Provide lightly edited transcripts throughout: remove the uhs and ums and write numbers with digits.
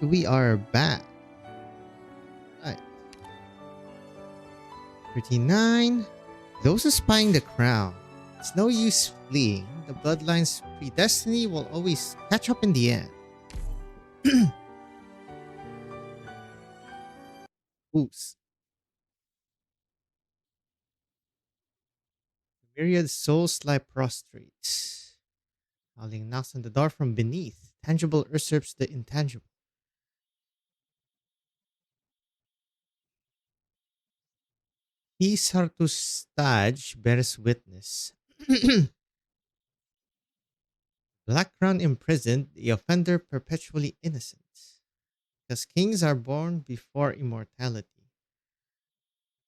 we are back. Right. 39. Those spying the crown. It's no use fleeing. The bloodline's predestiny will always catch up in the end. Oops. Myriad souls lie prostrate. Howling knocks on the door from beneath. Tangible usurps the intangible. He Sartustaj bears witness. Black crown imprisoned, the offender perpetually innocent. Because kings are born before immortality.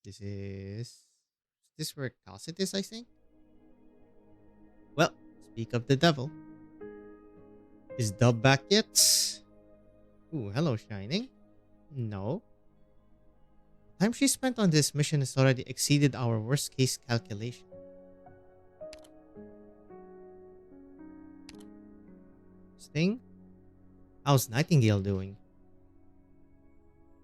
This where Calcit is, I think? Well, speak of the devil. Is Dub back yet? Ooh, hello, Shining. No. The time she spent on this mission has already exceeded our worst case calculation. Sting? How's Nightingale doing?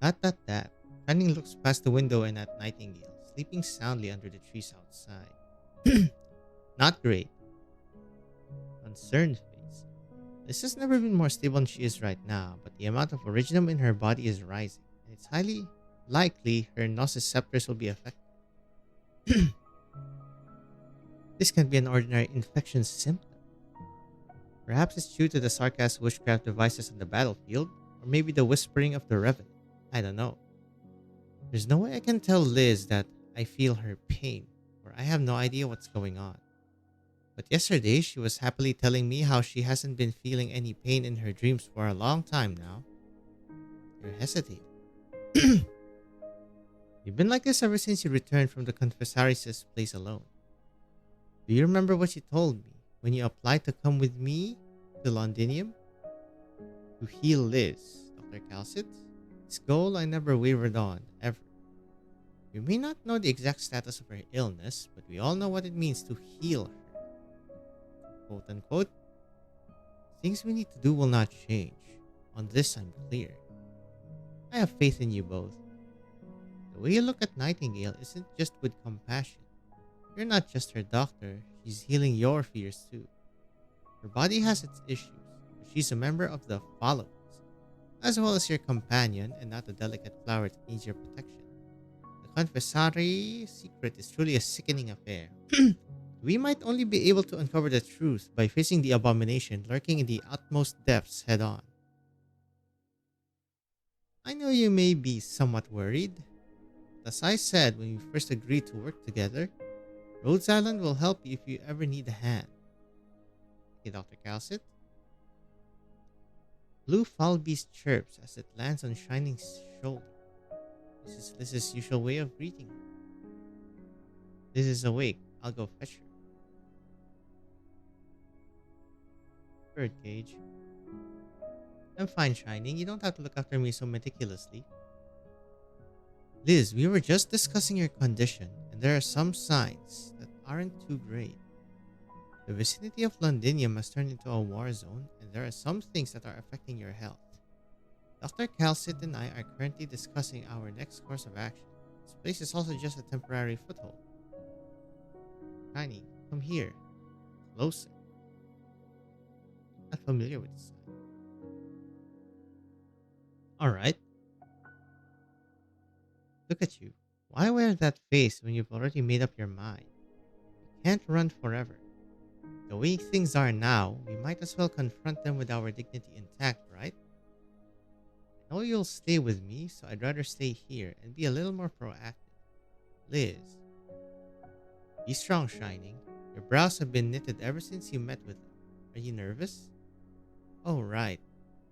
That. Shining looks past the window and at Nightingale, sleeping soundly under the trees outside. Not great. Concerned face. This has never been more stable than she is right now, but the amount of originum in her body is rising, and it's highly likely her nociceptors will be affected. This can't be an ordinary infection symptom. Perhaps it's due to the sarcastic witchcraft devices on the battlefield, or maybe the whispering of the revenant. I don't know. There's no way I can tell Liz that I feel her pain, or I have no idea what's going on. But yesterday, she was happily telling me how she hasn't been feeling any pain in her dreams for a long time now. You're hesitating. You've been like this ever since you returned from the confessaris's place alone. Do you remember what you told me when you applied to come with me to Londinium? To heal Liz, Dr. Calcit? This goal I never wavered on, ever. We may not know the exact status of her illness, but we all know what it means to heal her. Quote unquote. Things we need to do will not change. On this I'm clear. I have faith in you both. The way you look at Nightingale isn't just with compassion. You're not just her doctor, she's healing your fears too. Her body has its issues, but she's a member of the followers, as well as your companion and not a delicate flower that needs your protection. The confessary secret is truly a sickening affair. We might only be able to uncover the truth by facing the abomination lurking in the utmost depths head on. I know you may be somewhat worried. But as I said when we first agreed to work together, Rhodes Island will help you if you ever need a hand. Okay, Dr. Calcit. Blue foul beast chirps as it lands on Shining's shoulder. This is Liz's usual way of greeting her. Liz is awake. I'll go fetch her. Birdcage. I'm fine, Shining. You don't have to look after me so meticulously. Liz, we were just discussing your condition, and there are some signs that aren't too great. The vicinity of Londinium has turned into a war zone, and there are some things that are affecting your health. Dr. Calcit and I are currently discussing our next course of action. This place is also just a temporary foothold. Shiny, come here. Closer. Not familiar with this sign. Alright. Look at you. Why wear that face when you've already made up your mind? You can't run forever. The way things are now, we might as well confront them with our dignity intact, right? I know you'll stay with me, so I'd rather stay here and be a little more proactive. Liz. Be strong, Shining. Your brows have been knitted ever since you met with them. Are you nervous? Oh, right.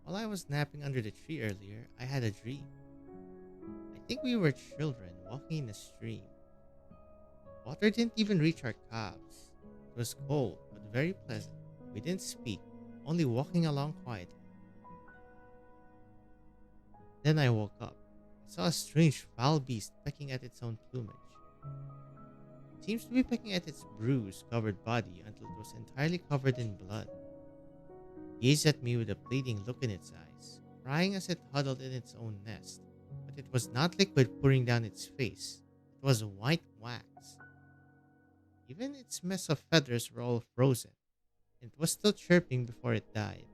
While I was napping under the tree earlier, I had a dream. I think we were children walking in a stream. Water didn't even reach our calves. It was cold, but very pleasant. We didn't speak, only walking along quietly. Then I woke up. I saw a strange foul beast pecking at its own plumage. It seems to be pecking at its bruise-covered body until it was entirely covered in blood. It gazed at me with a pleading look in its eyes. crying as it huddled in its own nest. But it was not liquid pouring down its face. It was white wax. Even its mess of feathers were all frozen. It was still chirping before it died.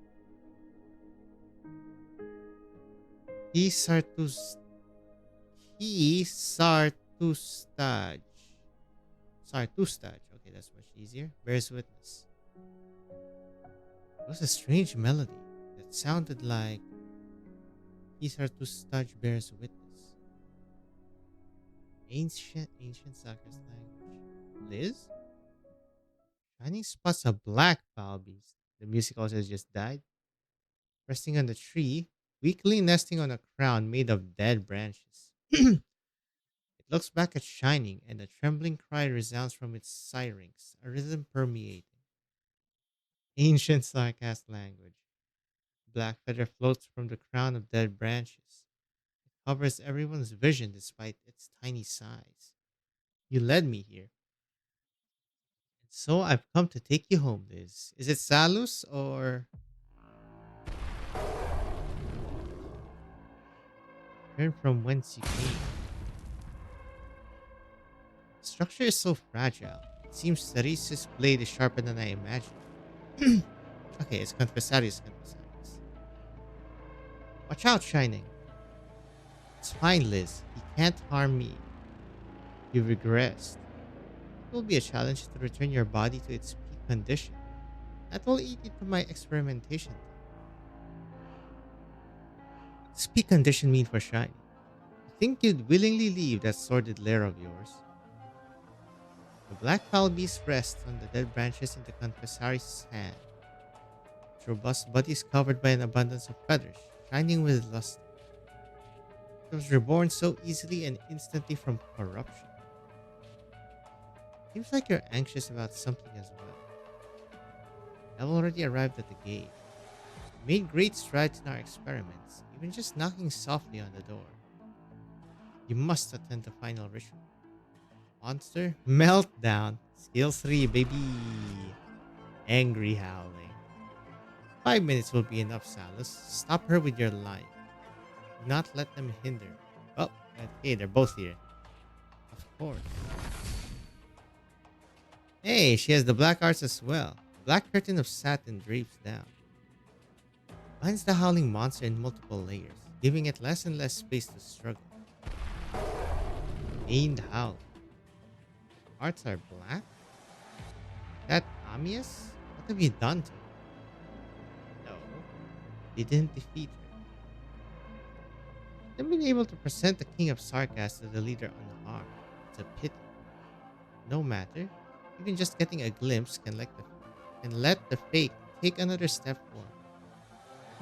He Sartus He Sartustaj. Sartustaj. Okay, that's much easier. Bears witness. It was a strange melody that sounded like He Sartustaj bears witness. Ancient Sakas language. Liz? Shining spots of black foul beast. The music also just died. Resting on the tree, weakly nesting on a crown made of dead branches. It looks back at Shining, and a trembling cry resounds from its syrinx, a rhythm permeating. Ancient Sarcast language. Black feather floats from the crown of dead branches. It covers everyone's vision despite its tiny size. You led me here, and so I've come to take you home, Liz. Is it Salus or turn from whence you came? The structure is so fragile. It seems Cerese's blade is sharper than I imagined. Okay, it's Confessarius. Watch out, Shining. It's fine, Liz. He can't harm me. You regressed. It will be a challenge to return your body to its peak condition. That will eat into my experimentation time. What's peak condition mean for Shining? You think you'd willingly leave that sordid lair of yours? The black fowl beast rests on the dead branches in the Confessari's hand. Its robust body is covered by an abundance of feathers, shining with luster. It was reborn so easily and instantly from corruption. Seems like you're anxious about something as well. I've already arrived at the gate. We made great strides in our experiments, even just knocking softly on the door. You must attend the final ritual. Monster meltdown. Skill 3, baby. Angry howling. 5 minutes will be enough, Salus. Stop her with your line. Do not let them hinder. Oh, okay, they're both here. Of course. Hey, she has the black arts as well. Black curtain of satin drapes down. Binds the howling monster in multiple layers, giving it less and less space to struggle. Aimed howl. Arts are black? That Amius? What have you done to her? No, they didn't defeat her. They've been able to present the King of Sarkas to the leader unharmed. It's a pity. No matter, even just getting a glimpse can let the fate take another step forward.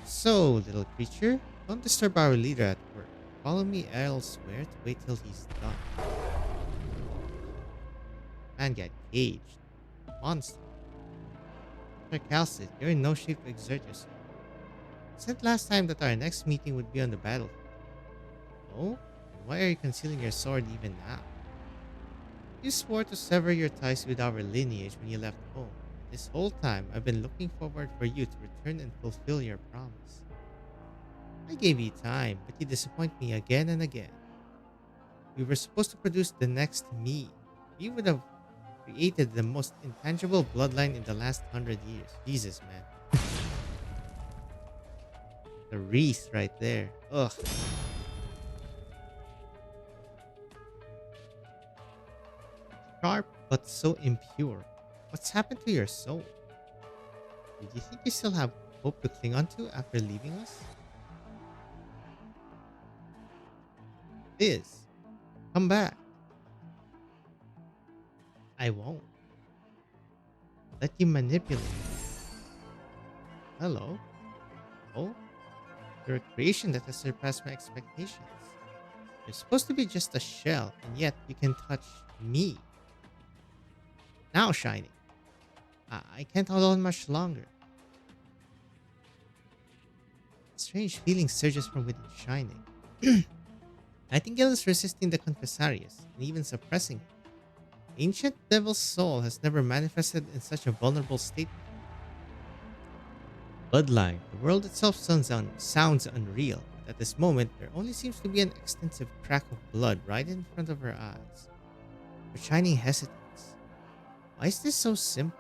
So, little creature, don't disturb our leader at work. Follow me elsewhere to wait till he's done. Man got caged. Monster. Dr. Calcid, you're in no shape to exert yourself. Said last time that our next meeting would be on the battlefield. Oh? Then why are you concealing your sword even now? You swore to sever your ties with our lineage when you left home. This whole time, I've been looking forward for you to return and fulfill your promise. I gave you time, but you disappoint me again and again. We were supposed to produce the next me. We would have created the most intangible bloodline in the last 100 years. Jesus, man. The wreath right there. Ugh. Sharp, but so impure. What's happened to your soul? Do you think you still have hope to cling on to after leaving us? Liz, come back. I won't. Let you manipulate me. Hello? Oh? You're a creation that has surpassed my expectations. You're supposed to be just a shell, and yet you can touch me. Now, Shining. I can't hold on much longer. Strange feeling surges from within Shining. Nightingale is resisting the Confessarius, and even suppressing him. Ancient Devil's soul has never manifested in such a vulnerable state. Bloodline. The world itself sounds unreal, but at this moment, there only seems to be an extensive crack of blood right in front of her eyes. Her shining hesitates. Why is this so simple?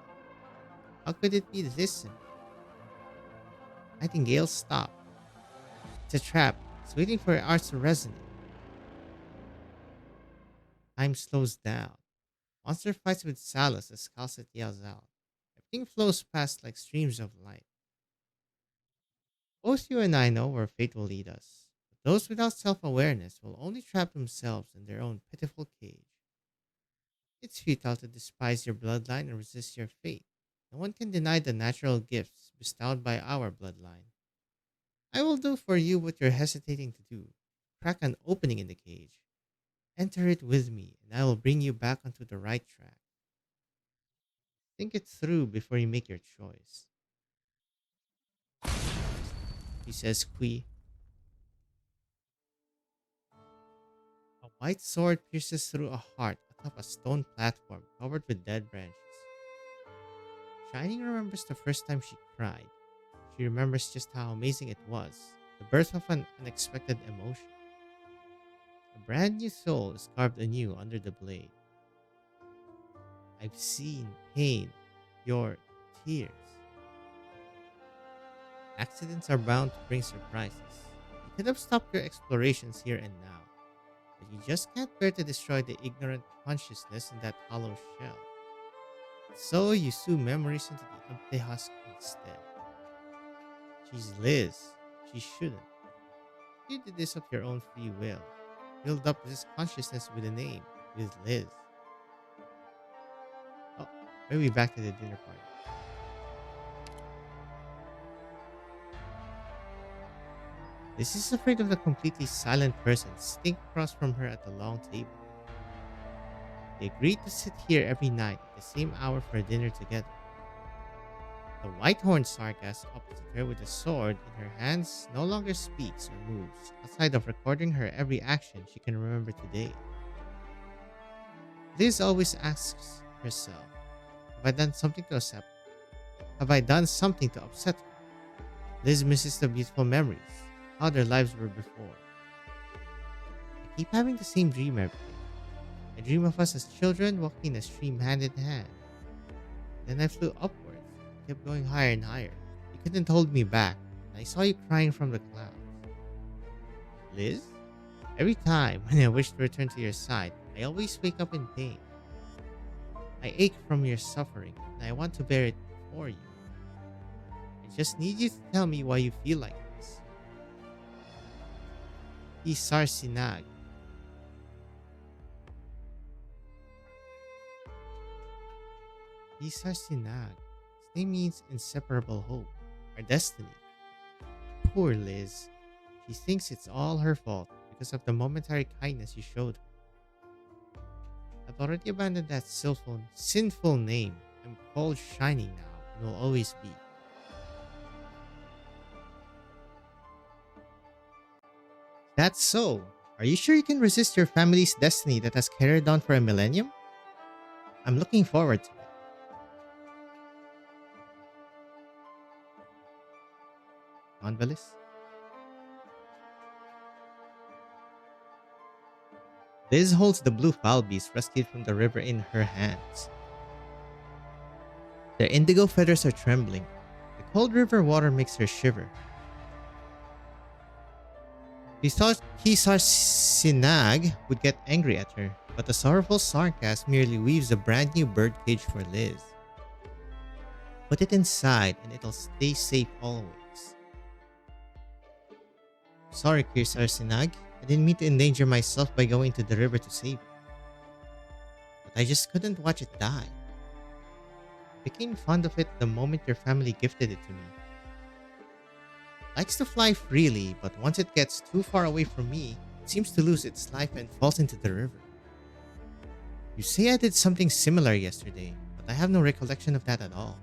How could it be this simple? Nightingale, stop. It's a trap. It's waiting for your arts to resonate. Time slows down. Monster fights with Salus as Calcet yells out. Everything flows past like streams of light. Both you and I know where fate will lead us. But those without self awareness will only trap themselves in their own pitiful cage. It's futile to despise your bloodline and resist your fate. No one can deny the natural gifts bestowed by our bloodline. I will do for you what you're hesitating to do. Crack an opening in the cage. Enter it with me, and I will bring you back onto the right track. Think it through before you make your choice. He says, Qui. A white sword pierces through a heart atop a stone platform covered with dead branches. Shining remembers the first time she cried. She remembers just how amazing it was, the birth of an unexpected emotion. A brand new soul is carved anew under the blade. I've seen pain, your tears. Accidents are bound to bring surprises. You could have stopped your explorations here and now, but you just can't bear to destroy the ignorant consciousness in that hollow shell. So you sew memories into the empty husk instead. She's Liz. She shouldn't. You did this of your own free will. Build up this consciousness with a name, with Liz. Oh, maybe back to the dinner party. Liz is afraid of the completely silent person sitting across from her at the long table. They agreed to sit here every night at the same hour for dinner together. The white-horned Sargass opposite her with a sword in her hands no longer speaks or moves, outside of recording her every action she can remember today. Liz always asks herself, Have I done something to upset her? Have I done something to upset her? Liz misses the beautiful memories, how their lives were before. I keep having the same dream every day. I dream of us as children walking in a stream hand in hand. Then I flew upwards, kept going higher and higher. You couldn't hold me back, and I saw you crying from the clouds. Liz? Every time when I wish to return to your side, I always wake up in pain. I ache from your suffering, and I want to bear it for you. I just need you to tell me why you feel like this. Isar Sinag. Isar Sinag. His name means inseparable hope, our destiny. Poor Liz. She thinks it's all her fault because of the momentary kindness you showed her. I've already abandoned that sinful name. I'm called Shining now and will always be. That's so. Are you sure you can resist your family's destiny that has carried on for a millennium? I'm looking forward to it. Convalis? Liz holds the blue foul beast rescued from the river in her hands. Their indigo feathers are trembling. The cold river water makes her shiver. She thought Kisar Sinag would get angry at her, but the sorrowful Sarkass merely weaves a brand new birdcage for Liz. Put it inside and it'll stay safe always. Sorry, Kisar Sinag. I didn't mean to endanger myself by going to the river to save it. But I just couldn't watch it die. I became fond of it the moment your family gifted it to me. It likes to fly freely, but once it gets too far away from me, it seems to lose its life and falls into the river. You say I did something similar yesterday, but I have no recollection of that at all.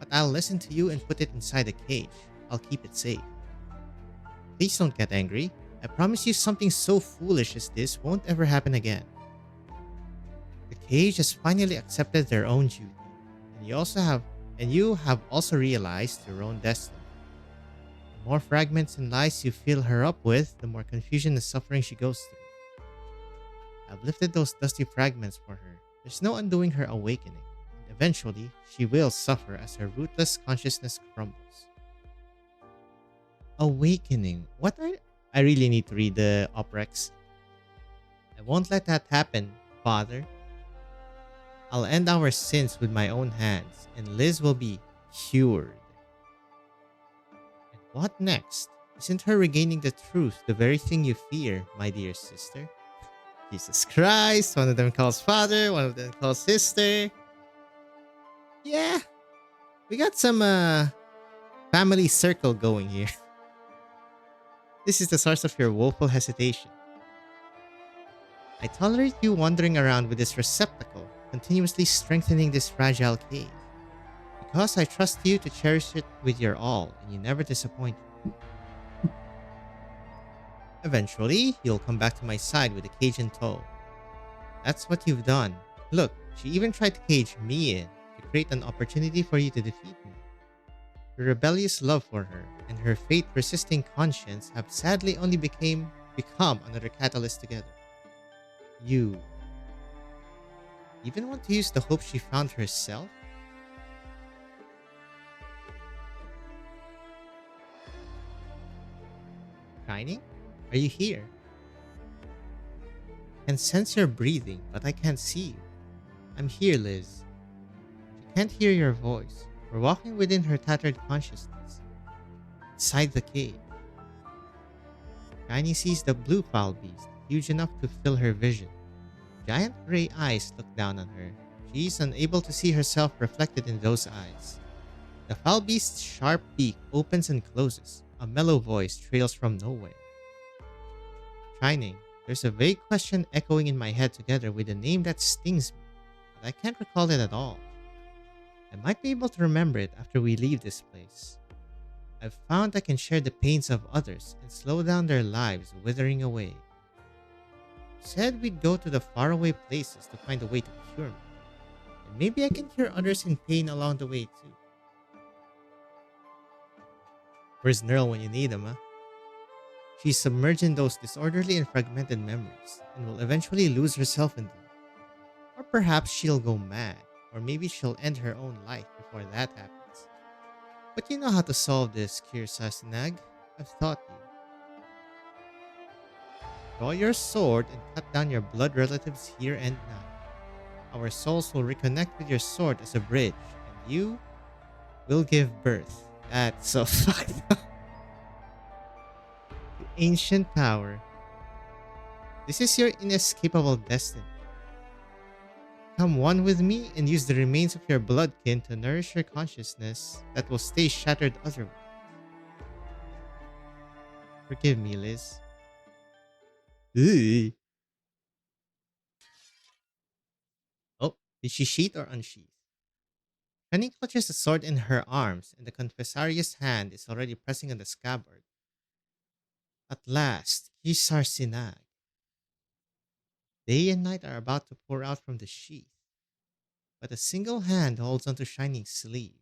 But I'll listen to you and put it inside a cage. I'll keep it safe. Please don't get angry. I promise you something so foolish as this won't ever happen again. The cage has finally accepted their own duty, and And you have also realized your own destiny. The more fragments and lies you fill her up with, the more confusion and suffering she goes through. I've lifted those dusty fragments for her. There's no undoing her awakening, and eventually she will suffer as her rootless consciousness crumbles. Awakening. I really need to read the oprex. I won't let that happen, Father. I'll end our sins with my own hands, and Liz will be cured. And what next? Isn't her regaining the truth the very thing you fear, my dear sister? Jesus Christ, one of them calls father, one of them calls sister. Yeah, we got some family circle going here. This is the source of your woeful hesitation. I tolerate you wandering around with this receptacle, continuously strengthening this fragile cage. Because I trust you to cherish it with your all, and you never disappoint me. Eventually, you'll come back to my side with the cage in tow. That's what you've done. Look, she even tried to cage me in, to create an opportunity for you to defeat me. Your rebellious love for her and her fate-resisting conscience have sadly only become another catalyst together. You even want to use the hope she found herself? Shining? Are you here? I can sense your breathing, but I can't see you. I'm here, Liz. She can't hear your voice. We're walking within her tattered consciousness, inside the cave. Shiny sees the blue foul beast, huge enough to fill her vision. Giant gray eyes look down on her. She is unable to see herself reflected in those eyes. The foul beast's sharp beak opens and closes. A mellow voice trails from nowhere. Shining, there's a vague question echoing in my head together with a name that stings me, but I can't recall it at all. I might be able to remember it after we leave this place. I've found I can share the pains of others and slow down their lives withering away. You said we'd go to the faraway places to find a way to cure me. And maybe I can cure others in pain along the way too. Where's Nerl when you need him, huh? She's submerged in those disorderly and fragmented memories, and will eventually lose herself in them. Or perhaps she'll go mad, or maybe she'll end her own life before that happens. But you know how to solve this, Kirsasinag. I've taught you. Draw your sword and cut down your blood relatives here and now. Our souls will reconnect with your sword as a bridge, and you will give birth. That's so fucked up. To ancient power. This is your inescapable destiny. Come one with me and use the remains of your bloodkin to nourish your consciousness that will stay shattered otherwise. Forgive me, Liz. Ugh. Oh, did she sheath or unsheath? Penny clutches the sword in her arms, and the confessarius hand is already pressing on the scabbard. At last, Kisar Sinag. Day and night are about to pour out from the sheath, but a single hand holds onto Shining's sleeve.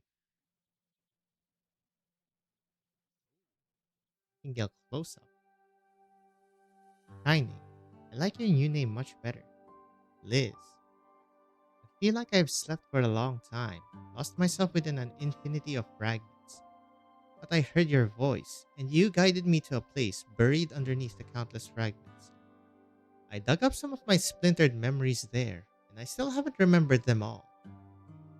You can get close up. Shining, I like your new name much better. Liz. I feel like I've slept for a long time, lost myself within an infinity of fragments. But I heard your voice, and you guided me to a place buried underneath the countless fragments. I dug up some of my splintered memories there, and I still haven't remembered them all.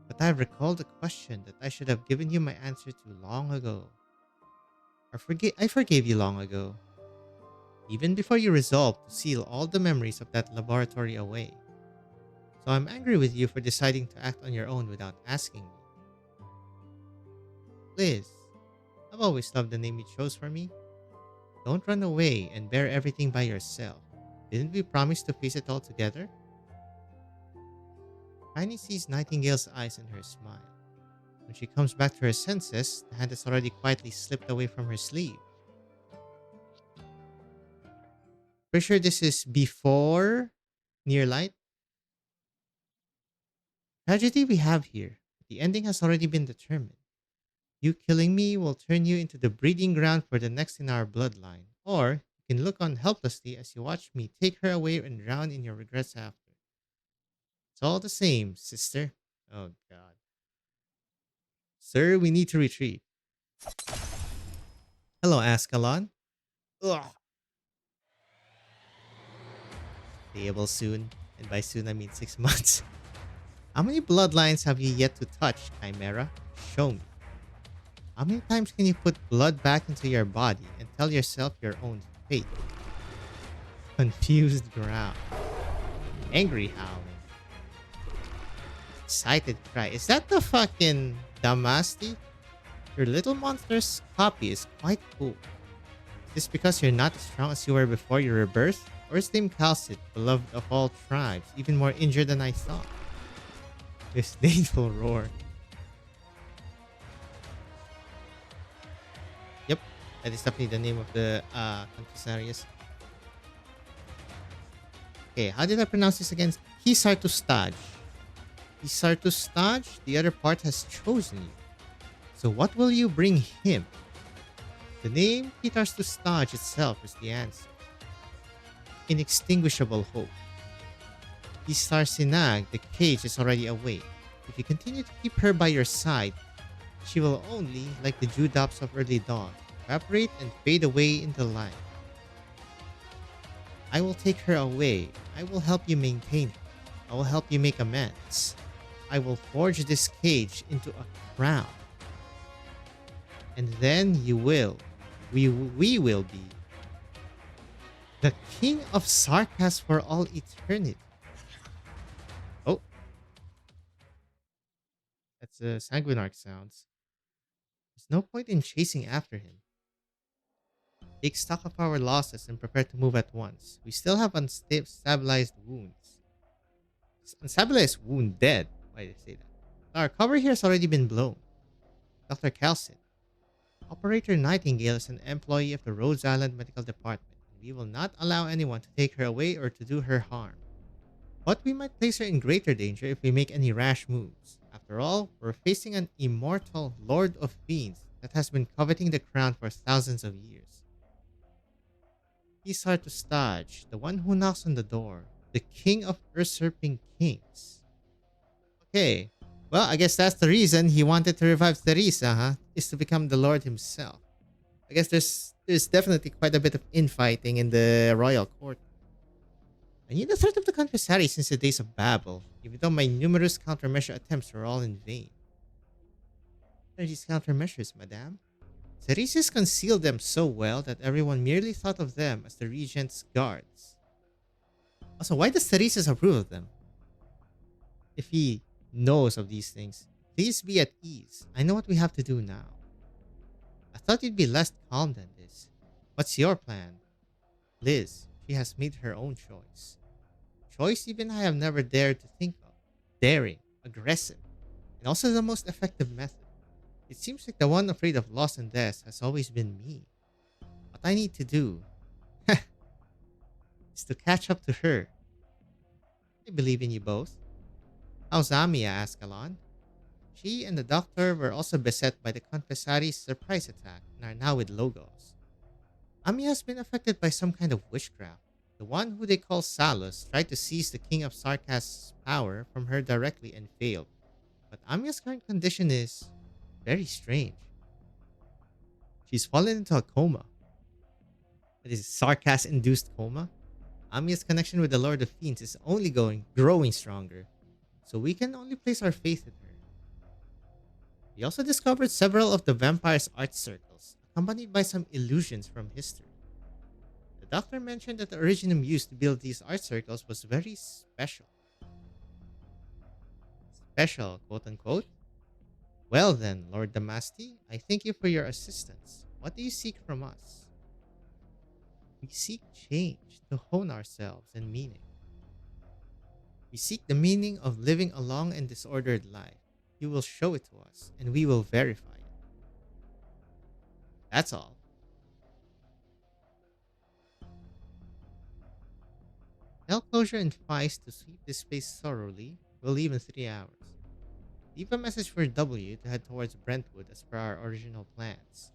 But I've recalled a question that I should have given you my answer to long ago. I forgave you long ago, even before you resolved to seal all the memories of that laboratory away. So I'm angry with you for deciding to act on your own without asking me. Liz, I've always loved the name you chose for me. Don't run away and bear everything by yourself. Didn't we promise to face it all together? Tiny sees Nightingale's eyes in her smile. When she comes back to her senses, the hand has already quietly slipped away from her sleeve. Pretty sure this is before Near Light. Tragedy we have here. the ending has already been determined. You killing me will turn you into the breeding ground for the next in our bloodline. Or you can look on helplessly as you watch me take her away and drown in your regrets after. It's all the same, sister. Oh god. Sir, we need to retreat. Hello, Ascalon. Ugh. Payable soon. And by soon I mean 6 months. How many bloodlines have you yet to touch, Chimera? Show me. How many times can you put blood back into your body and tell yourself your own fate? Confused growl. Angry howling. Excited cry. Is that the fucking Damasti? Your little monster's copy is quite cool. Is this because you're not as strong as you were before your rebirth? Or is Dame Calcit, beloved of all tribes, even more injured than I thought? Disdainful roar. Yep, that is definitely the name of the Confessarius. Okay, how did I pronounce this again? Hisartustaj. Hisartustaj? The other part has chosen you. So what will you bring him? The name Hisartustaj itself is the answer. Inextinguishable hope. Isar Sinag, the cage is already awake. If you continue to keep her by your side, she will only, like the dewdrops of early dawn, evaporate and fade away in the light. I will take her away. I will help you maintain her. I will help you make amends. I will forge this cage into a crown. And then we will be the king of Sarkas for all eternity. Oh, that's a Sanguinarch sounds. There's no point in chasing after him. Take stock of our losses and prepare to move at once. We still have unstabilized wounds. Unstabilized wound dead. Why did I say that? Our cover here has already been blown. Dr. Calcit. Operator Nightingale is an employee of the Rhodes Island Medical Department. We will not allow anyone to take her away or to do her harm. But we might place her in greater danger if we make any rash moves. After all, we're facing an immortal Lord of Fiends that has been coveting the crown for thousands of years. Isar to Staj, the one who knocks on the door, the king of usurping kings. Okay, well, I guess that's the reason he wanted to revive Teresa, huh? Is to become the Lord himself. I guess there's definitely quite a bit of infighting in the royal court. I knew the threat of the Confessari since the days of Babel, even though my numerous countermeasure attempts were all in vain. What are these countermeasures, madame? Theresis concealed them so well that everyone merely thought of them as the regent's guards. Also, why does Theresis approve of them? If he knows of these things, please be at ease. I know what we have to do now. I thought you'd be less calm than this. What's your plan? Liz, she has made her own choice. Choice even I have never dared to think of. Daring, aggressive, and also the most effective method. It seems like the one afraid of loss and death has always been me. What I need to do is to catch up to her. I believe in you both. How's Amia, Ascalon? She and the doctor were also beset by the Confessari's surprise attack and are now with Logos. Ami has been affected by some kind of witchcraft. The one who they call Salus tried to seize the King of Sarkas's power from her directly and failed. But Amia's current condition is very strange. She's fallen into a coma. It is Sarkas-induced coma. Amia's connection with the Lord of Fiends is only growing stronger. So we can only place our faith in her. We also discovered several of the vampire's art circles, accompanied by some illusions from history. The doctor mentioned that the originum used to build these art circles was very special. Special, quote unquote. Well then, Lord Damasti, I thank you for your assistance. What do you seek from us? We seek change to hone ourselves and meaning. We seek the meaning of living a long and disordered life. You will show it to us, and we will verify it. That's all. Tell Closure and Feist to sweep this space thoroughly. We'll leave in 3 hours. Leave a message for W to head towards Brentwood as per our original plans.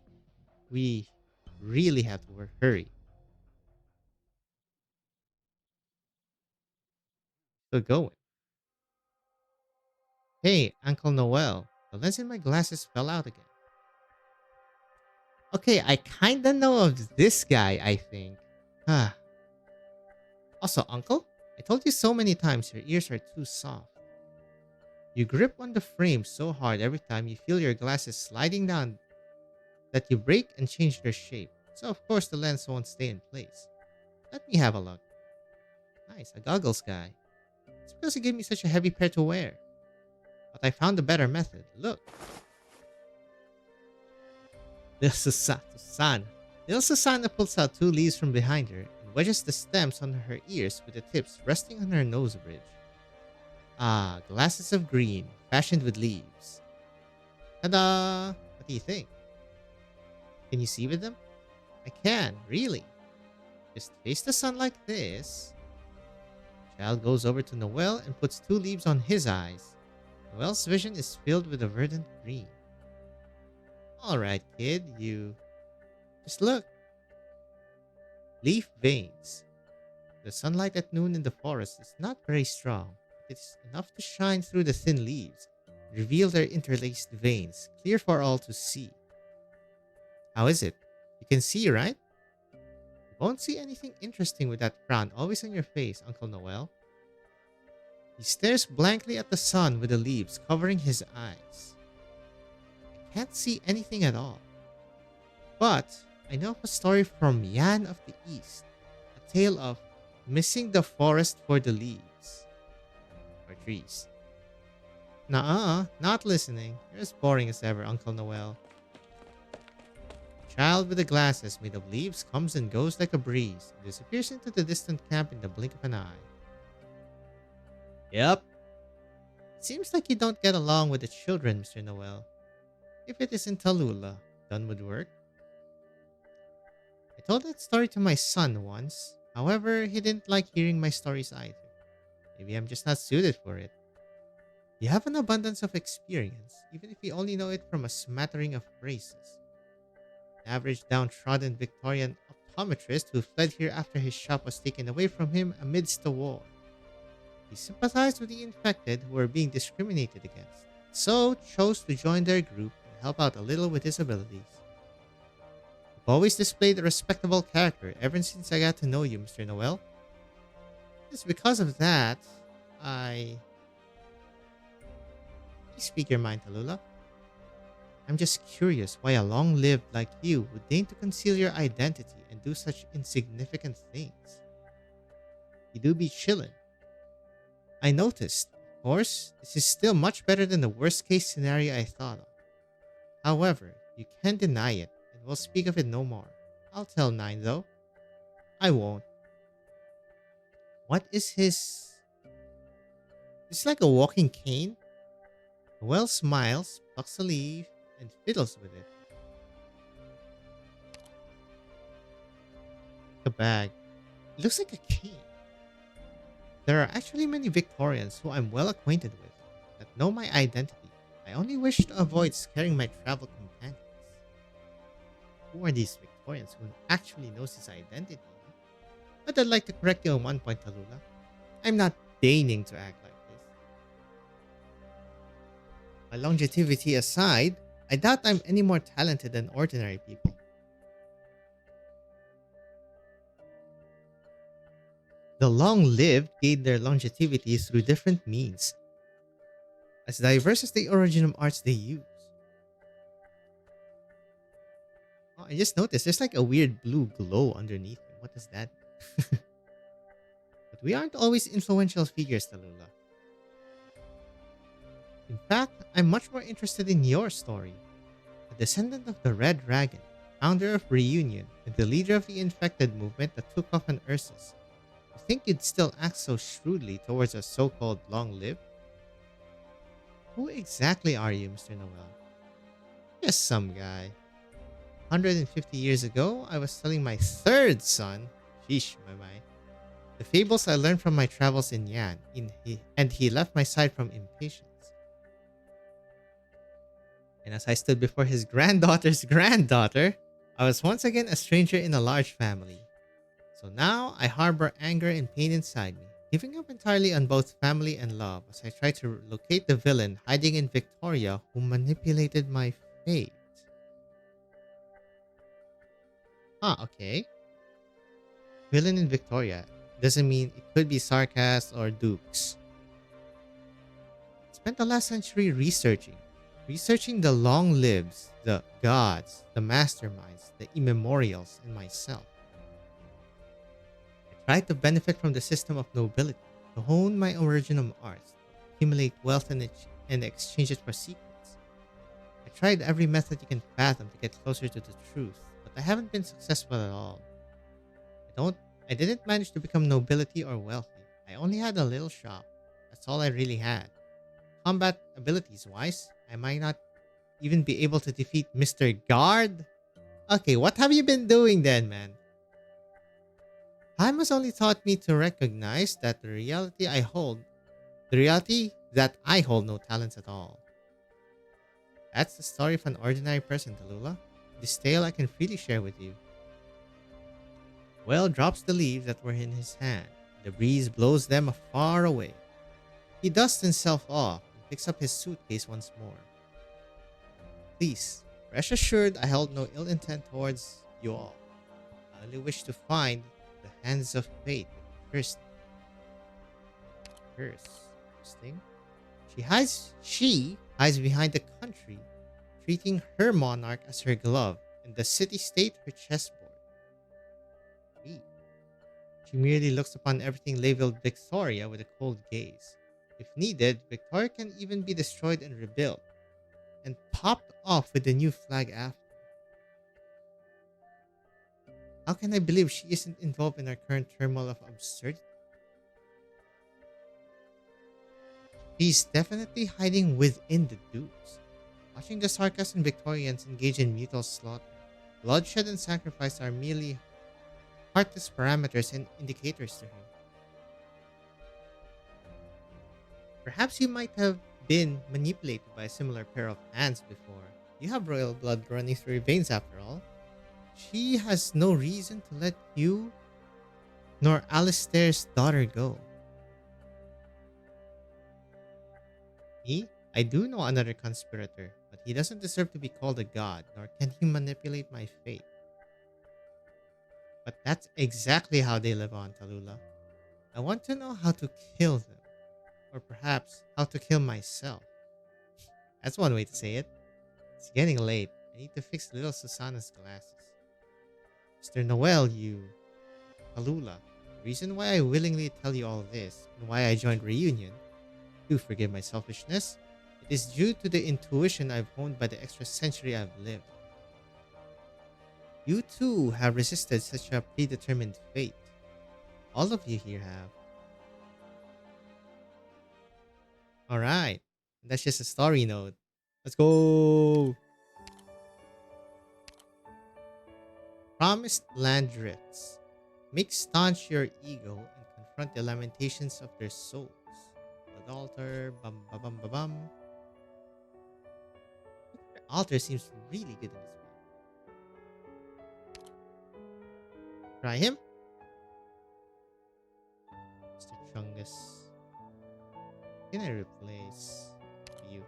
We really have to hurry. Still going. Hey, Uncle Noel. The lens in my glasses fell out again. Okay, I kinda know of this guy, I think. Ah. Also, Uncle, I told you so many times your ears are too soft. You grip on the frame so hard every time you feel your glasses sliding down that you break and change their shape. So of course the lens won't stay in place. Let me have a look. Nice, a goggles guy. It's because you gave me such a heavy pair to wear. But I found a better method. Look. Susan. Little Susanna pulls out two leaves from behind her and wedges the stems on her ears with the tips resting on her nose bridge. Ah, glasses of green, fashioned with leaves. Ta-da! What do you think? Can you see with them? I can, really. Just face the sun like this. Child goes over to Noel and puts two leaves on his eyes. Noel's vision is filled with a verdant green. Alright, kid, you just look. Leaf veins. The sunlight at noon in the forest is not very strong. It is enough to shine through the thin leaves, reveal their interlaced veins, clear for all to see. How is it? You can see, right? You won't see anything interesting with that frown always on your face, Uncle Noel. He stares blankly at the sun with the leaves covering his eyes. I can't see anything at all. But I know of a story from Yan of the East, a tale of missing the forest for the leaves. Or trees. Nuh-uh, not listening. You're as boring as ever, Uncle Noel. The child with the glasses made of leaves comes and goes like a breeze and disappears into the distant camp in the blink of an eye. Yep. It seems like you don't get along with the children, Mr. Noel. If it isn't Tallulah, done with work. I told that story to my son once. However, he didn't like hearing my stories either. Maybe I'm just not suited for it. You have an abundance of experience, even if you only know it from a smattering of phrases. An average downtrodden Victorian optometrist who fled here after his shop was taken away from him amidst the war. He sympathized with the infected who were being discriminated against, so chose to join their group and help out a little with his abilities. You've always displayed a respectable character ever since I got to know you, Mr. Noel. It's because of that, Please speak your mind, Tallulah. I'm just curious why a long-lived like you would deign to conceal your identity and do such insignificant things. You do be chillin'. I noticed. Of course, this is still much better than the worst-case scenario I thought of. However, you can't deny it, and we'll speak of it no more. I'll tell Nine, though. I won't. What is his... It's like a walking cane? Noel smiles, plucks a leaf, and fiddles with it. A bag. It looks like a cane. There are actually many Victorians who I'm well acquainted with that know my identity. I only wish to avoid scaring my travel companions. Who are these Victorians who actually knows his identity? But I'd like to correct you on one point, Tallulah. I'm not deigning to act like this. My longevity aside, I doubt I'm any more talented than ordinary people. The long-lived gain their longevity through different means, as diverse as the original arts they use. Oh, I just noticed there's like a weird blue glow underneath him. What does that mean? But we aren't always influential figures, Tallulah. In fact, I'm much more interested in your story. A descendant of the Red Dragon, founder of Reunion, and the leader of the infected movement that took off on Ursus. You think you'd still act so shrewdly towards a so-called long-lived? Who exactly are you, Mr. Noel? Just some guy. 150 years ago, I was telling my third son, sheesh, my, the fables I learned from my travels in Yan, and he left my side from impatience. And as I stood before his granddaughter's granddaughter, I was once again a stranger in a large family. So now I harbor anger and pain inside me, giving up entirely on both family and love as I try to locate the villain hiding in Victoria who manipulated my fate. Okay. Villain in Victoria doesn't mean it could be Sarkas or Dukes. Spent the last century researching the long lives, the gods, the masterminds, the immemorials in myself. I tried to benefit from the system of nobility, to hone my original arts, accumulate wealth and exchange it for secrets. I tried every method you can fathom to get closer to the truth, but I haven't been successful at all. I don't I didn't manage to become nobility or wealthy. I only had a little shop. That's all I really had. Combat abilities wise, I might not even be able to defeat Mr. Guard. Okay, what have you been doing then, man? Time has only taught me to recognize that the reality that I hold no talents at all. That's the story of an ordinary person, Tallulah. This tale I can freely share with you. Well drops the leaves that were in his hand. The breeze blows them far away. He dusts himself off and picks up his suitcase once more. Please, rest assured I held no ill intent towards you all. I only wish to find the hands of fate that cursed me. Interesting. She hides behind the country, treating her monarch as her glove, and the city-state her chessboard. Gee. She merely looks upon everything labeled Victoria with a cold gaze. If needed, Victoria can even be destroyed and rebuilt, and popped off with a new flag after. How can I believe she isn't involved in our current turmoil of absurdity? She's definitely hiding within the Dukes, watching the Sarkas and Victorians engage in mutual slaughter. Bloodshed and sacrifice are merely heartless parameters and indicators to her. Perhaps you might have been manipulated by a similar pair of hands before. You have royal blood running through your veins after all. She has no reason to let you nor Alistair's daughter go. I do know another conspirator, but he doesn't deserve to be called a god, nor can he manipulate my fate. But that's exactly how they live on, Tallulah. I want to know how to kill them. Or perhaps how to kill myself. That's one way to say it. It's getting late. I need to fix little Susanna's glasses. Mr. Noel, Tallulah. The reason why I willingly tell you all this, and why I joined Reunion, do forgive my selfishness, it is due to the intuition I've honed by the extra century I've lived. You too have resisted such a predetermined fate. All of you here have. Alright, that's just a story note. Let's go! Promised land drifts. Make staunch your ego and confront the lamentations of their souls. Blood altar, bum bum bum bum bum. The altar seems really good in this one. Try him. Mr. Chungus. Can I replace you?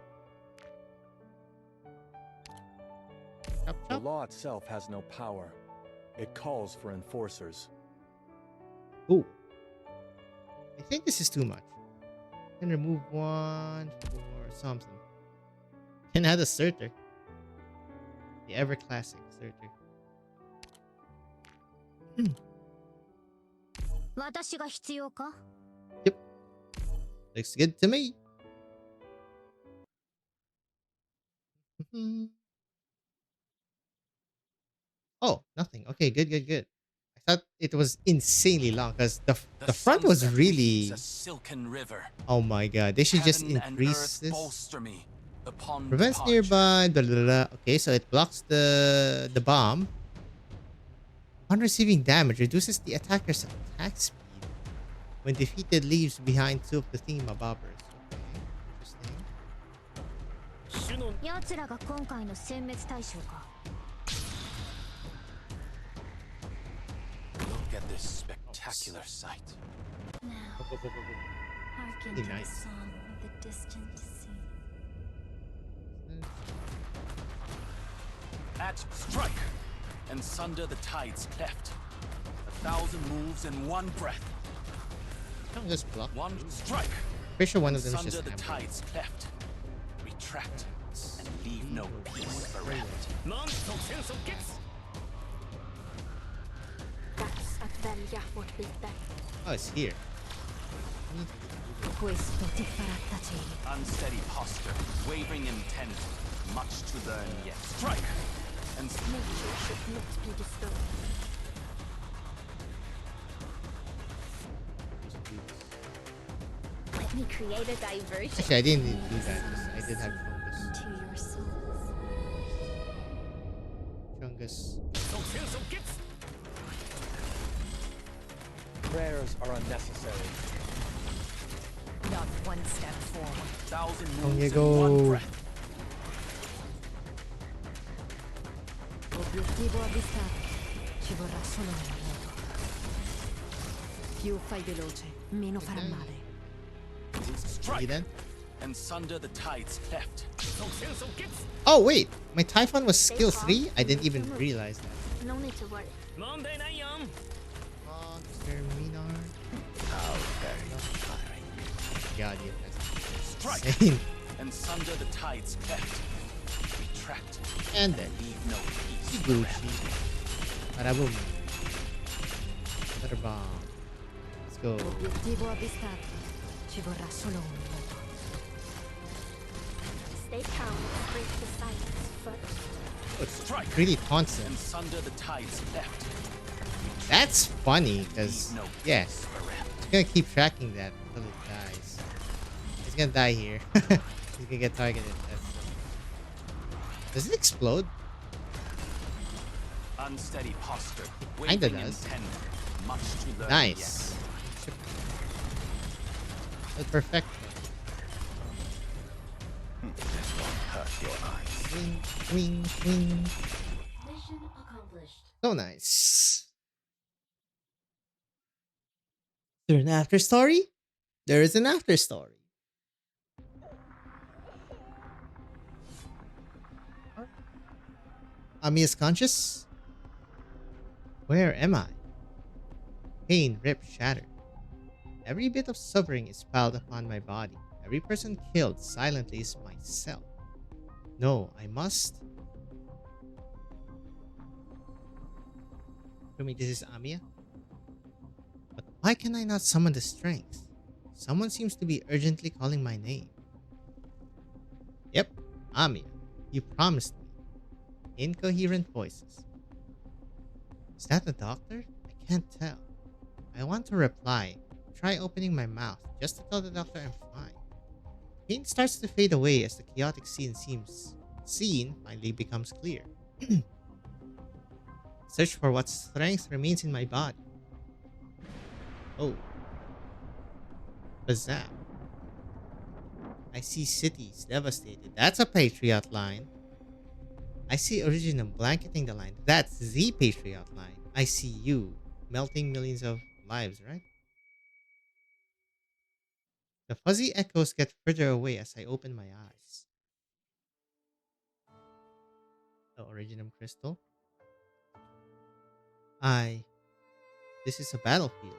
Chop, The chop. law itself has no power. It calls for enforcers. Ooh. I think this is too much. Can remove one for something. Can add a Surtur. The ever classic Surtur. 私が必要か Yep. Looks good to me. Oh, nothing. Okay, good, good, good. I thought it was insanely long because the front was really. A silken river. Oh my god, they should just Heaven and increase earth this. bolster me upon Prevents departure. nearby. Blah, blah, blah. Okay, so it blocks the bomb. On receiving damage, reduces the attacker's attack speed. When defeated, leaves behind two of the thingamabobbers. Okay, interesting. 奴らが今回の殲滅対象か。 Look at this spectacular sight. Now, hearken Pretty to the nice. song of the distant sea. At strike, and sunder the tides cleft. 1,000 moves in one breath. Don't just block. One strike, Pretty sure one and of them is sunder just the hammer. tides cleft. Retract, and leave no peace bereft. Dags att välja vårt byte. Oh, it's here. Questo ti farà tacere. Unsteady posture, wavering intent, much to learn yet. Strike, and Nature should not be disturbed. Let me create a diversion. Actually, I didn't need to do that. I did have fungus. To your souls. Fungus. Prayers are unnecessary. Not one step forward. 1,000 On you moves in go. one breath. Obiettivo avvistato. Ci vorrà solo un minuto. Più fai veloce, meno farà male. You Strike, then? and sunder the tides cleft. Oh, wait. My Typhon was skill 3? I didn't even realize that. No need to worry. Monster Minar. How very flattering. God, yeah, that's Strike, insane. and sunder the tides cleft. Retract, And then, leave no peace Gucci. bereft. Bada-boom. Butter bomb. Let's go. Obiettivo avvistato. Ci vorrà solo un minuto. Stay calm. Break the silence first. Oh, it's Strike, really constant. and sunder the tides cleft. That's funny, because, Leave no yeah, peace bereft. it's gonna keep tracking that until it dies. It's gonna die here. He's gonna get targeted. Does it explode? Unsteady posture, Kinda wavering does. intent, much to learn Nice. Perfect. This won't hurt your eyes. Swing, swing, swing. Mission accomplished. So nice. Is there an after story? There is an after story. Ami is conscious? Where am I? Pain ripped, shattered. Every bit of suffering is piled upon my body. Every person killed silently is myself. No, I must. For me, this is Amiya. But why can I not summon the strength? Someone seems to be urgently calling my name. Yep, Amiya. You promised me. Incoherent voices. Is that the doctor? I can't tell. I want to reply. Try opening my mouth just to tell the doctor I'm fine. Pain starts to fade away as the chaotic scene finally becomes clear. Search for what strength remains in my body. Oh. Bazam. I see cities devastated. That's a Patriot line. I see Originum blanketing the line. That's the Patriot line. I see you melting millions of lives, right? The fuzzy echoes get further away as I open my eyes. The Originum crystal. This is a battlefield.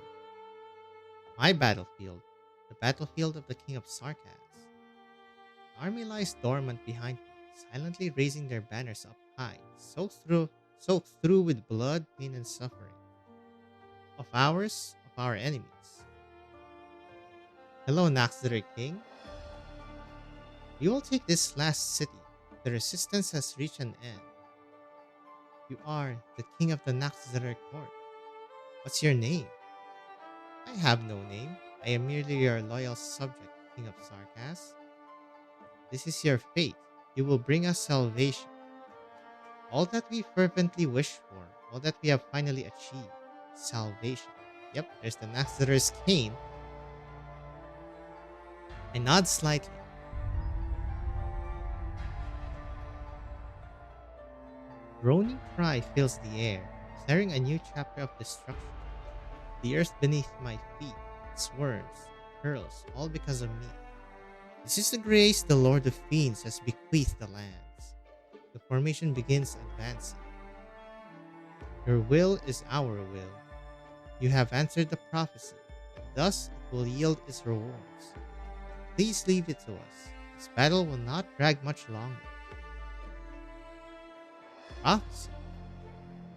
My battlefield. The battlefield of the King of Sarkas. The army lies dormant behind me, silently raising their banners up high, soaked through with blood, pain, and suffering. Of ours, of our enemies. Hello, Naxdrer King. We will take this last city. The resistance has reached an end. You are the king of the Naxdrer court. What's your name? I have no name. I am merely your loyal subject, King of Sarkas. This is your fate. You will bring us salvation. All that we fervently wish for, all that we have finally achieved. Salvation. Yep, there's the Naxdrer's cane. I nod slightly. Groaning cry fills the air, declaring a new chapter of destruction. The earth beneath my feet swerves, curls, all because of me. This is the grace the Lord of Fiends has bequeathed the lands. The formation begins advancing. Your will is our will. You have answered the prophecy. Thus it will yield its rewards. Please leave it to us. This battle will not drag much longer. Prophecy.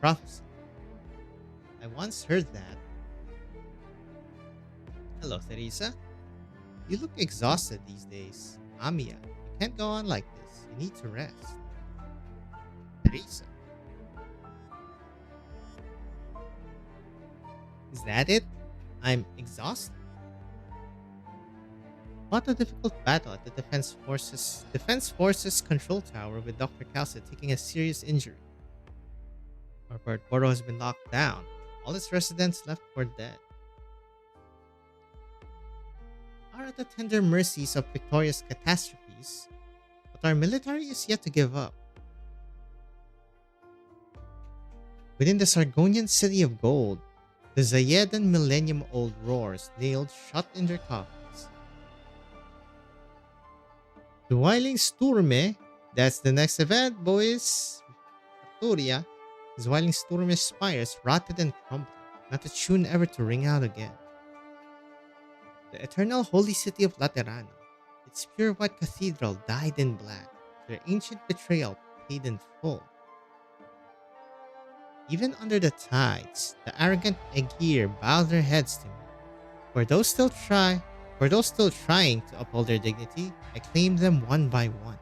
Prophecy. I once heard that. Hello, Teresa. You look exhausted these days. Amiya, you can't go on like this. You need to rest. Teresa. Is that it? I'm exhausted. Fought a difficult battle at the Defense Forces control tower with Dr. Calcet taking a serious injury. Our Port has been locked down. All its residents left for dead. Are at the tender mercies of Victoria's catastrophes, but our military is yet to give up. Within the Sargonian city of gold, the Zayedan millennium-old roars nailed shut in their coffins. The Wailing Sturme, that's the next event, boys. Victoria, his Wailing Sturme spires rotted and crumbled, not a tune ever to ring out again. The eternal holy city of Laterano, its pure white cathedral dyed in black, their ancient betrayal paid in full. Even under the tides, the arrogant Aegir bow their heads to me. For those still trying to uphold their dignity, I claim them one by one.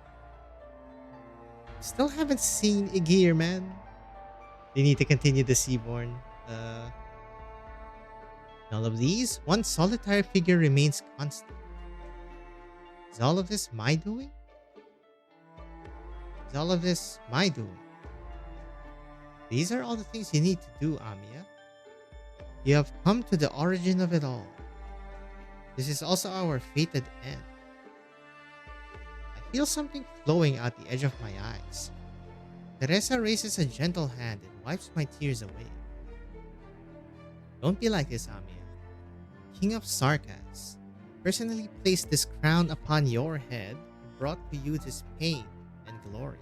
Still haven't seen Aegir, man. They need to continue the Seaborn. In all of these, one solitary figure remains constant. Is all of this my doing? Is all of this my doing? These are all the things you need to do, Amiya. You have come to the origin of it all. This is also our fated end. I feel something flowing out the edge of my eyes. Teresa raises a gentle hand and wipes my tears away. Don't be like this, Amiya. King of Sarkas, personally placed this crown upon your head and brought to you this pain and glory.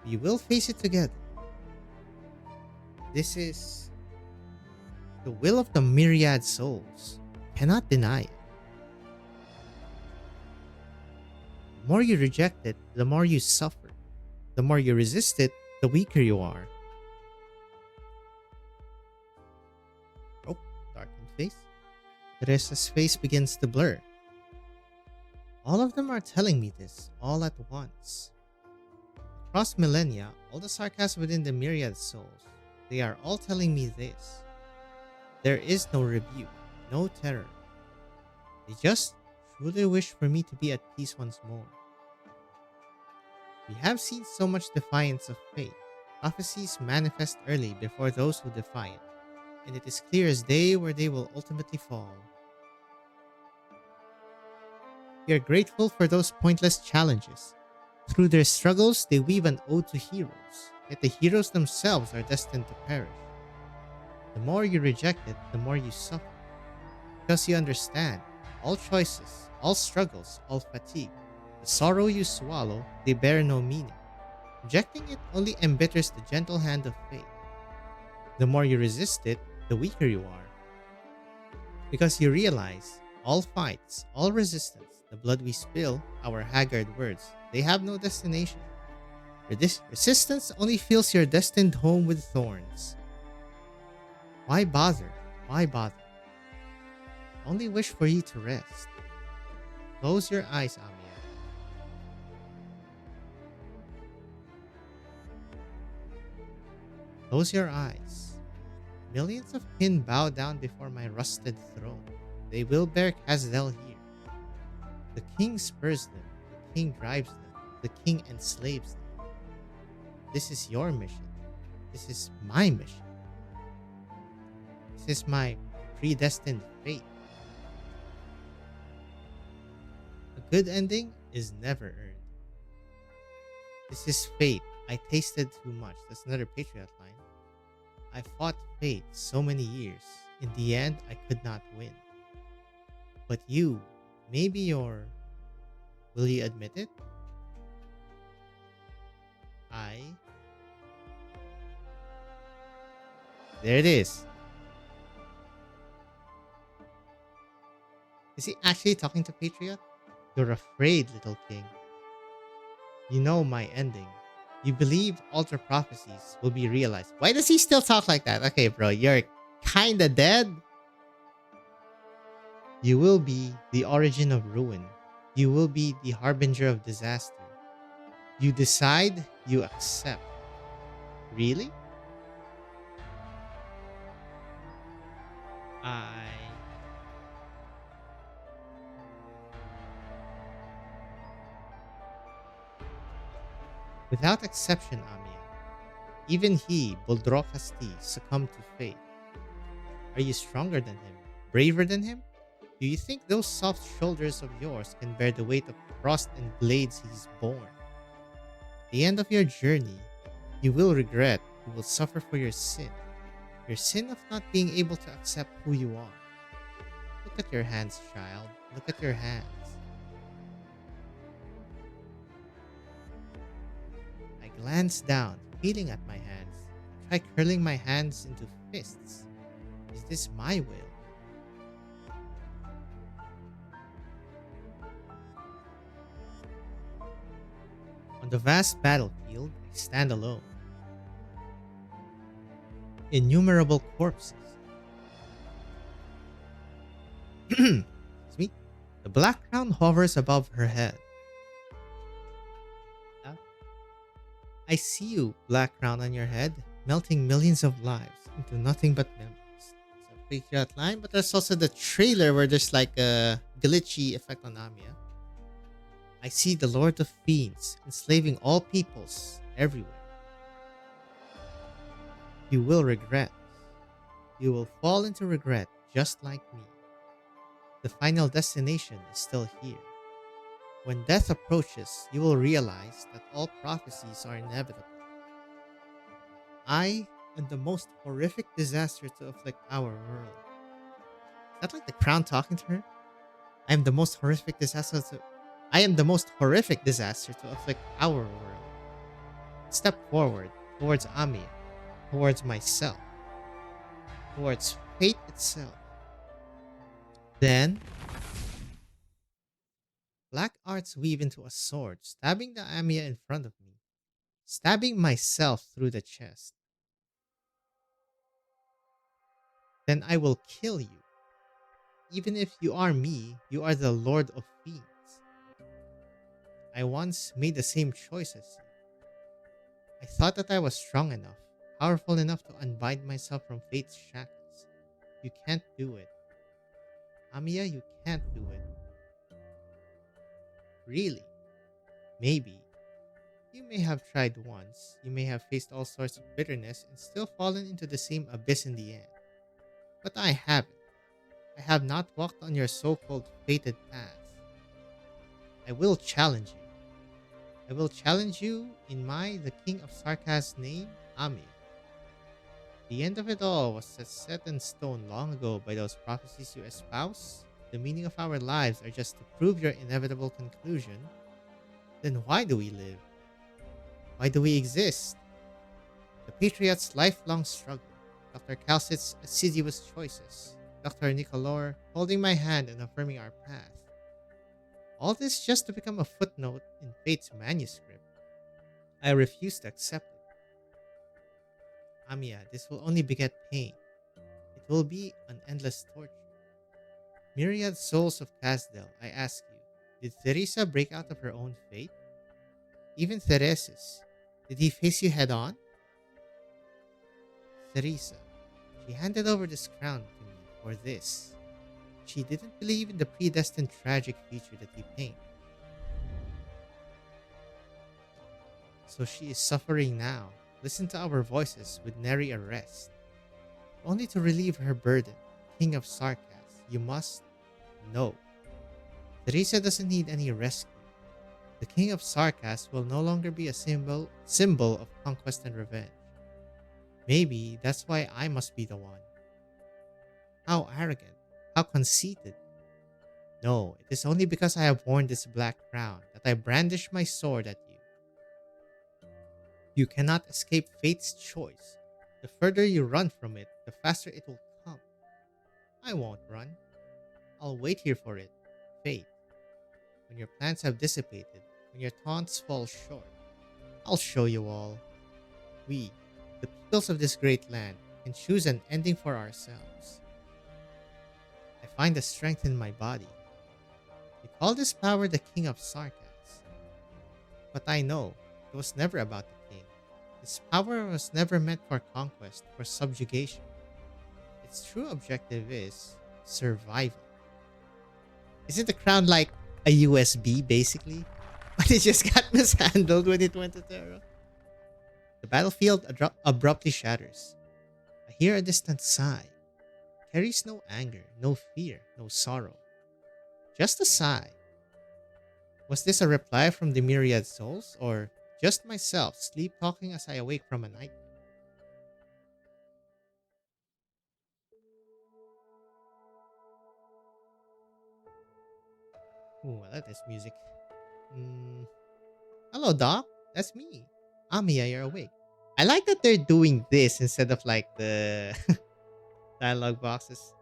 We will face it together. This is the will of the myriad souls. Cannot deny it. The more you reject it, the more you suffer. The more you resist it, the weaker you are. Oh, darkened face. Teresa's face begins to blur. All of them are telling me this, all at once. Across millennia, all the sarcasm within the myriad souls, they are all telling me this. There is no rebuke, no terror. They just truly wish for me to be at peace once more. We have seen so much defiance of fate. Prophecies manifest early before those who defy it, and it is clear as day where they will ultimately fall. We are grateful for those pointless challenges. Through their struggles, they weave an ode to heroes, yet the heroes themselves are destined to perish. The more you reject it, the more you suffer. Because you understand, all choices, all struggles, all fatigue, the sorrow you swallow, they bear no meaning. Rejecting it only embitters the gentle hand of fate. The more you resist it, the weaker you are. Because you realize, all fights, all resistance, the blood we spill, our haggard words, they have no destination. Resistance only fills your destined home with thorns. Why bother? Why bother? I only wish for you to rest. Close your eyes, Amiya. Close your eyes. Millions of kin bow down before my rusted throne. They will bear Kazdel here. The king spurs them. The king drives them. The king enslaves them. This is your mission. This is my mission. This is my predestined fate. A good ending is never earned. This is fate I tasted too much. That's another Patriot line. I fought fate so many years. In the end, I could not win. But you, maybe you're. Will you admit it? I. There it is. Is he actually talking to Patriot? You're afraid, little king. You know my ending. You believe altar prophecies will be realized. Why does he still talk like that? Okay, bro, you're kinda dead. You will be the origin of ruin. You will be the harbinger of disaster. You decide, you accept. Really? I. Without exception, Amia. Even he, Boldrokasti, succumbed to fate. Are you stronger than him? Braver than him? Do you think those soft shoulders of yours can bear the weight of frost and blades he's borne? At the end of your journey, you will regret, you will suffer for your sin. Your sin of not being able to accept who you are. Look at your hands, child. Look at your hands. I glance down, feeling at my hands. I try curling my hands into fists. Is this my will? On the vast battlefield, I stand alone. Innumerable corpses. Excuse me. The black crown hovers above her head. I see you, black crown on your head, melting millions of lives into nothing but memories. It's a Patriot line, but there's also the trailer where there's like a glitchy effect on Amia. I see the Lord of Fiends enslaving all peoples everywhere. You will regret. You will fall into regret just like me. The final destination is still here. When death approaches, you will realize that all prophecies are inevitable. I am the most horrific disaster to afflict our world. Is that like the crown talking to her? I am the most horrific disaster to afflict our world. Step forward towards Amia, towards myself, towards fate itself. Then, black arts weave into a sword, stabbing the Amia in front of me, stabbing myself through the chest. Then I will kill you. Even if you are me, you are the Lord of Fiends. I once made the same choice as you. I thought that I was strong enough, powerful enough to unbind myself from fate's shackles. You can't do it. Amiya, you can't do it. Really? Maybe. You may have tried once. You may have faced all sorts of bitterness and still fallen into the same abyss in the end. But I haven't. I have not walked on your so-called fated path. I will challenge you. I will challenge you in the King of Sarkaz's name, Ami. The end of it all was set in stone long ago by those prophecies you espouse. The meaning of our lives are just to prove your inevitable conclusion. Then why do we live? Why do we exist? The Patriot's lifelong struggle, Dr. Calcit's assiduous choices, Dr. Nicolor holding my hand and affirming our path. All this just to become a footnote in fate's manuscript. I refuse to accept it. Amiya, this will only beget pain. It will be an endless torture. Myriad souls of Kazdel, I ask you, did Theresa break out of her own fate? Even Theresis, did he face you head on? Theresa, she handed over this crown to me for this. She didn't believe in the predestined tragic future that we paint. So she is suffering now. Listen to our voices with nary a rest. Only to relieve her burden, King of Sarkaz, you must know. Theresa doesn't need any rescue. The King of Sarkas will no longer be a symbol of conquest and revenge. Maybe that's why I must be the one. How arrogant, how conceited. No, it is only because I have worn this black crown that I brandish my sword at you. You cannot escape fate's choice. The further you run from it, the faster it will come. I won't run. I'll wait here for it. Fate. When your plans have dissipated, when your taunts fall short, I'll show you all. We, the peoples of this great land, can choose an ending for ourselves. I find the strength in my body. We call this power the King of Sarkas. But I know it was never about the king. This power was never meant for conquest or subjugation. Its true objective is survival. Isn't the crown like a USB basically? But it just got mishandled when it went to Terra. The battlefield abruptly shatters. I hear a distant sigh. It carries no anger, no fear, no sorrow. Just a sigh. Was this a reply from the myriad souls, or just myself sleep talking as I awake from a nightmare? Ooh, I like this music. Mm. Hello, Doc. That's me. Amiya, you're awake. I like that they're doing this instead of like the dialogue boxes.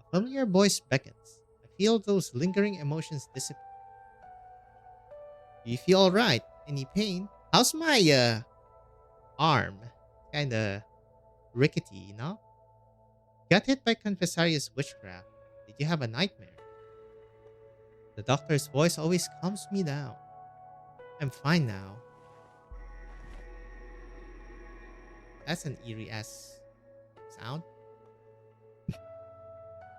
A familiar voice beckons. I feel those lingering emotions dissipate. Do you feel alright? Any pain? How's my arm? Kinda rickety, you know? Got hit by Confessarius witchcraft. Did you have a nightmare? The doctor's voice always calms me down. I'm fine now. That's an eerie ass sound.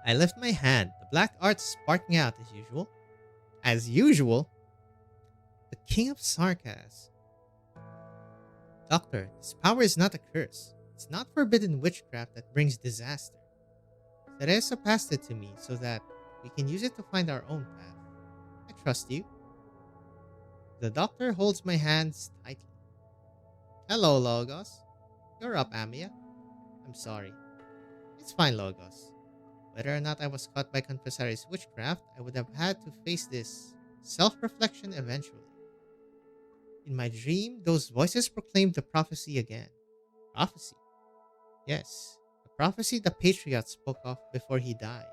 I lift my hand, the black art sparking out as usual. As usual? The King of Sarkas. Doctor, this power is not a curse. It's not forbidden witchcraft that brings disaster. Teresa passed it to me so that we can use it to find our own path. I trust you. The doctor holds my hands tightly. Hello, Logos. You're up, Amia. I'm sorry. It's fine, Logos. Whether or not I was caught by Confessari's witchcraft, I would have had to face this self-reflection eventually. In my dream, those voices proclaimed the prophecy again. Prophecy? Yes, the prophecy the patriot spoke of before he died.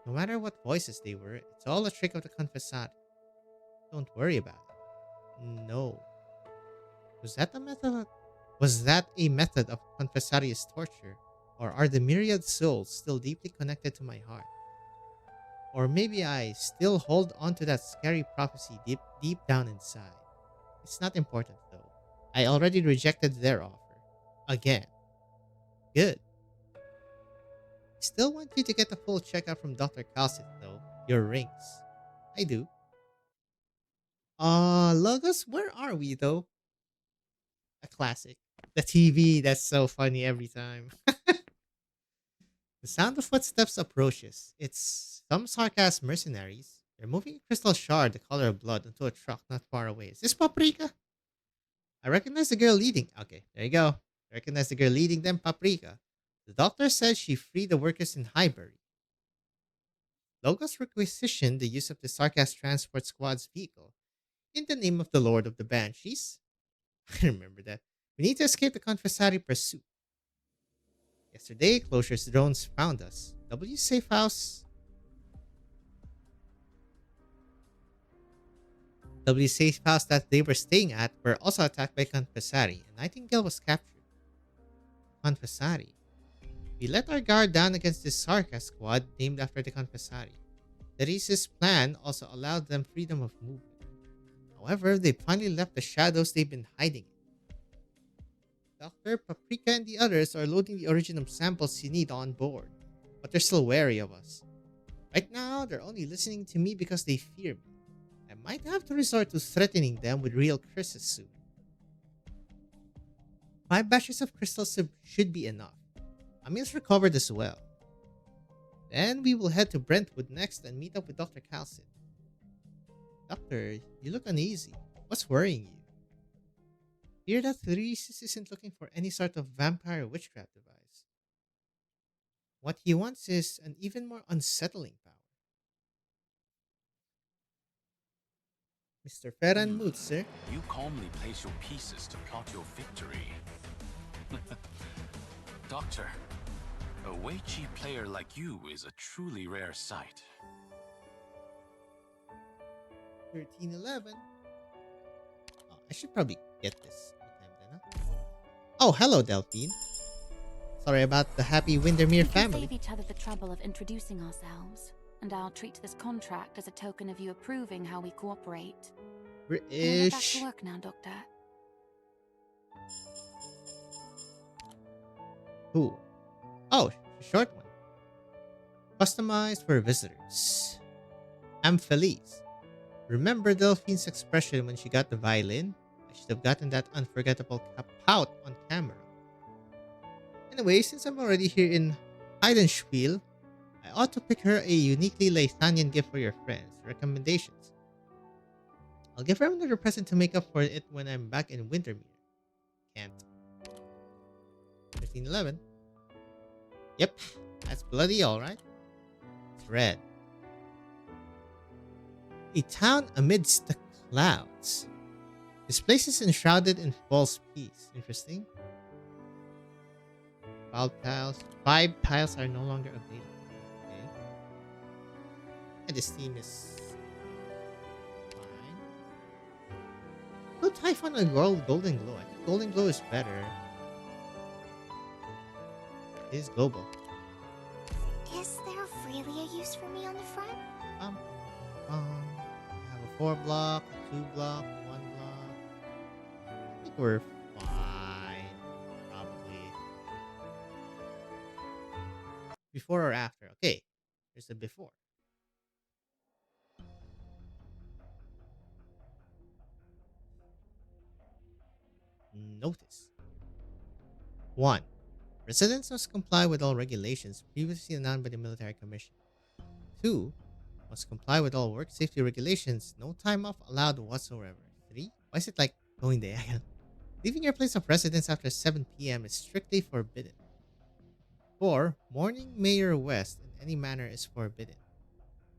No matter what voices they were, it's all a trick of the Confessari. Don't worry about it. No. Was that a method of Confessarius torture? Or are the myriad souls still deeply connected to my heart? Or maybe I still hold on to that scary prophecy deep down inside. It's not important though. I already rejected their offer. Again. Good. I still want you to get a full checkup from Dr. Calcit though. Your rings. I do. Logos, where are we though? A classic. The TV, that's so funny every time. The sound of footsteps approaches. It's some sarcastic mercenaries. They're moving a crystal shard the color of blood into a truck not far away. Is this Paprika? I recognize the girl leading. Okay, there you go. I recognize the girl leading them, Paprika. The doctor says she freed the workers in Highbury. Logos requisitioned the use of the Sarkas Transport Squad's vehicle in the name of the Lord of the Banshees. I remember that. We need to escape the Confessari pursuit. Yesterday, Closure's drones found us. W Safe House that they were staying at were also attacked by Confessari, and Nightingale was captured. Confessari. We let our guard down against this Sarka squad named after the Confessari. Teresa's plan also allowed them freedom of movement. However, they finally left the shadows they've been hiding in. Dr. Paprika and the others are loading the original samples you need on board, but they're still wary of us. Right now, they're only listening to me because they fear me. I might have to resort to threatening them with real curses soon. 5 batches of crystals should be enough. Amia's recovered as well. Then we will head to Brentwood next and meet up with Dr. Calcit. Doctor, you look uneasy. What's worrying you? Fear that Theresis isn't looking for any sort of vampire witchcraft device. What he wants is an even more unsettling power. Mr. Ferran Mood, sir. You calmly place your pieces to plot your victory. Doctor, a Wei Chi player like you is a truly rare sight. 1311. Oh, I should probably get this anytime then, huh? Oh, hello, Delphine. Sorry about the happy Windermere We can family. save each other the trouble of introducing ourselves, and I'll treat this contract as a token of you approving how we cooperate. Can we get back British. to work now, Doctor? Who? Oh, a short one. Customized for visitors. I'm Felice. Remember Delphine's expression when she got the violin? I should have gotten that unforgettable pout on camera. Anyway, since I'm already here in Heidenspiel, I ought to pick her a uniquely Leithanian gift for your friends. Recommendations. I'll give her another present to make up for it when I'm back in Wintermere. Can't. 1311. Yep, that's bloody alright. It's red. A town amidst the clouds. This place is enshrouded in false peace. Interesting. 5 tiles are no longer available. Okay. And this theme is fine. Put Typhon on Golden Glow. I think Golden Glow is better. It is global. Is there really a use for me on the front? Um, I have a 4 block, a 2 block, 1 block. I think we're fine. Probably. Before or after? Okay. Here's the before. Notice. 1. Residents must comply with all regulations previously announced by the Military Commission. 2. Must comply with all work safety regulations, no time off allowed whatsoever. 3. Why is it like going diagonal? Leaving your place of residence after 7 p.m. is strictly forbidden. 4. Morning Mayor West in any manner is forbidden.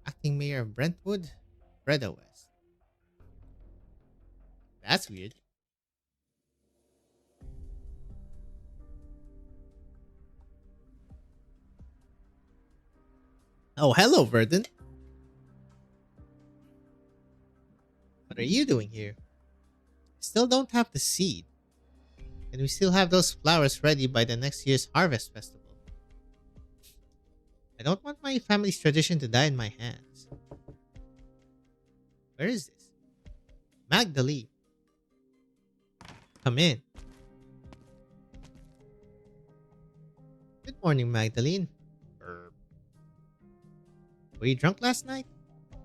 Acting Mayor of Brentwood, Breda West. That's weird. Oh, hello, Verdant. What are you doing here? Still don't have the seed. And we still have those flowers ready by the next year's harvest festival. I don't want my family's tradition to die in my hands. Where is this? Magdalene. Come in. Good morning, Magdalene. Were you drunk last night?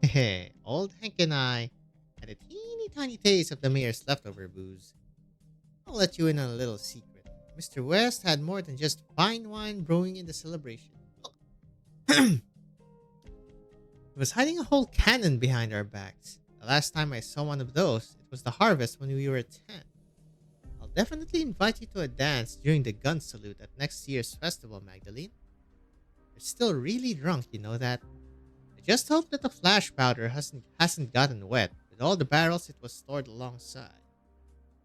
Heh, old Hank and I had a teeny tiny taste of the mayor's leftover booze. I'll let you in on a little secret. Mr. West had more than just fine wine brewing in the celebration. He was hiding a whole cannon behind our backs. The last time I saw one of those, it was the harvest when we were 10. I'll definitely invite you to a dance during the gun salute at next year's festival, Magdalene. You're still really drunk, you know that? I just hope that the flash powder hasn't gotten wet with all the barrels it was stored alongside.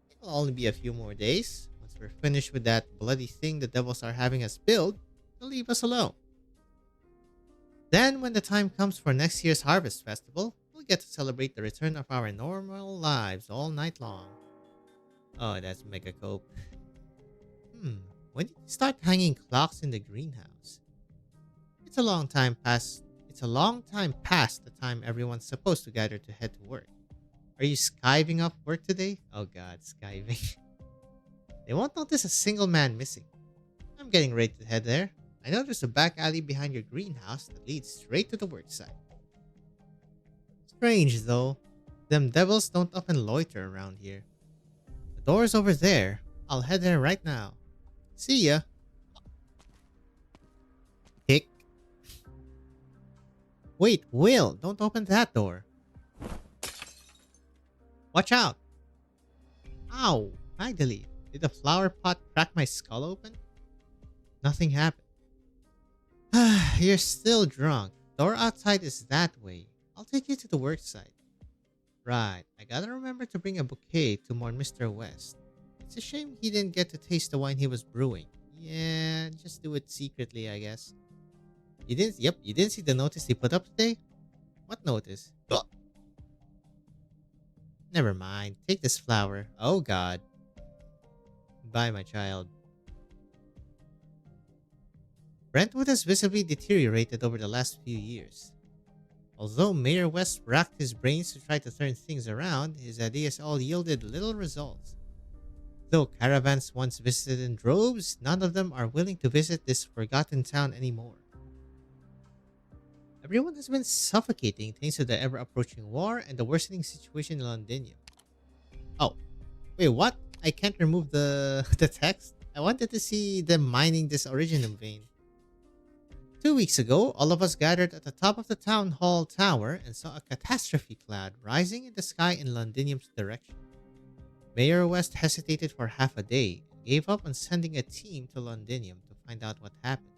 It'll only be a few more days. Once we're finished with that bloody thing the devils are having us build, they'll leave us alone. Then, when the time comes for next year's harvest festival, we'll get to celebrate the return of our normal lives all night long. Oh, that's mega cope. When did you start hanging clocks in the greenhouse? It's a long time past the time everyone's supposed to gather to head to work. Are you skiving off work today? Oh god, skiving. They won't notice a single man missing. I'm getting ready to head there. I know there's a back alley behind your greenhouse that leads straight to the work site. Strange though. Them devils don't often loiter around here. The door's over there. I'll head there right now. See ya. Kick. Wait, Will, don't open that door. Watch out! Ow! Magdalene, did the flower pot crack my skull open? Nothing happened. You're still drunk. Door outside is that way. I'll take you to the work site. Right, I gotta remember to bring a bouquet to mourn Mr. West. It's a shame he didn't get to taste the wine he was brewing. Yeah, just do it secretly, I guess. You didn't see the notice he put up today? What notice? Ugh. Never mind, take this flower. Oh god. Bye, my child. Brentwood has visibly deteriorated over the last few years. Although Mayor West racked his brains to try to turn things around, his ideas all yielded little results. Though caravans once visited in droves, none of them are willing to visit this forgotten town anymore. Everyone has been suffocating thanks to the ever-approaching war and the worsening situation in Londinium. Oh, wait, what? I can't remove the text? I wanted to see them mining this original vein. 2 weeks ago, all of us gathered at the top of the town hall tower and saw a catastrophe cloud rising in the sky in Londinium's direction. Mayor West hesitated for half a day and gave up on sending a team to Londinium to find out what happened.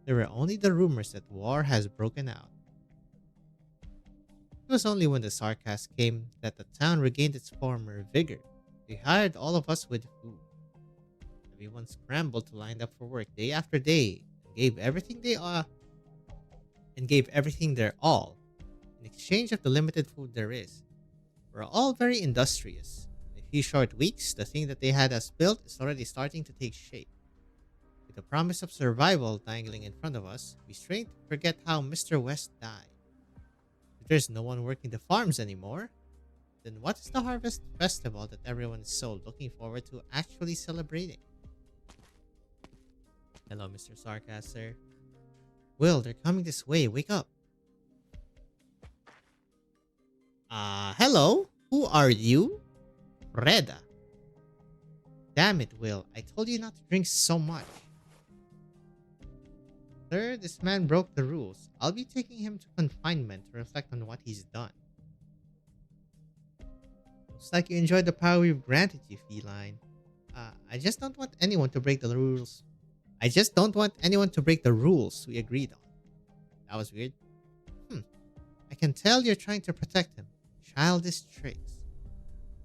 There were only the rumors that war has broken out. It was only when the sarcasm came that the town regained its former vigor. They hired all of us with food. Everyone scrambled to line up for work day after day and gave everything their all in exchange of the limited food there is. We're all very industrious. In a few short weeks, the thing that they had us built is already starting to take shape. With the promise of survival dangling in front of us, we strain to forget how Mr. West died. If there's no one working the farms anymore, then what is the harvest festival that everyone is so looking forward to actually celebrating? Hello, Mr. Sarcas, sir. Will, they're coming this way. Wake up. Hello? Who are you? Reda. Damn it, Will. I told you not to drink so much. Sir, this man broke the rules. I'll be taking him to confinement to reflect on what he's done. Looks like you enjoyed the power we've granted you, feline. I just don't want anyone to break the rules. I just don't want anyone to break the rules we agreed on. That was weird. I can tell you're trying to protect him. Childish tricks.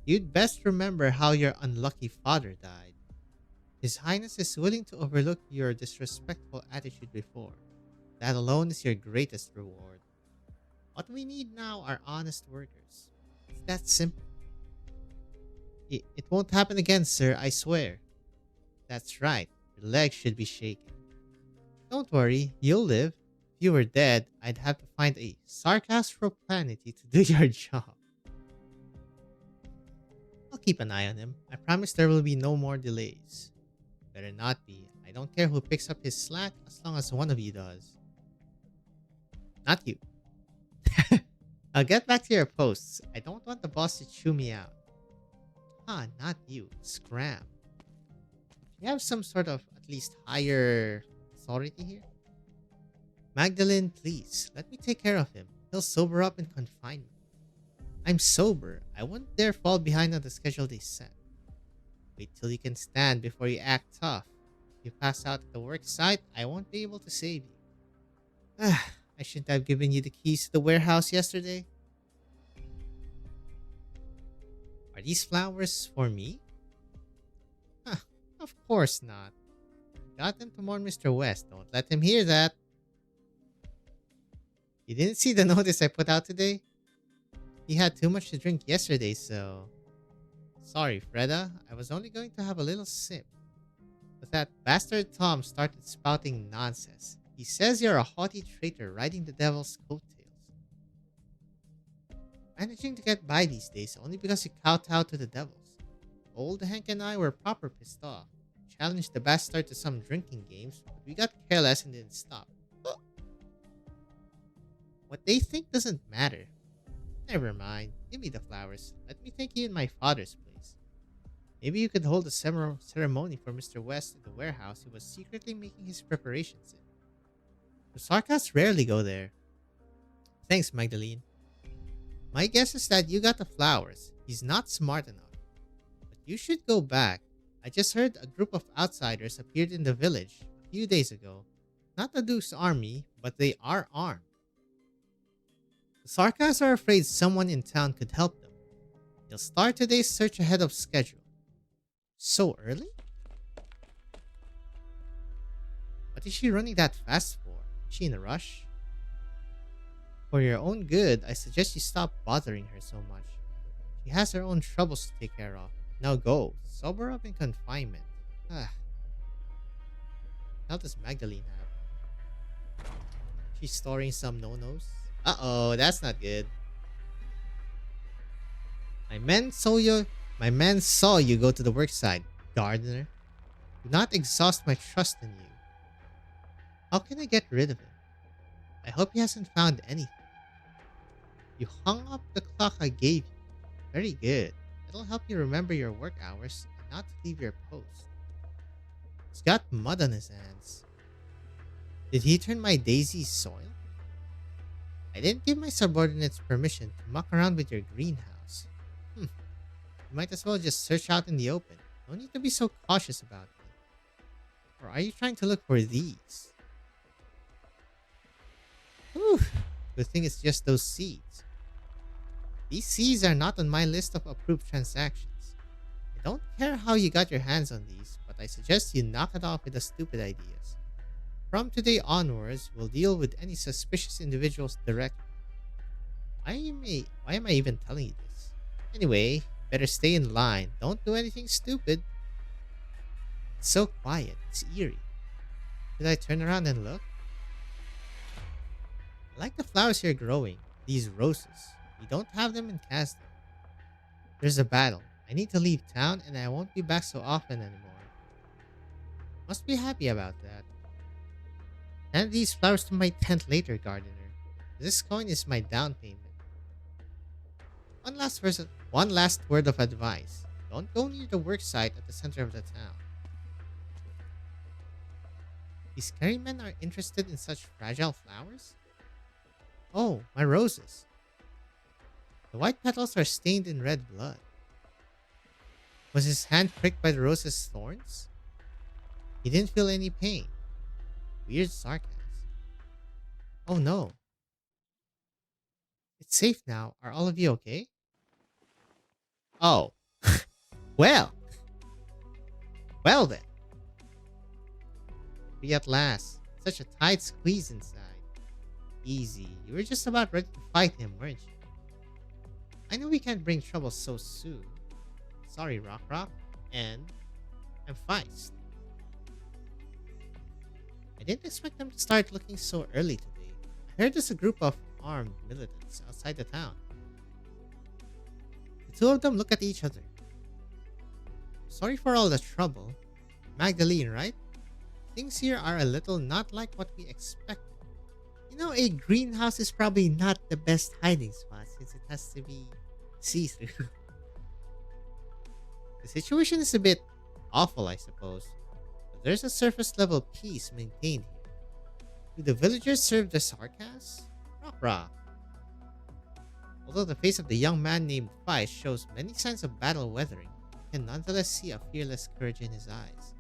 You'd best remember how your unlucky father died. His Highness is willing to overlook your disrespectful attitude before. That alone is your greatest reward. What we need now are honest workers. It's that simple. It won't happen again, sir, I swear. That's right. Your legs should be shaking. Don't worry, you'll live. If you were dead, I'd have to find a sarcastroplanety to do your job. I'll keep an eye on him. I promise there will be no more delays. Better not be. I don't care who picks up his slack as long as one of you does. Not you. Now get back to your posts. I don't want the boss to chew me out. Not you. Scram. You have some sort of at least higher authority here? Magdalene, please, let me take care of him. He'll sober up in confinement. I'm sober. I wouldn't dare fall behind on the schedule they set. Wait till you can stand before you act tough. If you pass out at the work site, I won't be able to save you. I shouldn't have given you the keys to the warehouse yesterday. Are these flowers for me? Of course not. Got them to mourn Mr. West. Don't let him hear that. You didn't see the notice I put out today? He had too much to drink yesterday, so... Sorry, Freda. I was only going to have a little sip. But that bastard Tom started spouting nonsense. He says you're a haughty traitor riding the devil's coattails. Managing to get by these days only because you kowtow to the devils. Old Hank and I were proper pissed off. Challenged the bastard to some drinking games, but we got careless and didn't stop. What they think doesn't matter. Never mind. Give me the flowers. Let me take you in my father's place. Maybe you could hold a ceremony for Mr. West in the warehouse he was secretly making his preparations in. The Sarkas rarely go there. Thanks, Magdalene. My guess is that you got the flowers. He's not smart enough. But you should go back. I just heard a group of outsiders appeared in the village a few days ago. Not the Duke's army, but they are armed. The Sarkas are afraid someone in town could help them. They'll start today's search ahead of schedule. So early? What is she running that fast for? Is she in a rush? For your own good, I suggest you stop bothering her so much. She has her own troubles to take care of. Now go. Sober up in confinement. Ah. How does Magdalene have? She's storing some no-nos? Uh-oh, that's not good. My men saw you go to the worksite, gardener. Do not exhaust my trust in you. How can I get rid of him? I hope he hasn't found anything. You hung up the clock I gave you. Very good. It'll help you remember your work hours and not to leave your post. He's got mud on his hands. Did he turn my daisies soil? I didn't give my subordinates permission to muck around with your greenhouse. You might as well just search out in the open. No need to be so cautious about me. Or are you trying to look for these? Whew. Good thing it's just those seeds. These seeds are not on my list of approved transactions. I don't care how you got your hands on these, but I suggest you knock it off with the stupid ideas. From today onwards, we'll deal with any suspicious individuals directly. Why am I even telling you this? Anyway, better stay in line. Don't do anything stupid. It's so quiet. It's eerie. Should I turn around and look? I like the flowers here growing. These roses. We don't have them in Castle. There's a battle. I need to leave town and I won't be back so often anymore. Must be happy about that. Hand these flowers to my tent later, gardener. This coin is my down payment. One last word of advice. Don't go near the worksite at the center of the town. These carrymen are interested in such fragile flowers? Oh, my roses. The white petals are stained in red blood. Was his hand pricked by the rose's thorns? He didn't feel any pain. Weird sarcasm. Oh no. It's safe now. Are all of you okay? Oh. Well. Well then. Free at last. Such a tight squeeze inside. Easy. You were just about ready to fight him, weren't you? I know we can't bring trouble so soon. Sorry, Rock. And I'm Feist. I didn't expect them to start looking so early today. I heard there's a group of armed militants outside the town. The two of them look at each other. Sorry for all the trouble. Magdalene, right? Things here are a little not like what we expected. You know, a greenhouse is probably not the best hiding spot since it has to be see-through. The situation is a bit awful, I suppose. But there's a surface level peace maintained here. Do the villagers serve the Sarkas? Rock. Although the face of the young man named Feist shows many signs of battle weathering, you can nonetheless see a fearless courage in his eyes.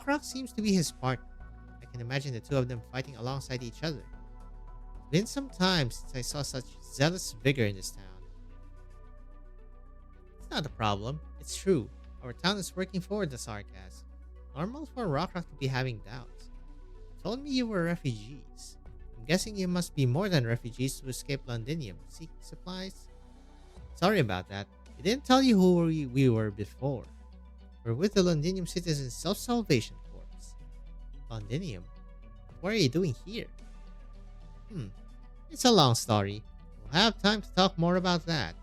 Rock seems to be his partner. I can imagine the two of them fighting alongside each other. It's been some time since I saw such zealous vigor in this town. It's not a problem. It's true. Our town is working forward the Sarkas. Normal for Rock to be having doubts. You told me you were refugees. I'm guessing you must be more than refugees to escape Londinium, seeking supplies? Sorry about that. We didn't tell you who we were before. We're with the Londinium Citizens Self-Salvation Corps. Londinium? What are you doing here? It's a long story. We'll have time to talk more about that.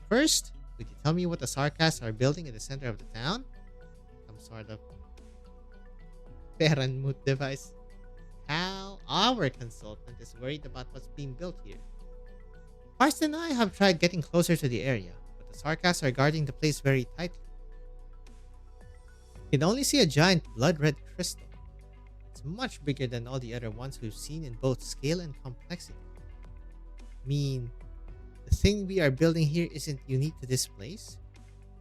First, could you tell me what the Sarkas are building in the center of the town? Some sort of Peranmut device. Hal, our consultant, is worried about what's being built here. Feist and I have tried getting closer to the area, but the Sarkas are guarding the place very tightly. You can only see a giant blood-red crystal. It's much bigger than all the other ones we've seen in both scale and complexity. I mean, The thing we are building here isn't unique to this place.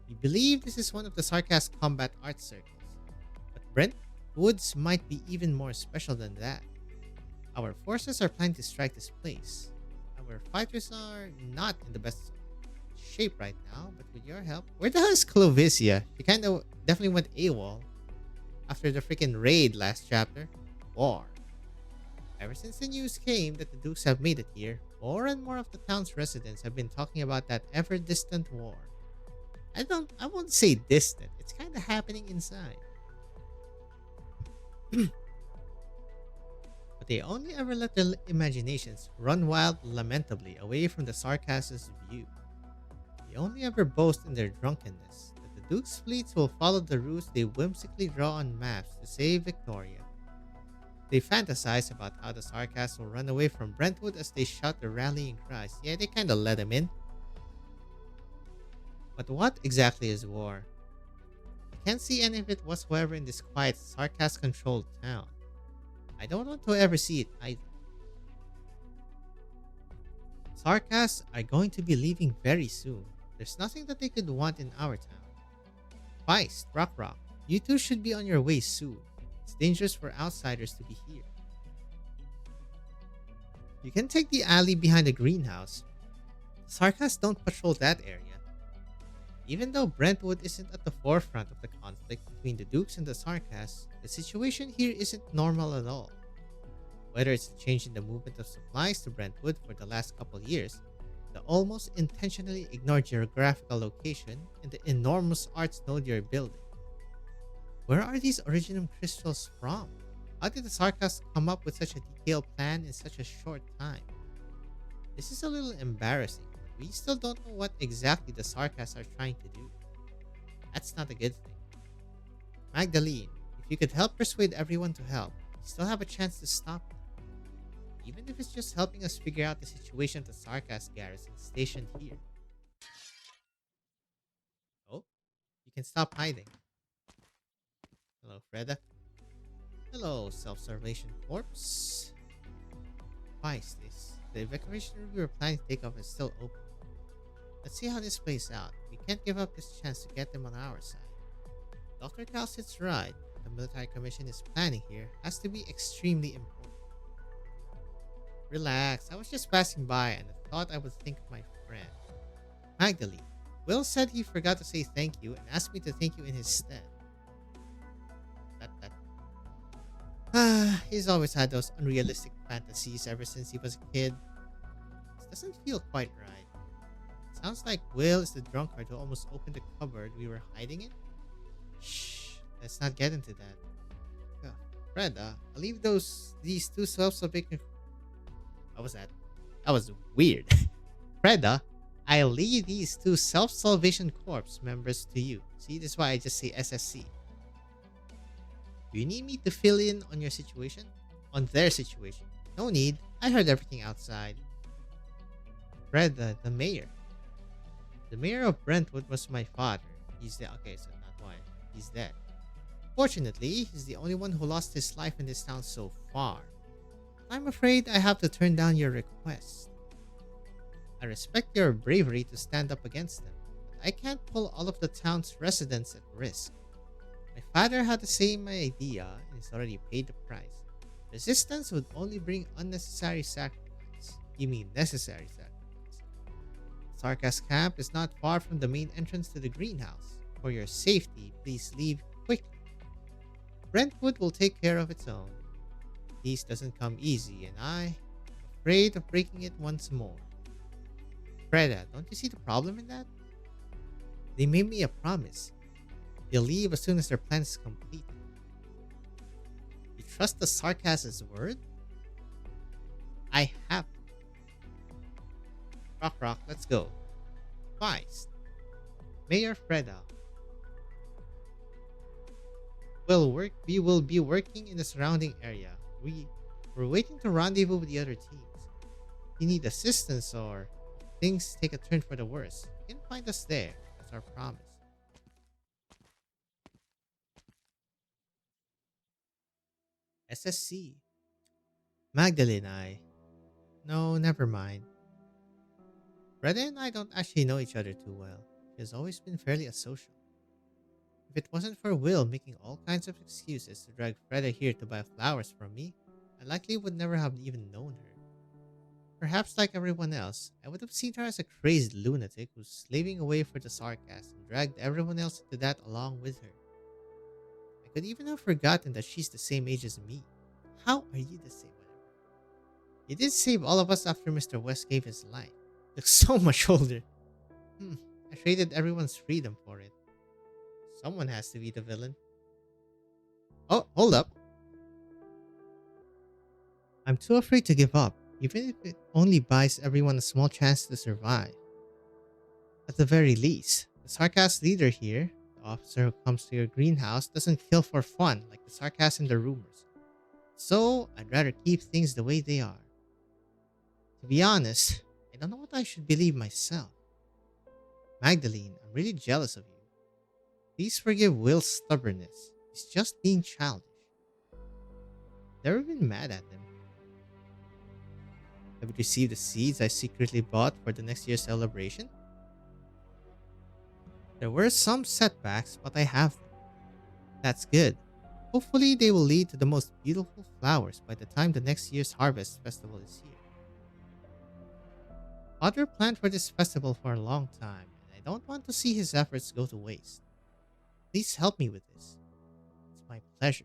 We believe this is one of the Sarkas combat art circles. But Brentwood's might be even more special than that. Our forces are planning to strike this place. Our fighters are not in the best shape right now, but with your help. Where the hell is Clovicia? She kind of definitely went AWOL after the freaking raid last chapter. War. Ever since the news came that the Dukes have made it here, more and more of the town's residents have been talking about that ever distant war. I won't say distant, it's kinda happening inside. But they only ever let their imaginations run wild lamentably away from the Sarkas's view. They only ever boast in their drunkenness that the Duke's fleets will follow the routes they whimsically draw on maps to save Victoria. They fantasize about how the Sarkas will run away from Brentwood as they shout their rallying cries. Yeah, they kinda let him in. But what exactly is war? I can't see any of it whatsoever in this quiet, Sarkas-controlled town. I don't want to ever see it either. Sarkas are going to be leaving very soon. There's nothing that they could want in our town. Feist, Rock, you two should be on your way soon. It's dangerous for outsiders to be here. You can take the alley behind the greenhouse. Sarkas don't patrol that area. Even though Brentwood isn't at the forefront of the conflict between the Dukes and the Sarkas, the situation here isn't normal at all. Whether it's a change in the movement of supplies to Brentwood for the last couple years, the almost intentionally ignored geographical location, and the enormous arts node you're building. Where are these originum crystals from? How did the Sarkas come up with such a detailed plan in such a short time? This is a little embarrassing. We still don't know what exactly the Sarkas are trying to do. That's not a good thing. Magdalene, if you could help persuade everyone to help, we still have a chance to stop them. Even if it's just helping us figure out the situation of the Sarkas garrison stationed here. Oh, you can stop hiding. Hello, Freda. Hello, self-servation corpse. Feist, the evacuation room we were planning to take off is still open. Let's see how this plays out. We can't give up this chance to get them on our side. Dr. Calcit's right. The military commission is planning here has to be extremely important. Relax, I was just passing by and I thought I would think of my friend. Magdalene, Will said he forgot to say thank you and asked me to thank you in his stead. He's always had those unrealistic fantasies ever since he was a kid. This doesn't feel quite right. Sounds like Will is the drunkard who almost opened the cupboard we were hiding in. Shh, let's not get into that. Fred, I'll leave these two self-salvation. What was that? That was weird. Freda, I'll leave these two self-salvation corps members to you. See, this is why I just say SSC. Do you need me to fill in on your situation? On their situation? No need. I heard everything outside. Freda, the mayor. The mayor of Brentwood was my father. He's dead. Okay, so not why. He's dead. Fortunately, he's the only one who lost his life in this town so far. I'm afraid I have to turn down your request. I respect your bravery to stand up against them, but I can't pull all of the town's residents at risk. My father had the same idea and he's already paid the price. Resistance would only bring unnecessary sacrifice. You mean necessary sacrifice. Sarkas camp is not far from the main entrance to the greenhouse. For your safety, please leave quickly. Brentwood will take care of its own. Peace doesn't come easy, and I'm afraid of breaking it once more. Freda, don't you see the problem in that? They made me a promise. They'll leave as soon as their plan is complete. You trust the Sarkas's word? I have to. Rock, let's go. Feist. Mayor Freda. We will be working in the surrounding area. We're waiting to rendezvous with the other teams. If you need assistance or things take a turn for the worse, you can find us there. That's our promise. SSC. Magdalene, No, never mind. Freda and I don't actually know each other too well. She has always been fairly asocial. If it wasn't for Will making all kinds of excuses to drag Freda here to buy flowers from me, I likely would never have even known her. Perhaps like everyone else, I would have seen her as a crazed lunatic who's slaving away for the sarcasm and dragged everyone else into that along with her. I could even have forgotten that she's the same age as me. How are you the same? Whatever. You did save all of us after Mr. West gave his life. Looks so much older. I traded everyone's freedom for it. Someone has to be the villain. Oh, hold up. I'm too afraid to give up, even if it only buys everyone a small chance to survive. At the very least, the Sarkast leader here, the officer who comes to your greenhouse, doesn't kill for fun like the Sarkast and the rumors. So, I'd rather keep things the way they are. To be honest, I don't know what I should believe myself. Magdalene, I'm really jealous of you. Please forgive Will's stubbornness. He's just being childish. Never been mad at him. Have you received the seeds I secretly bought for the next year's celebration? There were some setbacks, but I have them. That's good. Hopefully they will lead to the most beautiful flowers by the time the next year's harvest festival is here. Father planned for this festival for a long time, and I don't want to see his efforts go to waste. Please help me with this. It's my pleasure.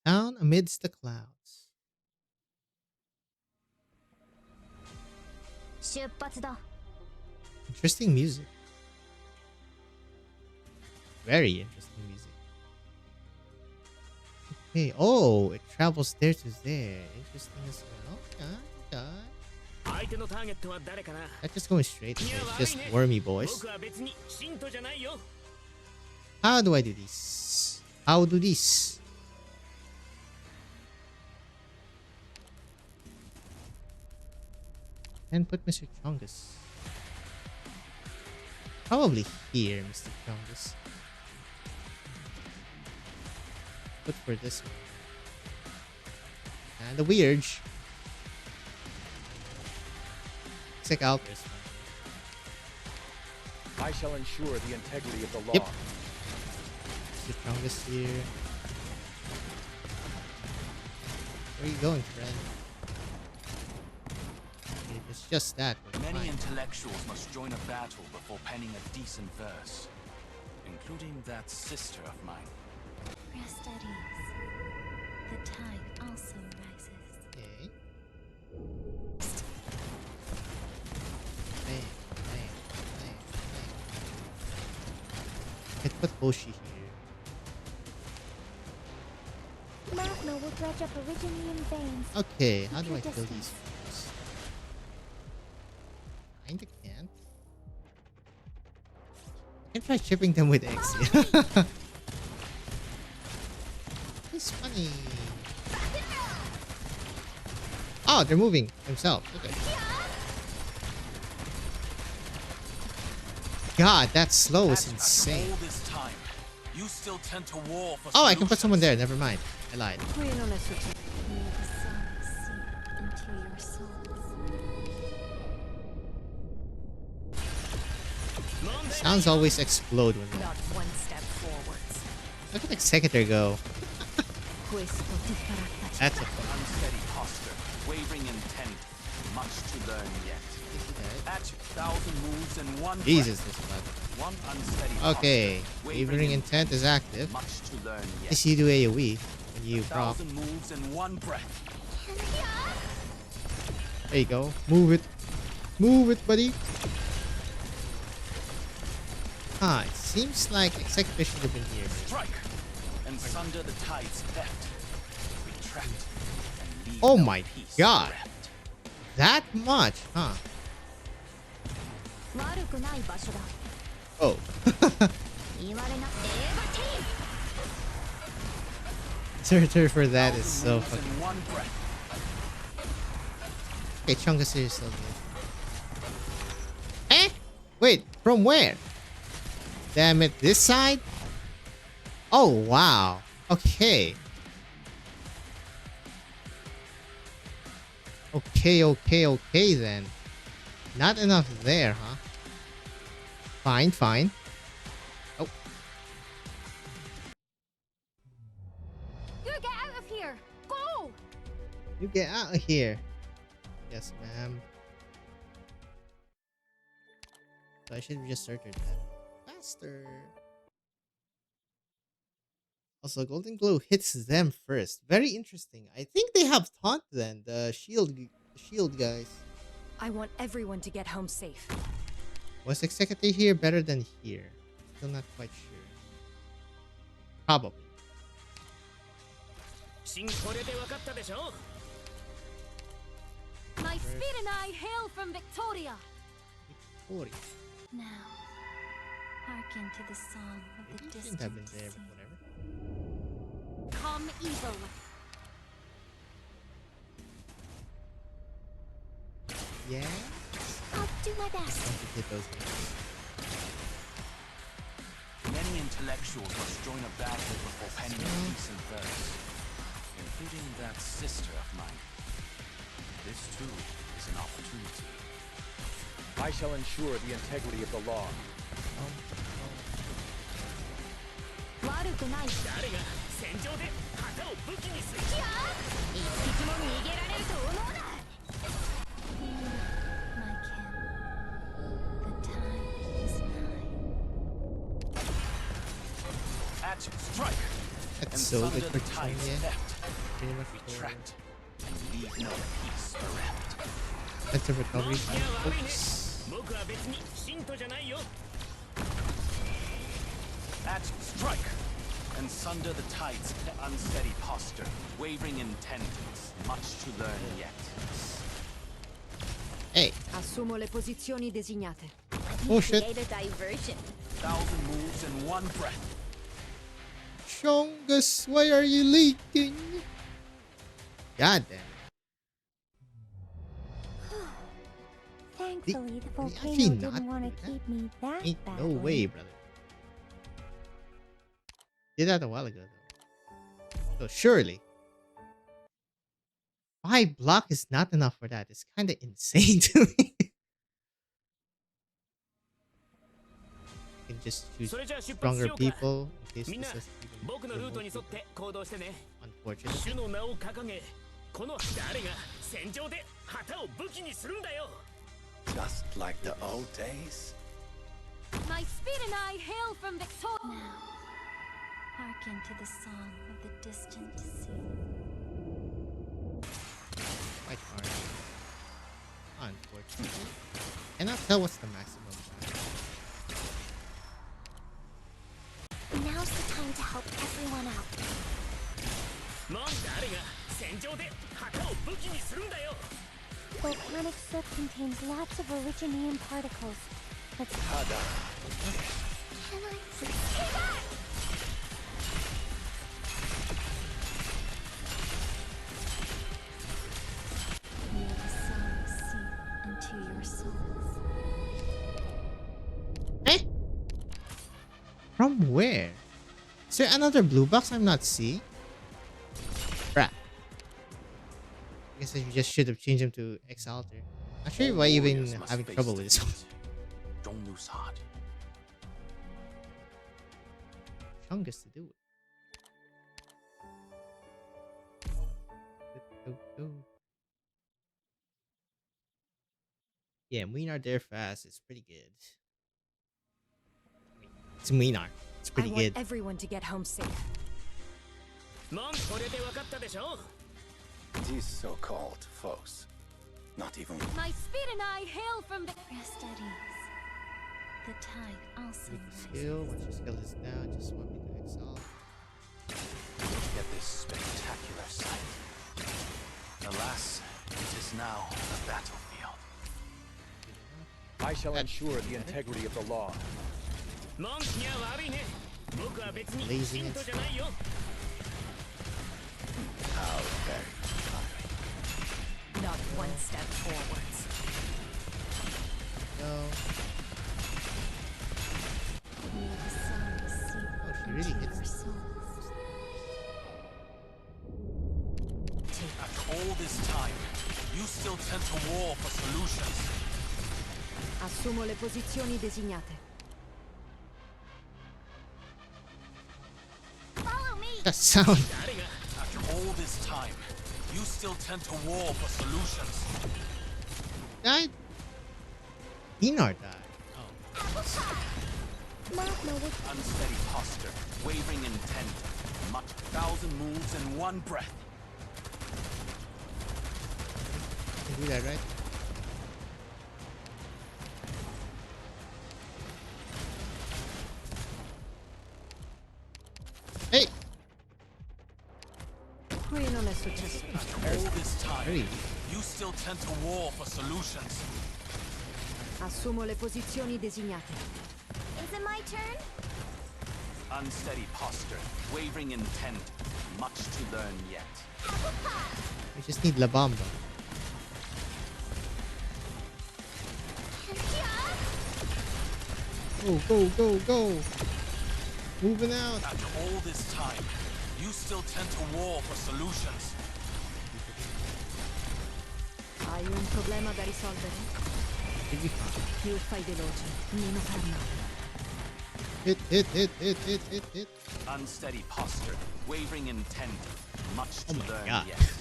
Down amidst the clouds. 出発だ。 Interesting music. Very interesting music. Okay. Oh, it travels there to there. Interesting as well. Okay. That's just going straight. Okay, it's just wormy boys. How do I do this? How do this? And put Mr. Chungus. Probably here, Mr. Chungus. Put for this one. And the Weird. Check out this one. I shall ensure the integrity of the law. Yep. Mr. Chungus here. Where are you going, friend? Okay, it's just that. Many Fine. intellectuals must join a battle before penning a decent verse, including that sister of mine. Rest at ease. The tide also rises. Okay. Let's put Hoshi here. Magma will dredge up Originian veins. Okay, how do I kill these fools? Kinda can't. I can try chipping them with eggs. It's funny. Oh, they're moving themselves. Okay. God, that slow is insane. All this time, you still tend to war for Oh, I can put someone solutions. there. Never mind. I lied. May the sun seep into your souls. Sounds always explode when they... Not one step forwards. Look at Executor go. That's a fun. Unsteady posture, wavering intent, much to learn yet. At 1,000 moves in one Jesus, breath. this button. One unsteady Okay, posture, wavering intent is active. much to learn yet. Yes, you do AoE when you prop. 1,000 moves in one breath. There you go. Move it. Move it, buddy. Ah, it seems like Executor should have been here. Strike and sunder the tides cleft. Retract and leave Oh no my peace God. left. That much, huh? Oh. Turtle for that is so 1,000 moves fucking... in one breath. Okay, Chungus is still good. Eh? Wait, from where? Damn it, this side? Oh, wow. Okay. Okay then. Not enough there, huh? Fine. Oh, You get out of here! Go! you get out of here. Yes, ma'am. So I should have just started that faster. Also, Golden Glow hits them first. Very interesting. I think they have taunt then. The shield guys. I want everyone to get home safe. Was Executive here better than here? Still not quite sure. Probably. My speed and I hail from Victoria! Victoria. Now, hearken to the song of the Maybe you distant shouldn't have been there, sea. but whatever. Come evil! Yeah. I'll do my best. I should hit those things. Many intellectuals must join a battle before penning a decent verse, including that sister of mine. This too is an opportunity. I shall ensure the integrity of the law. 悪くない。誰が戦場で旗を武器にする。いや一匹も逃げられると思うな。 My kin, the time is nigh. At your strike, That's and so sunder good the for tides China. left. Pretty much for Retract and leave no peace bereft. that's a recovery. いや悪いね。 Oops. 僕は別に信徒じゃないよ。 At your strike, and sunder the tides, unsteady posture, wavering intent, much to learn yet. Hey. Assumo le posizioni designate. Oh shit. Create a diversion. 1,000 moves in one breath. Chongus, why are you leaking? God damn. Thankfully, the Did he actually volcano not didn't want do to that? keep me that Ain't bad. no way, brother. Did that a while ago, though. So surely 5 block is not enough for that. It's kind of insane to me. You can just choose それじゃあ出発し stronger ようか。 people in case みんな this is even 僕のルートに沿っ remotely て行動してね。 unfortunate. 主の名を掲げ、この誰が戦場で旗を武器にするんだよ。 Just like the old days. My speed and I hail from Victoria. Now, hearken to the song of the distant sea. Quite hard. Unfortunately. Cannot tell what's the maximum. Now's the time to help everyone out. もう誰が戦場で旗を武器にするんだよ。 Volcanic soot contains lots of originium particles. Let's Hada. Can I? May the song seep into your souls. Eh? From where? Is there another blue box I'm not seeing? Crap. I guess I just should have changed him to Exalter. Not sure why even Warriors must having face trouble with this one. defeat. Don't lose heart. Chungus to do it. Yeah, Muinar there fast. It's pretty good. It's Muinar. It's I pretty want good. everyone to get home safe. もうこれで分かったでしょ。 These so-called foes. Not even. My speed and I hail from Victoria. Rest at ease. The tide also With the rises. skill, once your skill is down, just swap me to Exalt. Look at this spectacular sight. Alas, it is now a battlefield. I shall ensure the integrity of the law. 文句には悪いね。僕は別に信徒じゃないよ。 How very Not one step forwards. No. May the song seep Oh, she really into hits your it. souls. After all this time, you still tend to war for solutions. Assumo le posizioni designate. Follow me! That sound. 誰が After all this time, you still tend to war for solutions. Died? Dinar died. Unsteady posture, wavering intent, much 1,000 moves in one breath. Can do that, right? Hey! Qui non è successo. After all this time, Very. you still tend to war for solutions. Assumo le posizioni designate. Is it my turn? Unsteady posture, wavering intent, much to learn yet. We just need La Bamba. Go, go, go, go! Moving out! After all this time, you still tend to war for solutions. Hai un problema da risolvere? Should be fine. Più fai veloce, meno fermato. Hit, hit, hit, hit, hit, hit, hit. Unsteady posture, wavering intent, much to Oh my learn God. yet.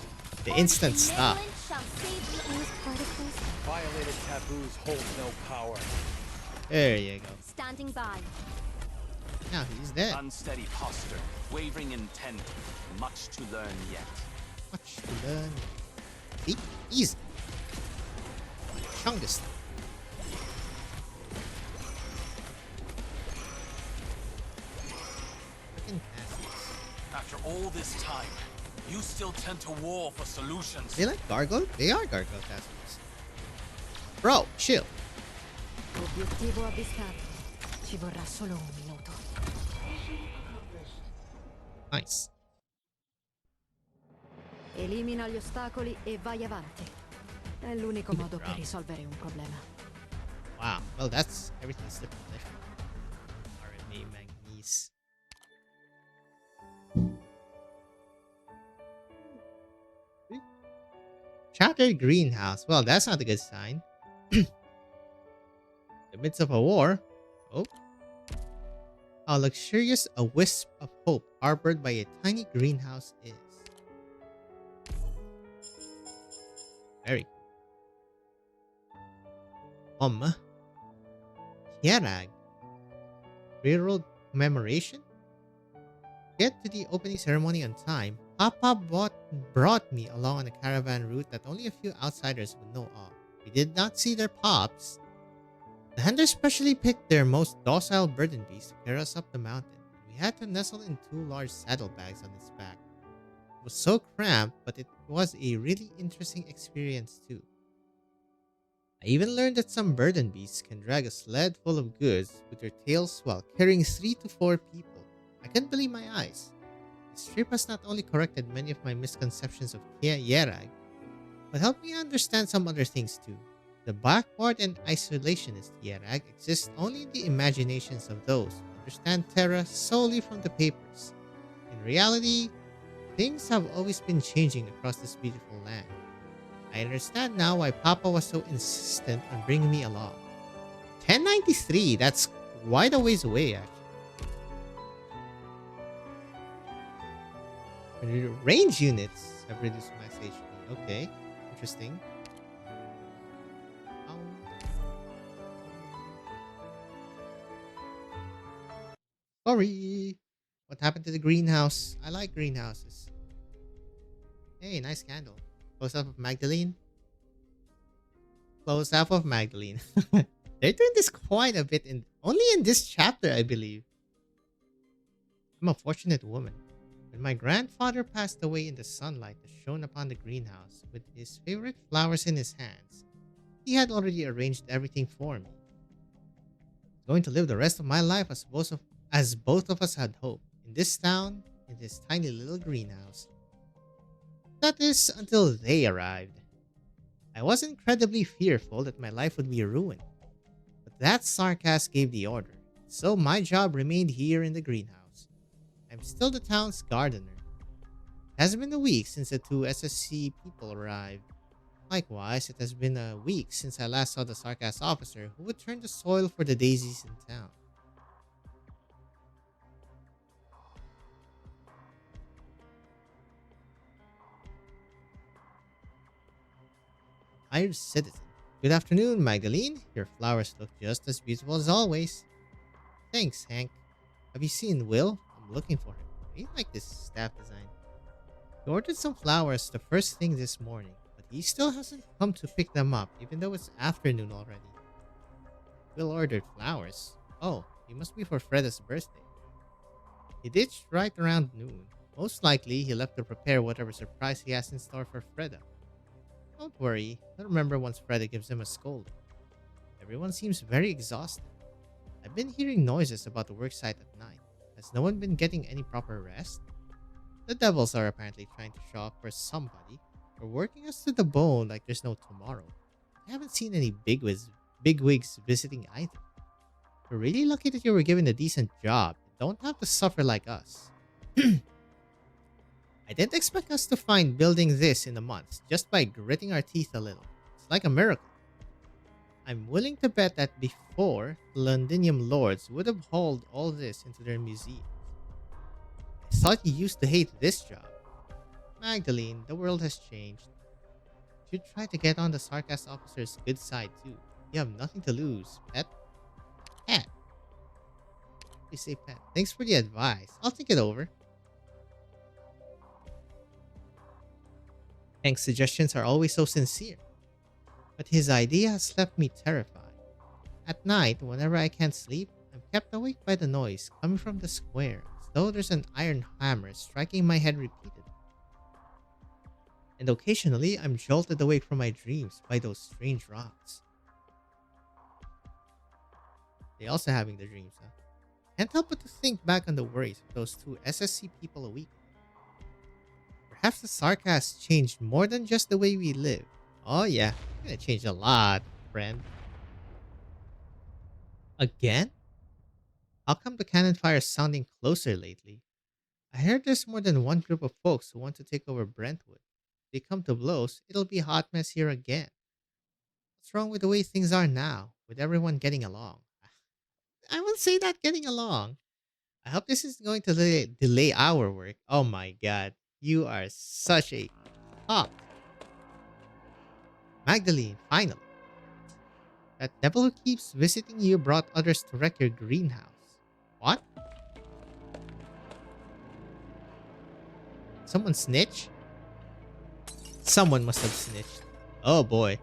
The instant stop. Benevolence shall save the Earth particles. Violated taboos hold no power. There you go. Standing by. Now he's dead. Unsteady posture, wavering intent, much to learn yet. Much to learn. See? Easy. Chungus. Freaking castles. After all this time, you still tend to war for solutions. They like gargoyle? They are gargoyle castles. Bro, chill. Obiettivo avvistato. Ci vorrà solo un minuto. Nice. Elimina gli ostacoli e vai avanti. È l'unico modo per risolvere un problema. Wow. Well, that's everything's different. RNA manganese. Shattered greenhouse. Well, that's not a good sign. In the midst of a war. Oh. How luxurious a wisp of hope harbored by a tiny greenhouse is. Very cool. Hierag. Railroad commemoration? Get to the opening ceremony on time. Papa brought me along on a caravan route that only a few outsiders would know of. We did not see their pops. The hunters specially picked their most docile burden beast to carry us up the mountain. We had to nestle in 2 large saddlebags on its back. It was so cramped, but it was a really interesting experience too. I even learned that some burden beasts can drag a sled full of goods with their tails while carrying 3 to 4 people. I couldn't believe my eyes. This trip has not only corrected many of my misconceptions of Yerag, but helped me understand some other things too. The backward and isolationist Yerag exists only in the imaginations of those who understand Terra solely from the papers. In reality, things have always been changing across this beautiful land. I understand now why Papa was so insistent on bringing me along. 1093, that's quite a ways away actually. Range units have reduced max HP. Okay, interesting. Sorry. What happened to the greenhouse? I like greenhouses. Hey, nice candle. Close up of Magdalene. Close up of Magdalene. They're doing this quite a bit only in this chapter, I believe. I'm a fortunate woman. When my grandfather passed away in the sunlight that shone upon the greenhouse with his favorite flowers in his hands, he had already arranged everything for me. I'm going to live the rest of my life as both of us had hoped, in this town, in this tiny little greenhouse. That is, until they arrived. I was incredibly fearful that my life would be ruined, but that sarcasm gave the order, so my job remained here in the greenhouse. I'm still the town's gardener. It hasn't been a week since the 2 SSC people arrived. Likewise, it has been a week since I last saw the sarcasm officer who would turn the soil for the daisies in town. Hired citizen. Good afternoon, Magdalene. Your flowers look just as beautiful as always. Thanks, Hank. Have you seen Will? I'm looking for him. I really like this staff design. He ordered some flowers the first thing this morning, but he still hasn't come to pick them up, even though it's afternoon already. Will ordered flowers. Oh, he must be for Freda's birthday. He ditched right around noon. Most likely, he left to prepare whatever surprise he has in store for Freda. Don't worry, he'll remember once Freda gives him a scolding. Everyone seems very exhausted. I've been hearing noises about the worksite at night. Has no one been getting any proper rest? The devils are apparently trying to show up for somebody, or working us to the bone like there's no tomorrow. I haven't seen any bigwigs visiting either. We're really lucky that you were given a decent job and don't have to suffer like us. I didn't expect us to find building this in a month just by gritting our teeth a little. It's like a miracle. I'm willing to bet that before, the Londinium lords would have hauled all this into their museums. I thought you used to hate this job. Magdalene, the world has changed. You should try to get on the sarcasm officer's good side too. You have nothing to lose, pet. Pet. You say pet. Thanks for the advice. I'll think it over. Hank's suggestions are always so sincere, but his idea has left me terrified. At night, whenever I can't sleep, I'm kept awake by the noise coming from the square, as though there's an iron hammer striking my head repeatedly. And occasionally, I'm jolted awake from my dreams by those strange rocks. They also having the dreams, huh? Can't help but to think back on the worries of those two SSC people a week ago. Perhaps the sarcasm changed more than just the way we live. Oh yeah, it's gonna change a lot, friend. Again? How come the cannon fire is sounding closer lately? I heard there's more than one group of folks who want to take over Brentwood. If they come to blows, it'll be a hot mess here again. What's wrong with the way things are now, with everyone getting along? I won't say that getting along. I hope this is going to delay our work. Oh my god. You are such a top. Magdalene, finally. That devil who keeps visiting you brought others to wreck your greenhouse. What? Someone snitch? Someone must have snitched. Oh boy.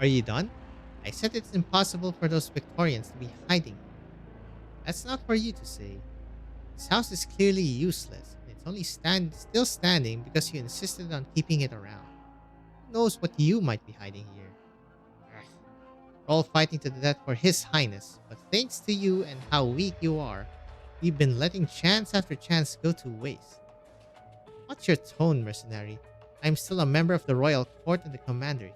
Are you done? I said it's impossible for those Victorians to be hiding. That's not for you to say. This house is clearly useless, and it's only still standing because you insisted on keeping it around. Who knows what you might be hiding here? Ugh. We're all fighting to the death for His Highness, but thanks to you and how weak you are, we've been letting chance after chance go to waste. What's your tone, mercenary? I'm still a member of the royal court and the commander here.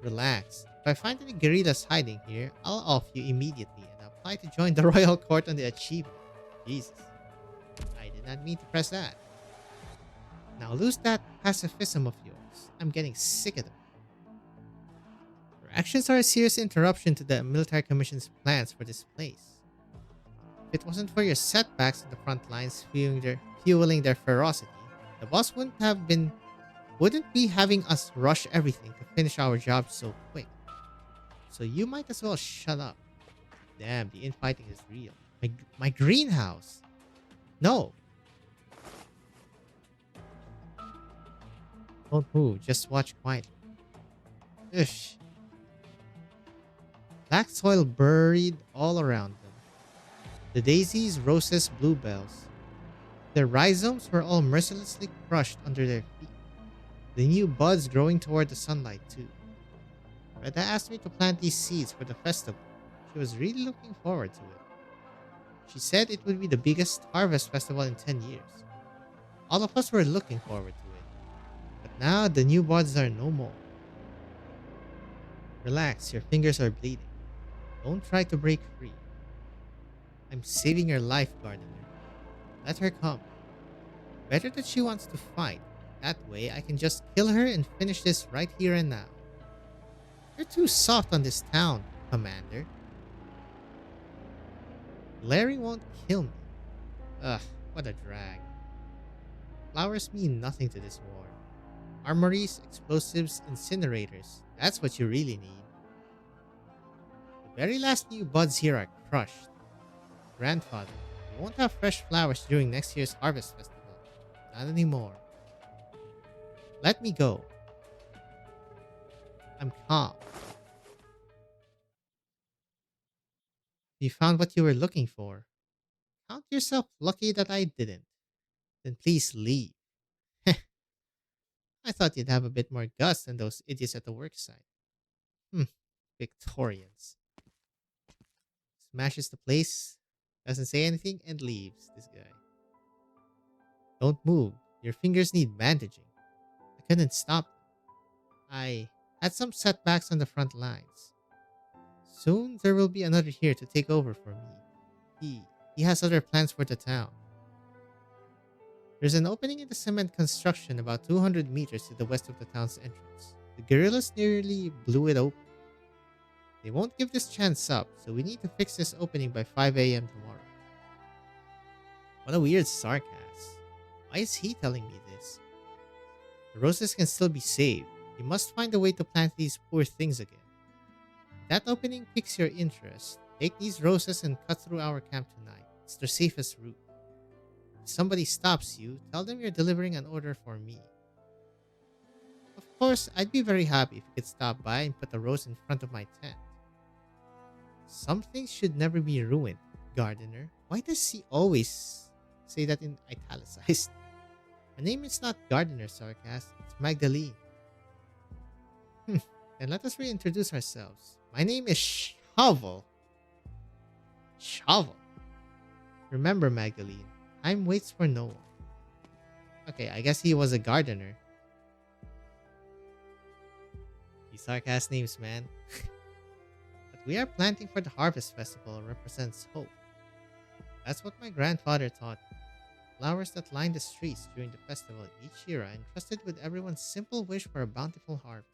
Relax. If I find any guerrillas hiding here, I'll off you immediately and apply to join the royal court on the achievement. Jesus. I did not mean to press that. Now lose that pacifism of yours. I'm getting sick of them. Your actions are a serious interruption to the military commission's plans for this place. If it wasn't for your setbacks on the front lines fueling their ferocity, the boss wouldn't be having us rush everything to finish our job so quick. So you might as well shut up. Damn, the infighting is real. My greenhouse. No. Don't move. Just watch quietly. Ish. Black soil buried all around them. The daisies, roses, bluebells. Their rhizomes were all mercilessly crushed under their feet. The new buds growing toward the sunlight too. Reda asked me to plant these seeds for the festival. She was really looking forward to it. She said it would be the biggest harvest festival in 10 years. All of us were looking forward to it. But now the new buds are no more. Relax, your fingers are bleeding. Don't try to break free. I'm saving your life, Gardener. Let her come. Better that she wants to fight. That way, I can just kill her and finish this right here and now. You're too soft on this town, Commander. Larry won't kill me. Ugh, what a drag. Flowers mean nothing to this war. Armories, explosives, incinerators. That's what you really need. The very last new buds here are crushed. Grandfather, we won't have fresh flowers during next year's harvest festival. Not anymore. Let me go. I'm calm. You found what you were looking for. Count yourself lucky that I didn't. Then please leave. I thought you'd have a bit more guts than those idiots at the worksite. Victorians. Smashes the place, doesn't say anything, and leaves. This guy. Don't move. Your fingers need bandaging. I couldn't stop them. I had some setbacks on the front lines. Soon there will be another here to take over for me. He has other plans for the town. There's an opening in the cement construction about 200 meters to the west of the town's entrance. The guerrillas nearly blew it open. They won't give this chance up, so we need to fix this opening by 5 a.m. tomorrow. What a weird sarcasm. Why is he telling me this? The roses can still be saved. You must find a way to plant these poor things again. If that opening piques your interest, take these roses and cut through our camp tonight. It's the safest route. If somebody stops you, tell them you're delivering an order for me. Of course, I'd be very happy if you could stop by and put a rose in front of my tent. Some things should never be ruined, Gardener. Why does he always say that in italicized? My name is not Gardener, Sarcas. It's Magdalene. Then let us reintroduce ourselves. My name is Shovel. Shovel. Remember, Magdalene, time waits for no one. Okay, I guess he was a gardener. These Sarcas names, man. But we are planting for the Harvest Festival represents hope. That's what my grandfather taught me. Flowers that line the streets during the festival each year are entrusted with everyone's simple wish for a bountiful harvest.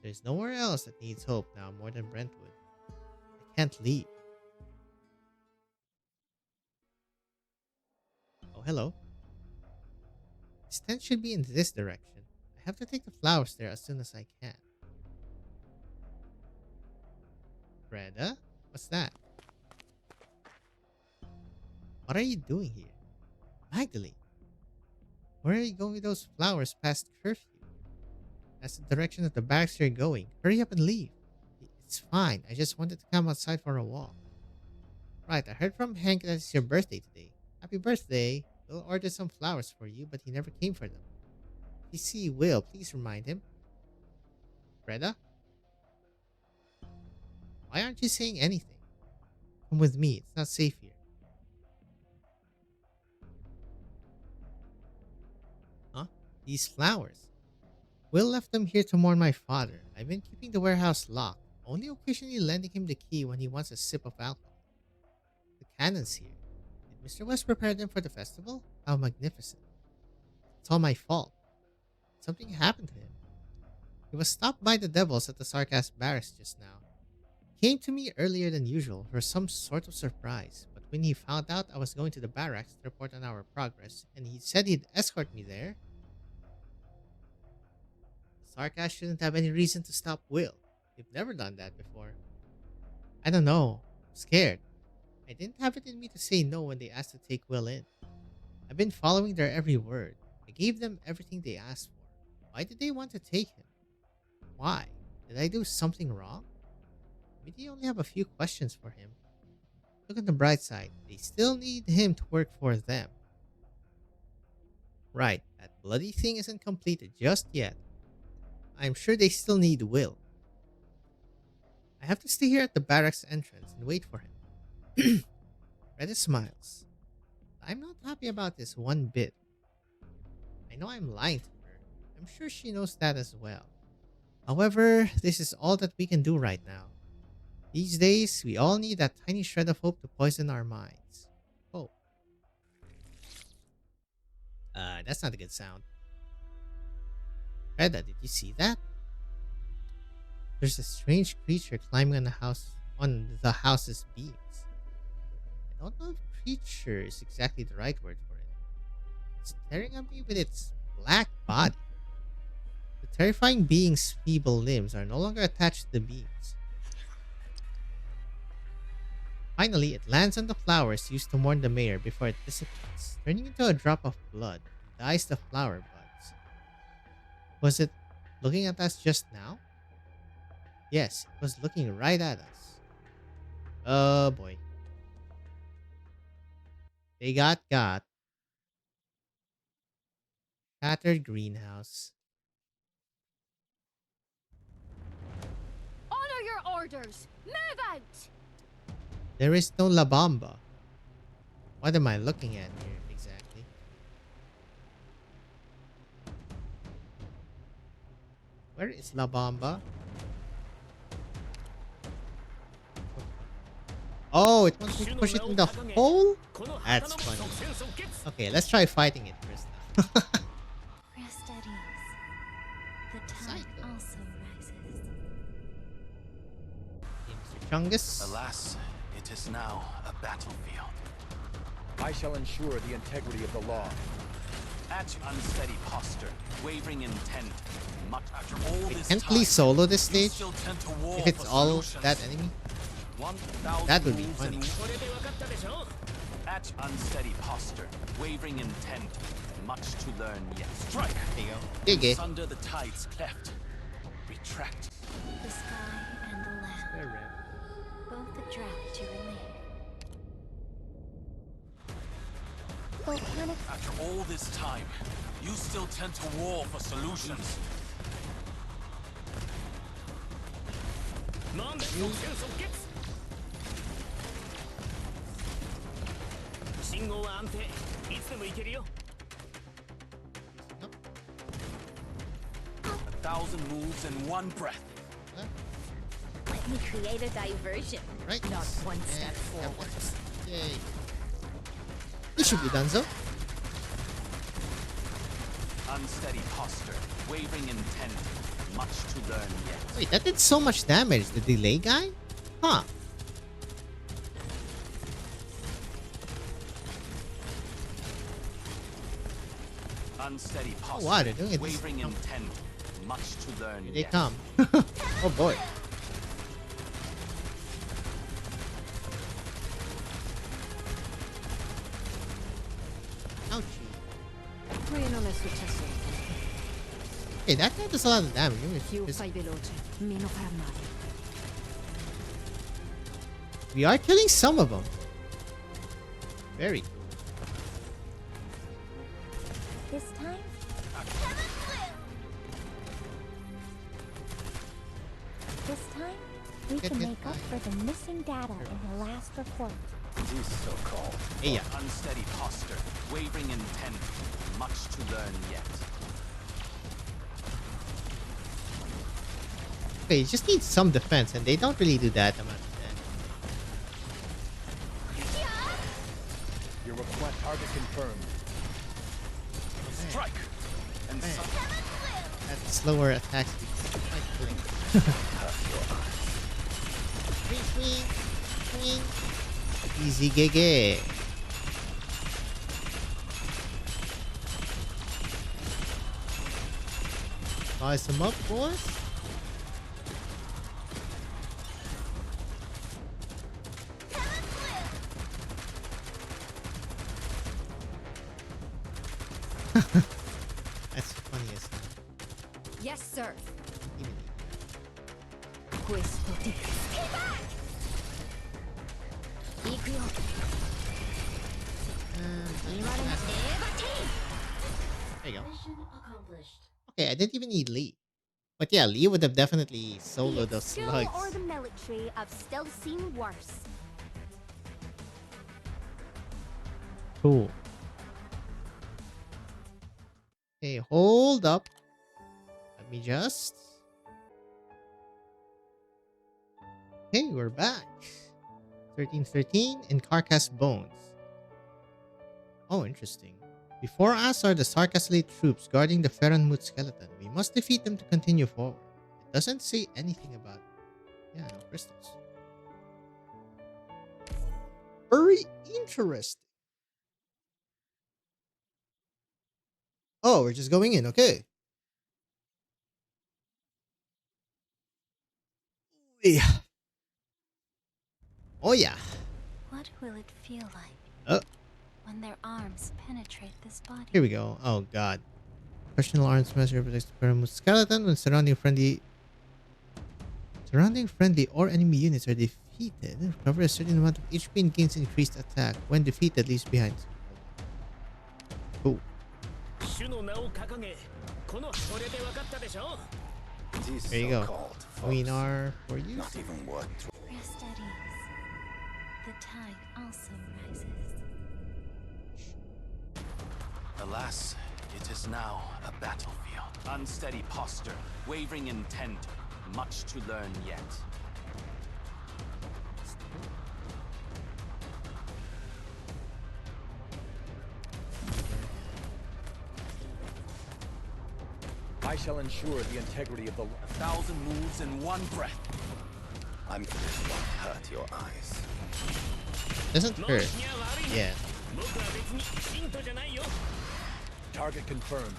There's nowhere else that needs hope now more than Brentwood. I can't leave. Oh, hello. This tent should be in this direction. I have to take the flowers there as soon as I can. Freda? What's that? What are you doing here? Magdalene, where are you going with those flowers past curfew? That's the direction of the barracks you're going. Hurry up and leave. It's fine. I just wanted to come outside for a walk. Right, I heard from Hank that it's your birthday today. Happy birthday. Will ordered some flowers for you, but he never came for them. If you see Will, please remind him. Freda? Why aren't you saying anything? Come with me. It's not safe here. Huh? These flowers. Will left them here to mourn my father. I've been keeping the warehouse locked, only occasionally lending him the key when he wants a sip of alcohol. The cannons here. Did Mr. West prepare them for the festival? How magnificent. It's all my fault. Something happened to him. He was stopped by the devils at the Sarcas barracks just now. He came to me earlier than usual for some sort of surprise, but when he found out I was going to the barracks to report on our progress, and he said he'd escort me there, Sarcas shouldn't have any reason to stop Will. You've never done that before. I don't know. I'm scared. I didn't have it in me to say no when they asked to take Will in. I've been following their every word. I gave them everything they asked for. Why did they want to take him? Why? Did I do something wrong? Maybe they only have a few questions for him. Look at the bright side. They still need him to work for them. Right, that bloody thing isn't completed just yet. I'm sure they still need Will. I have to stay here at the barracks entrance and wait for him. Retta smiles. I'm not happy about this one bit. I know I'm lying to her. I'm sure she knows that as well. However, this is all that we can do right now. These days, we all need that tiny shred of hope to poison our minds. Hope. That's not a good sound. Reda, did you see that? There's a strange creature climbing on the house's beams. I don't know if creature is exactly the right word for it. It's staring at me with its black body. The terrifying being's feeble limbs are no longer attached to the beams. Finally, it lands on the flowers used to mourn the mayor before it dissipates, turning into a drop of blood and dyes the flower buds. Was it looking at us just now? Yes, it was looking right at us. Oh boy. They got. Shattered greenhouse. Honor your orders! Move out! There is no La Bamba. What am I looking at here exactly? Where is La Bamba? Oh, it wants me to push it in the hole? That's funny. Okay, let's try fighting it first. Rest at ease. The tide Psycho. also rises. Mr. Chungus. Alas, it is now a battlefield. I shall ensure the integrity of the law. At unsteady posture, wavering intent, much after all this Can't time, we solo this you stage? still tend to war If it's for all solutions. that enemy? 1,000 That would be moves funny. and- これで分かったでしょ At unsteady posture, wavering intent, much to learn yet. Strike! There you go. Gege. Sunder the tide's cleft. Retract. The sky and the land, both a drought to relieve. Volcanic After all this time, you still tend to war for solutions. なんで即戦即決信号は安定いつでも行けるよ 1,000 moves in one breath. let me create a diversion. Right. Not one step And forward. Yay. This should be done, so. Unsteady posture, wavering intent, much to learn yet. Wait, that did so much damage. The delay guy? Huh. Unsteady posture, wow, they're doing it. wavering intent, much to learn Here they yet. come. Oh boy. Ouchie. Qui non è successo. Okay, that guy does a lot of damage. Even if Più it's- fai veloce, meno farà male. We are killing some of them. Very cool. This time, this time, we Get can hit make up by- for the missing data in the last report. These so-called. Hey, yeah. Unsteady posture, wavering intent, much to learn yet. Okay, you just need some defense, and they don't really do that amount of Your request target confirmed. Strike! And Man. some that slower attack speed. Quite killing. Swing, swing, swing. Easy gege. Size them up, boys. That's funny as hell. Yes, sir. Even Questo ti... there you go. Okay, I didn't even need Lee. But yeah, Lee would have definitely soloed those slugs. or the military of still seen worse. Cool. Okay, hold up. Let me just... Okay, we're back. 1313 and Carcass Bones. Oh, interesting. Before us are the Sarkasli troops guarding the Ferrenmut skeleton. We must defeat them to continue forward. It doesn't say anything about... Yeah, no crystals. Very interesting. Oh, we're just going in. Okay. Yeah. Oh, yeah. What will it feel like Oh, when their arms penetrate this body? here we go. Oh, God. Personal arms measure protects the Ferrenmut skeleton when surrounding friendly or enemy units are defeated. Recover a certain amount of HP and gains increased attack. When defeated, leaves behind. Oh. 主の名を掲げ、このこれで分かったでしょ? These There you go. so-called Queen folks, R for you. not even worth. Rest at ease. The tide also rises. Alas, it is now a battlefield. Unsteady posture, wavering intent, much to learn yet. I shall ensure the integrity of the... 1,000 moves in one breath. I'm going to hurt your eyes. Doesn't hurt. Yeah. 僕は別に信徒じゃないよ. Target confirmed.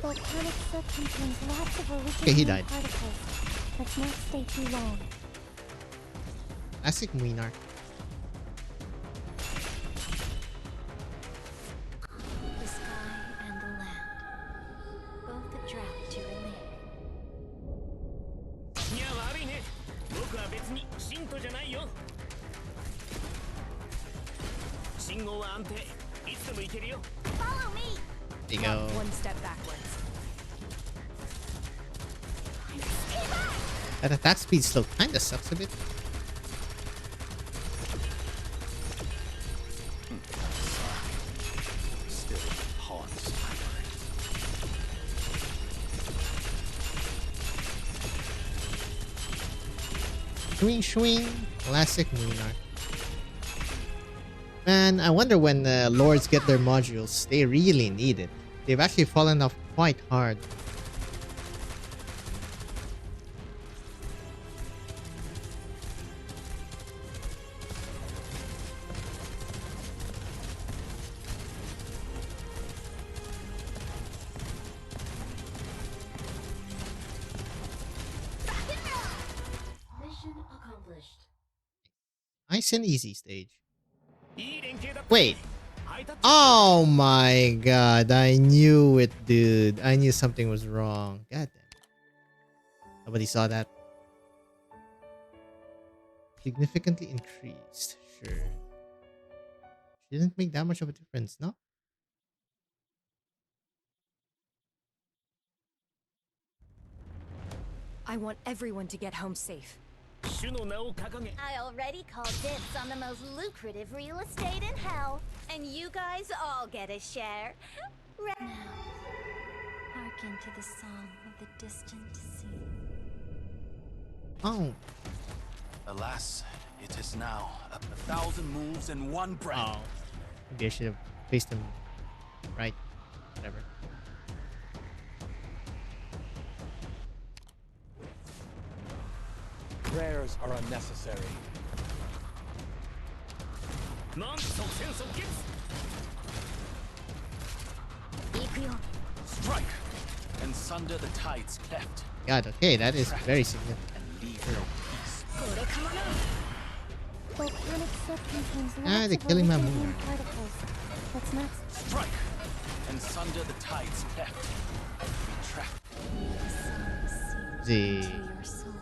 Volcanic soot contains lots of Okay, he originating died. particles. Let's not stay too long. Classic Queen R. The sky and the land, both a drought to relieve. いや悪いね. 僕は別に信徒じゃないよ. 信号は安定. いつでも行けるよ. Follow me. There you go. One step backwards. That attack speed still kinda sucks a bit. Still haunts. Swing, swing. Classic Moon Arc. Man, I wonder when lords get their modules. They really need it. They've actually fallen off quite hard. Mission accomplished. Nice and easy stage. いい連携だった. Wait. ハイタッチ. Oh my god. I knew it, dude. I knew something was wrong. God damn it. Nobody saw that. Significantly increased. Sure. Didn't make that much of a difference, no? I want everyone to get home safe. 主の名を掲げ. I already called dibs on the most lucrative real estate in hell, and you guys all get a share. Now, hearken to the song of the distant sea. Oh. Alas, it is now a 1,000 moves in one breath. Oh. Maybe I should have placed him right. Whatever. Prayers are unnecessary. なん即戦即決. Strike and sunder the tides cleft God, okay, that is very significant. and leave no peace. Volcanic soot contains Ah, lots they're of killing my originating moon. particles. Let's not Strike and sunder the tides cleft. Retract. The to your souls.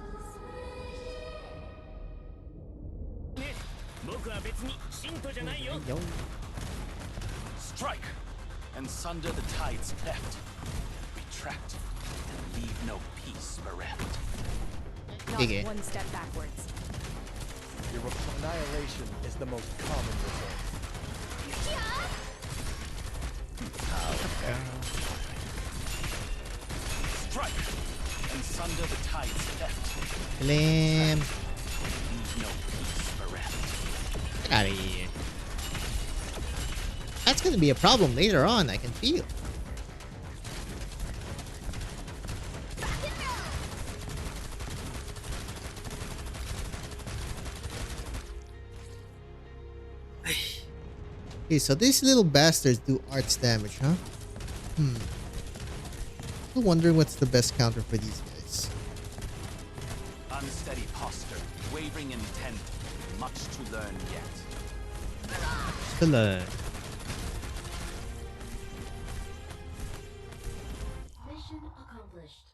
ね. 僕は別に信徒じゃないよ. Yo. Strike and sunder the tides cleft. Retract and leave no peace bereft. Not Okay. one step backwards. Your annihilation is the most common result. Strike and sunder the tides cleft. Limb. Leave no peace bereft. Out of here. That's gonna be a problem later on, I can feel. Okay, so these little bastards do arts damage, huh? Still wondering what's the best counter for these guys. Unsteady posture, wavering intent, much to learn yet. To learn. Mission accomplished.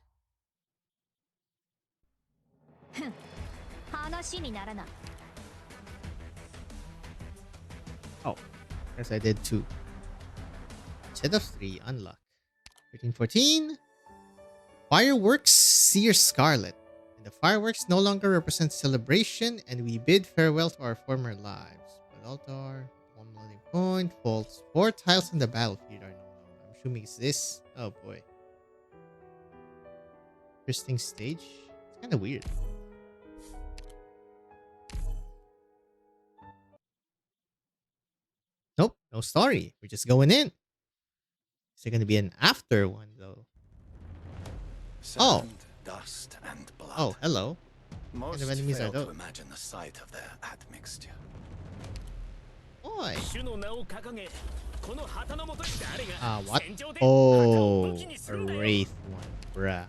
話にならない。Oh, guess I did 2. Set of 3, unlock. 13, 14. Fireworks, Seer Scarlet. And the fireworks no longer represent celebration, and we bid farewell to our former lives. But altar, 1 loading point, falls 4 tiles on the battlefield are no known. I'm assuming it's this. Oh boy. Interesting stage. It's kind of weird. Nope, no story. We're just going in. Is there going to be an after one, though? Sand, dust, and blood. Oh, hello. Most kind of enemies fail are to those? imagine the sight of their admixture. Boy. 主の名を掲げこの旗の下で誰が What? 戦場で旗を武 Oh, 器にす a るんだよ wraith one, bruh.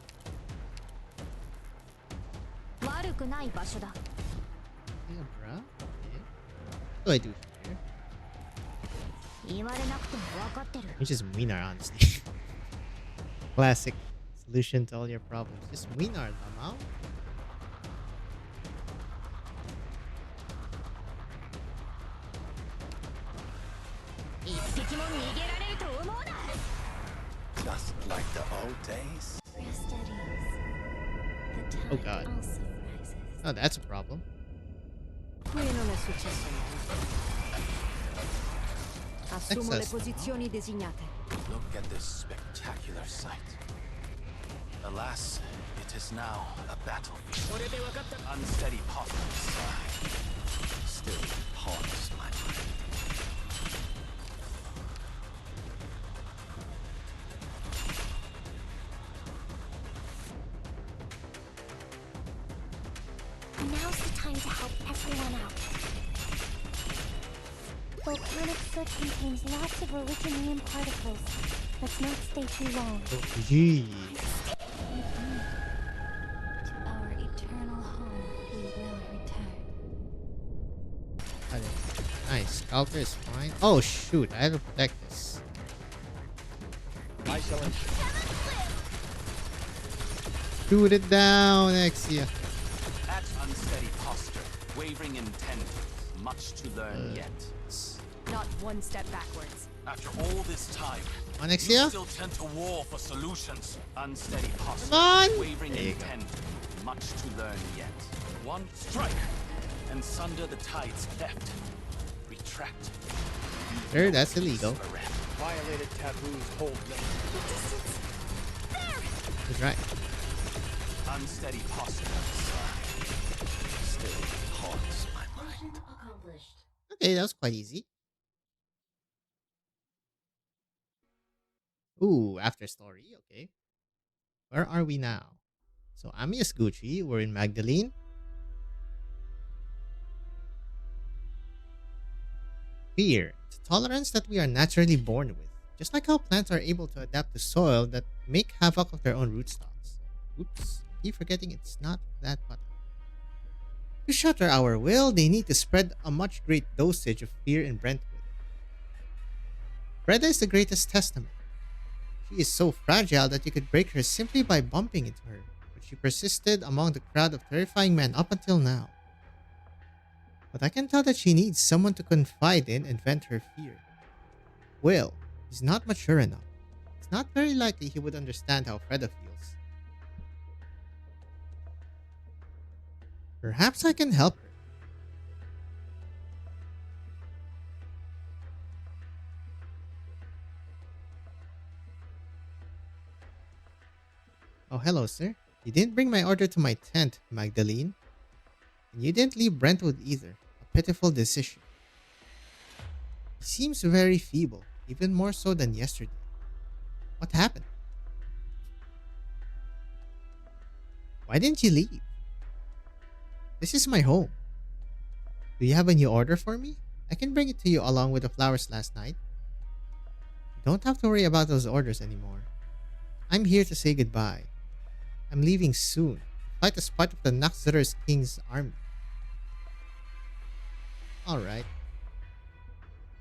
悪くない場所だ。 Yeah, bruh. Okay. What do I do here? 言われなくても分かってる。 We just win our honestly. Classic solution to all your problems. Just win our them out. Just like the old days. Rest at ease. The Oh, tide God. also rises. Oh, that's a problem. Qui non è successo niente. Assumo le Access. posizioni designate. Look at this spectacular sight. Alas, it is now a battlefield. これで分かった Unsteady posture still haunts my mind. Now's the time to help everyone out. Volcanic soot contains lots of originium particles. Let's not stay too long. Oh, gee. To our eternal home, we will return. Nice. Scalper is fine. Oh, shoot. I have to protect this. I shall ensure. Shoot it down, Exia. At unsteady posture, wavering intent, much to learn yet. Not one step backwards. After all this time, you Onexia? still tend to war for solutions. Unsteady posture, Come on! wavering There you go. intent, much to learn yet. One strike, and sunder the tide's theft. Retract. Sure, that's illegal. Bereft. Violated taboos hold no. He's right. Unsteady posture still haunts my mind. Accomplished. Okay, that was quite easy. Ooh, after story. Okay. Where are we now? So, Ami is Gucci. We're in Magdalene. Fear. It's a tolerance that we are naturally born with. Just like how plants are able to adapt to soil that make havoc of their own rootstocks. Oops. Keep forgetting it's not that button. To shatter our will, they need to spread a much great dosage of fear in Brentwood. Breda is the greatest testament. She is so fragile that you could break her simply by bumping into her, but she persisted among the crowd of terrifying men up until now. But I can tell that she needs someone to confide in and vent her fear. Will, he's not mature enough. It's not very likely he would understand how Freda feels. Perhaps I can help her. Oh, hello, sir. You didn't bring my order to my tent, Magdalene. And you didn't leave Brentwood either. A pitiful decision. He seems very feeble, even more so than yesterday. What happened? Why didn't you leave? This is my home. Do you have a new order for me? I can bring it to you along with the flowers last night. You don't have to worry about those orders anymore. I'm here to say goodbye. I'm leaving soon to fight as part of the Naxxra's King's army. Alright.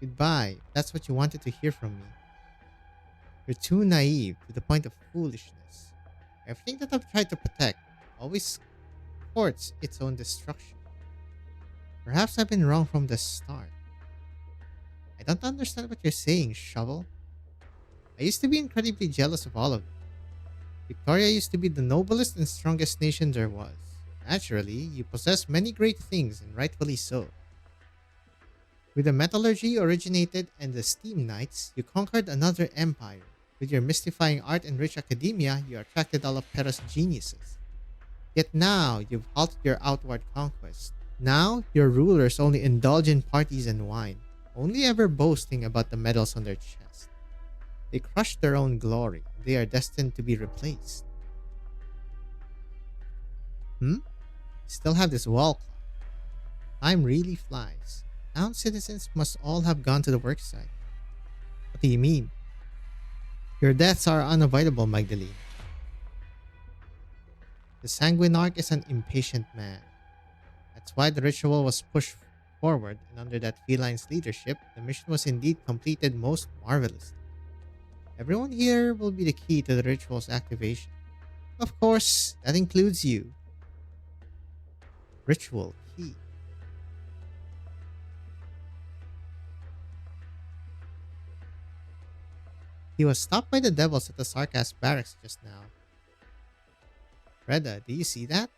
Goodbye, if that's what you wanted to hear from me. You're too naive to the point of foolishness. Everything that I've tried to protect always courts its own destruction. Perhaps I've been wrong from the start. I don't understand what you're saying, Shovel. I used to be incredibly jealous of all of you. Victoria used to be the noblest and strongest nation there was. Naturally, you possess many great things, and rightfully so. With the metallurgy originated and the steam knights, you conquered another empire. With your mystifying art and rich academia, you attracted all of Terra's geniuses. Yet now, you've halted your outward conquest. Now, your rulers only indulge in parties and wine, only ever boasting about the medals on their chest. They crush their own glory. They are destined to be replaced. Still have this wall clock. Time really flies. Town citizens must all have gone to the worksite. What do you mean? Your deaths are unavoidable, Magdalene. The Sanguine Arc is an impatient man. That's why the ritual was pushed forward, and under that feline's leadership, the mission was indeed completed most marvelously. Everyone here will be the key to the ritual's activation. Of course, that includes you. Ritual key. He was stopped by the devils at the Sarkas barracks just now. Freda, do you see that?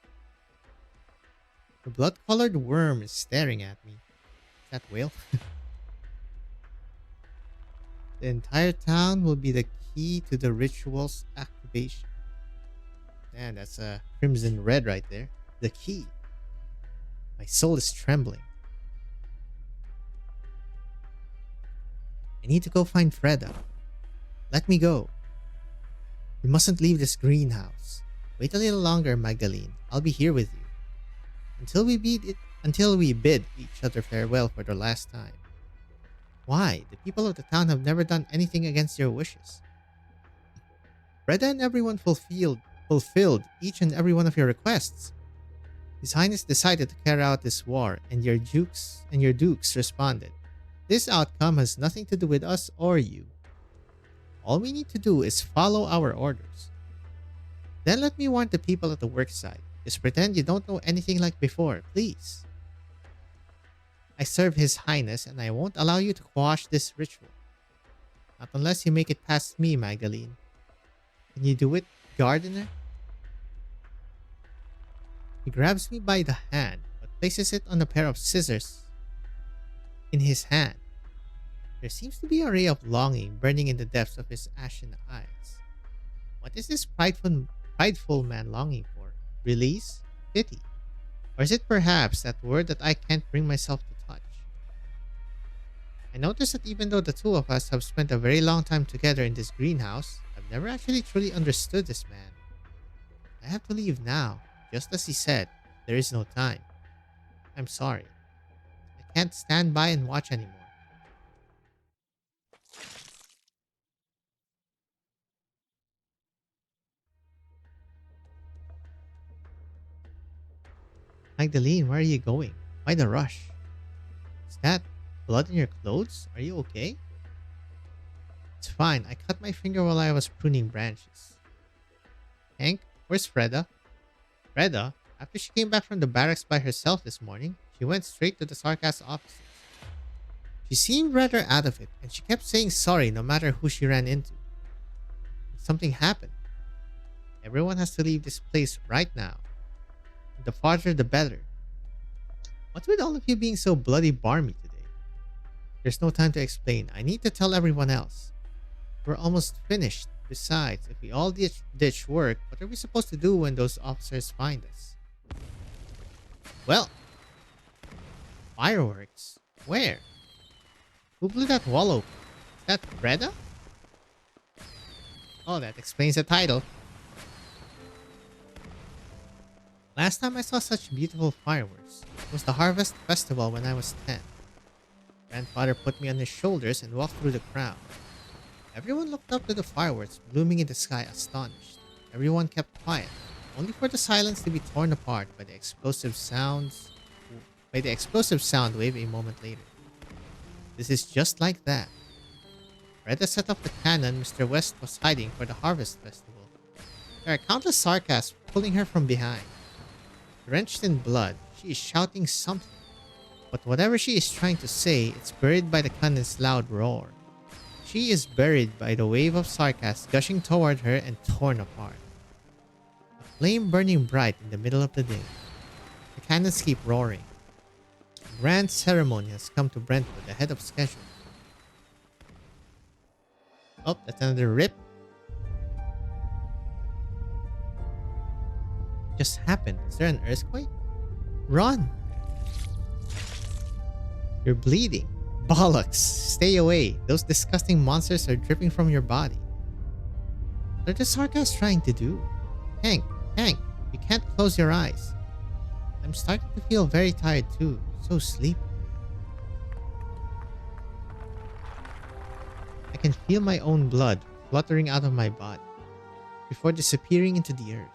The blood-colored worm is staring at me. Is that whale? The entire town will be the key to the ritual's activation. Man, that's a crimson red right there. The key. My soul is trembling. I need to go find Freda. Let me go. You mustn't leave this greenhouse. Wait a little longer, Magdalene. I'll be here with you. Until we bid each other farewell for the last time. Why? The people of the town have never done anything against your wishes. Freda and everyone fulfilled each and every one of your requests. His Highness decided to carry out this war, and your dukes responded. This outcome has nothing to do with us or you. All we need to do is follow our orders. Then let me warn the people at the worksite. Just pretend you don't know anything like before, please. I serve His Highness, and I won't allow you to quash this ritual. Not unless you make it past me, Magdalene. Can you do it, Gardener? He grabs me by the hand, but places it on a pair of scissors in his hand. There seems to be a ray of longing burning in the depths of his ashen eyes. What is this prideful man longing for? Release? Pity? Or is it perhaps that word that I can't bring myself to touch? I notice that even though the two of us have spent a very long time together in this greenhouse, I've never actually truly understood this man. I have to leave now, just as he said. There is no time. I'm sorry. I can't stand by and watch anymore. Magdalene, where are you going? Why the rush? Is that blood in your clothes? Are you okay? It's fine. I cut my finger while I was pruning branches. Hank, where's Freda? Freda? After she came back from the barracks by herself this morning, she went straight to the Sarkas offices. She seemed rather out of it, and she kept saying sorry no matter who she ran into. Something happened. Everyone has to leave this place right now. The farther the better. What's with all of you being so bloody barmy today? There's no time to explain. I need to tell everyone else. We're almost finished. Besides, if we all ditch work, what are we supposed to do when those officers find us? Well, fireworks. Where? Who blew that wall open? Is that Freda? Oh, that explains the title. Last time I saw such beautiful fireworks was the Harvest Festival when I was 10. Grandfather put me on his shoulders and walked through the crowd. Everyone looked up to the fireworks blooming in the sky astonished. Everyone kept quiet, only for the silence to be torn apart by the explosive sound wave a moment later. This is just like that. Reda set off the cannon Mr. West was hiding for the Harvest Festival. There are countless sarcasms pulling her from behind. Drenched in blood, she is shouting something. But whatever she is trying to say, it's buried by the cannon's loud roar. She is buried by the wave of sarcasm gushing toward her and torn apart. A flame burning bright in the middle of the day. The cannons keep roaring. A grand ceremony has come to Brentwood ahead of schedule. Oh, that's another rip. Just happened. Is there an earthquake? Run! You're bleeding. Bollocks! Stay away. Those disgusting monsters are dripping from your body. What are the sarcasms trying to do? Hank, you can't close your eyes. I'm starting to feel very tired too. So sleepy. I can feel my own blood fluttering out of my body before disappearing into the earth.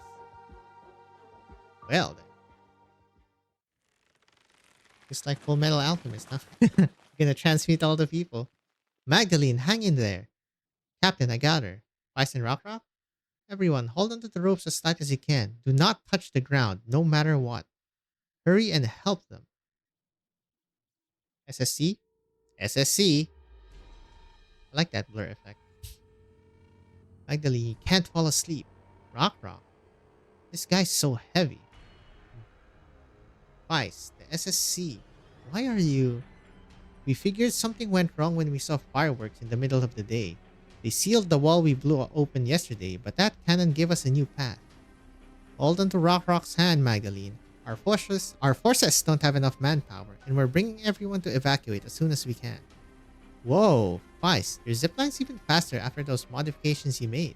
Well then. Just like Full Metal Alchemist, huh? You're gonna transmute all the people. Magdalene, hang in there. Captain, I got her. Bison Rock? Everyone, hold onto the ropes as tight as you can. Do not touch the ground, no matter what. Hurry and help them. SSC? SSC? I like that blur effect. Magdalene, you can't fall asleep. Rock. This guy's so heavy. Vice, the SSC. Why are you... We figured something went wrong when we saw fireworks in the middle of the day. They sealed the wall we blew open yesterday, but that cannon gave us a new path. Hold on to Rock's hand, Magdalene. Our forces don't have enough manpower, and we're bringing everyone to evacuate as soon as we can. Whoa, Vice, your zipline's even faster after those modifications you made.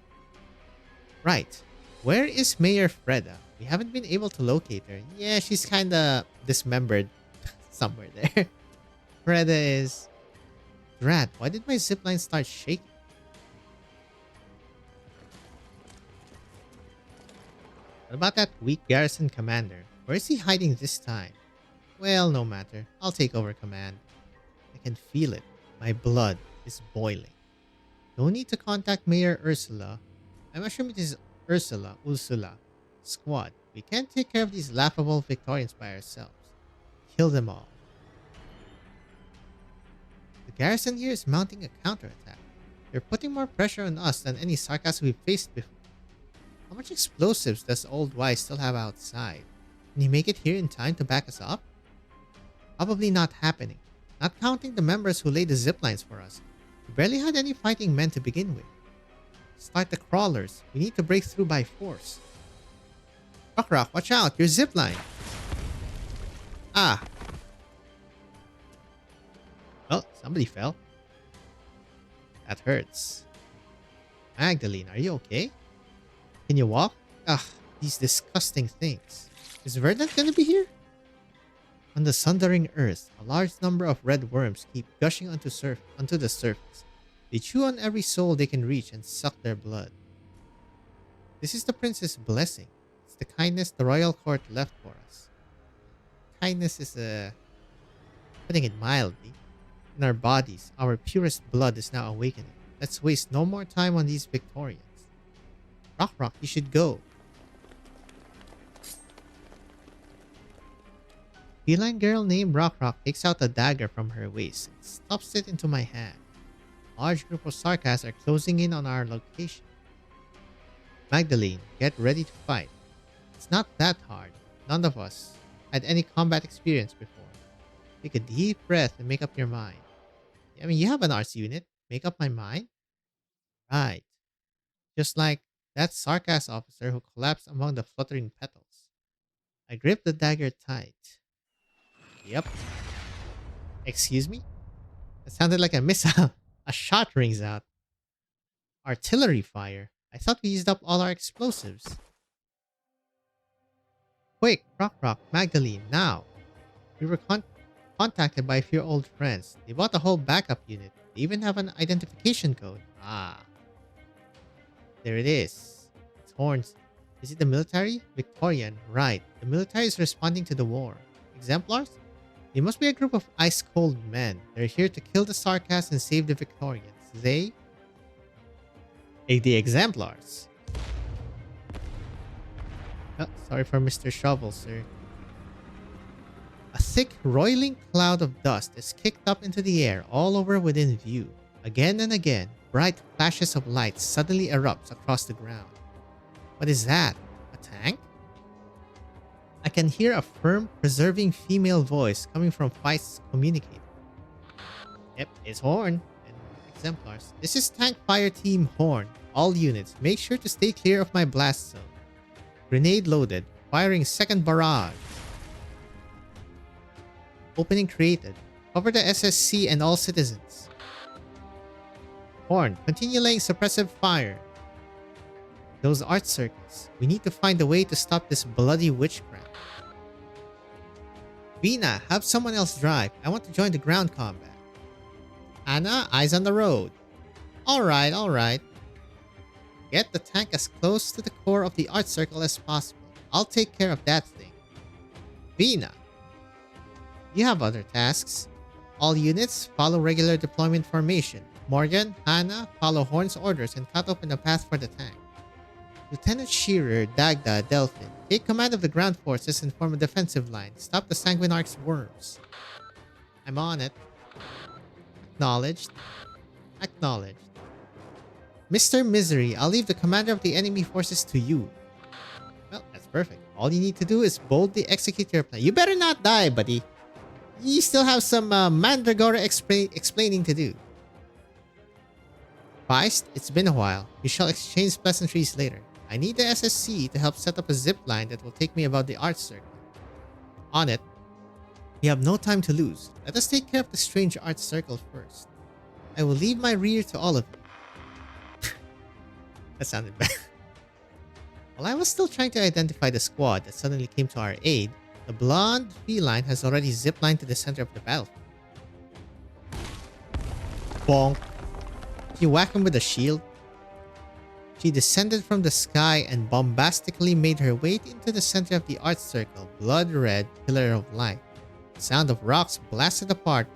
Right. Where is Mayor Freda? We haven't been able to locate her. Yeah, she's kinda dismembered somewhere there. Freda is... Drat, why did my zipline start shaking? What about that weak garrison commander? Where is he hiding this time? Well, no matter. I'll take over command. I can feel it. My blood is boiling. No need to contact Mayor Ursula. I'm assuming it is Ursula. Squad. We can't take care of these laughable Victorians by ourselves. Kill them all. The garrison here is mounting a counterattack. They're putting more pressure on us than any sarcasm we've faced before. How much explosives does Old Wise still have outside? Can he make it here in time to back us up? Probably not happening. Not counting the members who laid the ziplines for us. We barely had any fighting men to begin with. Start the crawlers. We need to break through by force. Rock, watch out! Your zipline! Ah! Well, somebody fell. That hurts. Magdalene, are you okay? Can you walk? Ugh, these disgusting things. Is Verdant gonna be here? On the sundering earth, a large number of red worms keep gushing onto the surface. They chew on every soul they can reach and suck their blood. This is the prince's blessing. It's the kindness the royal court left for us. Kindness is putting it mildly. In our bodies, our purest blood is now awakening. Let's waste no more time on these Victorians. Rock, you should go. Feline girl named Rock takes out a dagger from her waist and stuffs it into my hand. A large group of sarcasts are closing in on our location. Magdalene, get ready to fight. It's not that hard. None of us had any combat experience before. Take a deep breath and make up your mind. I mean, you have an arts unit. Make up my mind? Right. Just like that sarcasm officer who collapsed among the fluttering petals. I grip the dagger tight. Yep. Excuse me? It sounded like a missile. A shot rings out. Artillery fire. I thought we used up all our explosives. Quick, Rock, Magdalene, now. We were contacted by a few old friends. They bought a whole backup unit. They even have an identification code. Ah. There it is. It's horns. Is it the military? Victorian, right. The military is responding to the war. Exemplars? They must be a group of ice-cold men. They're here to kill the Sarkas and save the Victorians. They? The Exemplars. Oh, sorry for Mr. Shovel, sir. A thick, roiling cloud of dust is kicked up into the air all over within view. Again and again, bright flashes of light suddenly erupts across the ground. What is that? A tank? I can hear a firm, preserving female voice coming from Feist's communicator. Yep, it's Horn and Exemplars. This is Tank Fire Team Horn. All units, make sure to stay clear of my blast zone. Grenade loaded. Firing second barrage. Opening created. Cover the SSC and all citizens. Horn, continue laying suppressive fire. Those art circles. We need to find a way to stop this bloody witchcraft. Vina, have someone else drive. I want to join the ground combat. Anna, eyes on the road. Alright. Get the tank as close to the core of the art circle as possible. I'll take care of that thing. Vina, you have other tasks. All units, follow regular deployment formation. Morgan, Hannah, follow Horn's orders and cut open a path for the tank. Lieutenant Shearer, Dagda, Delphin, take command of the ground forces and form a defensive line. Stop the Sanguinarch's worms. I'm on it. Acknowledged. Mr. Misery, I'll leave the commander of the enemy forces to you. Well, that's perfect. All you need to do is boldly execute your plan. You better not die, buddy. You still have some Mandragora explaining to do. Feist, it's been a while. We shall exchange pleasantries later. I need the SSC to help set up a zip line that will take me about the art circle. On it. We have no time to lose. Let us take care of the strange art circle first. I will leave my rear to all of you. That sounded bad. While I was still trying to identify the squad that suddenly came to our aid, the blonde feline has already ziplined to the center of the battlefield. Bonk. You whack him with a shield. She descended from the sky and bombastically made her way into the center of the art circle, blood red pillar of light. The sound of rocks blasted apart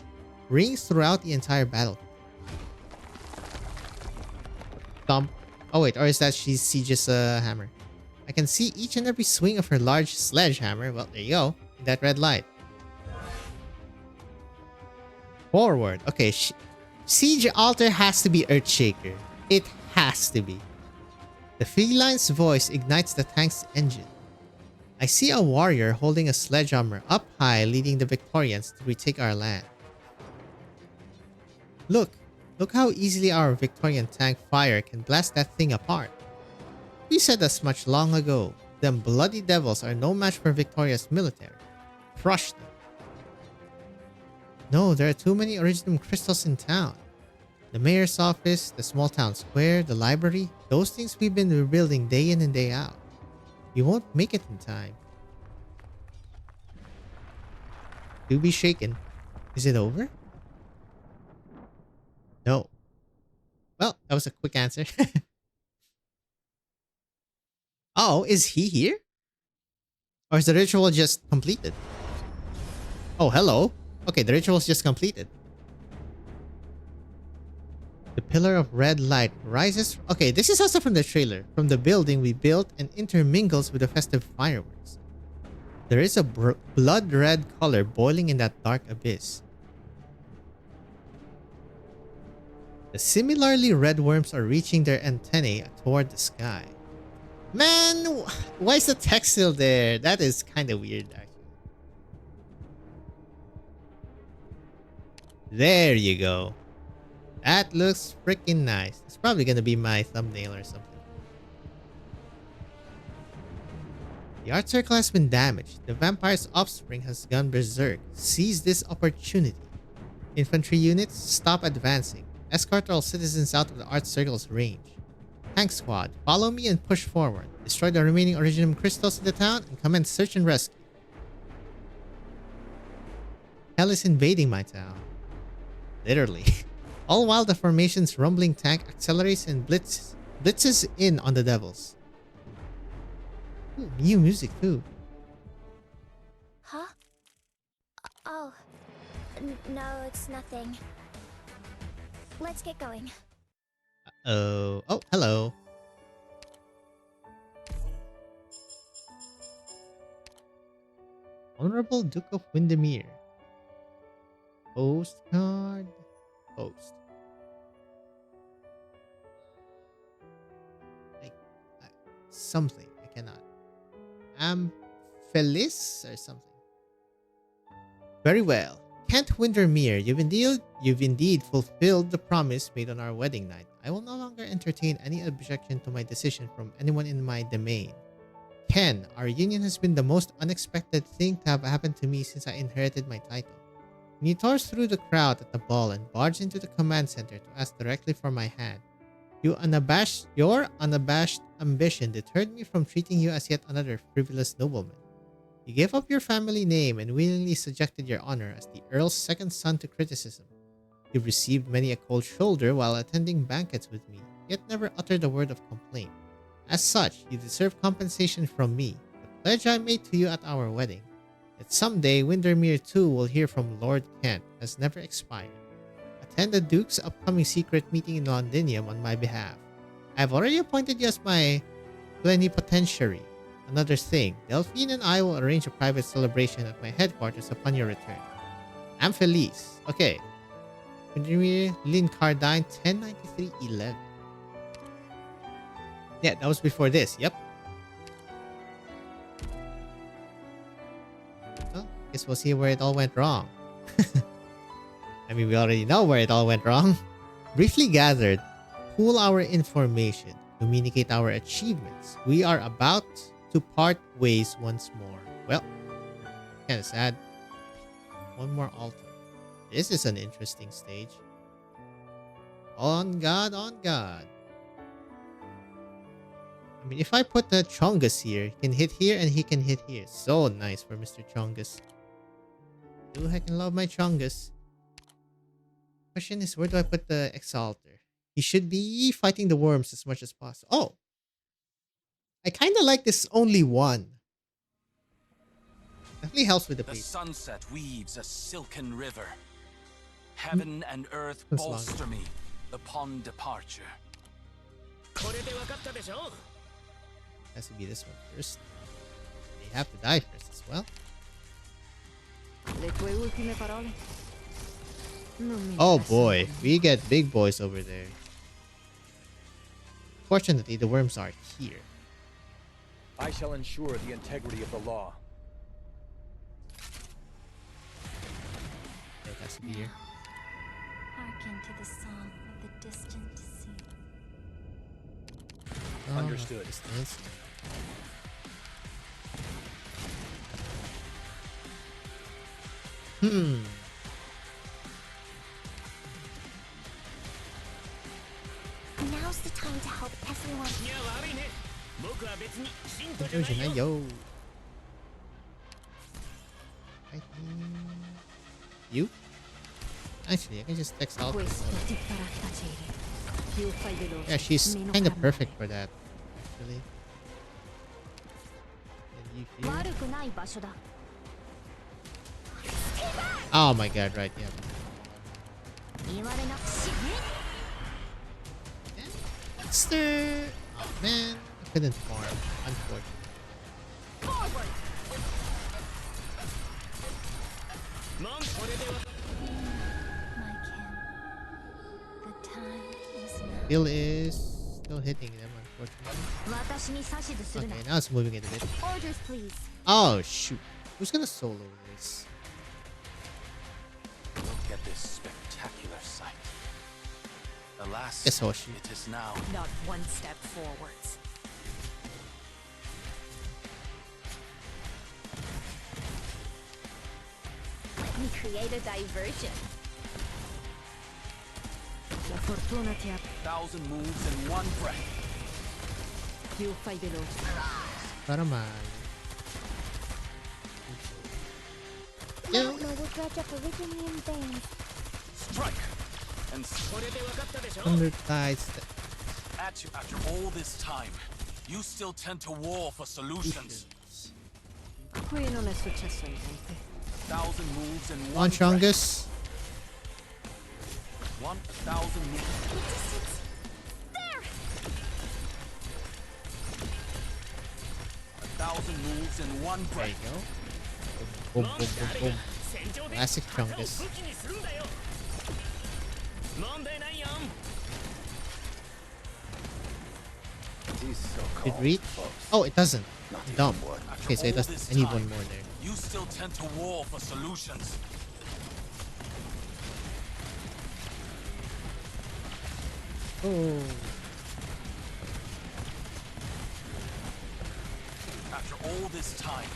rings throughout the entire battlefield. Thump. Oh wait, or is that she just a hammer? I can see each and every swing of her large sledgehammer. Well, there you go. In that red light. Forward. Okay, Siege Altar has to be Earthshaker. It has to be. The feline's voice ignites the tank's engine. I see a warrior holding a sledgehammer up high, leading the Victorians to retake our land. Look how easily our Victorian tank fire can blast that thing apart. We said as much long ago. Them bloody devils are no match for Victoria's military. Crush them. No, there are too many Iridium crystals in town. The mayor's office, the small town square, the library, those things we've been rebuilding day in and day out. We won't make it in time. Do be shaken. Is it over? No. Well, that was a quick answer. Oh, is he here? Or is the ritual just completed? Oh, hello. Okay, the ritual's just completed. The pillar of red light rises... Okay, this is also from the trailer. From the building we built and intermingles with the festive fireworks. There is a blood red color boiling in that dark abyss. The similarly red worms are reaching their antennae toward the sky. Man, why is the text still there? That is kind of weird, actually. There you go. That looks freaking nice. It's probably gonna be my thumbnail or something. The art circle has been damaged. The vampire's offspring has gone berserk. Seize this opportunity. Infantry units, stop advancing. Escort all citizens out of the art circle's range. Tank squad, follow me and push forward. Destroy the remaining Originium crystals in the town and commence search and rescue. Hell is invading my town. Literally. All while the formation's rumbling tank accelerates and blitzes in on the devils. Ooh, new music too. Huh? Oh. No, it's nothing. Let's get going. Oh, hello. Honorable Duke of Windermere. Postcard. Post. Something. I cannot. Amphelis or something. Very well. Kent Windermere, you've indeed fulfilled the promise made on our wedding night. I will no longer entertain any objection to my decision from anyone in my domain. Ken, our union has been the most unexpected thing to have happened to me since I inherited my title. When you tore through the crowd at the ball and barged into the command center to ask directly for my hand, your unabashed ambition deterred me from treating you as yet another frivolous nobleman. You gave up your family name and willingly subjected your honor as the Earl's second son to criticism. You received many a cold shoulder while attending banquets with me, yet never uttered a word of complaint. As such, you deserve compensation from me, the pledge I made to you at our wedding. That someday Windermere too will hear from Lord Kent has never expired. Attend the Duke's upcoming secret meeting in Londinium on my behalf. I have already appointed you as my plenipotentiary. Another thing, Delphine and I will arrange a private celebration at my headquarters upon your return. Amphelis. Okay. Windermere, Lynn Cardine, 1093-11. Yeah, that was before this. Yep. Well, guess we'll see where it all went wrong. I mean, we already know where it all went wrong. Briefly gathered, pool our information, communicate our achievements. We are about to part ways once more. Well, kind of sad. One more altar. This is an interesting stage. On God, on God. I mean, if I put the Chongus here, he can hit here and he can hit here. So nice for Mr. Chongus. Do heckin' love my Chongus. Question is, where do I put the Exalter? He should be fighting the worms as much as possible. Oh! I kind of like this only one. Definitely helps with the pace. The sunset weaves a silken river. Heaven and earth That's bolster me upon departure. Has to be this one first. They have to die first as well. Le tue ultime parole? Non mi Oh interessano boy, per we get big boys over there. Fortunately, the worms are here. I shall ensure the integrity of the law. It has to be here. Hearken to the song of the distant sea. Oh, Understood. Distance. Now's the time to help everyone. Yo. You? Actually, I can just text out. questo ti farà tacere. Più fai veloce, Yeah, she's meno kind of cammini. perfect for that, actually. And you feel? 悪くない場所だ。 Oh my god, right, yeah. 言われなくしね。 Monster! Oh man, I couldn't farm, unfortunately. Forward. My Ken, the time is now. Bill is still hitting them, unfortunately. 私に指図するな。 Okay, now it's moving it a bit. Orders, please. Oh shoot. Who's gonna solo this? Look at this spectacular sight. Alas, Yes, Hoshi. it is now. Not one step forwards. Let me create a diversion. Fortuna ti 1,000 moves in one breath. più fai veloce. Para man. Magma will dredge up Originian veins. Strike! And これで分かったでしょ Thunder tides. at you after all this time. You still tend to war for solutions. Qui non è successo niente. 1,000 moves in On one breath. Chungus. 1,000 moves. There! 1,000 moves in one There you breath. go. Boom, boom, boom, boom. 戦場で Classic 旗を Chungus. 武器にするんだよ問題ないよ These Did so-called read? foes. Oh, it doesn't. Not even Dumb. one. Okay, so it doesn't. I need one more there. You still tend to war for solutions. Oh. After all this time,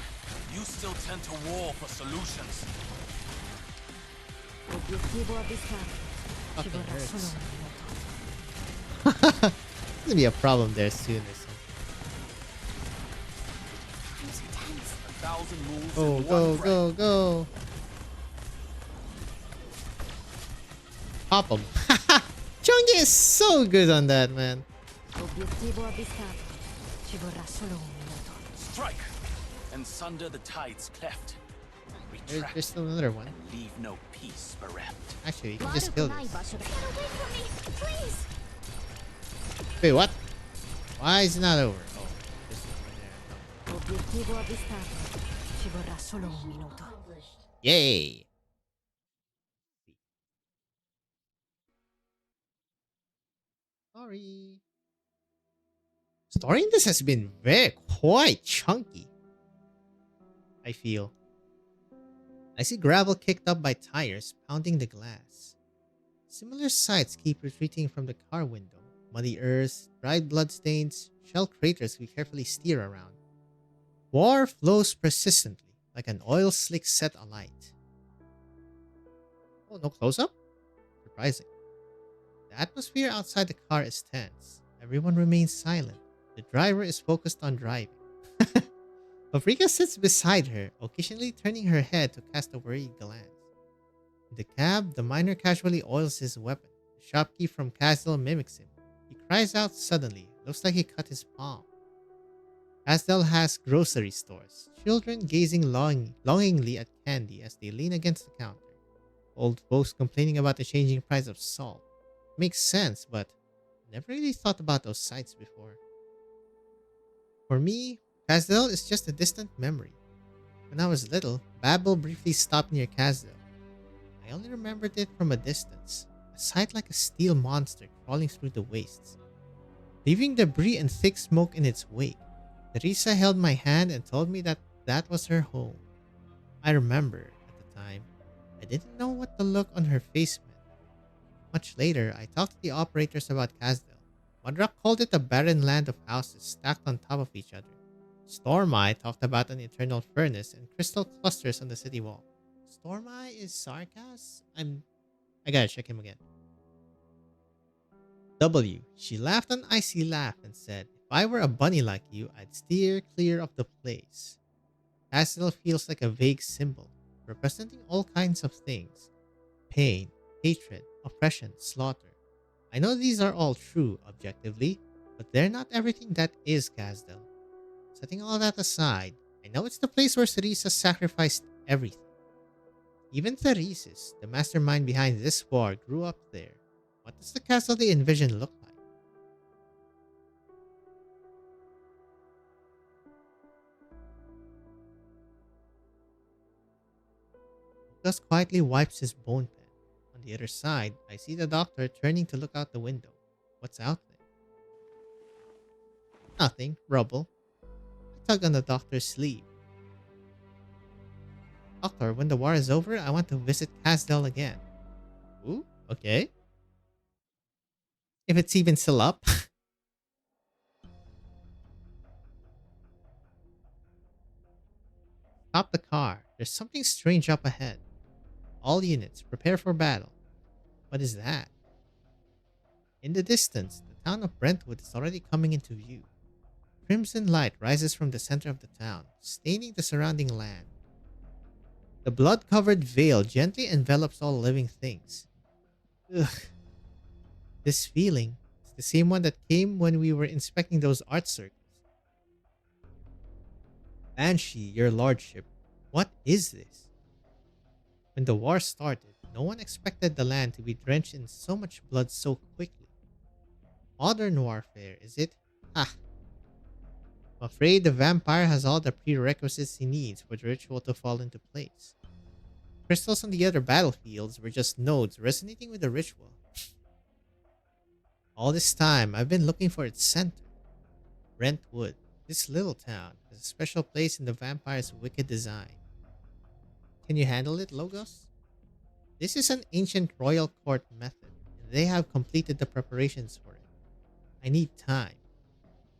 you still tend to war for solutions. Obiettivo avvistato. Ci Fucking vorrà solo hurts. un minuto. There's gonna be a problem there soon. Or something. I'm so tense. 1,000 moves Go, in go, one breath. go, go. Pop him. Chungi is so good on that, man. Obiettivo avvistato. Ci vorrà solo un minuto. Strike! And sunder the tides cleft. Retract There's still another one. and leave no peace bereft. Actually, you can just kill this. Get away from me, please! Wait, what? Why is it not over? Oh, this is right there. Obiettivo avvistato. Ci vorrà solo un minuto. Yay! Sorry. Story in this has been quite chunky. I feel. I see gravel kicked up by tires pounding the glass. Similar sights keep retreating from the car window. Muddy earth, dried bloodstains, shell craters we carefully steer around. War flows persistently, like an oil slick set alight. Oh, no close-up? Surprising. The atmosphere outside the car is tense. Everyone remains silent. The driver is focused on driving. Paprika sits beside her, occasionally turning her head to cast a worried glance. In the cab, the miner casually oils his weapon. The shopkeep from Casdell mimics him. He cries out suddenly. Looks like he cut his palm. Casdell has grocery stores. Children gazing longingly at candy as they lean against the counter. Old folks complaining about the changing price of salt. Makes sense, but never really thought about those sights before. For me, Casdell is just a distant memory. When I was little, Babel briefly stopped near Casdell. I only remembered it from a distance, a sight like a steel monster crawling through the wastes, leaving debris and thick smoke in its wake. Teresa held my hand and told me that that was her home. I remember, at the time, I didn't know what the look on her face meant. Much later, I talked to the operators about Casdell. Mudrock called it a barren land of houses stacked on top of each other. Stormeye talked about an eternal furnace and crystal clusters on the city wall. Stormeye is Sarkas? I gotta check him again. W. She laughed an icy laugh and said, "If I were a bunny like you, I'd steer clear of the place." Castle feels like a vague symbol, representing all kinds of things. Pain, hatred, oppression, slaughter. I know these are all true, objectively, but they're not everything that is Casdell. Setting all that aside, I know it's the place where Cerisa sacrificed everything. Even Theresis, the mastermind behind this war, grew up there. What does the castle they envision look like? Lucas quietly wipes his bone pen. On the other side, I see the doctor turning to look out the window. What's out there? Nothing. Rubble. I tug on the doctor's sleeve. Doctor, when the war is over, I want to visit Casdell again. Ooh, okay. If it's even still up. Stop the car. There's something strange up ahead. All units, prepare for battle. What is that? In the distance, the town of Brentwood is already coming into view. Crimson light rises from the center of the town, staining the surrounding land. The blood-covered veil gently envelops all living things. Ugh. This feeling is the same one that came when we were inspecting those art circles. Banshee, your lordship, what is this? When the war started, no one expected the land to be drenched in so much blood so quickly. Modern warfare, is it? Ha! I'm afraid the vampire has all the prerequisites he needs for the ritual to fall into place. Crystals on the other battlefields were just nodes resonating with the ritual. All this time, I've been looking for its center. Brentwood, this little town, has a special place in the vampire's wicked design. Can you handle it, Logos? This is an ancient royal court method, and they have completed the preparations for it. I need time.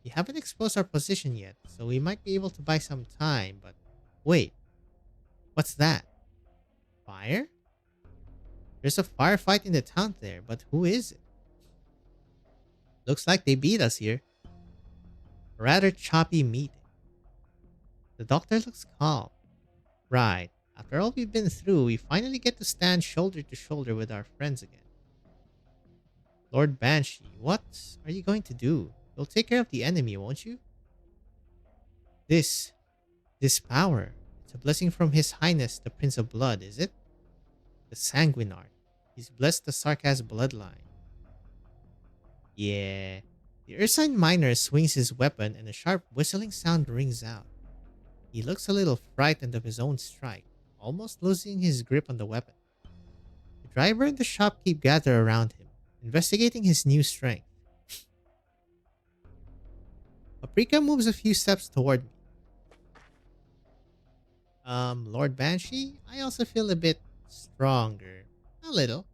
We haven't exposed our position yet, so we might be able to buy some time, but wait. What's that? Fire? There's a firefight in the town there, but who is it? Looks like they beat us here. A rather choppy meeting. The doctor looks calm. Right. After all we've been through, we finally get to stand shoulder to shoulder with our friends again. Lord Banshee, what are you going to do? You'll take care of the enemy, won't you? This power, it's a blessing from His Highness, the Prince of Blood, is it? The Sanguinarch. He's blessed the Sarkas bloodline. Yeah. The Ursine Miner swings his weapon and a sharp whistling sound rings out. He looks a little frightened of his own strike, almost losing his grip on the weapon. The driver and the shopkeep gather around him, investigating his new strength. Paprika moves a few steps toward me. Lord Banshee, I also feel a bit stronger. A little.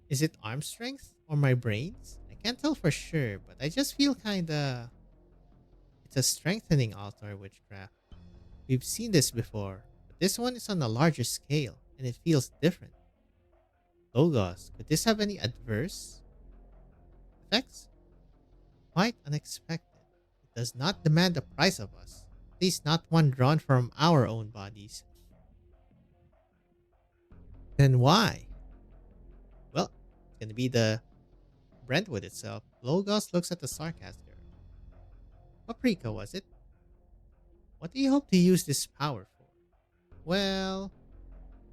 Is it arm strength or my brains? I can't tell for sure, but I just feel kinda... It's a strengthening altar witchcraft. We've seen this before, but this one is on a larger scale, and it feels different. Logos, could this have any adverse effects? Quite unexpected. It does not demand a price of us, at least not one drawn from our own bodies. Then why? Well, it's gonna be the Brentwood itself. Logos looks at the sarcasm. Paprika, was it? What do you hope to use this power for? Well,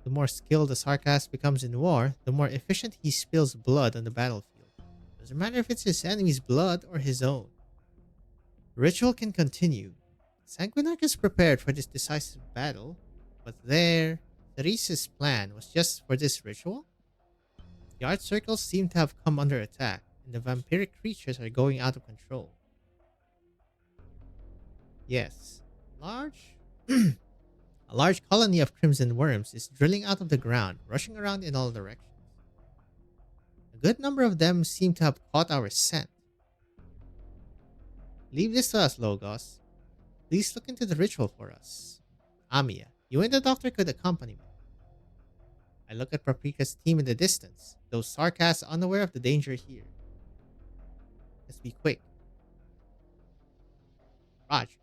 the more skilled the Sarkas becomes in war, the more efficient he spills blood on the battlefield. Doesn't matter if it's his enemy's blood or his own. The ritual can continue. Sanguinarch is prepared for this decisive battle, but Therese's plan was just for this ritual? The art circles seem to have come under attack, and the vampiric creatures are going out of control. Yes, a large colony of crimson worms is drilling out of the ground, rushing around in all directions. A good number of them seem to have caught our scent. Leave this to us, Logos. Please look into the ritual for us. Amiya, you and the doctor could accompany me. I look at Paprika's team in the distance, those Sarkas unaware of the danger here. Let's be quick. Roger.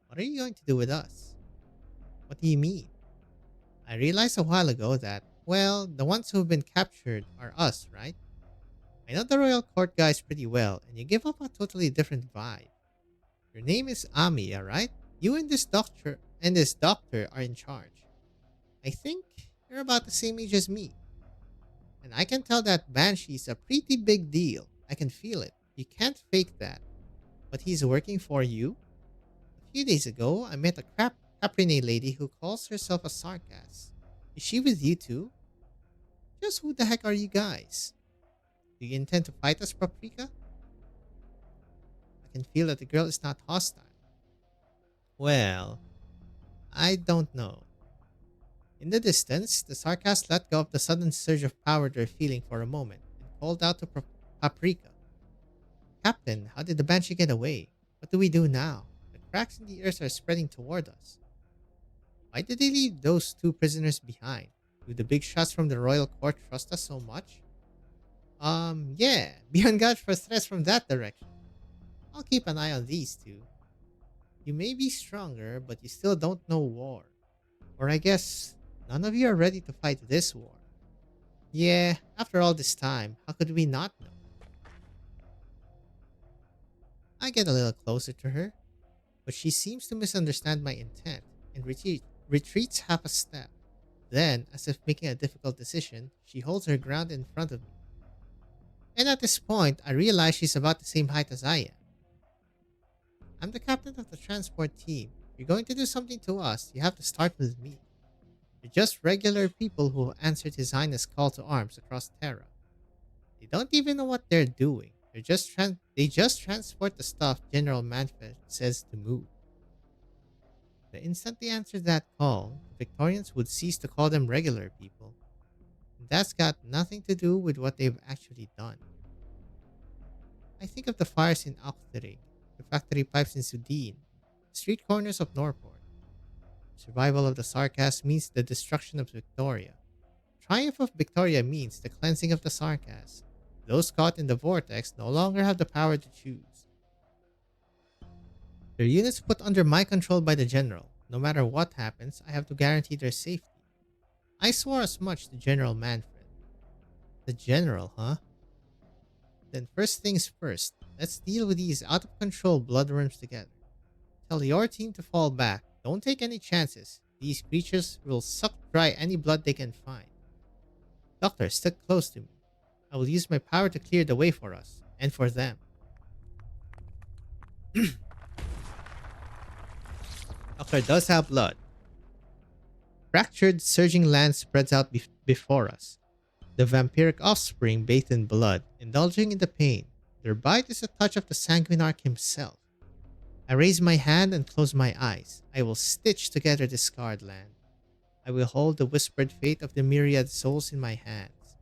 What are you going to do with us? What do you mean? I realized a while ago that, well, the ones who've been captured are us, right? I know the royal court guys pretty well, and you give off a totally different vibe. Your name is Amiya, right? You and this doctor are in charge. I think you're about the same age as me. And I can tell that Banshee's a pretty big deal. I can feel it. You can't fake that. But he's working for you? A few days ago, I met a Caprine lady who calls herself a Sarkas. Is she with you too? Just who the heck are you guys? Do you intend to fight us, Paprika? I can feel that the girl is not hostile. Well, I don't know. In the distance, the Sarkas let go of the sudden surge of power they're feeling for a moment and called out to Paprika. Captain, how did the Banshee get away? What do we do now? The cracks in the earth are spreading toward us. Why did they leave those two prisoners behind? Do the big shots from the royal court trust us so much? Yeah, be on guard for threats from that direction. I'll keep an eye on these two. You may be stronger, but you still don't know war. Or I guess none of you are ready to fight this war. Yeah, after all this time, how could we not know? I get a little closer to her, but she seems to misunderstand my intent and retreats half a step. Then, as if making a difficult decision, she holds her ground in front of me. And at this point, I realize she's about the same height as I am. I'm the captain of the transport team. If you're going to do something to us, you have to start with me. They're just regular people who answered His Highness' call to arms across Terra. They don't even know what they're doing. They just transport the stuff General Manfred says to move. The instant they answered that call, the Victorians would cease to call them regular people. And that's got nothing to do with what they've actually done. I think of the fires in Auchterig, the factory pipes in Sudin, the street corners of Norport. Survival of the Sarkas means the destruction of Victoria. Triumph of Victoria means the cleansing of the Sarkas. Those caught in the vortex no longer have the power to choose. Their units put under my control by the general. No matter what happens, I have to guarantee their safety. I swore as much to General Manfred. The general, huh? Then first things first, let's deal with these out-of-control bloodworms together. Tell your team to fall back. Don't take any chances. These creatures will suck dry any blood they can find. Doctor, stick close to me. I will use my power to clear the way for us, and for them. Doctor does have blood. Fractured, surging land spreads out before us. The vampiric offspring bathed in blood, indulging in the pain. Their bite is a touch of the Sanguine Arc himself. I raise my hand and close my eyes. I will stitch together this scarred land. I will hold the whispered fate of the myriad souls in my hands.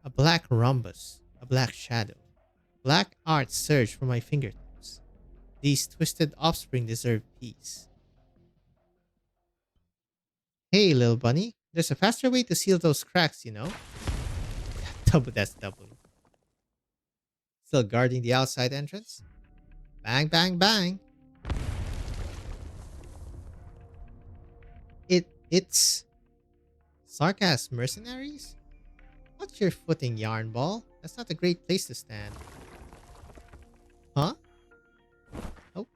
A black rhombus, a black shadow. Black art surge from my fingertips. These twisted offspring deserve peace. Hey, little bunny. There's a faster way to seal those cracks, you know? That's double. Still guarding the outside entrance? Bang, bang, bang. It's Sarkas mercenaries? What's your footing, yarn ball? That's not a great place to stand. Huh? Oh.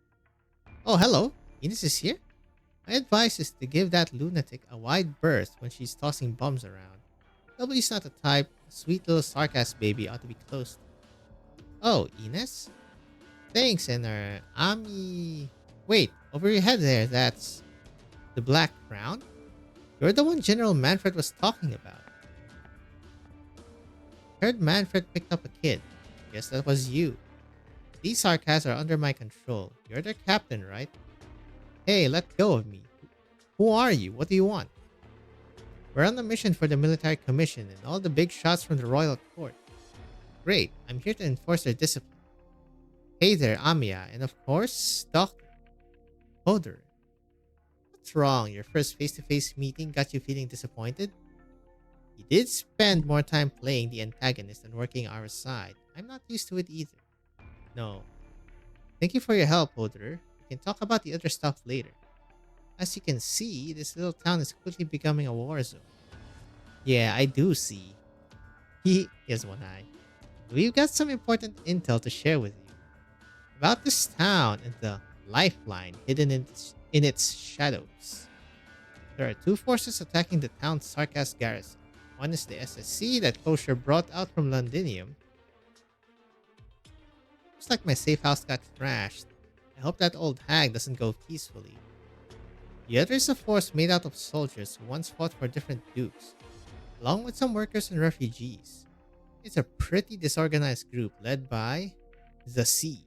Oh, hello. Ines is here? My advice is to give that lunatic a wide berth when she's tossing bombs around. W's not the type a sweet little Sarkas baby ought to be close to. Oh, Ines? Thanks, and Ami... Wait, over your head there, that's... the Black Crown? You're the one General Manfred was talking about. Heard Manfred picked up a kid. Guess that was you. These Sarkas are under my control. You're their captain, right? Hey, let go of me. Who are you? What do you want? We're on a mission for the military commission and all the big shots from the royal court. Great, I'm here to enforce their discipline. Hey there, Amiya, and of course, Dr. Hodor. What's wrong? Your first face-to-face meeting got you feeling disappointed? You did spend more time playing the antagonist than working our side. I'm not used to it either. No. Thank you for your help, Hodor. We can talk about the other stuff later. As you can see, this little town is quickly becoming a war zone. Yeah, I do see. He has one eye. We've got some important intel to share with you. About this town and the lifeline hidden in its shadows. There are two forces attacking the town's Sarkas garrison. One is the SSC that Kosher brought out from Londinium. Looks like my safe house got trashed. I hope that old hag doesn't go peacefully. The other is a force made out of soldiers who once fought for different dukes, along with some workers and refugees. It's a pretty disorganized group led by the Siege.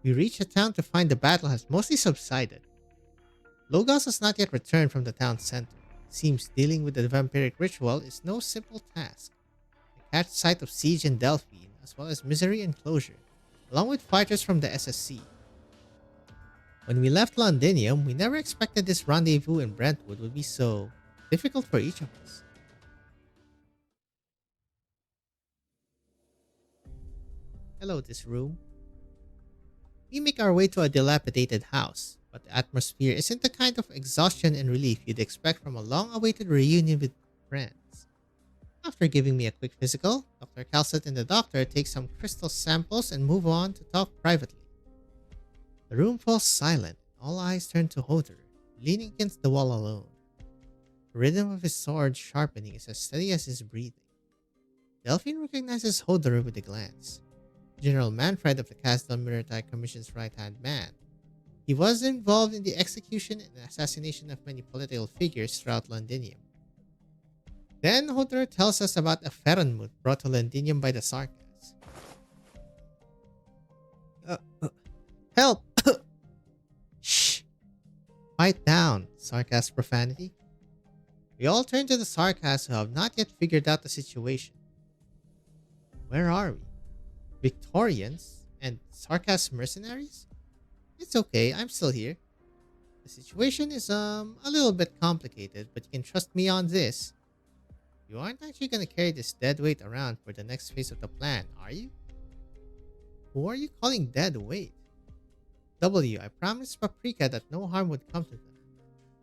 We reach the town to find the battle has mostly subsided. Logos has not yet returned from the town center. It seems dealing with the vampiric ritual is no simple task. I catch sight of Siege and Delphine, as well as Misery and Closure. along with fighters from the SSC. When we left Londinium, we never expected this rendezvous in Brentwood would be so difficult for each of us. Hello, this room. We make our way to a dilapidated house, but the atmosphere isn't the kind of exhaustion and relief you'd expect from a long-awaited reunion with friends. After giving me a quick physical, Dr. Calcett and the doctor take some crystal samples and move on to talk privately. The room falls silent, and all eyes turn to Hodor, leaning against the wall alone. The rhythm of his sword sharpening is as steady as his breathing. Delphine recognizes Hodor with a glance. General Manfred of the Casdal Military Commission's right-hand man. He was involved in the execution and assassination of many political figures throughout Londinium. Then Hodor tells us about a Ferenmut brought to Londinium by the Sarkas. Help! Shh! Quiet down, Sarkas profanity. We all turn to the Sarkas who have not yet figured out the situation. Where are we? Victorians and Sarkas mercenaries? It's okay, I'm still here. The situation is a little bit complicated, but you can trust me on this. You aren't actually gonna carry this dead weight around for the next phase of the plan, are you? Who are you calling dead weight? W, I promised Paprika that no harm would come to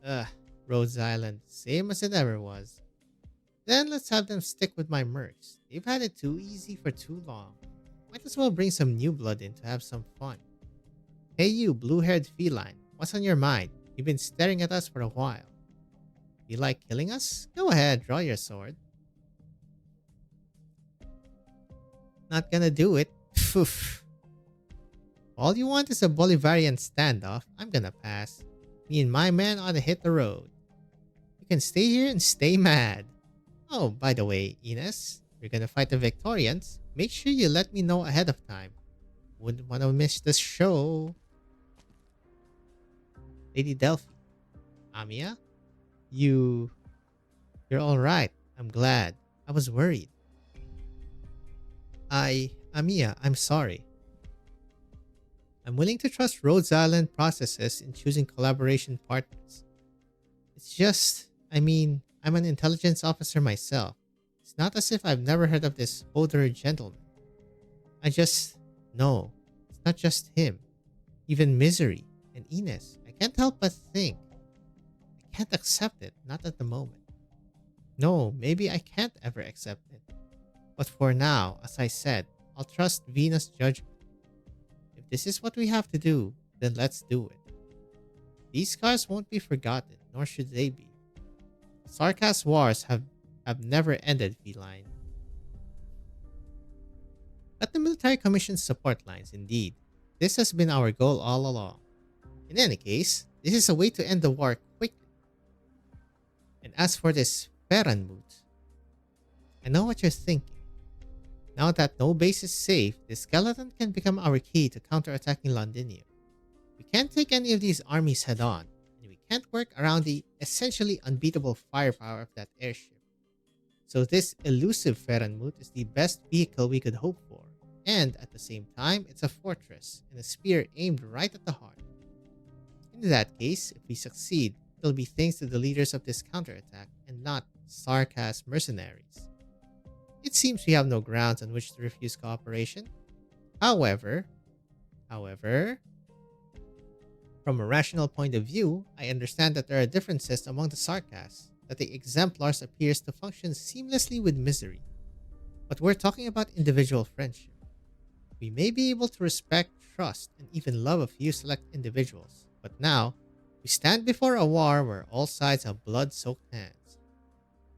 them. Rhodes Island, same as it ever was. Then let's have them stick with my mercs. They've had it too easy for too long. Might as well bring some new blood in to have some fun. Hey you, blue-haired feline. What's on your mind? You've been staring at us for a while. You like killing us? Go ahead, draw your sword. Not gonna do it. Poof. All you want is a Bolivarian standoff. I'm gonna pass. Me and my man ought to hit the road. You can stay here and stay mad. Oh, by the way, Ines, you're gonna fight the Victorians. Make sure you let me know ahead of time. Wouldn't want to miss the show. Lady Delphi. Amia? You're alright. I'm glad. I was worried. Amia, I'm sorry. I'm willing to trust Rhodes Island processes in choosing collaboration partners. It's just, I'm an intelligence officer myself. It's not as if I've never heard of this older gentleman. No, it's not just him. Even Misery and Ines. I can't help but think. I can't accept it, not at the moment. No, maybe I can't ever accept it. But for now, as I said, I'll trust Venus' judgment. If this is what we have to do, then let's do it. These scars won't be forgotten, nor should they be. Sarkas wars have never ended, feline. At the Military Commission's support lines, indeed. This has been our goal all along. In any case, this is a way to end the war quickly. And as for this Ferenmut, I know what you're thinking. Now that no base is safe, the skeleton can become our key to counterattacking Londinium. We can't take any of these armies head on, and we can't work around the essentially unbeatable firepower of that airship. So this elusive Ferenmut is the best vehicle we could hope for, and at the same time, it's a fortress and a spear aimed right at the heart. In that case, if we succeed, it'll be thanks to the leaders of this counterattack and not Sarkas mercenaries. It seems we have no grounds on which to refuse cooperation. However, from a rational point of view, I understand that there are differences among the Sarkas, that the Exemplars appears to function seamlessly with Misery. But we're talking about individual friendship. We may be able to respect, trust, and even love a few select individuals, but now, we stand before a war where all sides have blood-soaked hands.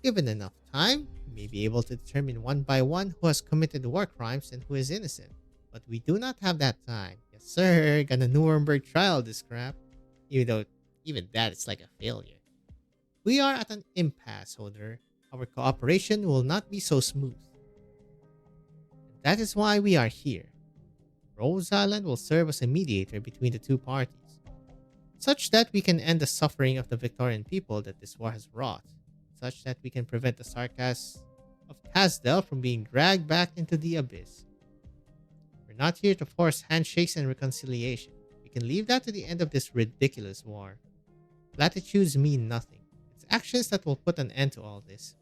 Given enough time, we may be able to determine one by one who has committed war crimes and who is innocent. But we do not have that time. Yes sir, gonna Nuremberg trial this crap. Even that is like a failure. We are at an impasse, Hodor. Our cooperation will not be so smooth. And that is why we are here. Rose Island will serve as a mediator between the two parties, such that we can end the suffering of the Victorian people that this war has wrought, such that we can prevent the Sarkas of Casdel from being dragged back into the abyss. For We're not here to force handshakes and reconciliation. We can leave that to the end of this ridiculous war. Platitudes mean nothing. It's actions that will put an end to all this.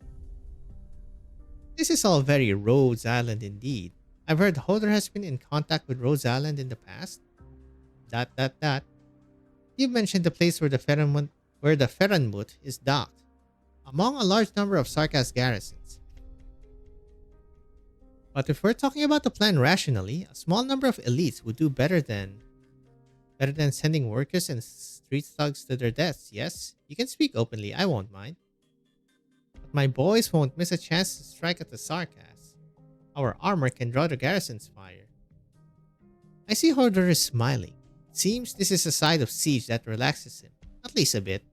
This is all very Rhodes Island indeed. I've heard Hodor has been in contact with Rhodes Island in the past. Dot. You mentioned the place where the Ferranmut is docked, among a large number of Sarkas garrisons. But if we're talking about the plan rationally, a small number of elites would do better than sending workers and street thugs to their deaths. Yes, you can speak openly, I won't mind. But my boys won't miss a chance to strike at the Sarkas. Our armor can draw the garrison's fire. I see Hodor is smiling. It seems this is a side of Siege that relaxes him, at least a bit.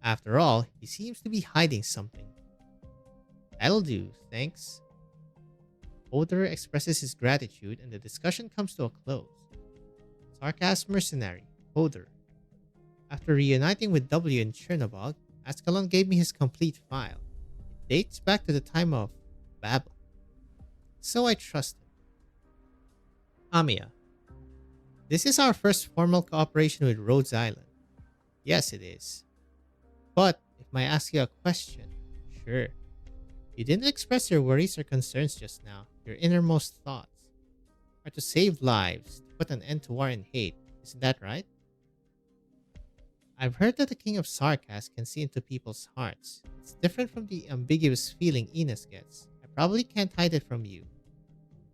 After all, he seems to be hiding something. That'll do, thanks. Hodor expresses his gratitude and the discussion comes to a close. Sarkas mercenary, Hodor. After reuniting with W in Chernobog, Ascalon gave me his complete file. It dates back to the time of Babel. So I trust him. Amiya. This is our first formal cooperation with Rhodes Island. Yes, it is. But, if I ask you a question, sure. You didn't express your worries or concerns just now. Your innermost thoughts are to save lives, to put an end to war and hate. Isn't that right? I've heard that the King of Sarkas can see into people's hearts. It's different from the ambiguous feeling Enos gets. I probably can't hide it from you.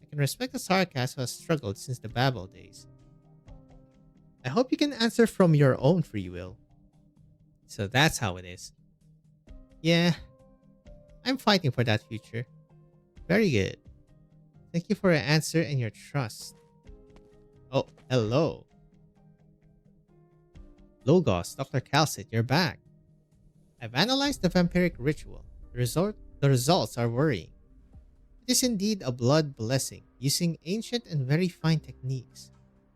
I can respect the Sarkas who has struggled since the Babel days. I hope you can answer from your own free will. So that's how it is. Yeah, I'm fighting for that future. Very good. Thank you for your answer and your trust. Oh, hello. Logos, Dr. Calcit, you're back. I've analyzed the vampiric ritual. The results are worrying. It is indeed a blood blessing, using ancient and very fine techniques.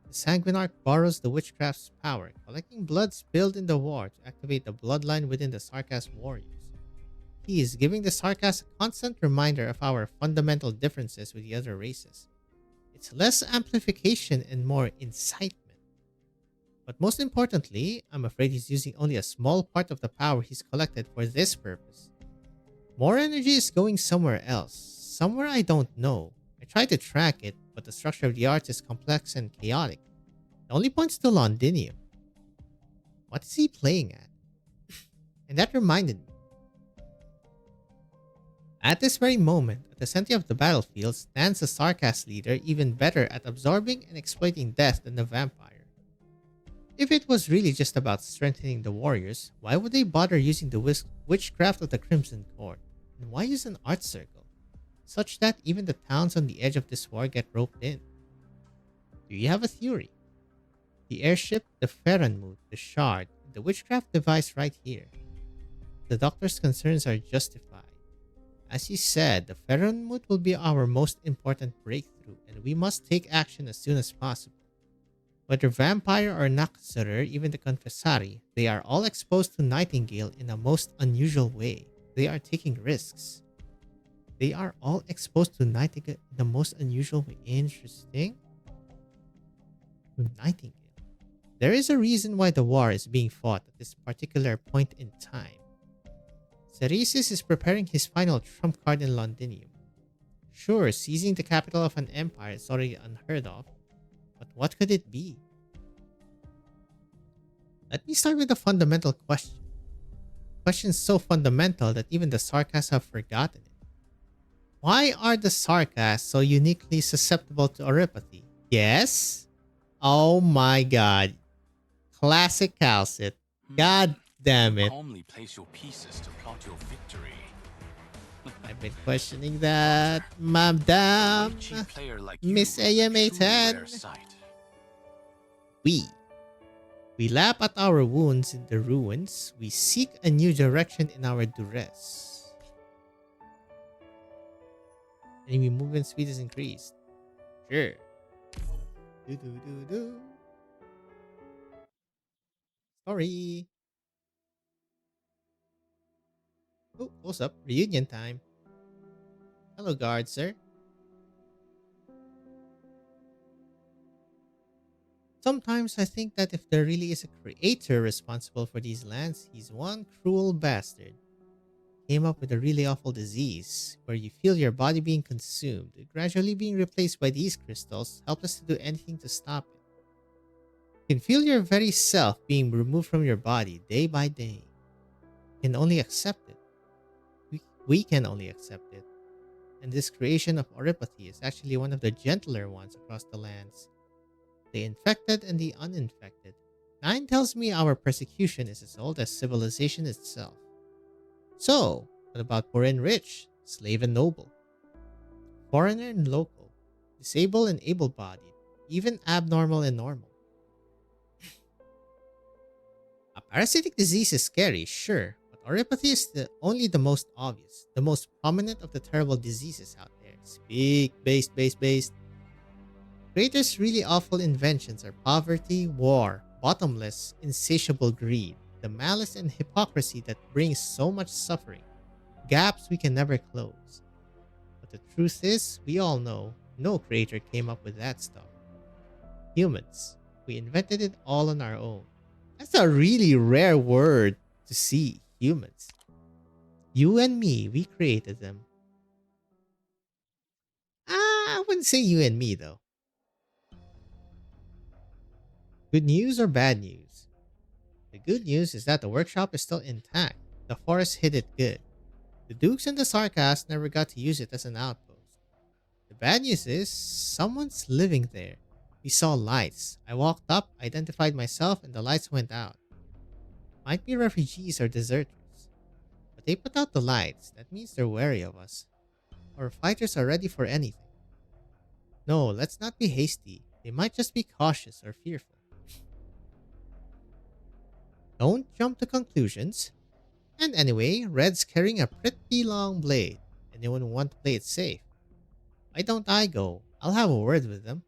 The Sanguinarch borrows the witchcraft's power, collecting blood spilled in the war to activate the bloodline within the Sarkas warriors. He is giving the Sarkas a constant reminder of our fundamental differences with the other races. It's less amplification and more incitement. But most importantly, I'm afraid he's using only a small part of the power he's collected for this purpose. More energy is going somewhere else, somewhere I don't know. I tried to track it, but the structure of the arts is complex and chaotic. It only points to Londinium. What is he playing at? And that reminded me. At this very moment, at the center of the battlefield stands the Sarkas leader, even better at absorbing and exploiting death than the vampire. If it was really just about strengthening the warriors, why would they bother using the witchcraft of the Crimson Court? And why use an art circle? Such that even the towns on the edge of this war get roped in. Do you have a theory? The airship, the Ferranmut, the shard, and the witchcraft device right here. The doctor's concerns are justified. As he said, the Ferranmut will be our most important breakthrough, and we must take action as soon as possible. Whether vampire or Naksurer, even the Confessari, they are all exposed to Nightingale in a most unusual way. They are taking risks. They are all exposed to Nightingale in the most unusual way. Interesting. Nightingale. There is a reason why the war is being fought at this particular point in time. Ceresis is preparing his final trump card in Londinium. Sure, seizing the capital of an empire is already unheard of, but what could it be? Let me start with a fundamental question. Question so fundamental that even the Sarkas have forgotten it. Why are the Sarkas so uniquely susceptible to oripathy? Yes? Oh my god. Classic Calcit. God damn it. Calmly place your pieces to plot your victory. I've been questioning that, Madam Miss AMA10. We lap at our wounds in the ruins. We seek a new direction in our duress. Enemy movement speed is increased. Sure. Sorry. Oh, close up. Reunion time. Hello, guard, sir. Sometimes I think that if there really is a creator responsible for these lands, he's one cruel bastard. Came up with a really awful disease where you feel your body being consumed, gradually being replaced by these crystals, helpless to do anything to stop it. You can feel your very self being removed from your body day by day. You can only accept it. We can only accept it. And this creation of oripathy is actually one of the gentler ones across the lands. The infected and the uninfected. Nine tells me our persecution is as old as civilization itself. So, what about poor and rich, slave and noble, foreigner and local, disabled and able bodied, even abnormal and normal? A parasitic disease is scary, sure, but oripathy is only the most obvious, the most prominent of the terrible diseases out there. Speak, based. Greatest really awful inventions are poverty, war, bottomless, insatiable greed, the malice and hypocrisy that brings so much suffering, gaps we can never close. But the truth is, we all know, no creator came up with that stuff. Humans, we invented it all on our own. That's a really rare word to see, humans. You and me, we created them. I wouldn't say you and me though. Good news or bad news? The good news is that the workshop is still intact. The forest hid it good. The Dukes and the Sarkas never got to use it as an outpost. The bad news is, someone's living there. We saw lights. I walked up, identified myself, and the lights went out. Might be refugees or deserters. But they put out the lights. That means they're wary of us. Or fighters are ready for anything. No, let's not be hasty. They might just be cautious or fearful. Don't jump to conclusions. And anyway, Red's carrying a pretty long blade. Anyone want to play it safe? Why don't I go? I'll have a word with them.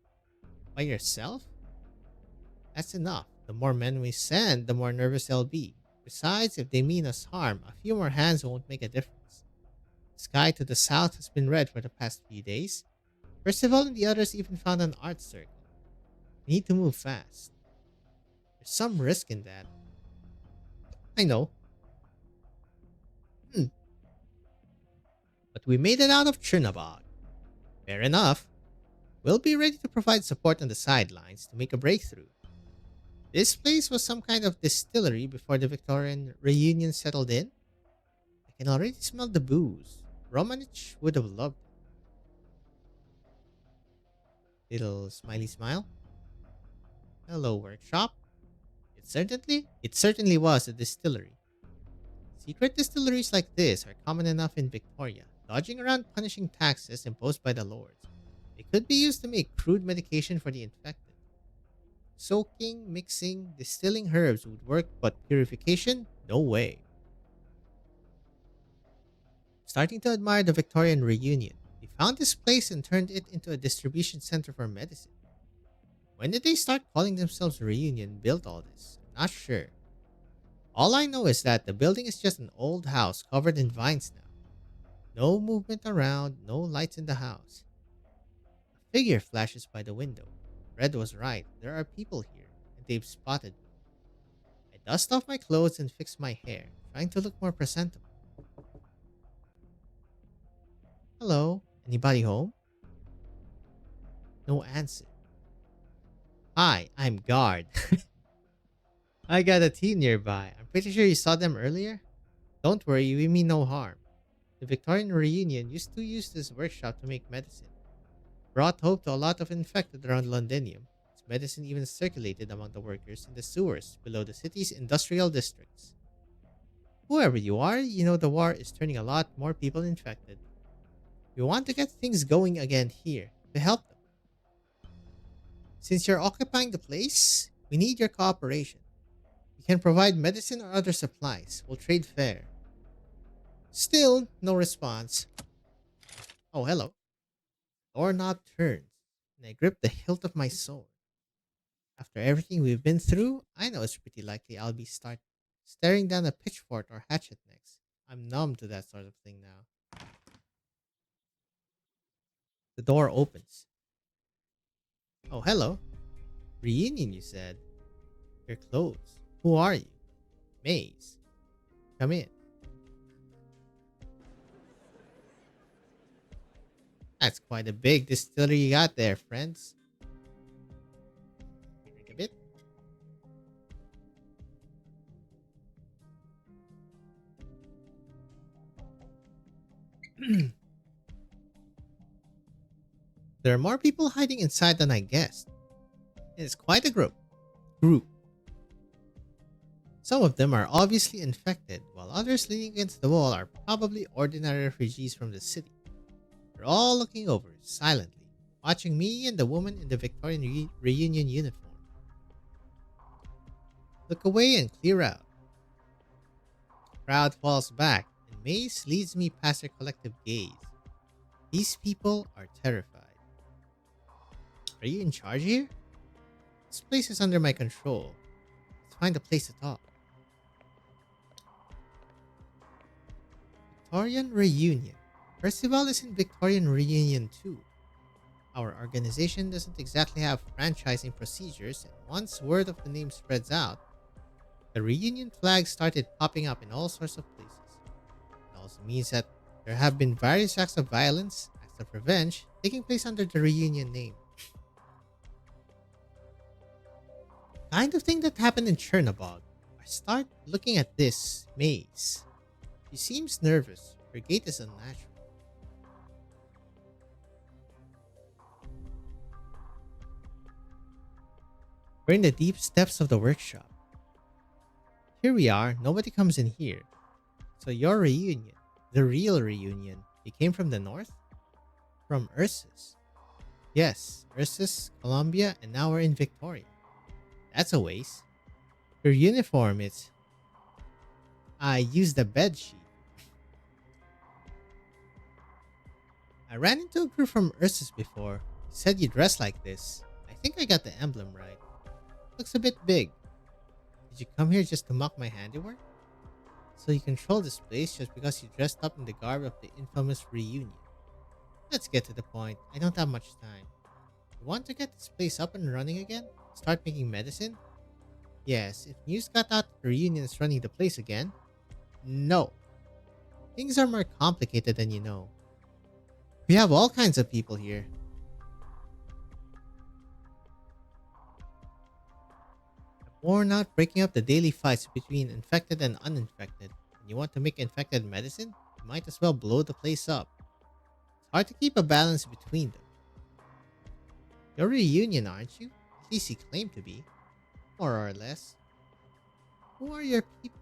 By yourself? That's enough. The more men we send, the more nervous they'll be. Besides, if they mean us harm, a few more hands won't make a difference. The sky to the south has been red for the past few days. Percival and the others even found an art circle. We need to move fast. There's some risk in that. I know. But we made it out of Chernabog. Fair enough. We'll be ready to provide support on the sidelines to make a breakthrough. This place was some kind of distillery before the Victorian reunion settled in. I can already smell the booze. Romanich would have loved it. Little smiley smile. Hello, workshop. It certainly was a distillery. Secret distilleries like this are common enough in Victoria, dodging around punishing taxes imposed by the lords. They could be used to make crude medication for the infected. Soaking, mixing, distilling herbs would work, but purification? No way. Starting to admire the Victorian reunion, they found this place and turned it into a distribution center for medicine. When did they start calling themselves Reunion built all this? I'm not sure. All I know is that the building is just an old house covered in vines now. No movement around, no lights in the house. A figure flashes by the window. Red was right, there are people here, and they've spotted me. I dust off my clothes and fix my hair, trying to look more presentable. Hello, anybody home? No answer. Hi, I'm Guard. I got a team nearby. I'm pretty sure you saw them earlier. Don't worry, we mean no harm. The Victorian reunion used to use this workshop to make medicine. Brought hope to a lot of infected around Londinium. Its medicine even circulated among the workers in the sewers below the city's industrial districts. Whoever you are, you know the war is turning a lot more people infected. We want to get things going again here to help them. Since you're occupying the place, we need your cooperation. You can provide medicine or other supplies. We'll trade fair. Still, no response. Oh, hello. Doorknob turns, and I grip the hilt of my sword. After everything we've been through, I know it's pretty likely I'll be staring down a pitchfork or hatchet next. I'm numb to that sort of thing now. The door opens. Oh, hello. Reunion, you said? Your clothes. Who are you? Maze. Come in. That's quite a big distillery you got there, friends. Drink a bit. There are more people hiding inside than I guessed. It's quite a group. Some of them are obviously infected, while others leaning against the wall are probably ordinary refugees from the city. They're all looking over, silently, watching me and the woman in the Victorian reunion uniform. Look away and clear out. The crowd falls back, and Mace leads me past their collective gaze. These people are terrified. Are you in charge here? This place is under my control. Let's find a place to talk. Victorian Reunion. Percival is in Victorian Reunion too. Our organization doesn't exactly have franchising procedures, and once word of the name spreads out, the reunion flags started popping up in all sorts of places. It also means that there have been various acts of violence, acts of revenge, taking place under the reunion name. Kind of thing that happened in Chernobog. I start looking at this Maze. She seems nervous. Her gait is unnatural. We're in the deep steps of the workshop. Here we are. Nobody comes in here. So your reunion, the real reunion, you came from the north? From Ursus. Yes, Ursus, Colombia, and now we're in Victoria. That's a waste. Your uniform is... I used a bed sheet. I ran into a group from Ursus before. You said you dress like this. I think I got the emblem right. Looks a bit big. Did you come here just to mock my handiwork? So you control this place just because you dressed up in the garb of the infamous reunion. Let's get to the point. I don't have much time. You want to get this place up and running again? Start making medicine? Yes, if news got out that the reunion is running the place again. No. Things are more complicated than you know. We have all kinds of people here. I'm worn out breaking up the daily fights between infected and uninfected. And you want to make infected medicine? You might as well blow the place up. It's hard to keep a balance between them. You're a reunion, aren't you? At least you claim to be. More or less. Who are your people?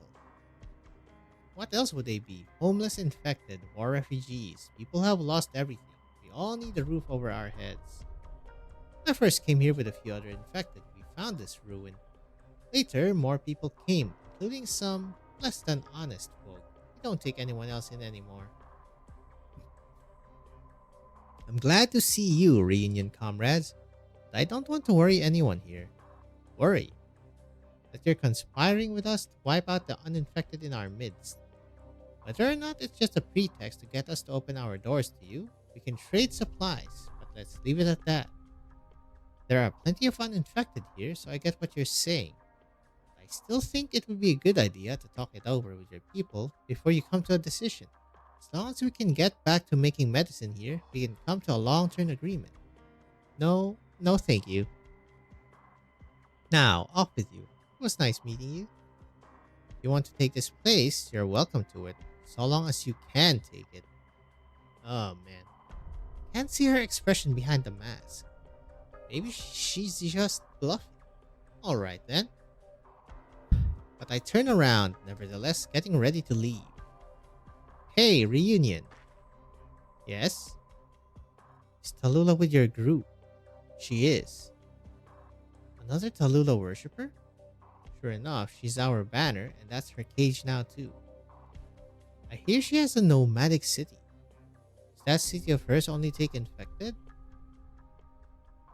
What else would they be? Homeless, infected, war refugees. People have lost everything. We all need a roof over our heads. When I first came here with a few other infected, we found this ruin. Later, more people came, including some less than honest folk. We don't take anyone else in anymore. I'm glad to see you, reunion comrades. But I don't want to worry anyone here. Worry that you're conspiring with us to wipe out the uninfected in our midst. Whether or not it's just a pretext to get us to open our doors to you, we can trade supplies, but let's leave it at that. There are plenty of uninfected here, so I get what you're saying. I still think it would be a good idea to talk it over with your people before you come to a decision. As long as we can get back to making medicine here, we can come to a long-term agreement. No, thank you. Now, off with you. It was nice meeting you. If you want to take this place, you're welcome to it, so long as you can take it. Oh man. Can't see her expression behind the mask. Maybe she's just bluffing. Alright then. But I turn around, nevertheless, getting ready to leave. Hey, reunion. Yes? Is Tallulah with your group? She is. Another Tallulah worshipper? Sure enough, she's our banner, and that's her cage now too. I hear she has a nomadic city. Does that city of hers only take infected?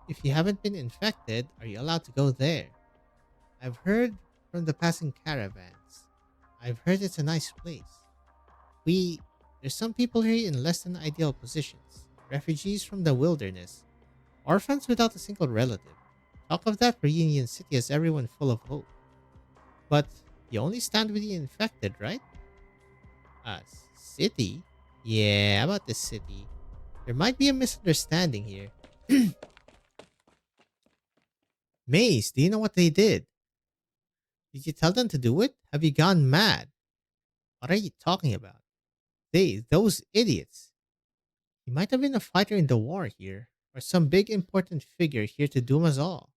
If you haven't been infected, are you allowed to go there? I've heard from the passing caravans. I've heard it's a nice place. There's some people here in less than ideal positions. Refugees from the wilderness. Orphans without a single relative. Talk of that reunion city has everyone full of hope. But you only stand with the infected, right? City? Yeah, about the city. There might be a misunderstanding here. Maze, do you know what they did? Did you tell them to do it? Have you gone mad? What are you talking about? Those idiots. He might have been a fighter in the war here, or some big important figure here to doom us all.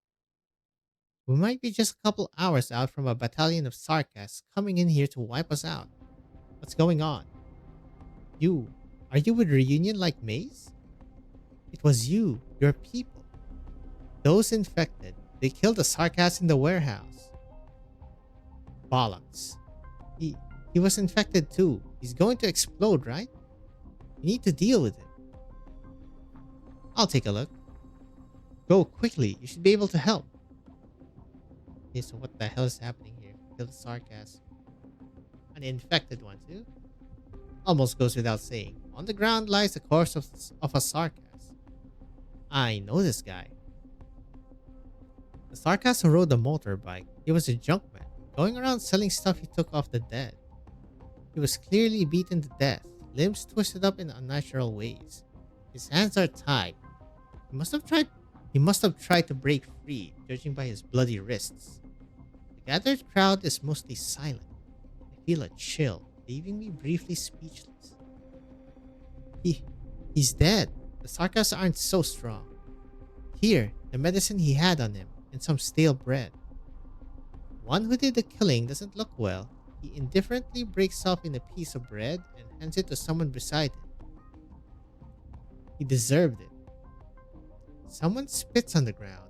We might be just a couple hours out from a battalion of sarcasts coming in here to wipe us out. What's going on? Are you with Reunion like Maze? It was your people. Those infected, they killed the sarcasts in the warehouse. Bollocks. He was infected too. He's going to explode, right? You need to deal with him. I'll take a look. Go quickly. You should be able to help. Okay, so what the hell is happening here? Kill the sarcasm. An infected one too? Almost goes without saying. On the ground lies the corpse of a sarcast. I know this guy. The sarcast who rode the motorbike. He was a junkman, going around selling stuff he took off the dead. He was clearly beaten to death, limbs twisted up in unnatural ways. His hands are tied. He must have tried to break free, judging by his bloody wrists. The gathered crowd is mostly silent. I feel a chill, leaving me briefly speechless. He's dead. The sarcasts aren't so strong. Here, the medicine he had on him, and some stale bread. One who did the killing doesn't look well. He indifferently breaks off in a piece of bread and hands it to someone beside him. He deserved it. Someone spits on the ground.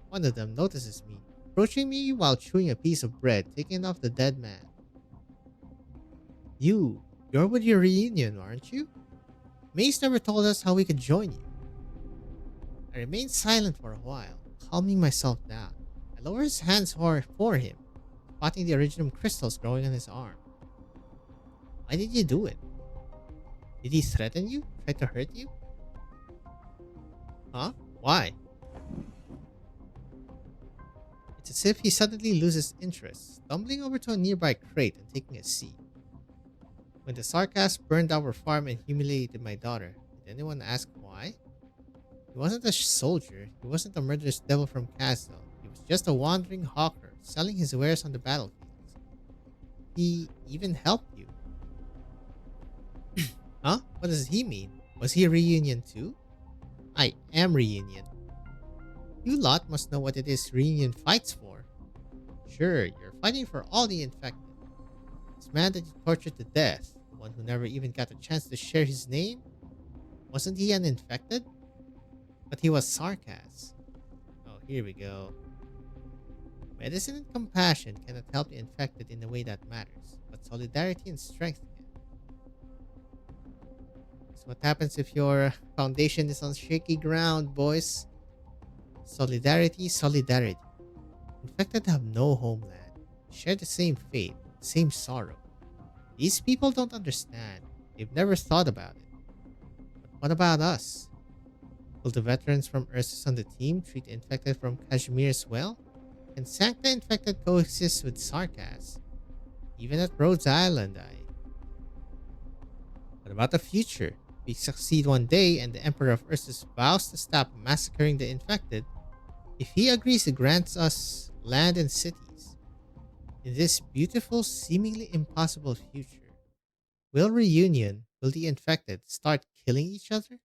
One of them notices me, approaching me while chewing a piece of bread taken off the dead man. You're with your reunion, aren't you? Mace never told us how we could join you. I remained silent for a while, calming myself down. I lower his hands for him, spotting the original crystals growing on his arm. Why did you do it? Did he threaten you? Try to hurt you? Huh? Why? It's as if he suddenly loses interest, stumbling over to a nearby crate and taking a seat. When the sarcast burned our farm and humiliated my daughter, did anyone ask why? He wasn't a soldier. He wasn't a murderous devil from Castle. He was just a wandering hawker, selling his wares on the battlefields. He even helped you. Huh? What does he mean? Was he a reunion too? I am reunion. You lot must know what it is reunion fights for. Sure, you're fighting for all the infected. This man that you tortured to death, the one who never even got a chance to share his name, wasn't he an infected? But he was sarcasm. Oh, here we go. Medicine and compassion cannot help the infected in a way that matters, but solidarity and strength can. That's what happens if your foundation is on shaky ground, boys. Solidarity. Infected have no homeland. They share the same fate, the same sorrow. These people don't understand. They've never thought about it. But what about us? Will the veterans from Ursus on the team treat the infected from Kashmir as well? Can Sancta infected coexist with sarcasm? Even at Rhodes Island, What about the future? If we succeed one day and the Emperor of Ursus vows to stop massacring the infected, if he agrees to grant us land and cities, in this beautiful, seemingly impossible future, will the infected start killing each other?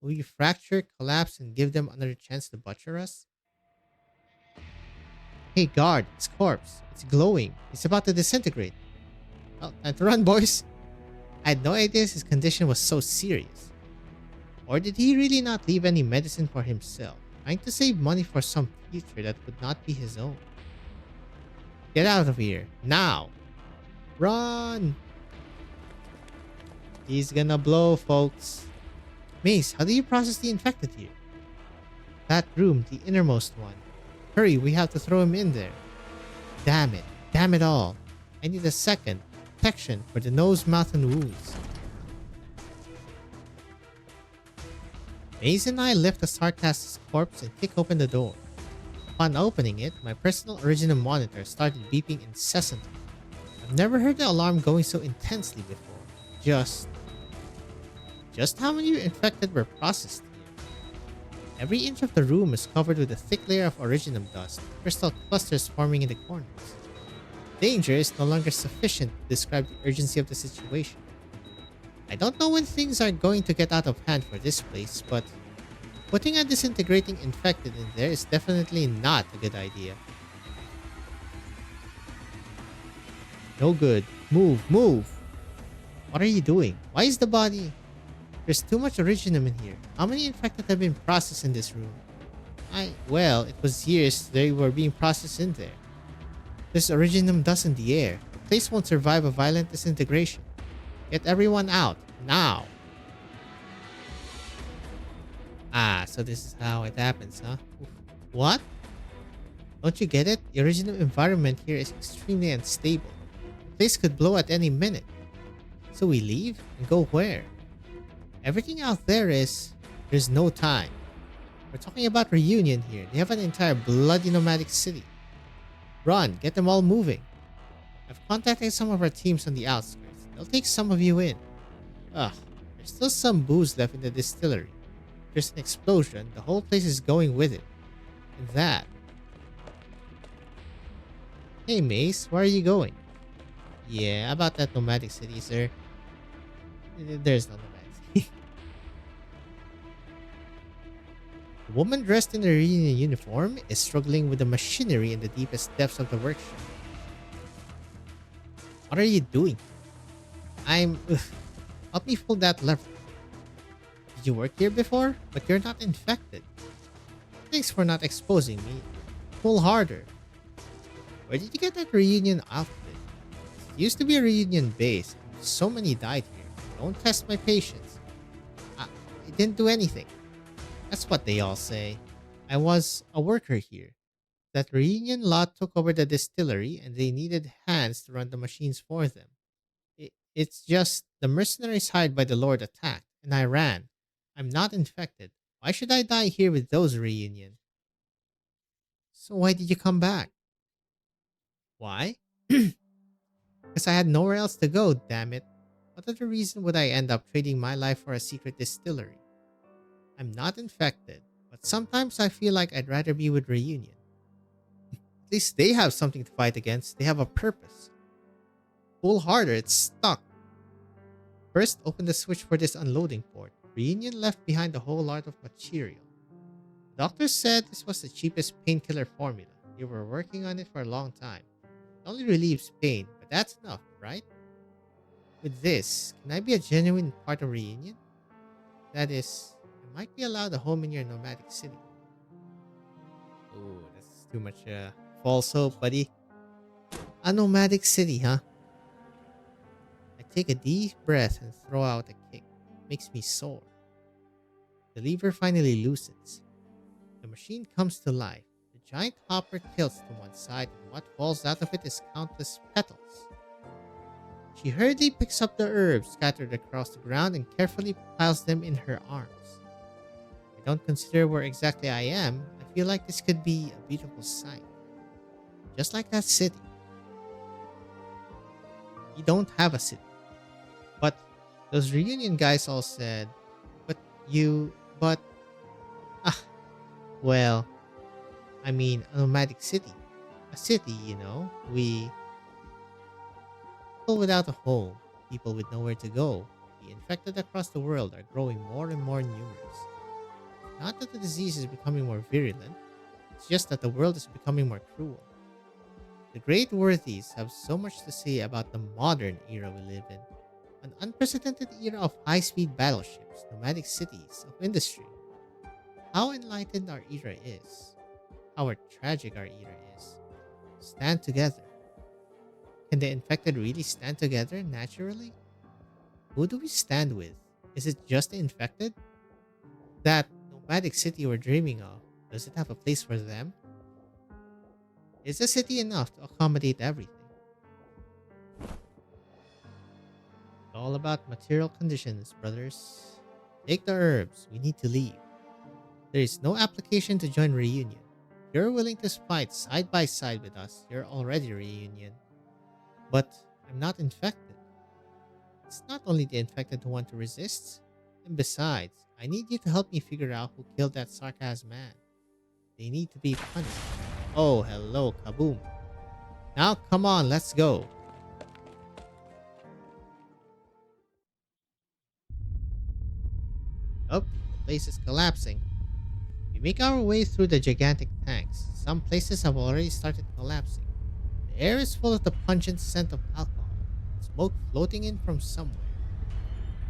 Will we fracture, collapse, and give them another chance to butcher us? Hey guard, his corpse. It's glowing. It's about to disintegrate. Well, time to run, boys. I had no idea his condition was so serious. Or did he really not leave any medicine for himself, trying to save money for some future that would not be his own? Get out of here, now! Run! He's gonna blow, folks. Mace, how do you process the infected here? That room, the innermost one. Hurry, we have to throw him in there. Damn it all. I need a second protection for the nose, mouth, and wounds. Mace and I lift the sarcast's corpse and kick open the door. Upon opening it, my personal original monitor started beeping incessantly. I've never heard the alarm going so intensely before. Just how many infected were processed here? Every inch of the room is covered with a thick layer of originum dust, crystal clusters forming in the corners. Danger is no longer sufficient to describe the urgency of the situation. I don't know when things are going to get out of hand for this place, but putting a disintegrating infected in there is definitely not a good idea. No good. Move, move! What are you doing? Why is the body... There's too much originum in here. How many infected have been processed in this room? Well, it was years they were being processed in there. There's originum dust in the air. The place won't survive a violent disintegration. Get everyone out, now! Ah, so this is how it happens, huh? What? Don't you get it? The original environment here is extremely unstable. The place could blow at any minute. So we leave and go where? Everything out there there's no time. We're talking about reunion here. They have an entire bloody nomadic city. Run, get them all moving. I've contacted some of our teams on the outskirts. They'll take some of you in. Ugh, there's still some booze left in the distillery. If there's an explosion, the whole place is going with it. And that. Hey Mace, where are you going? Yeah, about that nomadic city, sir. There's no nomadic city. The woman dressed in a reunion uniform is struggling with the machinery in the deepest depths of the workshop. What are you doing? Help me pull that lever. Did you work here before? But you're not infected. Thanks for not exposing me. Pull harder. Where did you get that reunion outfit? It used to be a reunion base. So many died here. Don't test my patience. It didn't do anything. That's what they all say. I was a worker here. That reunion lot took over the distillery and they needed hands to run the machines for them. It's just the mercenaries hired by the Lord attacked, and I ran. I'm not infected. Why should I die here with those reunion? So why did you come back? Why? Because I had nowhere else to go, damn it. What other reason would I end up trading my life for a secret distillery? I'm not infected, but sometimes I feel like I'd rather be with reunion. At least they have something to fight against. They have a purpose. Pull harder, it's stuck. First, open the switch for this unloading port. Reunion left behind a whole lot of material. Doctor said this was the cheapest painkiller formula. They were working on it for a long time. It only relieves pain, but that's enough, right? With this, can I be a genuine part of reunion? That is, I might be allowed a home in your nomadic city. Oh, that's too much false hope, buddy. A nomadic city, huh? I take a deep breath and throw out a kick. It makes me sore. The lever finally loosens. The machine comes to life. The giant hopper tilts to one side and what falls out of it is countless petals. She hurriedly picks up the herbs scattered across the ground and carefully piles them in her arms. I don't consider where exactly I am. I feel like this could be a beautiful sight. Just like that city. You don't have a city. But those reunion guys all said, well, I mean, a nomadic city. A city, you know, people without a home, people with nowhere to go. The infected across the world are growing more and more numerous. Not that the disease is becoming more virulent, it's just that the world is becoming more cruel. The great worthies have so much to say about the modern era we live in. An unprecedented era of high-speed battleships, nomadic cities, of industry. How enlightened our era is. How tragic our era is. Stand together. Can the infected really stand together naturally? Who do we stand with? Is it just the infected? That nomadic city we're dreaming of, does it have a place for them? Is the city enough to accommodate everything? It's all about material conditions, brothers. Take the herbs, we need to leave. There is no application to join reunion. you're willing to fight side by side with us, you're already a reunion. But I'm not infected. It's not only the infected who want to resist. And besides, I need you to help me figure out who killed that sarcasm man. They need to be punished. Oh, hello, kaboom. Now, come on, let's go. Oh, the place is collapsing. We make our way through the gigantic tanks. Some places have already started collapsing. The air is full of the pungent scent of alcohol, smoke floating in from somewhere.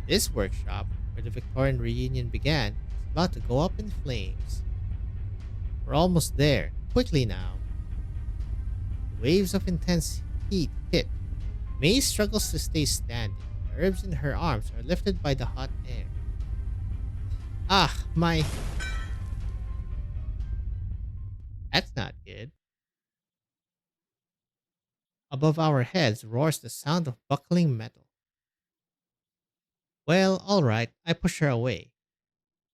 This workshop, where the Victorian reunion began, is about to go up in flames. We're almost there. Quickly now. Waves of intense heat hit. May struggles to stay standing. The herbs in her arms are lifted by the hot air. Ah, my... That's not good. Above our heads roars the sound of buckling metal. Well, alright, I push her away.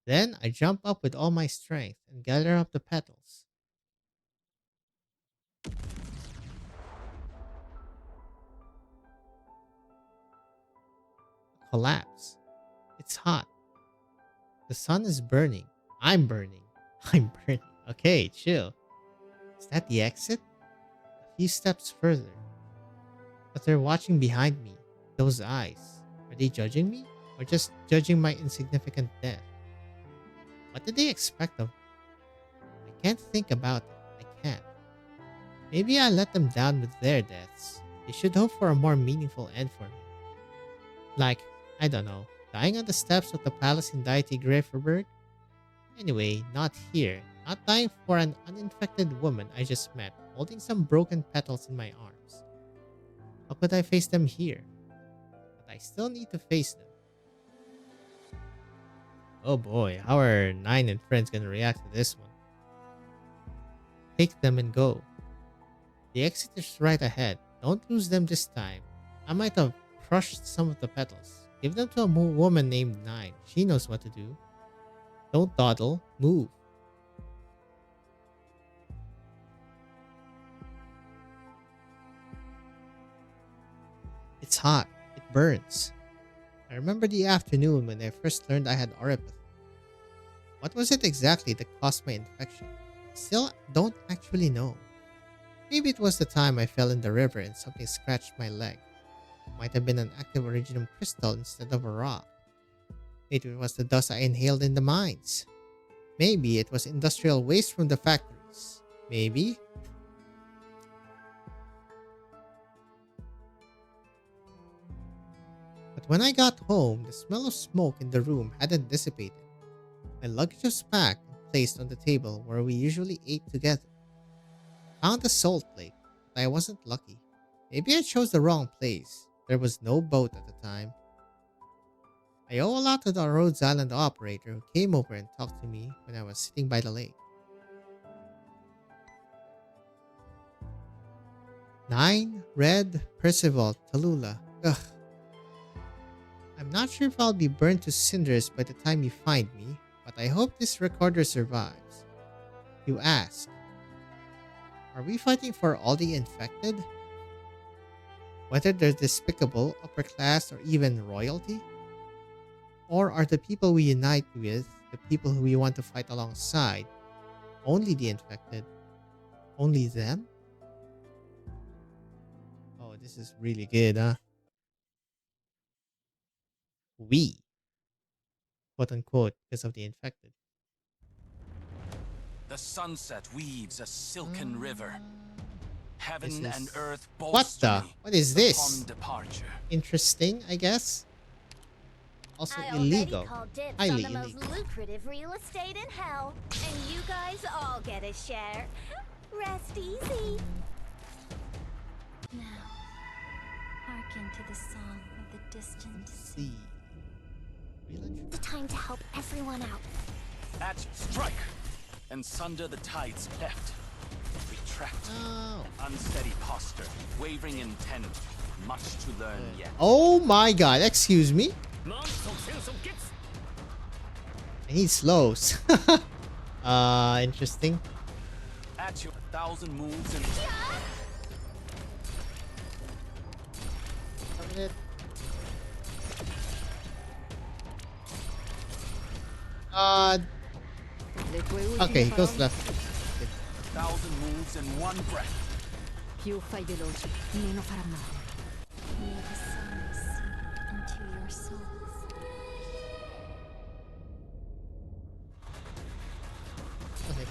Then I jump up with all my strength and gather up the petals. Collapse. It's hot. The sun is burning. I'm burning. I'm burning. Okay, chill. Is that the exit? A few steps further. But they're watching behind me. Those eyes. Are they judging me? Or just judging my insignificant death? What did they expect of me? I can't think about it. I can't. Maybe I let them down with their deaths. They should hope for a more meaningful end for me. Like, I don't know, dying on the steps of the palace in Deity Grifferberg? Anyway, not here. Not dying for an uninfected woman I just met, holding some broken petals in my arms. How could I face them here? But I still need to face them. Oh boy, how are Nine and friends gonna react to this one? Take them and go. The exit is right ahead. Don't lose them this time. I might have crushed some of the petals. Give them to a woman named Nine. She knows what to do. Don't dawdle. Move. It's hot. It burns. I remember the afternoon when I first learned I had auropathy. What was it exactly that caused my infection? I still don't actually know. Maybe it was the time I fell in the river and something scratched my leg. Might have been an active iridium crystal instead of a rock. Maybe it was the dust I inhaled in the mines. Maybe it was industrial waste from the factories. Maybe. But when I got home, the smell of smoke in the room hadn't dissipated. My luggage was packed and placed on the table where we usually ate together. I found a salt lake, but I wasn't lucky. Maybe I chose the wrong place. There was no boat at the time. I owe a lot to the Rhodes Island operator who came over and talked to me when I was sitting by the lake. 9, Red, Percival, Tallulah. Ugh. I'm not sure if I'll be burned to cinders by the time you find me, but I hope this recorder survives. You ask, are we fighting for all the infected? Whether they're despicable, upper class, or even royalty? Or are the people we unite with the people who we want to fight alongside only the infected? Only them? Oh, this is really good, huh? We, quote unquote, because of the infected. The sunset weaves a silken river. Heaven This and is- earth What bolster the? me What is this? upon departure. Interesting, I guess. Also I illegal. already called dibs Highly on the most illegal. lucrative real estate in hell, and you guys all get a share. Rest easy. Now, hearken to the song of the distant sea. See. Real and The time to help everyone out. At strike, and sunder the tides heft. Retract, Oh. unsteady posture, wavering intent. Much to learn yet. Oh my god, excuse me. なん即戦即決 I need slows. Interesting. At At your 1,000 moves and Summon it. Le tue ultime Okay, he goes parole? left. 1,000 moves in one breath. Più fai veloce, meno farà male. May the sun seep into your souls. Okay.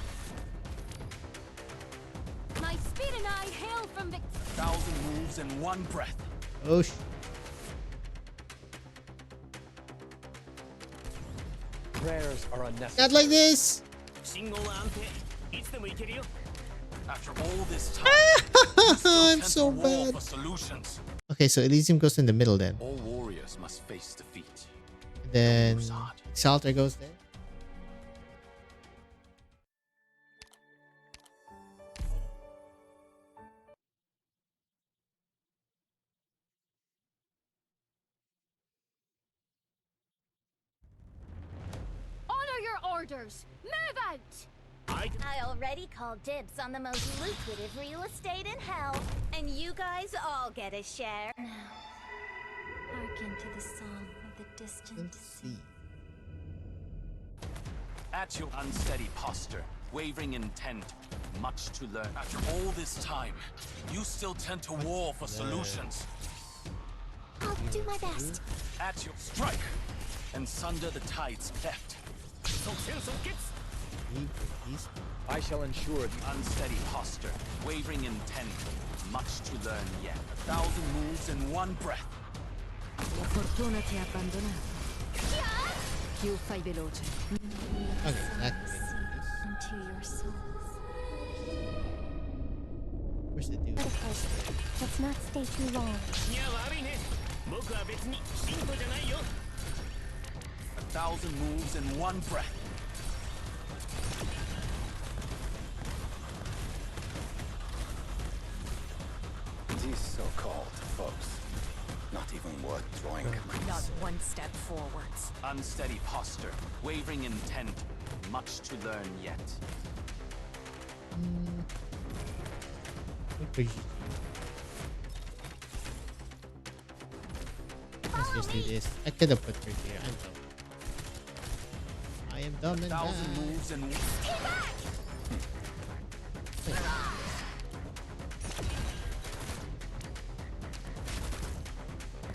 My speed and I hail from 1,000 moves in one breath. Oh Prayers are unnecessary. not like this! 信号は安定いつでも行けるよ After all this time, you still I'm tend so to war bad. for solutions. Okay, so Elysium goes in the middle then. All warriors must face defeat. And then Lose heart. Exalter goes there. Honor your orders! Move out! I already called dibs on the most lucrative real estate in hell, and you guys all get a share. Now, hearken to the song of the distant Let's sea. see. At your unsteady posture, wavering intent, much to learn. After all this time, you still tend to war for solutions. I'll do my best. At your strike, and sunder the tide's theft. 即戦即決 East. I shall ensure the Unsteady posture, wavering intent, much to learn yet. 1,000 moves in one breath. La fortuna ti ha abbandonato. Più fai veloce. Okay, that's Into your souls. where's the dude? Let's not stay too long. いや悪いね僕は別に信徒じゃないよ 1,000 moves in one breath. These so-called folks, not even worth drawing. Not one step forwards. Unsteady posture, wavering intent, much to learn yet. Let's just do this. I could have put her here. I am dumb and 1,000 bad. moves in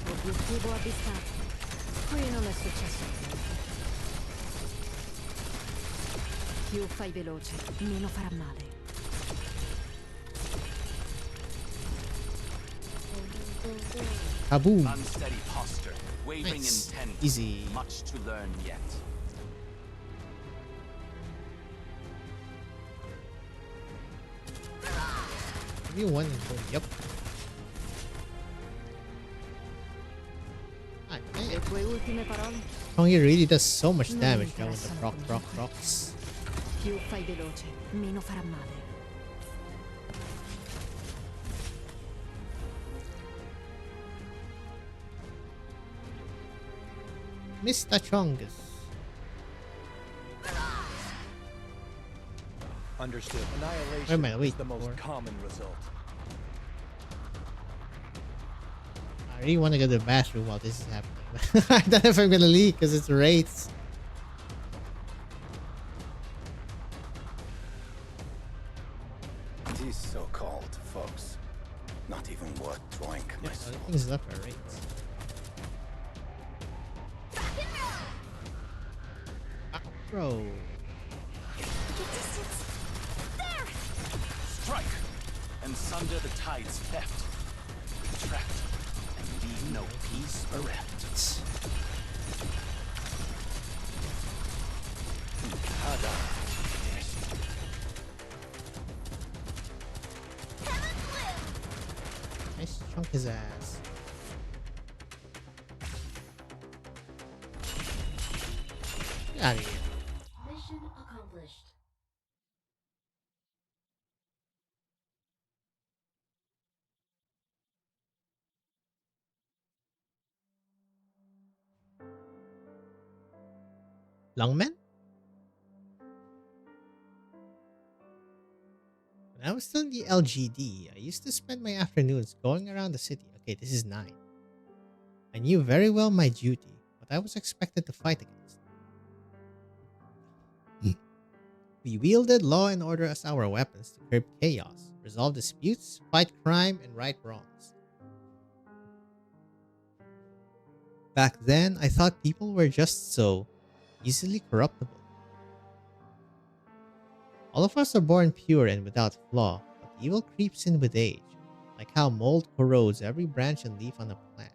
Obiettivo avvistato. Qui non è successo. Più fai veloce, meno farà male. Kaboom! unsteady posture, wavering Nice. intent, Easy. much to learn yet. Maybe one and go. Yep. Le tue ultime parole? Kongi really does so much Non damage mi now with the interessano rocks. Più fai veloce, meno farà male. Mr. Chongus. understood. Where Annihilation am I? is Wait, the most for- common result. I really want to go to the bathroom while this is happening. I don't know if I'm gonna leave because it's wraiths. These so-called folks, not even worth drawing my Yeah, soul. things left are wraiths. Bro. Strike, and sunder the tide's theft. Retract, and leave no peace bereft. Nice chunk his ass. Get out of here. Mission accomplished. Longman? I was still in the LGD, I used to spend my afternoons going around the city. Okay, this is 9. I knew very well my duty, what I was expected to fight against. We wielded law and order as our weapons to curb chaos, resolve disputes, fight crime, and right wrongs. Back then, I thought people were just so easily corruptible. All of us are born pure and without flaw, but evil creeps in with age, like how mold corrodes every branch and leaf on a plant.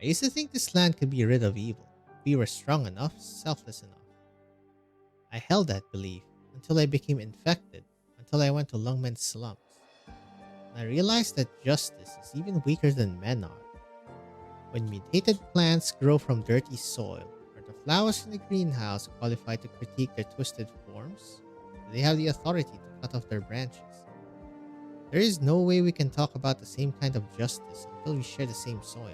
I used to think this land could be rid of evil, if we were strong enough, selfless enough. I held that belief until I became infected, until I went to Lungmen's slums. And I realized that justice is even weaker than men are. When mutated plants grow from dirty soil, are the flowers in the greenhouse qualified to critique their twisted forms? Do they have the authority to cut off their branches? There is no way we can talk about the same kind of justice until we share the same soil.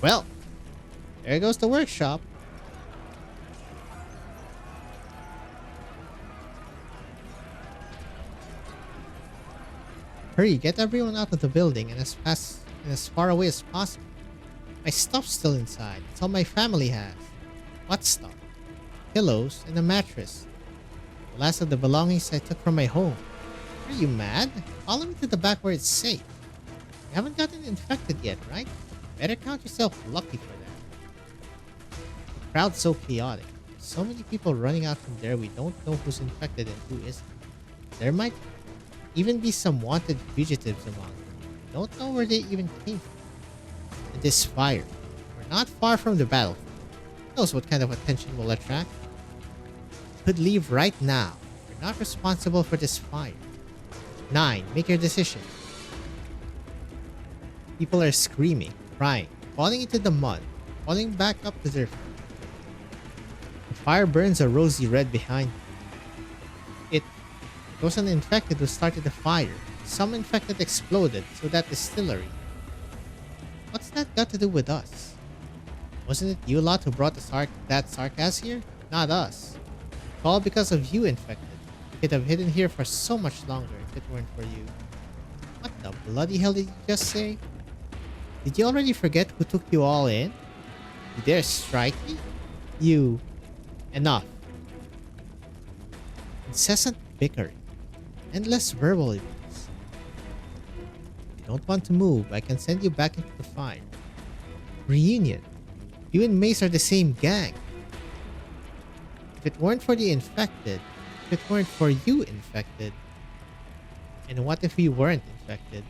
Well, there goes the workshop. Hurry, get everyone out of the building and as far away as possible. My stuff's still inside. It's all my family has. What stuff? Pillows and a mattress. The last of the belongings I took from my home. Are you mad? Follow me to the back where it's safe. You haven't gotten infected yet, right? Better count yourself lucky for that. The crowd's so chaotic. So many people running out from there, we don't know who's infected and who isn't. There might even be some wanted fugitives among them. We don't know where they even came from. And this fire. We're not far from the battlefield. Who knows what kind of attention we'll attract? We could leave right now. We're not responsible for this fire. 9. Make your decision. People are screaming, crying, falling into the mud, falling back up to their feet. The fire burns a rosy red behind them. It was an infected who started the fire. Some infected exploded, so that distillery. What's that got to do with us? Wasn't it you lot who brought that sarcasm here? Not us. It's all because of you, infected. We could have hidden here for so much longer if it weren't for you. What the bloody hell did you just say? Did you already forget who took you all in? You dare strike me? You... Enough. Incessant bickering. Endless verbal abuse. If you don't want to move, I can send you back into the fire. Reunion. You and Mace are the same gang. If it weren't for the infected, if it weren't for you infected, and what if we weren't infected?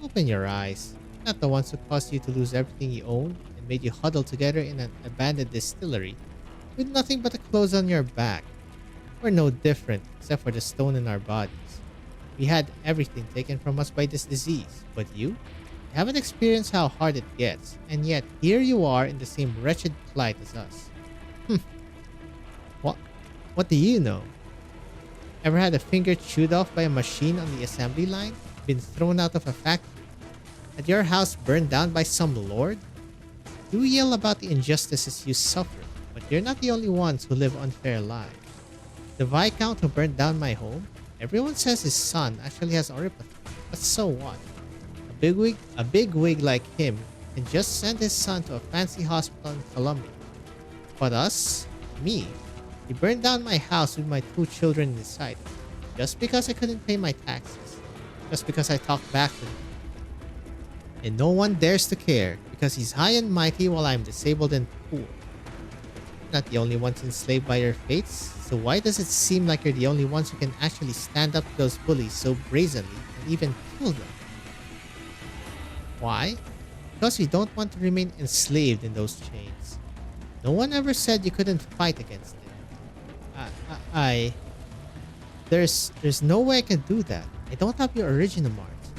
Open your eyes. Not the ones who caused you to lose everything you owned and made you huddle together in an abandoned distillery with nothing but the clothes on your back. We're no different except for the stone in our bodies. We had everything taken from us by this disease, but you haven't experienced how hard it gets, and yet here you are in the same wretched plight as us. What do you know? Ever had a finger chewed off by a machine on the assembly line? Been thrown out of a factory? Had your house burned down by some lord? You yell about the injustices you suffer, but you're not the only ones who live unfair lives. The Viscount who burned down my home, everyone says his son actually has oripathy, but so what? A bigwig like him can just send his son to a fancy hospital in Colombia. But us? Me? He burned down my house with my 2 children inside it, just because I couldn't pay my taxes, just because I talked back to him. And no one dares to care, because he's high and mighty while I'm disabled and poor. Not the only ones enslaved by your fates, so why does it seem like you're the only ones who can actually stand up to those bullies so brazenly and even kill them? Why? Because you don't want to remain enslaved in those chains. No one ever said you couldn't fight against it. There's no way I can do that. I don't have your original marks.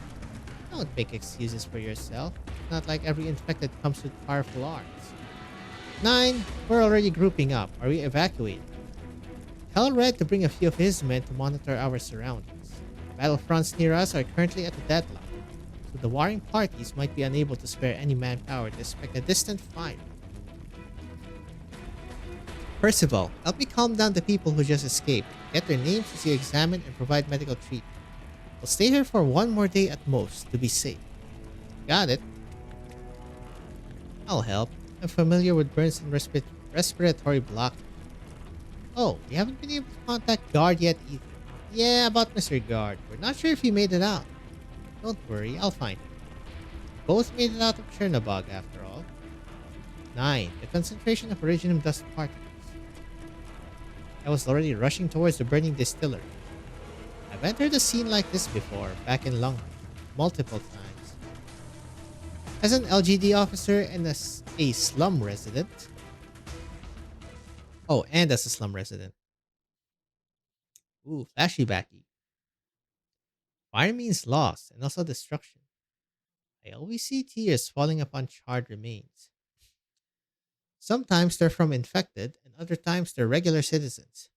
Don't make excuses for yourself. It's not like every infected comes with powerful arms. 9, we're already grouping up. Are we evacuating? Tell Red to bring a few of his men to monitor our surroundings. Battlefronts near us are currently at a deadlock, so the warring parties might be unable to spare any manpower despite a distant fire. Percival, help me calm down the people who just escaped. Get their names as you examine and provide medical treatment. We'll stay here for one more day at most to be safe. Got it. I'll help. I'm familiar with burns and respiratory block. Oh, we haven't been able to contact Guard yet either. Yeah, about Mr. Guard. We're not sure if he made it out. Don't worry, I'll find him. Both made it out of Chernobog after all. 9. The concentration of Originium dust particles. I was already rushing towards the burning distillery. I've entered a scene like this before, back in Longhorn, multiple times. As an LGD officer and as a slum resident. Oh, and as a slum resident. Ooh, flashy backy. Fire means loss and also destruction. I always see tears falling upon charred remains. Sometimes they're from infected, and other times they're regular citizens.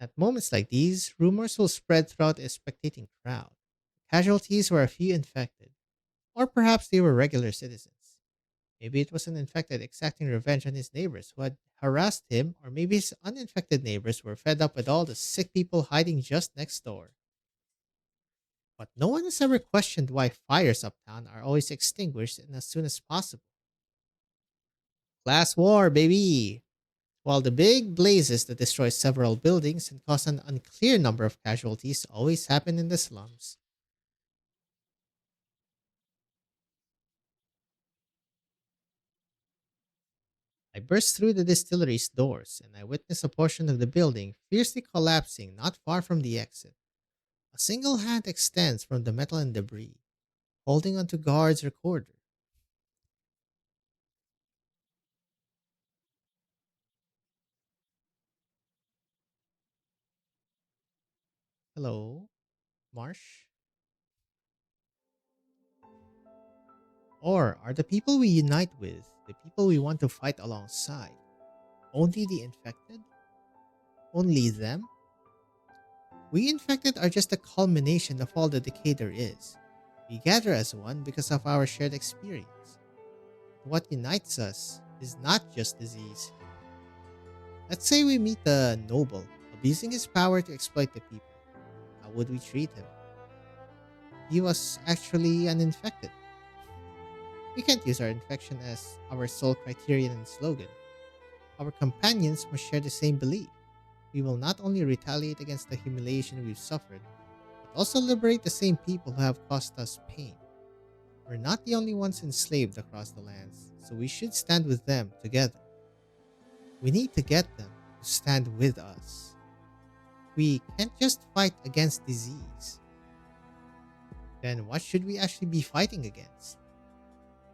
At moments like these, rumors will spread throughout a spectating crowd. Casualties were a few infected, or perhaps they were regular citizens. Maybe it was an infected exacting revenge on his neighbors who had harassed him, or maybe his uninfected neighbors were fed up with all the sick people hiding just next door. But no one has ever questioned why fires uptown are always extinguished and as soon as possible. Class war, baby! While the big blazes that destroy several buildings and cause an unclear number of casualties always happen in the slums. I burst through the distillery's doors and I witnessed a portion of the building fiercely collapsing not far from the exit. A single hand extends from the metal and debris, holding onto Guard's recorder. Hello, Marsh? Or are the people we unite with the people we want to fight alongside? Only the infected? Only them? We infected are just a culmination of all the decay there is. We gather as one because of our shared experience. What unites us is not just disease. Let's say we meet a noble, abusing his power to exploit the people. How would we treat him? He was actually uninfected. We can't use our infection as our sole criterion and slogan. Our companions must share the same belief. We will not only retaliate against the humiliation we've suffered, but also liberate the same people who have caused us pain. We're not the only ones enslaved across the lands, so we should stand with them together. We need to get them to stand with us. We can't just fight against disease. Then what should we actually be fighting against?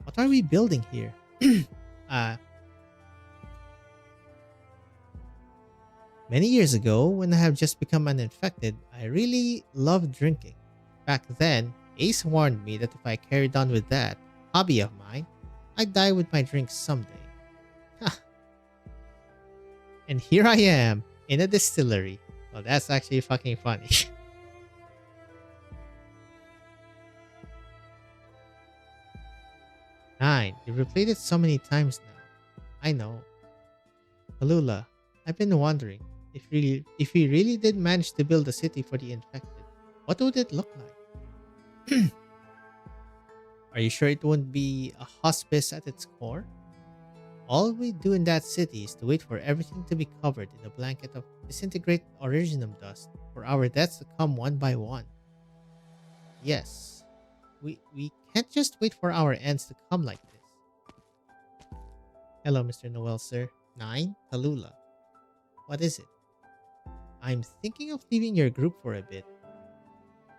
What are we building here? Many years ago, when I have just become uninfected, I really loved drinking. Back then, Ace warned me that if I carried on with that hobby of mine, I'd die with my drinks someday. And here I am, in a distillery. Well, that's actually fucking funny. 9. You've replayed it so many times now. I know. Kalula, I've been wondering, if we really did manage to build a city for the infected, what would it look like? Are you sure it wouldn't be a hospice at its core? All we do in that city is to wait for everything to be covered in a blanket of disintegrated Originium dust for our deaths to come one by one. Yes, we can't just wait for our ends to come like this. Hello, Mr. Noel, sir. 9. Kalula. What is it? I'm thinking of leaving your group for a bit.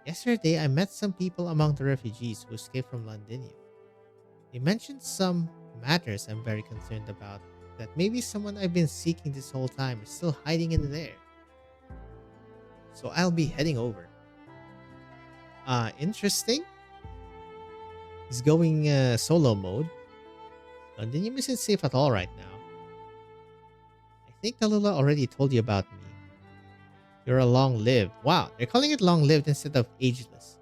Yesterday, I met some people among the refugees who escaped from Londinium. They mentioned some matters I'm very concerned about, that maybe someone I've been seeking this whole time is still hiding in there. So I'll be heading over. Interesting. He's going solo mode. Londinium isn't safe at all right now. I think Tallulah already told you about me. You're a long-lived. Wow, they're calling it long-lived instead of ageless.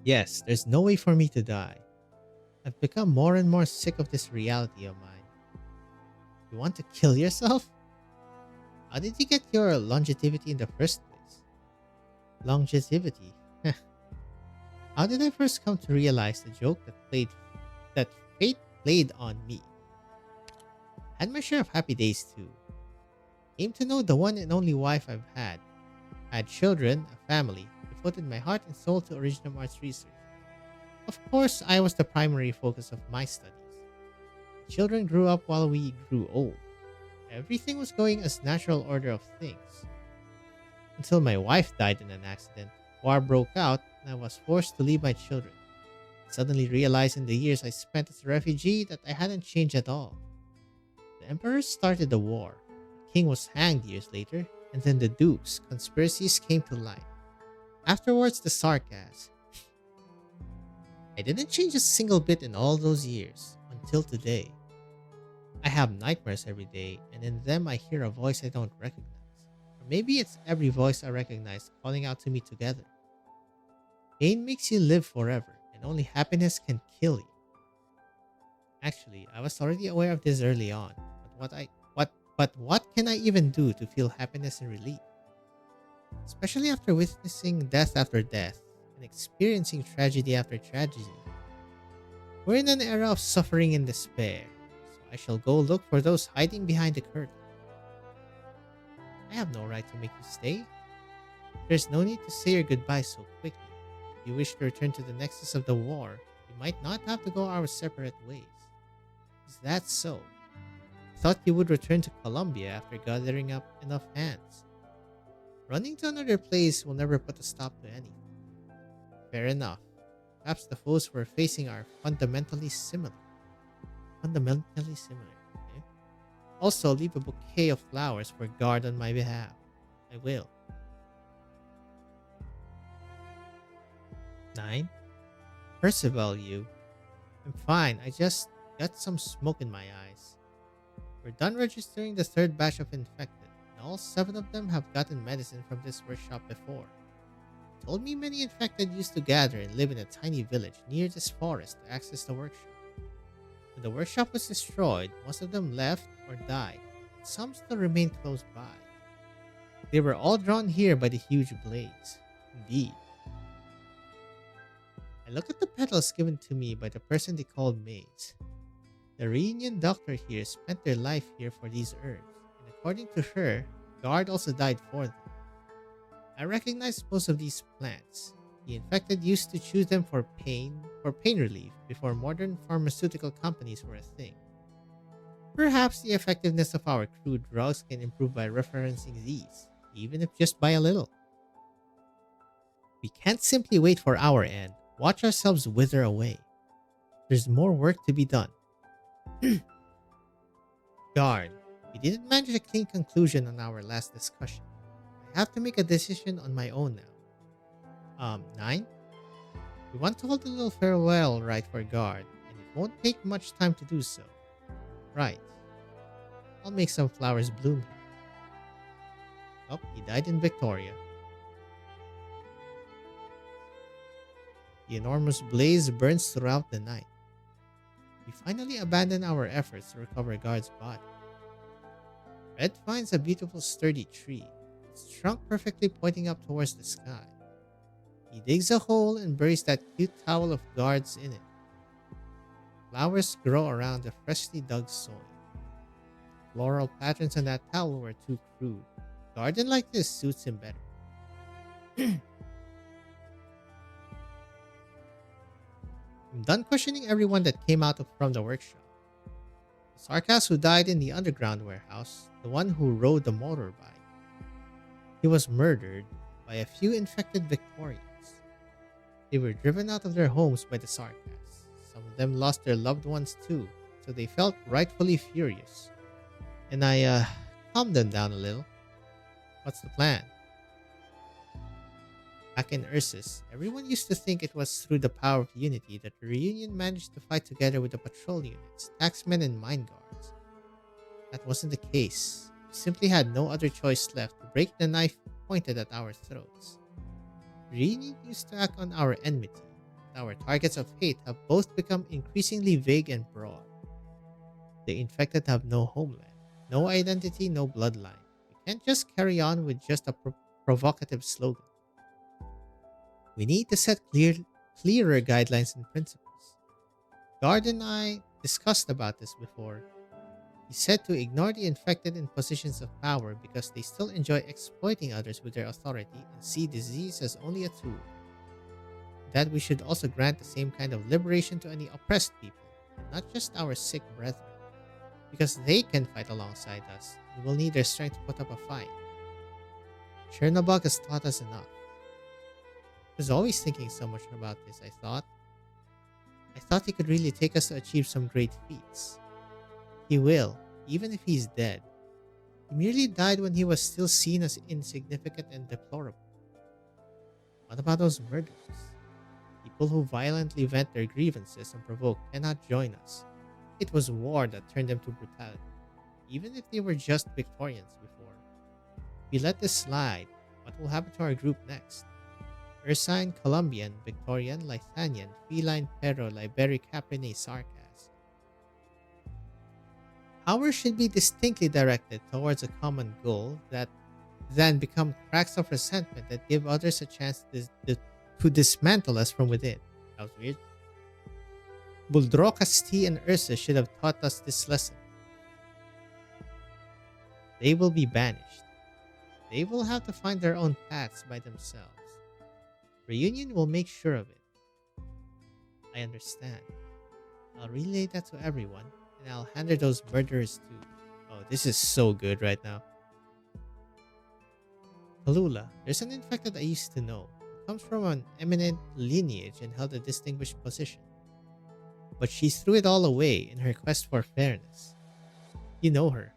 Yes, there's no way for me to die. I've become more and more sick of this reality of mine. You want to kill yourself? How did you get your longevity in the first place? Longevity? How did I first come to realize the joke that fate played on me? Had my share of happy days too. Came to know the one and only wife I've had. Had children, a family, devoted my heart and soul to original arts research. Of course, I was the primary focus of my studies. Children grew up while we grew old. Everything was going as natural order of things. Until my wife died in an accident, war broke out, and I was forced to leave my children. I suddenly realized in the years I spent as a refugee that I hadn't changed at all. The emperor started the war. The king was hanged years later, and then the dukes' conspiracies came to light. Afterwards, the sarcasm. I didn't change a single bit in all those years, until today. I have nightmares every day, and in them I hear a voice I don't recognize. Or maybe it's every voice I recognize calling out to me together. Pain makes you live forever, and only happiness can kill you. Actually, I was already aware of this early on, but what can I even do to feel happiness and relief? Especially after witnessing death after death and experiencing tragedy after tragedy. We're in an era of suffering and despair, so I shall go look for those hiding behind the curtain. I have no right to make you stay. There's no need to say your goodbye so quickly. If you wish to return to the nexus of the war, we might not have to go our separate ways. Is that so? I thought you would return to Colombia after gathering up enough hands. Running to another place will never put a stop to anything. Fair enough. Perhaps the foes we're facing are fundamentally similar. Okay? Also, leave a bouquet of flowers for guard on my behalf. I will. 9. Percival, you. I'm fine. I just got some smoke in my eyes. We're done registering the third batch of infected, and all 7 of them have gotten medicine from this workshop before. Told me many infected used to gather and live in a tiny village near this forest to access the workshop. When the workshop was destroyed, most of them left or died, but some still remained close by. They were all drawn here by the huge blaze. Indeed. I look at the petals given to me by the person they called maids. The reunion doctor here spent their life here for these herbs, and according to her, Guard also died for them. I recognize most of these plants. The infected used to choose them for pain relief before modern pharmaceutical companies were a thing. Perhaps the effectiveness of our crude drugs can improve by referencing these, even if just by a little. We can't simply wait for our end, watch ourselves wither away. There's more work to be done. Guard, we didn't manage a clean conclusion on our last discussion. I have to make a decision on my own now. 9? We want to hold a little farewell rite for Guard, and it won't take much time to do so. Right. I'll make some flowers bloom here. Oh, he died in Victoria. The enormous blaze burns throughout the night. We finally abandon our efforts to recover Guard's body. Red finds a beautiful sturdy tree, its trunk perfectly pointing up towards the sky. He digs a hole and buries that cute towel of Guard's in it. Flowers grow around the freshly dug soil. Floral patterns on that towel were too crude. A garden like this suits him better. I'm done questioning everyone that came out from the workshop. The Sarkas who died in the underground warehouse, the one who rode the motorbike. He was murdered by a few infected Victorians. They were driven out of their homes by the Sarkas. Some of them lost their loved ones too, so they felt rightfully furious. And I calmed them down a little. What's the plan? Back in Ursus, everyone used to think it was through the power of unity that the reunion managed to fight together with the patrol units, taxmen, and mine guards. That wasn't the case. We simply had no other choice left to break the knife pointed at our throats. Reunion used to act on our enmity, but our targets of hate have both become increasingly vague and broad. The infected have no homeland, no identity, no bloodline. We can't just carry on with just a provocative slogan. We need to set clearer guidelines and principles. Guard and I discussed about this before. He said to ignore the infected in positions of power because they still enjoy exploiting others with their authority and see disease as only a tool. That we should also grant the same kind of liberation to any oppressed people, not just our sick brethren. Because they can fight alongside us, we will need their strength to put up a fight. Chernobog has taught us enough. I was always thinking so much about this, I thought. I thought he could really take us to achieve some great feats. He will, even if he's dead. He merely died when he was still seen as insignificant and deplorable. What about those murders? People who violently vent their grievances unprovoked cannot join us. It was war that turned them to brutality, even if they were just Victorians before. If we let this slide, what will happen to our group next? Ursine, Colombian, Victorian, Lithanian, Feline, Pero, Liberi, Caprine, Sarcas. Ours should be distinctly directed towards a common goal that then become cracks of resentment that give others a chance to dismantle us from within. That was weird. Buldrocas T and Ursa should have taught us this lesson. They will be banished. They will have to find their own paths by themselves. Reunion will make sure of it. I understand. I'll relay that to everyone, and I'll handle those murderers too. Oh, this is so good right now. Kalula, there's an infected I used to know. Who comes from an eminent lineage and held a distinguished position. But she threw it all away in her quest for fairness. You know her.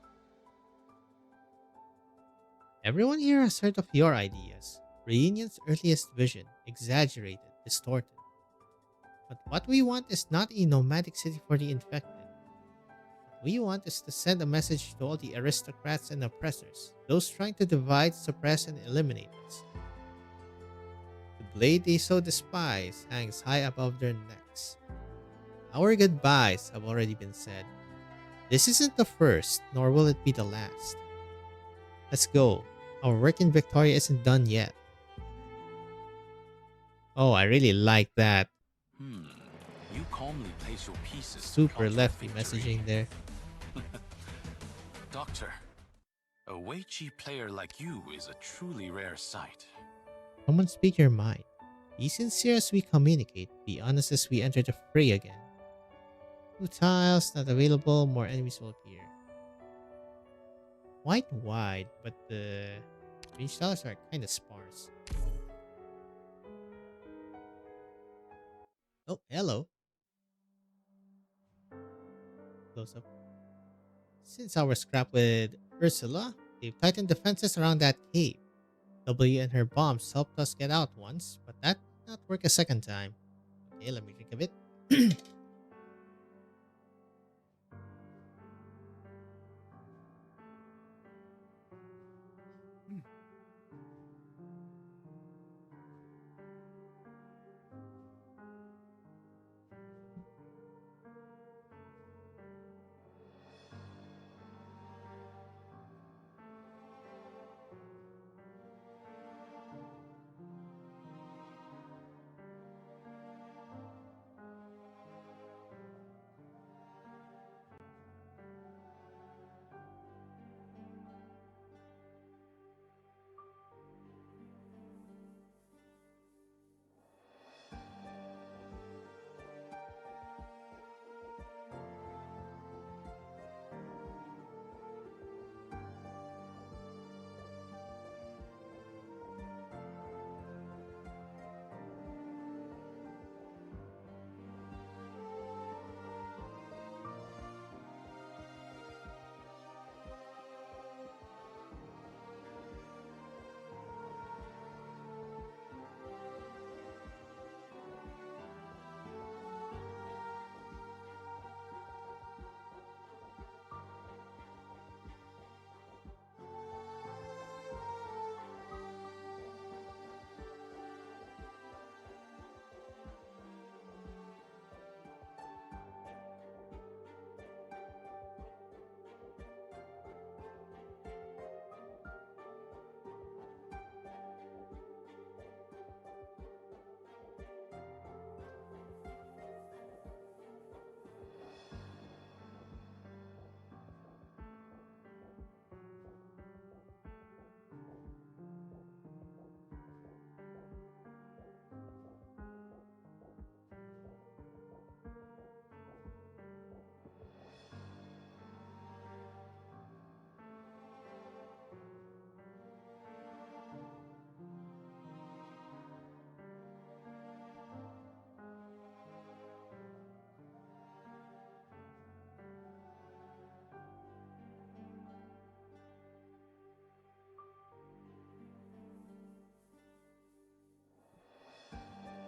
Everyone here has heard of your ideas. Reunion's earliest vision, exaggerated, distorted. But what we want is not a nomadic city for the infected. What we want is to send a message to all the aristocrats and oppressors, those trying to divide, suppress, and eliminate us. The blade they so despise hangs high above their necks. Our goodbyes have already been said. This isn't the first, nor will it be the last. Let's go. Our work in Victoria isn't done yet. Oh, I really like that. You calmly place your pieces. Super lefty messaging there. Doctor, a Weiqi player like you is a truly rare sight. Someone speak your mind. Be sincere as we communicate. Be honest as we enter the fray again. 2 tiles not available. More enemies will appear. Quite wide, but the range tiles are kind of sparse. Oh, hello. Close up. Since our scrap with Ursula, they've tightened defenses around that cave. W and her bombs helped us get out once, but that did not work a second time. Okay, let me drink a bit.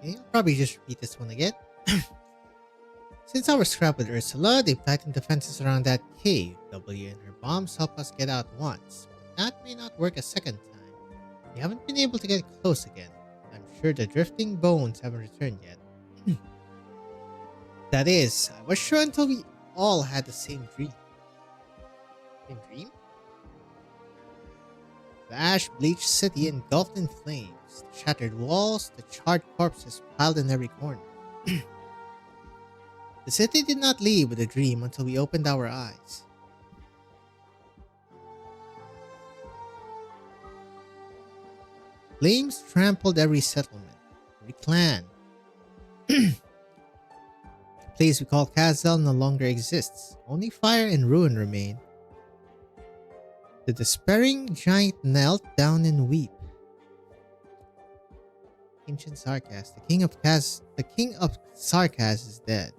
Okay, I'll probably just repeat this one again. Since our scrap with Ursula, they've tightened defenses around that cave. W and her bombs help us get out once, but that may not work a second time. We haven't been able to get close again. I'm sure the drifting bones haven't returned yet. That is, I was sure until we all had the same dream. Same dream? The ash-bleached city engulfed in flames, the shattered walls, the charred corpses piled in every corner. The city did not leave with a dream until we opened our eyes. Flames trampled every settlement, every clan. The place we call Kazel no longer exists. Only fire and ruin remain. The despairing giant knelt down and weep. Ancient Sarkas, the king of Sarkas is dead.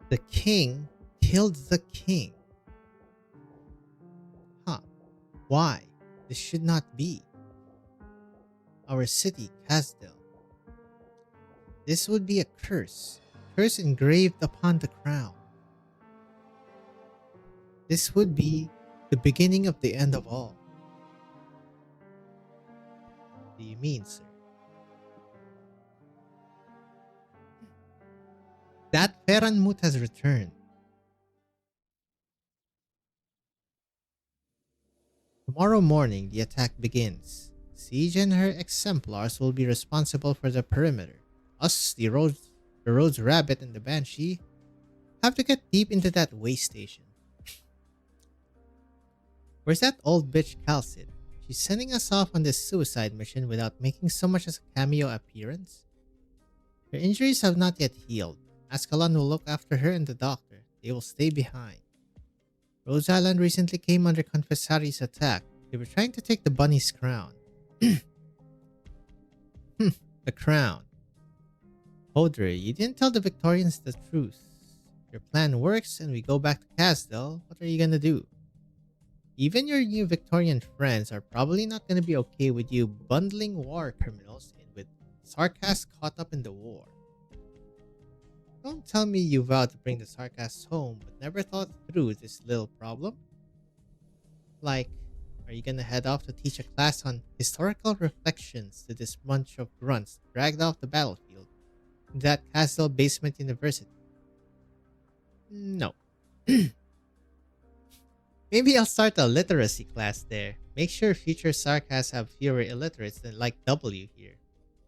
The king killed the king. Huh. Why? This should not be. Our city, Kazdel. This would be a curse. Curse engraved upon the crown. This would be the beginning of the end of all. What do you mean, sir? That Ferranmut has returned. Tomorrow morning, the attack begins. Siege and her exemplars will be responsible for the perimeter. Us, the Rhodes Rabbit and the Banshee, have to get deep into that way station. Where's that old bitch Calcid? She's sending us off on this suicide mission without making so much as a cameo appearance. Her injuries have not yet healed. Ascalon will look after her and the doctor. They will stay behind. Rose Island recently came under Confessari's attack. They were trying to take the bunny's crown. The crown. Hodre, you didn't tell the Victorians the truth. Your plan works and we go back to Castel. What are you gonna do? Even your new Victorian friends are probably not gonna be okay with you bundling war criminals in with Sarkas caught up in the war. Don't tell me you vowed to bring the Sarkas home but never thought through this little problem. Like, are you gonna head off to teach a class on historical reflections to this bunch of grunts dragged off the battlefield in that Castle Basement University? No. Maybe I'll start a literacy class there. Make sure future Sarkas have fewer illiterates than like W here.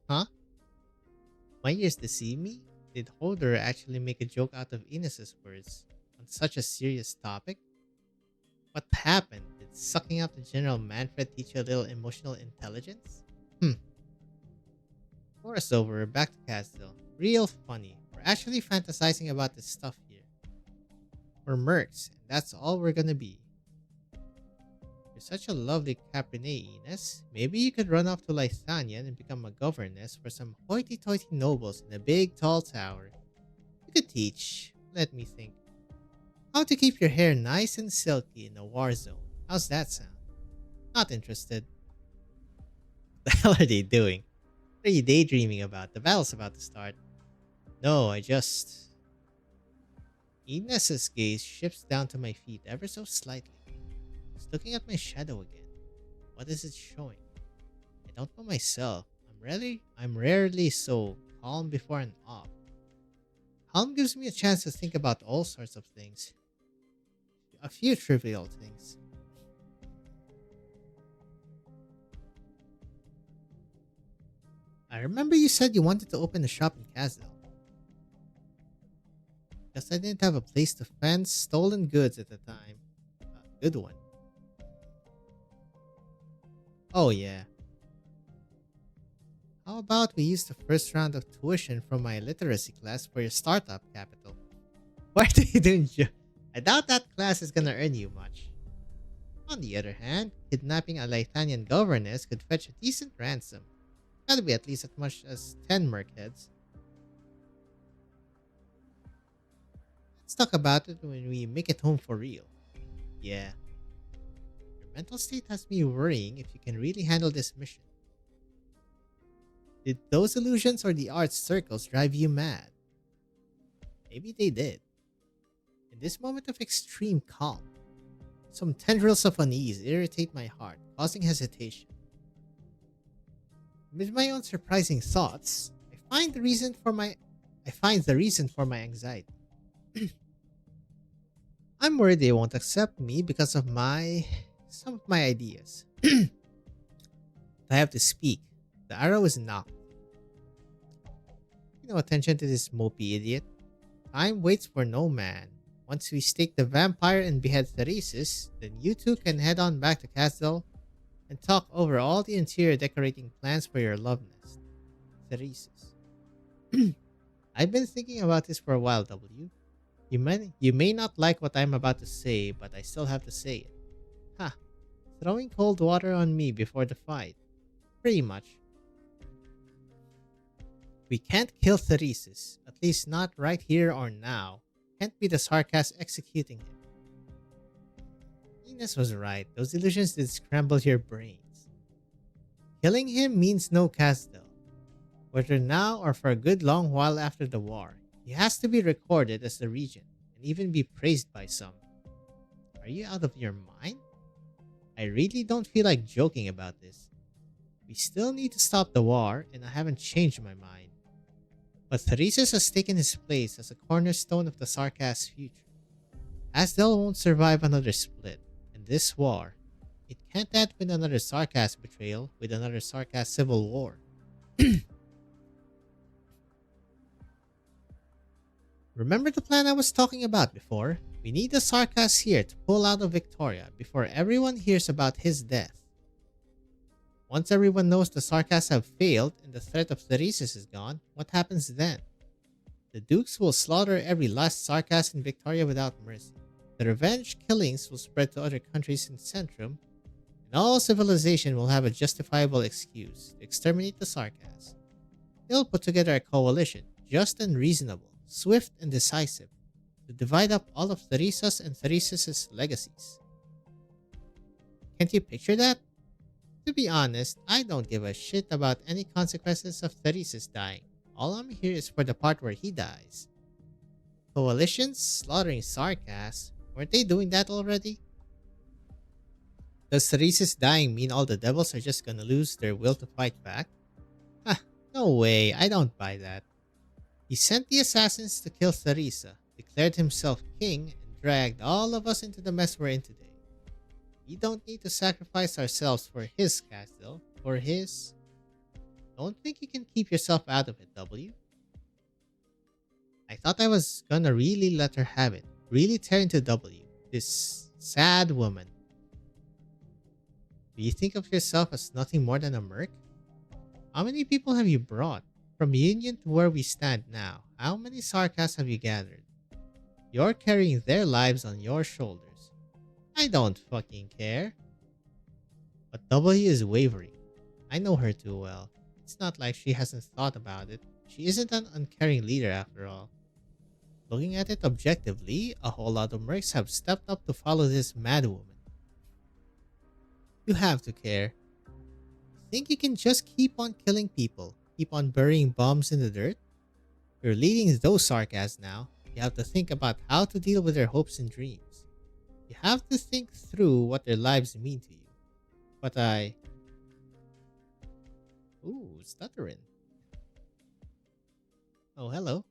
Huh? My ears deceive me? Did Holder actually make a joke out of Ines' words on such a serious topic? What happened? Did sucking up to General Manfred teach you a little emotional intelligence? Chorus over, we're back to Castle. Real funny. We're actually fantasizing about this stuff here. We're mercs, and that's all we're gonna be. You're such a lovely Caprine, Ines. Maybe you could run off to Lythanian and become a governess for some hoity-toity nobles in a big tall tower. You could teach, let me think, how to keep your hair nice and silky in a war zone. How's that sound? Not interested. What the hell are they doing? What are you daydreaming about? The battle's about to start. No, I just... Ines's gaze shifts down to my feet ever so slightly. It's looking at my shadow again. What is it showing? I don't know myself. I'm rarely so calm before an op. Calm gives me a chance to think about all sorts of things. A few trivial things. I remember you said you wanted to open a shop in Kazdel. Guess I didn't have a place to fence stolen goods at the time. A good one. Oh yeah. How about we use the first round of tuition from my literacy class for your startup capital? What are you doing, Joe? I doubt that class is gonna earn you much. On the other hand, kidnapping a Lythanian governess could fetch a decent ransom. Gotta be at least as much as 10 merc heads. Let's talk about it when we make it home for real. Yeah. Your mental state has me worrying if you can really handle this mission. Did those illusions or the art's circles drive you mad? Maybe they did. In this moment of extreme calm, some tendrils of unease irritate my heart, causing hesitation. With my own surprising thoughts, I find the reason for my anxiety. I'm worried they won't accept me because of some of my ideas. If I have to speak, the arrow is knocked. Pay no attention to this mopey idiot. Time waits for no man. Once we stake the vampire and behead Theresis, then you two can head on back to Castle and talk over all the interior decorating plans for your love nest. Theresis. I've been thinking about this for a while, W. You may not like what I'm about to say, but I still have to say it. Ha! Throwing cold water on me before the fight. Pretty much. We can't kill Theresis, at least not right here or now. Can't be the Sarkas executing him. Ines was right, those illusions did scramble your brains. Killing him means no Casdell. Whether now or for a good long while after the war, he has to be recorded as the regent and even be praised by some. Are you out of your mind? I really don't feel like joking about this. We still need to stop the war, and I haven't changed my mind. But Theresis has taken his place as a cornerstone of the Sarkas' future. Asdel won't survive another split, and this war, it can't end with another Sarkas betrayal with another Sarkas civil war. Remember the plan I was talking about before? We need the Sarkas here to pull out of Victoria before everyone hears about his death. Once everyone knows the Sarkas have failed and the threat of Theresis is gone, what happens then? The Dukes will slaughter every last Sarkas in Victoria without mercy. The revenge killings will spread to other countries in Centrum, and all civilization will have a justifiable excuse to exterminate the Sarkas. They'll put together a coalition, just and reasonable, swift and decisive, to divide up all of Theresa's and Theresis' legacies. Can't you picture that? To be honest, I don't give a shit about any consequences of Theresis dying. All I'm here is for the part where he dies. Coalitions slaughtering Sarkas, weren't they doing that already? Does Theresis dying mean all the devils are just gonna lose their will to fight back? Ha, no way, I don't buy that. He sent the assassins to kill Theresa, declared himself king, and dragged all of us into the mess we're in today. We don't need to sacrifice ourselves for his castle, for his... Don't think you can keep yourself out of it, W. I thought I was gonna really let her have it, really tear into W, this sad woman. Do you think of yourself as nothing more than a merc? How many people have you brought? From Union to where we stand now, how many Sarkas have you gathered? You're carrying their lives on your shoulders. I don't fucking care. But W is wavering. I know her too well. It's not like she hasn't thought about it. She isn't an uncaring leader after all. Looking at it objectively, a whole lot of mercs have stepped up to follow this mad woman. You have to care. You think you can just keep on killing people, keep on burying bombs in the dirt? You're leading those Sarkas now. You have to think about how to deal with their hopes and dreams. You have to think through what their lives mean to you. But Ooh, stuttering. Oh, hello.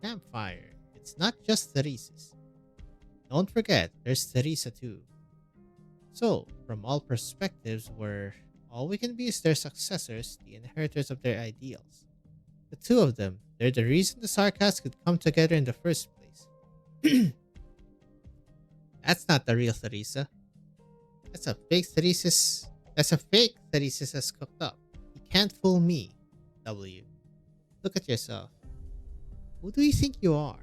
Campfire. It's not just Theresis. Don't forget, there's Theresa too. So, from all perspectives, all we can be is their successors, the inheritors of their ideals. The two of them, they're the reason the Sarkas could come together in the first place. That's not the real Theresa. That's a fake Theresis. That's a fake Theresis has cooked up. You can't fool me, W. Look at yourself. Who do you think you are?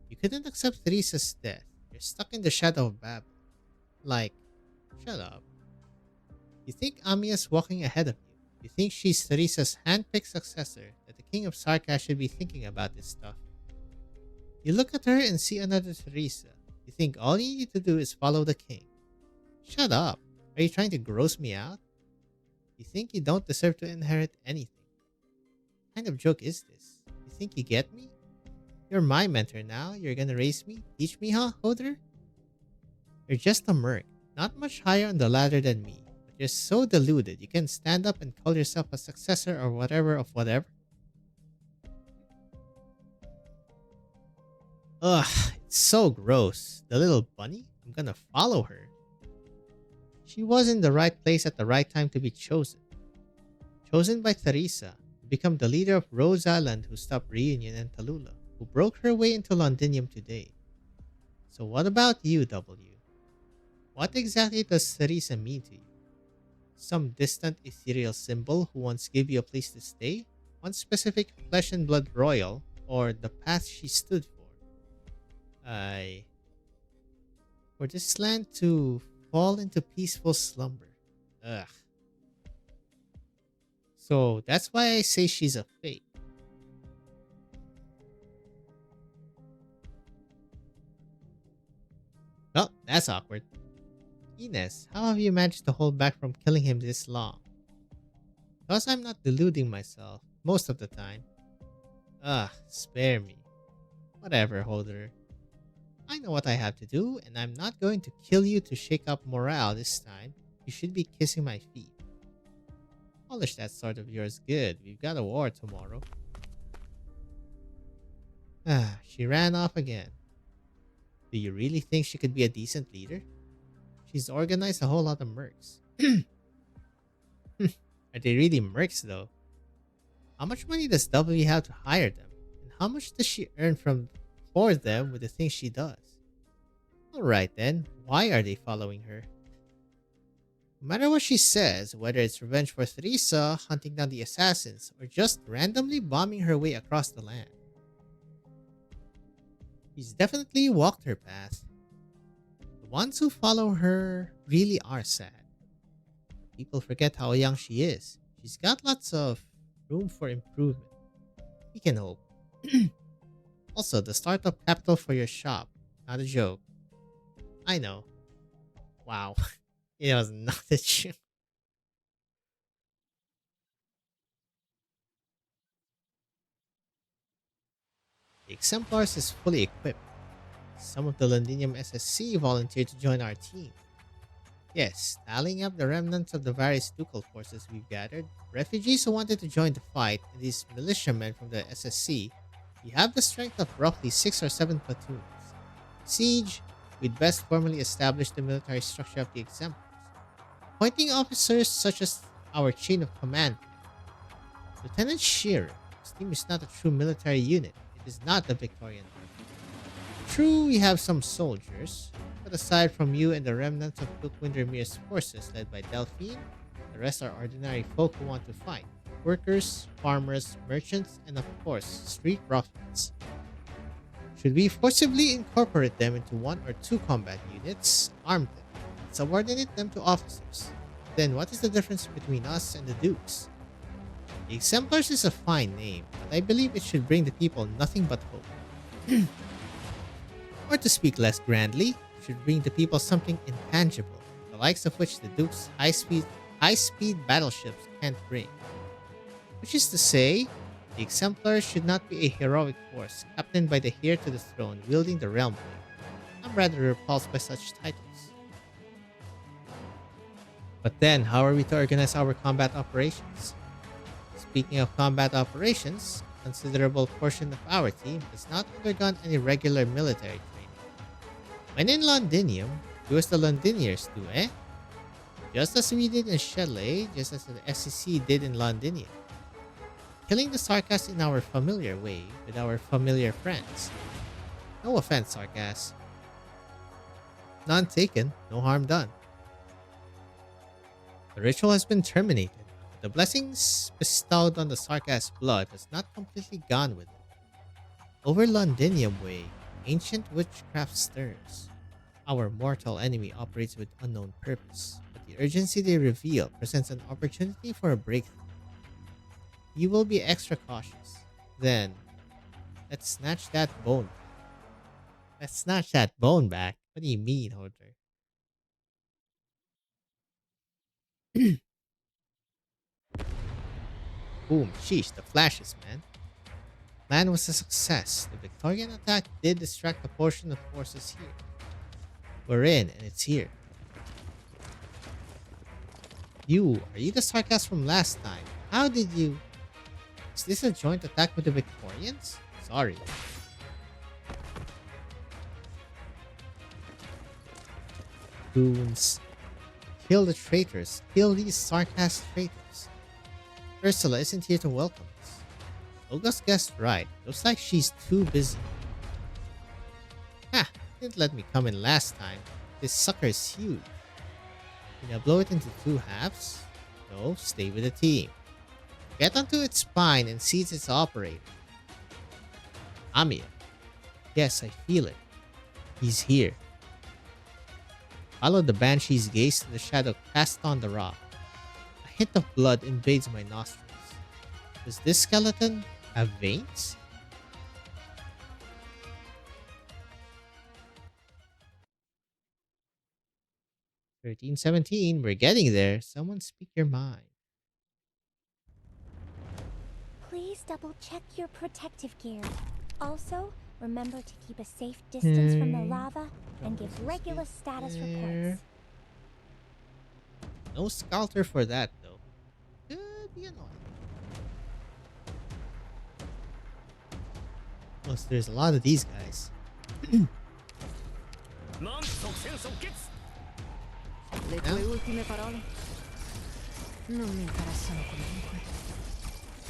You couldn't accept Theresa's death. You're stuck in the shadow of Babel. Like, shut up. You think Amia's walking ahead of you. You think she's Theresa's hand-picked successor, that the King of Sarkas should be thinking about this stuff. You look at her and see another Theresa. You think all you need to do is follow the king. Shut up. Are you trying to gross me out? You think you don't deserve to inherit anything. What kind of joke is this? You think you get me? You're my mentor now. You're gonna raise me? Teach me, huh, Hodor? You're just a merc, not much higher on the ladder than me. But you're so deluded you can stand up and call yourself a successor or whatever of whatever. Ugh, it's so gross. The little bunny? I'm gonna follow her. She was in the right place at the right time to be chosen. Chosen by Theresa to become the leader of Rose Island who stopped Reunion and Tallulah, who broke her way into Londinium today. So what about you, W? What exactly does Theresa mean to you? Some distant ethereal symbol who once gave you a place to stay? One specific flesh and blood royal? Or the path she stood for? I... For this land to fall into peaceful slumber. Ugh. So that's why I say she's a fake. Well, that's awkward. Ines, how have you managed to hold back from killing him this long? Because I'm not deluding myself most of the time. Ugh, spare me. Whatever, Holder. I know what I have to do, and I'm not going to kill you to shake up morale this time. You should be kissing my feet. Polish that sword of yours good. We've got a war tomorrow. Ah, she ran off again. Do you really think she could be a decent leader? She's organized a whole lot of mercs. Are they really mercs though? How much money does W have to hire them? And how much does she earn for them with the things she does? Alright then, why are they following her? No matter what she says, whether it's revenge for Theresa, hunting down the assassins, or just randomly bombing her way across the land, she's definitely walked her path. The ones who follow her really are sad. People forget how young she is. She's got lots of room for improvement. We can hope. Also, the startup capital for your shop. Not a joke. I know. Wow. It was not a joke. The Exemplars is fully equipped. Some of the Londinium SSC volunteered to join our team. Yes, tallying up the remnants of the various ducal forces we've gathered, refugees who wanted to join the fight, and these militiamen from the SSC, we have the strength of roughly 6 or 7 platoons. Siege, we'd best formally establish the military structure of the Exemplars, appointing officers such as our chain of command. Lieutenant Shearer, this team is not a true military unit. It is not the Victorian Arc. True, we have some soldiers, but aside from you and the remnants of Duke Windermere's forces led by Delphine, the rest are ordinary folk who want to fight. Workers, farmers, merchants, and of course, street ruffians. Should we forcibly incorporate them into 1 or 2 combat units, arm them, and subordinate them to officers? Then what is the difference between us and the Dukes? The Exemplars is a fine name, but I believe it should bring the people nothing but hope. Or to speak less grandly, it should bring the people something intangible, the likes of which the Duke's high-speed battleships can't bring. Which is to say, the Exemplars should not be a heroic force captained by the heir to the throne wielding the realm blade. I'm rather repulsed by such titles. But then, how are we to organize our combat operations? Speaking of combat operations, a considerable portion of our team has not undergone any regular military training. When in Londinium, do as the Londiniers do, eh? Just as we did in Shelley, just as the SEC did in Londinium. Killing the Sarkas in our familiar way, with our familiar friends. No offense, Sarkas. None taken, no harm done. The ritual has been terminated. The blessings bestowed on the Sarkas' blood has not completely gone with it. Over Londinium way, ancient witchcraft stirs. Our mortal enemy operates with unknown purpose, but the urgency they reveal presents an opportunity for a breakthrough. You will be extra cautious. Then, let's snatch that bone back. Let's snatch that bone back? What do you mean, Hodor? Boom. Sheesh, the flashes, man. Plan was a success. The Victorian attack did distract a portion of forces here. We're in, and it's here. Are you the Sarkaz from last time? How did you... Is this a joint attack with the Victorians? Sorry. Goons. Kill the traitors. Kill these Sarkaz traitors. Ursula isn't here to welcome us. Olga's guessed right. Looks like she's too busy. Ha! Didn't let me come in last time. This sucker is huge. Can I blow it into 2 halves? No, stay with the team. Get onto its spine and seize its operator. Amiya. Yes, I feel it. He's here. Follow the Banshee's gaze to the shadow cast on the rock. A hint of blood invades my nostrils. Does this skeleton have veins? "1317, we're getting there. Someone speak your mind." Please double check your protective gear. Also, remember to keep a safe distance from the lava and give regular status reports. No scalter for that, though. Could be annoying. Plus, there's a lot of these guys. Le tue ultime parole? Non mi interessano comunque.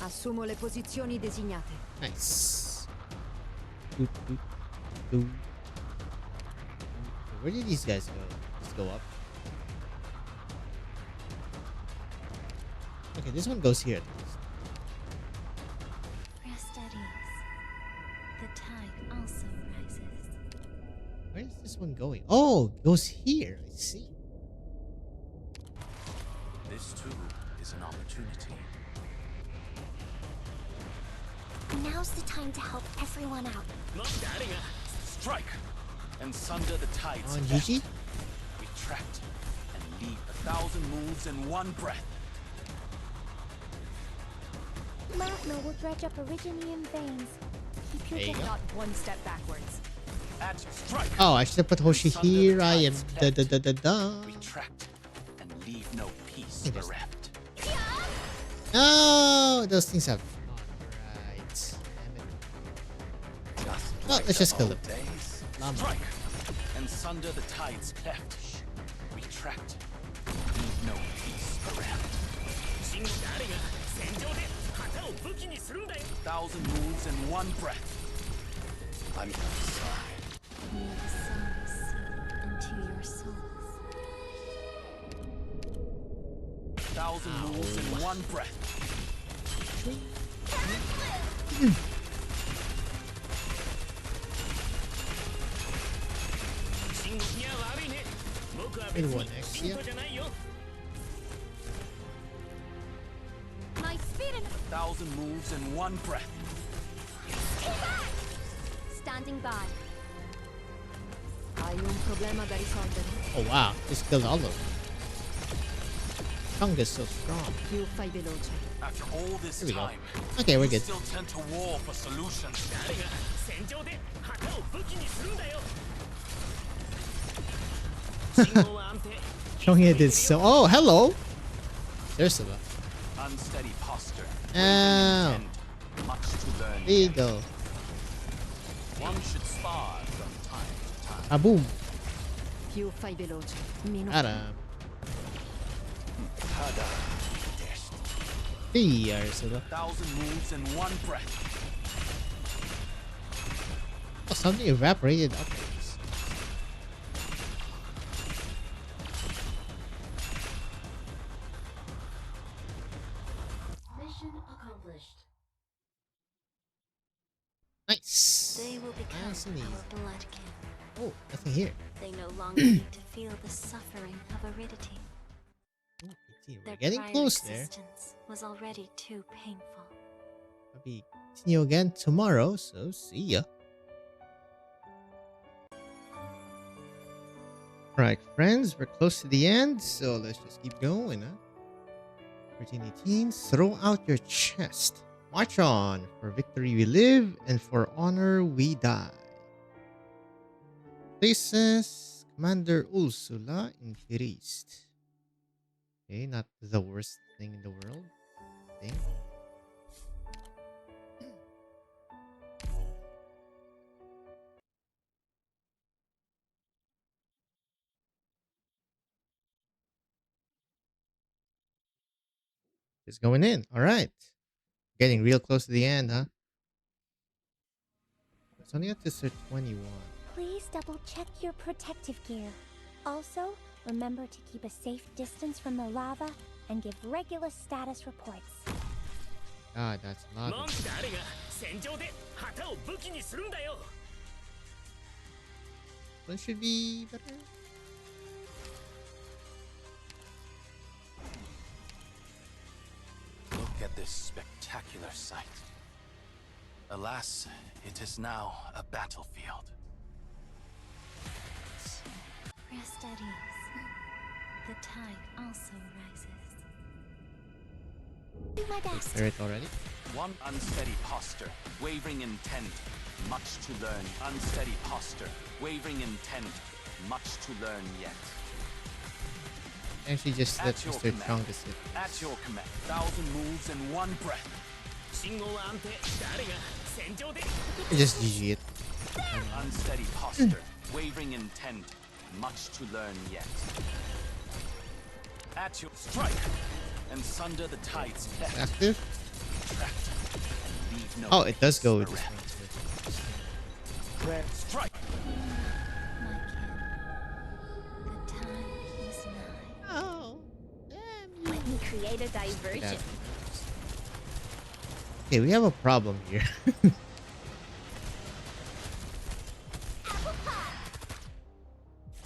Assumo le posizioni designate. Nice. Doop, doop, doop. Where did these guys go? Let's go up. Okay, this one goes here at least. Rest at ease. The tide also rises. Where is this one going? Oh, it goes here. I see. This too is an opportunity. Now's the time to help everyone out. Strike and sunder the tides. On GG. Retract and leave 1,000 moves in one breath. Magma will dredge up Originium veins. Keep your There you go. Not one step backwards. At strike. Oh, I should have put Hoshi Sunder the here. I am tides da. Retract and leave no piece Hey, there's- bereft. No, those things have. Right. Oh, let's just kill them. Llama. Strike and sunder the tides cleft. Retract. Leave no piece bereft. 1,000 moves in one breath. I'm sorry. May the sun seep into your souls. 1,000 moves in one breath. Maybe one next. Yeah. My speed and 1,000 moves in one breath. standing by. Hai un problema da risolvere? Oh wow, just killed all of them. Tongue is so strong. Più fai veloce. After all this Here we go. time, Okay, we're you good. still tend to war for solutions. Chongye did so. Oh, hello. Ursula. Unsteady posture. Ow. Much to learn. There you yet. go. One should spar from time to time. Ah, boom. Più fai veloce. Meno. Got him. Hey, Ursula. 1,000 moves in one breath. Oh, something evaporated upwards. Mission accomplished. Nice. They will become Nice and easy. our bloodkin. Oh, nothing here. They no longer need to feel the suffering of aridity. Ooh, let's see, we're Their getting prior close there. existence was already too painful. I'll be continue again tomorrow, so see ya. Alright, friends, we're close to the end, so let's just keep going, huh? 1318, throw out your chest. March on. For victory we live, and for honor we die. Places Commander Ursula in Firist. Okay, not the worst thing in the world. I think. It's going in. All right. Getting real close to the end, huh? It's only up to Sir 21. Please double check your protective gear. Also, remember to keep a safe distance from the lava and give regular status reports. God, that's a lot. 文句誰が戦場で旗を武器にするんだよ。 One should be better. Look at this spectacular sight. Alas, it is now a battlefield. Rest at ease. The tide also rises. Do my best. Clear it already. One unsteady posture, wavering intent, much to learn. Unsteady posture, wavering intent, much to learn yet. Actually, just let At your Mr. command. Chungus hit. At your command, 1,000 moves in one breath. 信号は安定。誰が戦場で。 Just GG it. Unsteady posture, wavering intent, much to learn yet. At your strike, and sunder the tides left, Active? and leave no Oh, it does go with this bereft. one. Red Strike. My kin, the time is nigh. Oh, Let me create a diversion. okay, we have a problem here.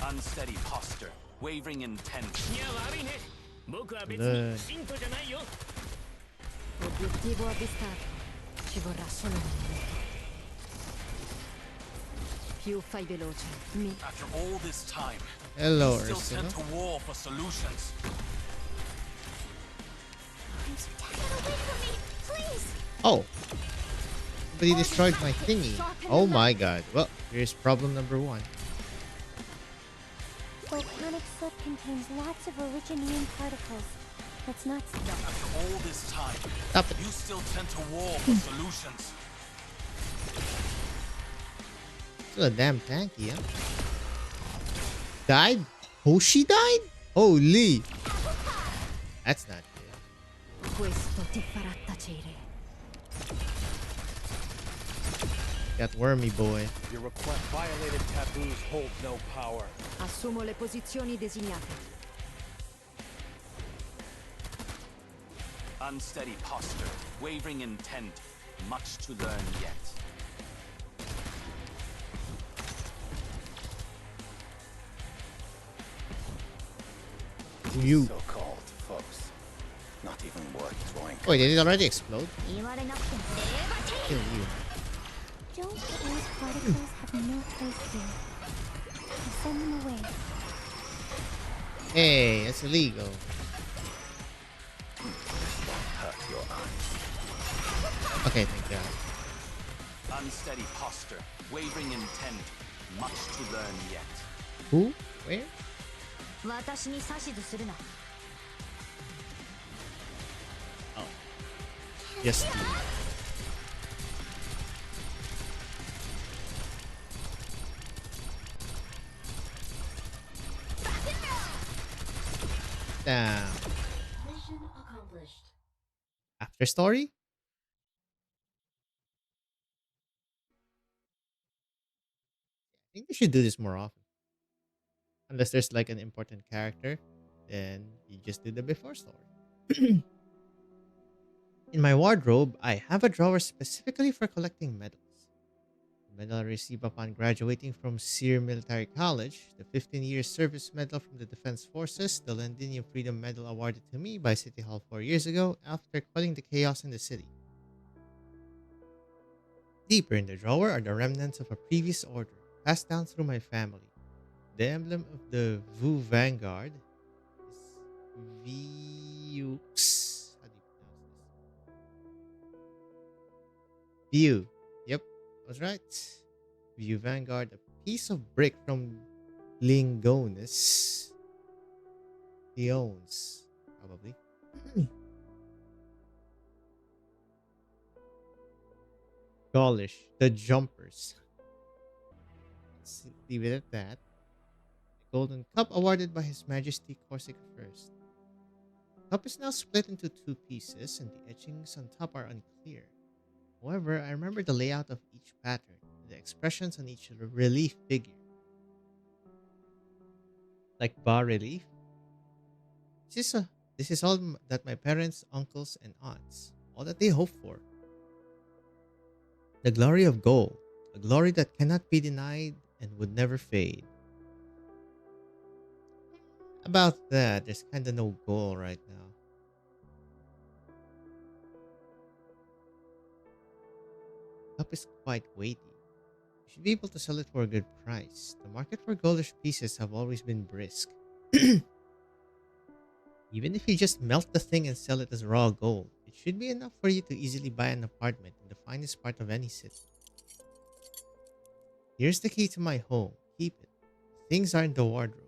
Unsteady posture, wavering intent. いや悪いね。僕は別ねにヒントじゃないよ。 Obiettivo avvistato. Ci vorrà solo un minuto. Più fai veloce, After all this time, Hello, still Ursula. sent to war for solutions. Get away from me, please! Oh. Somebody destroyed my thingy. Oh my god. Well, here's problem number 1. Volcanic soot contains lots of originium particles. Let's not stop. After all this time, Stop it. you still sent to war for solutions. Still a damn tanky, huh? Died? Oh, she died? Holy. That's not good. questo ti farà tacere. Got wormy boy. Your request violated taboos hold no power. Assumo le posizioni designate. Unsteady posture, wavering intent, much to learn yet. You. So-called foes. Not even worth throwing. Wait, did it already explode? Kill you. Don't those particles have no place here? I'll send them away. Hey, that's illegal. Hurt your eyes. Okay, thank God. Unsteady posture, wavering intent, much to learn yet. Who? Where? 私に指図するな。Yes. Damn. Mission accomplished. After story? I think they should do this more often. Unless there's like an important character, then you just do the before story. In my wardrobe, I have a drawer specifically for collecting medals. The medal I received upon graduating from Sear Military College, the 15-year service medal from the Defense Forces, the Londinium Freedom Medal awarded to me by City Hall 4 years ago after quelling the chaos in the city. Deeper in the drawer are the remnants of a previous order, passed down through my family. The emblem of the Vu Vanguard is Vieux. View. Yep, I was right. View Vanguard, a piece of brick from Lingonus. He owns, probably. Gaulish, the Jumpers. Let's leave it at that. The Golden Cup awarded by His Majesty Corsica First. The cup is now split into two pieces, and the etchings on top are unclear. However, I remember the layout of each pattern, and the expressions on each relief figure. Like bas relief. This is all that my parents, uncles, and aunts, all that they hope for. The glory of gold, a glory that cannot be denied and would never fade. About that, there's kinda no goal right now. Cup is quite weighty. You should be able to sell it for a good price. The market for goldish pieces have always been brisk. Even if you just melt the thing and sell it as raw gold, it should be enough for you to easily buy an apartment in the finest part of any city. Here's the key to my home. Keep it. Things are in the wardrobe.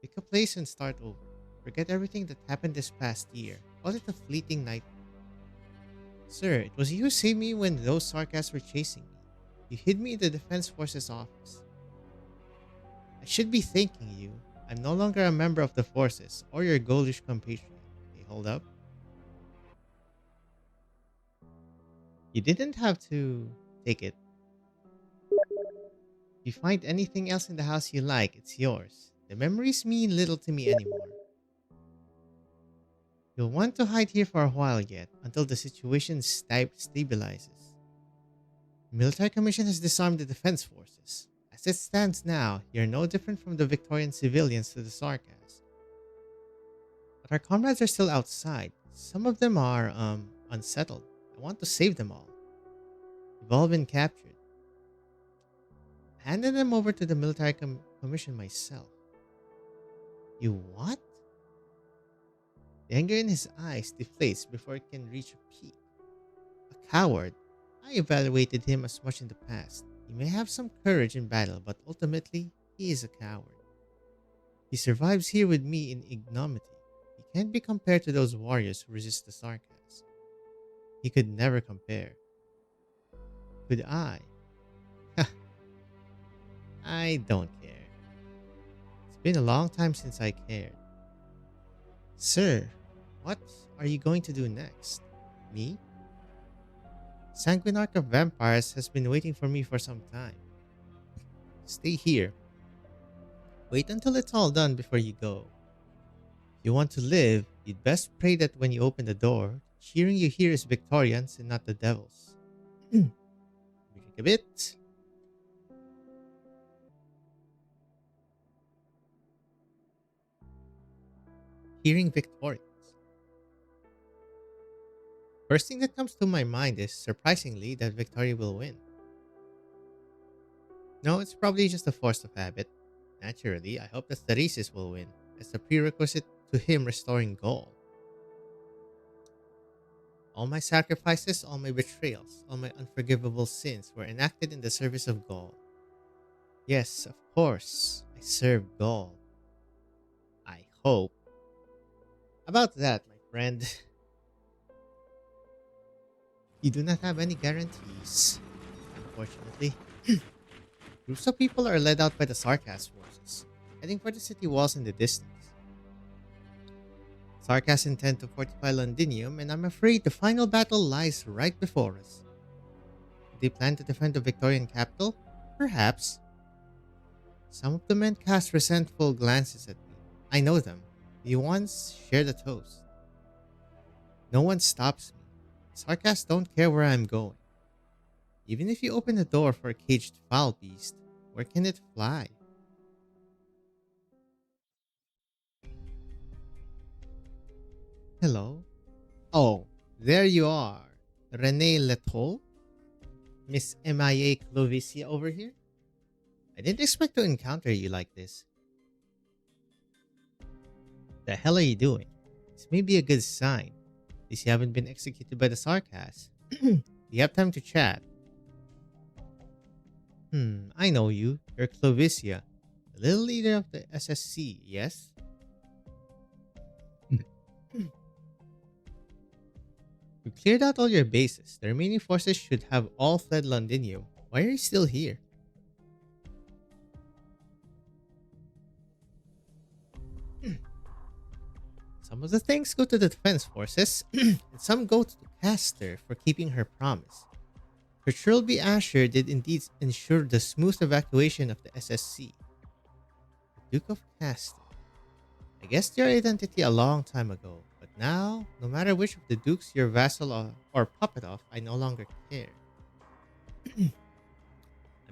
Pick a place and start over. Forget everything that happened this past year. Call it a fleeting night. Sir, it was you who saved me when those sarcasts were chasing me. You hid me in the Defense Forces office. I should be thanking you. I'm no longer a member of the forces or your goldish compatriot. Okay, hold up. You didn't have to take it. If you find anything else in the house you like, it's yours. The memories mean little to me anymore. You'll want to hide here for a while yet, until the situation stabilizes. The military commission has disarmed the defense forces. As it stands now, you're no different from the Victorian civilians to the sarcasts. But our comrades are still outside. Some of them are, unsettled. I want to save them all. They've all been captured. I handed them over to the military commission myself. You what? The anger in his eyes deflates before it can reach a peak. A coward. I evaluated him as much in the past. He may have some courage in battle, but ultimately, he is a coward. He survives here with me in ignominy. He can't be compared to those warriors who resist the sarcasm. He could never compare. Could I? I don't care. It's been a long time since I cared. Sir, what are you going to do next? Me? Sanguine Arc of Vampires has been waiting for me for some time. Stay here. Wait until it's all done before you go. If you want to live, you'd best pray that when you open the door, cheering you here is Victorians and not the devils. Drink a bit. Hearing Victorians. First thing that comes to my mind is, surprisingly, that Victoria will win. No, it's probably just a force of habit. Naturally, I hope that Theresis will win, as the prerequisite to him restoring Gaul. All my sacrifices, all my betrayals, all my unforgivable sins were enacted in the service of Gaul. Yes, of course, I serve Gaul. I hope. About that, my friend, you do not have any guarantees, unfortunately. Groups of people are led out by the Sarcast forces, heading for the city walls in the distance. Sarcasts intend to fortify Londinium, and I'm afraid the final battle lies right before us. Do they plan to defend the Victorian capital? Perhaps. Some of the men cast resentful glances at me. I know them. We once shared a toast. No one stops me. Sarcasts don't care where I'm going. Even if you open the door for a caged foul beast, where can it fly? Hello? Oh, there you are. Renee Leto? Miss MIA Clovicia over here? I didn't expect to encounter you like this. The hell are you doing? This may be a good sign. At least you haven't been executed by the Sarcasts. Do you have time to chat? I know you. You're Clovicia, the little leader of the SSC, yes? You cleared out all your bases. The remaining forces should have all fled Londinium. Why are you still here? Some of the things go to the defense forces, and some go to Castor for keeping her promise. Her Trilby Asher did indeed ensure the smooth evacuation of the SSC. The Duke of Castor. I guessed your identity a long time ago, but now, no matter which of the dukes you're vassal or puppet of, I no longer care. I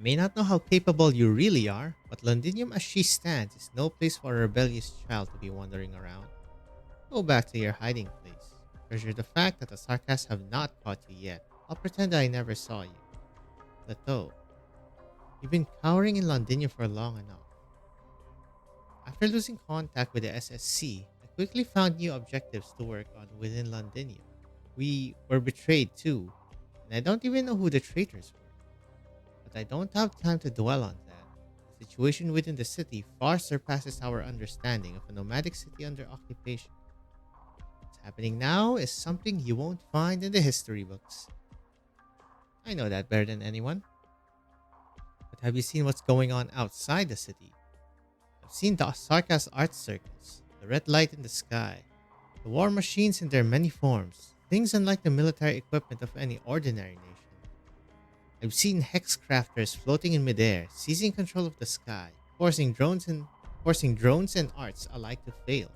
may not know how capable you really are, but Londinium as she stands is no place for a rebellious child to be wandering around. Go back to your hiding place. Treasure the fact that the Sarkas have not caught you yet. I'll pretend I never saw you. Leto, you've been cowering in Londinium for long enough. After losing contact with the SSC, I quickly found new objectives to work on within Londinium. We were betrayed too, and I don't even know who the traitors were. But I don't have time to dwell on that. The situation within the city far surpasses our understanding of a nomadic city under occupation. What's happening now is something you won't find in the history books. I know that better than anyone. But have you seen what's going on outside the city? I've seen the Sarkas art circles, the red light in the sky, the war machines in their many forms, things unlike the military equipment of any ordinary nation. I've seen hex crafters floating in midair, seizing control of the sky, forcing drones and arts alike to fail.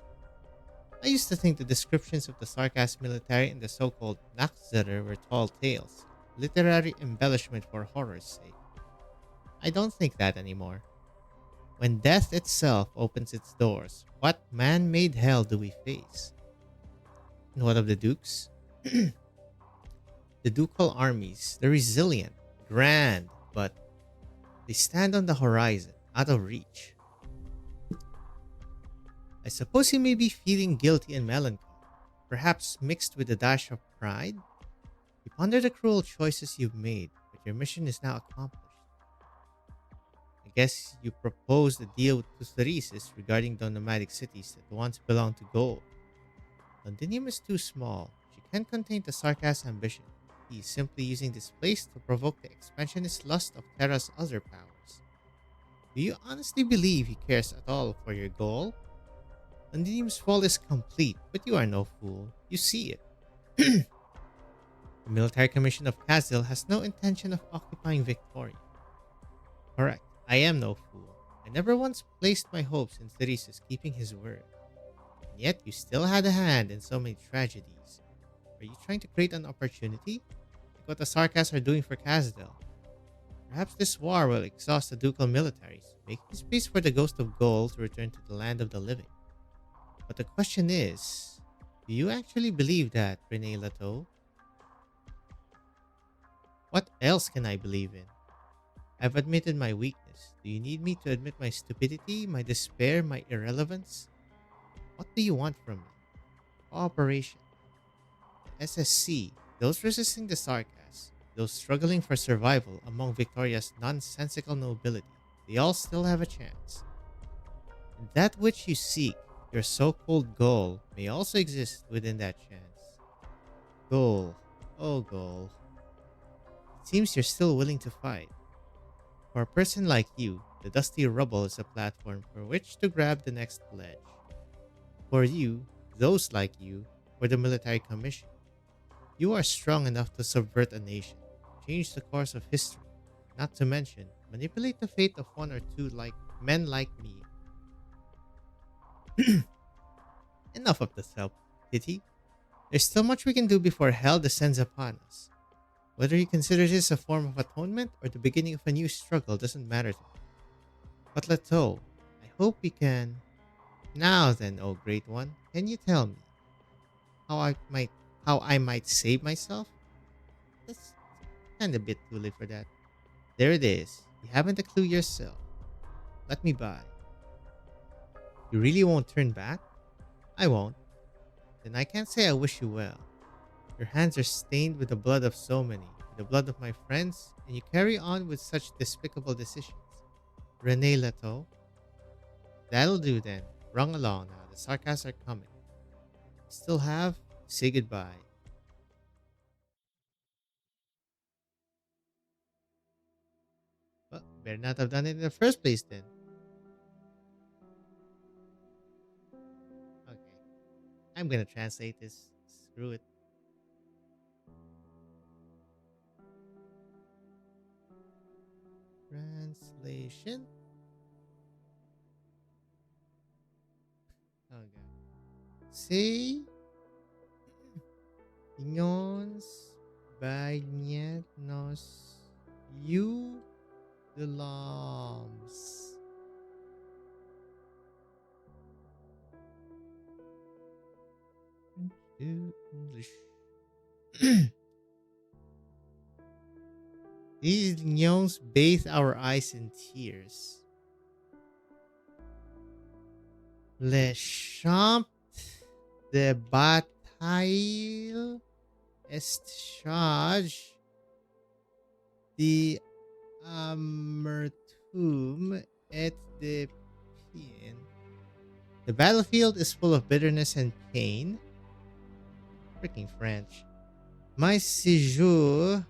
I used to think the descriptions of the Sarkas military in the so-called Nachzeder were tall tales, literary embellishment for horror's sake. I don't think that anymore. When death itself opens its doors, what man-made hell do we face? And what of the dukes? The ducal armies, they're resilient, grand, but they stand on the horizon, out of reach. I suppose you may be feeling guilty and melancholy, perhaps mixed with a dash of pride? You ponder the cruel choices you've made, but your mission is now accomplished. I guess you proposed a deal to Theresis regarding the nomadic cities that once belonged to Gold. Londinium is too small. She can't contain the Sarkas' ambition. He is simply using this place to provoke the expansionist lust of Terra's other powers. Do you honestly believe he cares at all for your goal? Londinium's fall is complete, but you are no fool. You see it. The military commission of Kazil has no intention of occupying Victoria. Correct. I am no fool. I never once placed my hopes in Theresis keeping his word. And yet you still had a hand in so many tragedies. Are you trying to create an opportunity? Like what the Sarkas are doing for Kazdel? Perhaps this war will exhaust the ducal militaries, making space for the ghost of Gold to return to the land of the living. But the question is, do you actually believe that, Renee Lato? What else can I believe in? I've admitted my weakness. Do you need me to admit my stupidity, my despair, my irrelevance? What do you want from me? Cooperation. The SSC, those resisting the Sarkas, those struggling for survival among Victoria's nonsensical nobility, they all still have a chance. And that which you seek, your so-called goal, may also exist within that chance. Goal. Oh, goal. It seems you're still willing to fight. For a person like you, the dusty rubble is a platform for which to grab the next ledge. For you, those like you, for the military commission, you are strong enough to subvert a nation, change the course of history, not to mention manipulate the fate of one or two men like me. Enough of the self-pity. There's still much we can do before hell descends upon us. Whether you consider this a form of atonement or the beginning of a new struggle doesn't matter to me. But Leto, I hope we can... Now then, O Great One, can you tell me how I might save myself? That's kind of a bit too late for that. There it is. You haven't a clue yourself. Let me by. You really won't turn back? I won't. Then I can't say I wish you well. Your hands are stained with the blood of so many, with the blood of my friends, and you carry on with such despicable decisions. Rene Leto. That'll do then. Rung along now. The sarcasms are coming. Still have to say goodbye. Well, better not have done it in the first place then. Okay. I'm gonna translate this. Screw it. Translation. Okay. Say Inyons banyak nos you the lambs. To English. These Nyons bathe our eyes in tears. Le champ de bataille est charge de amertume et de pain. The battlefield is full of bitterness and pain. Freaking French. My séjour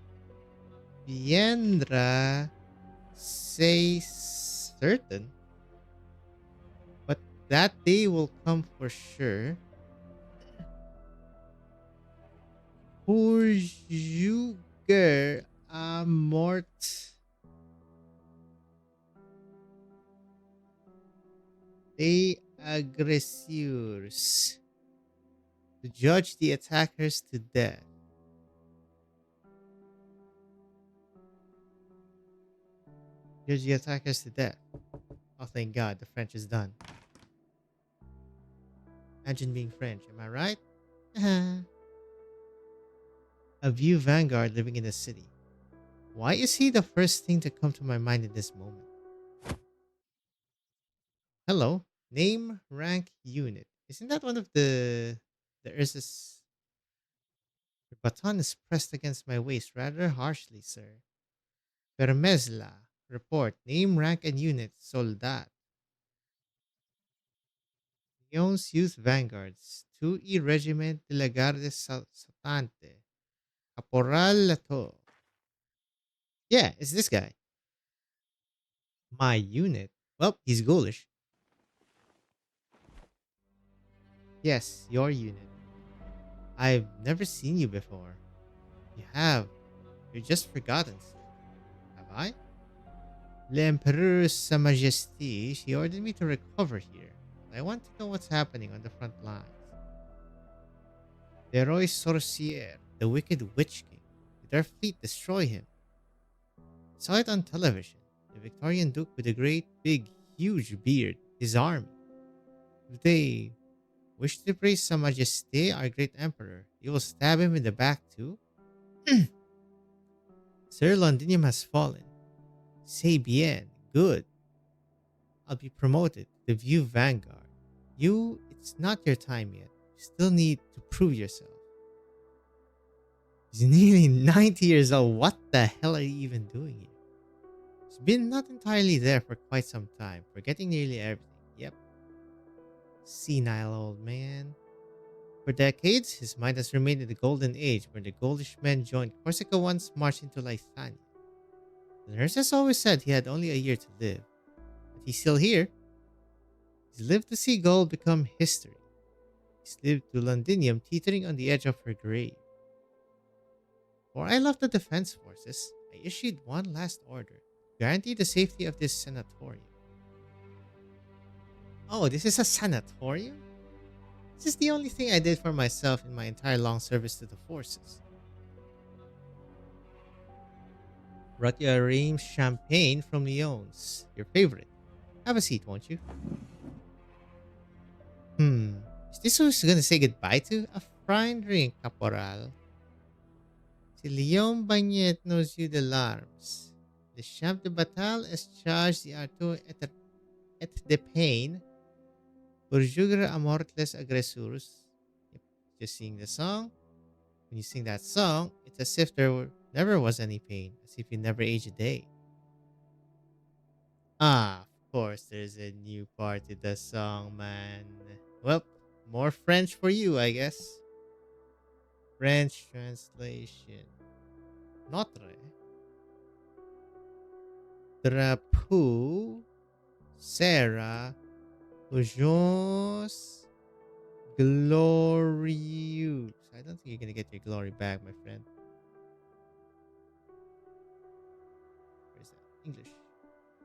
viendra, say certain. But that day will come for sure. Pour juger à mort. Les agresseurs. To judge the attackers to death. Judge the attackers to death. Oh, thank God, the French is done. Imagine being French, am I right? A view vanguard living in the city. Why is he the first thing to come to my mind in this moment? Hello. Name, rank, unit. Isn't that one of the Ursus? Your baton is pressed against my waist rather harshly, sir. Permezla. Report. Name, rank, and unit. Soldat. Lyon's Youth Vanguards. 2E Regiment de la Garde Satante. Caporal Lato. Yeah, it's this guy. My unit. Well, he's ghoulish. Yes, your unit. I've never seen you before. You have. You're just forgotten, sir. Have I? L'Empereur Sa Majesté, she ordered me to recover here. I want to know what's happening on the front lines. The Roy Sorcier, the wicked witch king. Did our fleet destroy him? I saw it on television. The Victorian Duke with a great, big, huge beard. His army. If they wish to praise Sa Majesté, our great emperor, you will stab him in the back too? Sir Londinium has fallen. C'est bien. Good. I'll be promoted to the View Vanguard. You, it's not your time yet. You still need to prove yourself. He's nearly 90 years old. What the hell are you even doing here? He's been not entirely there for quite some time, forgetting nearly everything. Yep. Senile old man. For decades, his mind has remained in the golden age where the Goldish men joined Corsica once marched into Lythania. The nurses always said he had only a year to live. But he's still here. He's lived to see gold become history. He's lived to Londinium teetering on the edge of her grave. Before I left the defense forces, I issued one last order to guarantee the safety of this sanatorium. Oh, this is a sanatorium? This is the only thing I did for myself in my entire long service to the forces. Brought you a Reims champagne from Lyon's. Your favorite. Have a seat, won't you? Is this who he's gonna say goodbye to? A fine drink, Caporal. Si Lyon Bagnet knows you the larmes. Le champ de bataille est chargé d'arto et de pain. Pour juger à mort les agresseurs. Yep. Just sing the song. When you sing that song, it's as if there never was any pain, as if you never age a day. Ah, of course, there's a new part to the song, man. Well, more French for you, I guess. French translation. Notre drapeau sera toujours glorieux. I don't think you're gonna get your glory back, my friend. Where's that? English.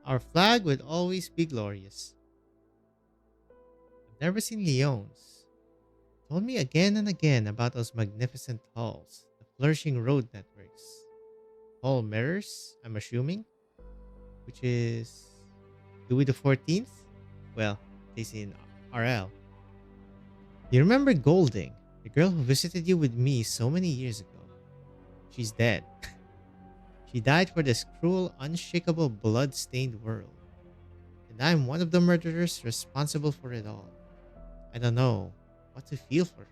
Our flag would always be glorious. I've never seen Lyons. Told me again and again about those magnificent halls, the flourishing road networks. Hall mirrors, I'm assuming, which is Louis the 14th? Well, they say in RL. You remember Golding, the girl who visited you with me so many years ago? She's dead. She died for this cruel, unshakable, blood-stained world. And I'm one of the murderers responsible for it all. I don't know what to feel for her.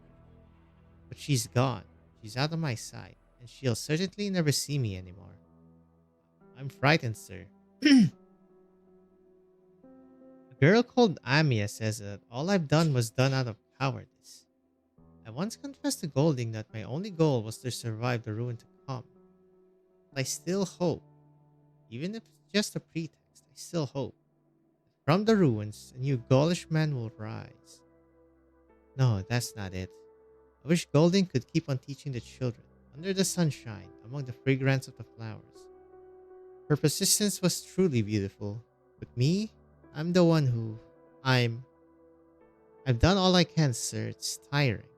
But she's gone. She's out of my sight. And she'll certainly never see me anymore. I'm frightened, sir. A girl called Amia says that all I've done was done out of cowardice. I once confessed to Golding that my only goal was to survive the ruin to come. But I still hope, even if it's just a pretext, I still hope that from the ruins a new Gaulish man will rise. No, that's not it. I wish Golding could keep on teaching the children, under the sunshine, among the fragrance of the flowers. Her persistence was truly beautiful. But me, I'm the one who... I've done all I can, sir. It's tiring.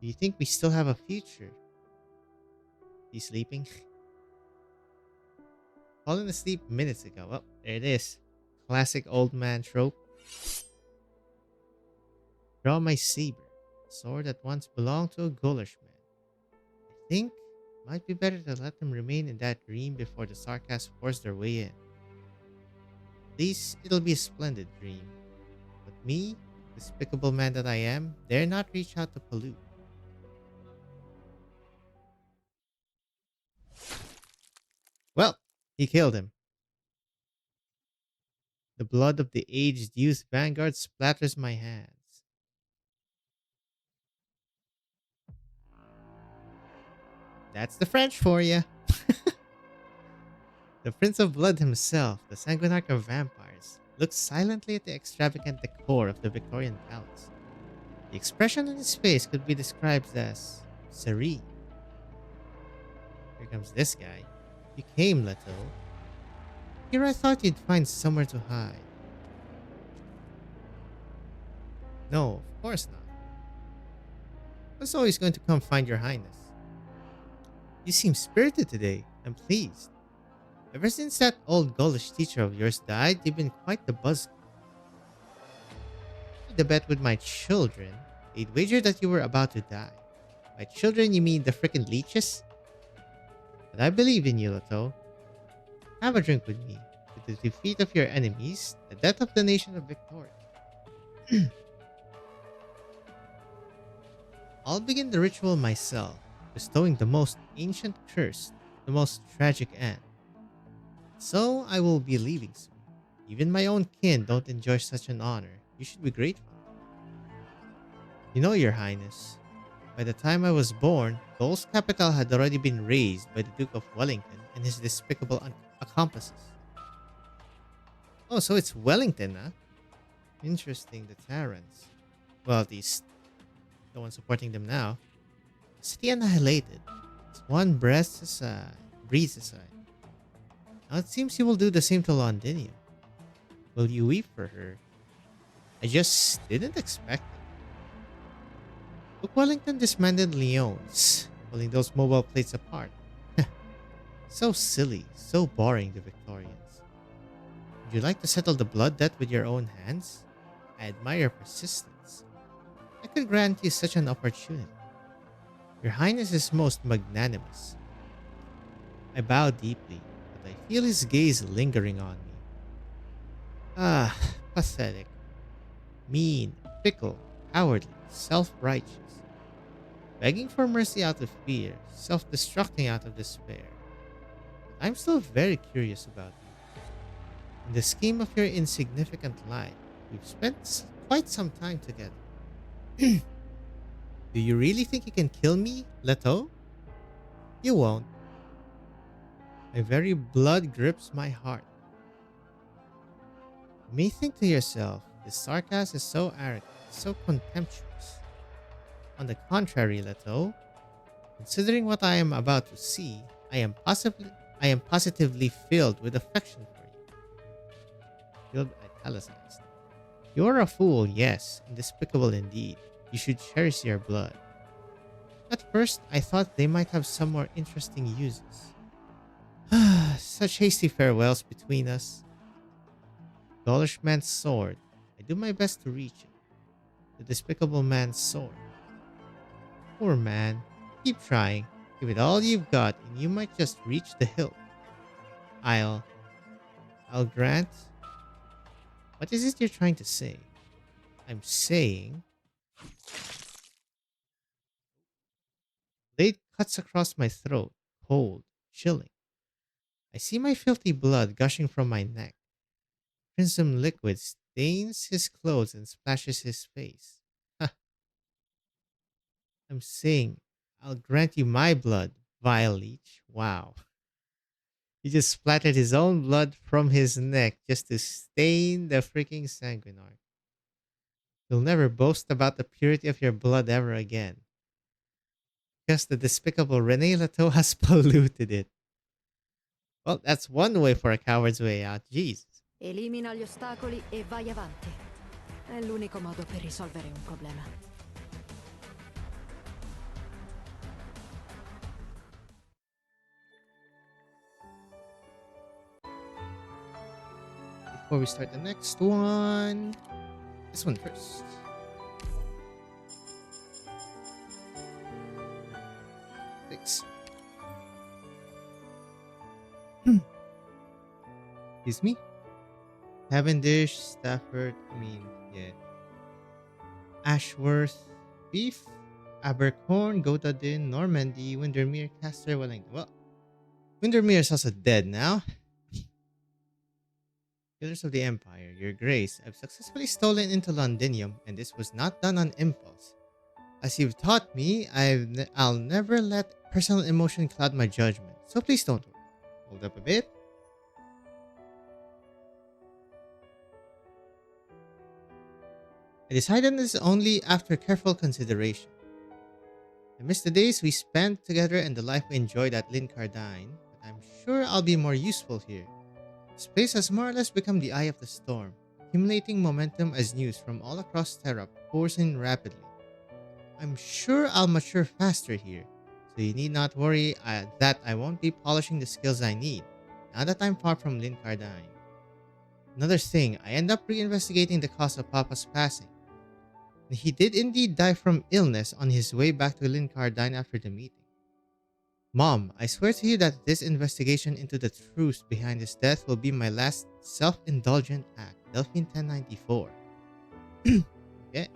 Do you think we still have a future? He's sleeping? Fallen asleep minutes ago. Well, there it is. Classic old man trope. Draw my saber. Sword that once belonged to a Gaulish man. I think it might be better to let them remain in that dream before the Sarkas force their way in. At least it'll be a splendid dream. But me, despicable man that I am, dare not reach out to pollute. Well, he killed him. The blood of the aged youth vanguard splatters my hands. That's the French for you. The Prince of Blood himself, the sanguinarch of vampires, looks silently at the extravagant decor of the Victorian palace. The expression on his face could be described as serene. Here comes this guy. You came, Leto. Here I thought you'd find somewhere to hide. No, of course not. I was always going to come find your highness. You seem spirited today. I'm pleased. Ever since that old Gaulish teacher of yours died, you've been quite the buzzkill. I made a bet with my children. They'd wager that you were about to die. By children, you mean the frickin' leeches? But I believe in you, Leto. Have a drink with me. With the defeat of your enemies, the death of the nation of Victoria. I'll begin the ritual myself, bestowing the most ancient curse, the most tragic end. So I will be leaving soon. Even my own kin don't enjoy such an honor. You should be grateful. You know, your highness, by the time I was born, Gaul's capital had already been razed by the Duke of Wellington and his despicable accomplices. Oh, so it's Wellington, huh? Interesting, the Terrans. Well, at least the one supporting them now. The city annihilated. It's one breath aside, breeze aside. Now it seems you will do the same to Londinium. Will you weep for her? I just didn't expect it. Look, Wellington disbanded Lyons, pulling those mobile plates apart. So silly, so boring, the Victorians. Would you like to settle the blood debt with your own hands? I admire your persistence. I could grant you such an opportunity. Your Highness is most magnanimous. I bow deeply, but I feel his gaze lingering on me. Ah, pathetic. Mean, fickle, cowardly, self-righteous. begging for mercy out of fear, self-destructing out of despair. But I'm still very curious about you. In the scheme of your insignificant life, we've spent quite some time together. Do you really think you can kill me, Leto? You won't. My very blood grips my heart. You may think to yourself, this sarcasm is so arrogant, so contemptuous. On the contrary, Leto, considering what I am about to see, I am positively filled with affection for you. Filled italicized. You are a fool, yes, and despicable indeed. You should cherish your blood. At first, I thought they might have some more interesting uses. Such hasty farewells between us. The Gaulish man's sword. I do my best to reach it. The despicable man's sword. Poor man. Keep trying. Give it all you've got, and you might just reach the hilt. I'll grant. What is it you're trying to say? I'm saying. Blade cuts across my throat, cold, chilling. I see my filthy blood gushing from my neck. Crimson liquid stains his clothes and splashes his face. I'm saying, I'll grant you my blood, vile leech. Wow. He just splattered his own blood from his neck just to stain the freaking sanguinarch. You'll never boast about the purity of your blood ever again. Because the despicable Rene Leto has polluted it. Well, that's one way for a coward's way out. Jeez. Elimina gli ostacoli e vai avanti. È l'unico modo per risolvere un problema. Before we start the next one, this one first. Thanks. Excuse me? Cavendish, Stafford, Ashworth, Beef, Abercorn, Godadin, Normandy, Windermere, Castor, Wellington. Well, Windermere is also dead now. Pillars of the Empire, Your Grace, I've successfully stolen into Londinium, and this was not done on impulse. As you've taught me, I'll never let personal emotion cloud my judgment, so please don't worry. Hold up a bit. I decided this only after careful consideration. I miss the days we spent together and the life we enjoyed at Lincardine, but I'm sure I'll be more useful here. This place has more or less become the eye of the storm, accumulating momentum as news from all across Terra pours in rapidly. I'm sure I'll mature faster here, so you need not worry that I won't be polishing the skills I need, now that I'm far from Lincardine. Another thing, I end up reinvestigating the cause of Papa's passing. He did indeed die from illness on his way back to Lincardine after the meeting. Mom, I swear to you that this investigation into the truth behind his death will be my last self-indulgent act. Delphine 1094. Okay.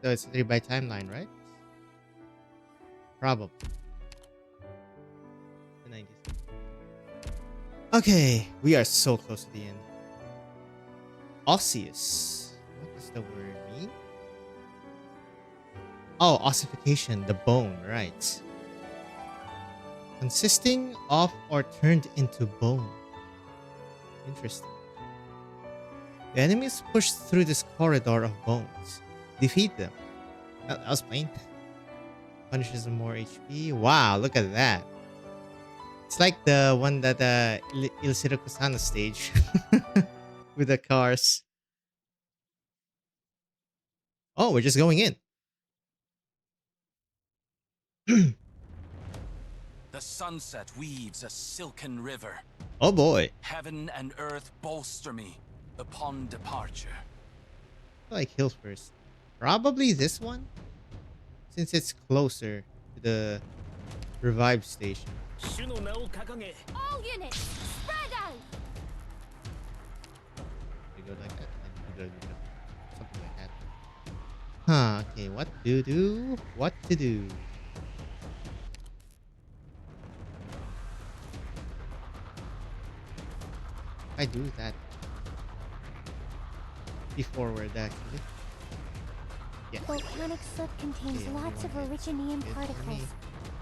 So it's a 3x timeline, right? Probably. 1096. Okay, we are so close to the end. Osseous. What does the word mean? Oh, ossification, the bone, right. Consisting of or turned into bone. Interesting. The enemies push through this corridor of bones. Defeat them. That was plain. Punishes them more HP. Wow, look at that. It's like the one that Il Sirakusana stage. With the cars. Oh, we're just going in. The sunset weaves a silken river. Oh boy. Heaven and earth bolster me upon departure. I like hill first. Probably this one? Since it's closer to the revive station. All units, spread out! You go like that. And you go something like that. Huh, okay, what to do? What to do? I do that. Be forward, actually. Yeah. Volcanic soot contains lots of originium particles.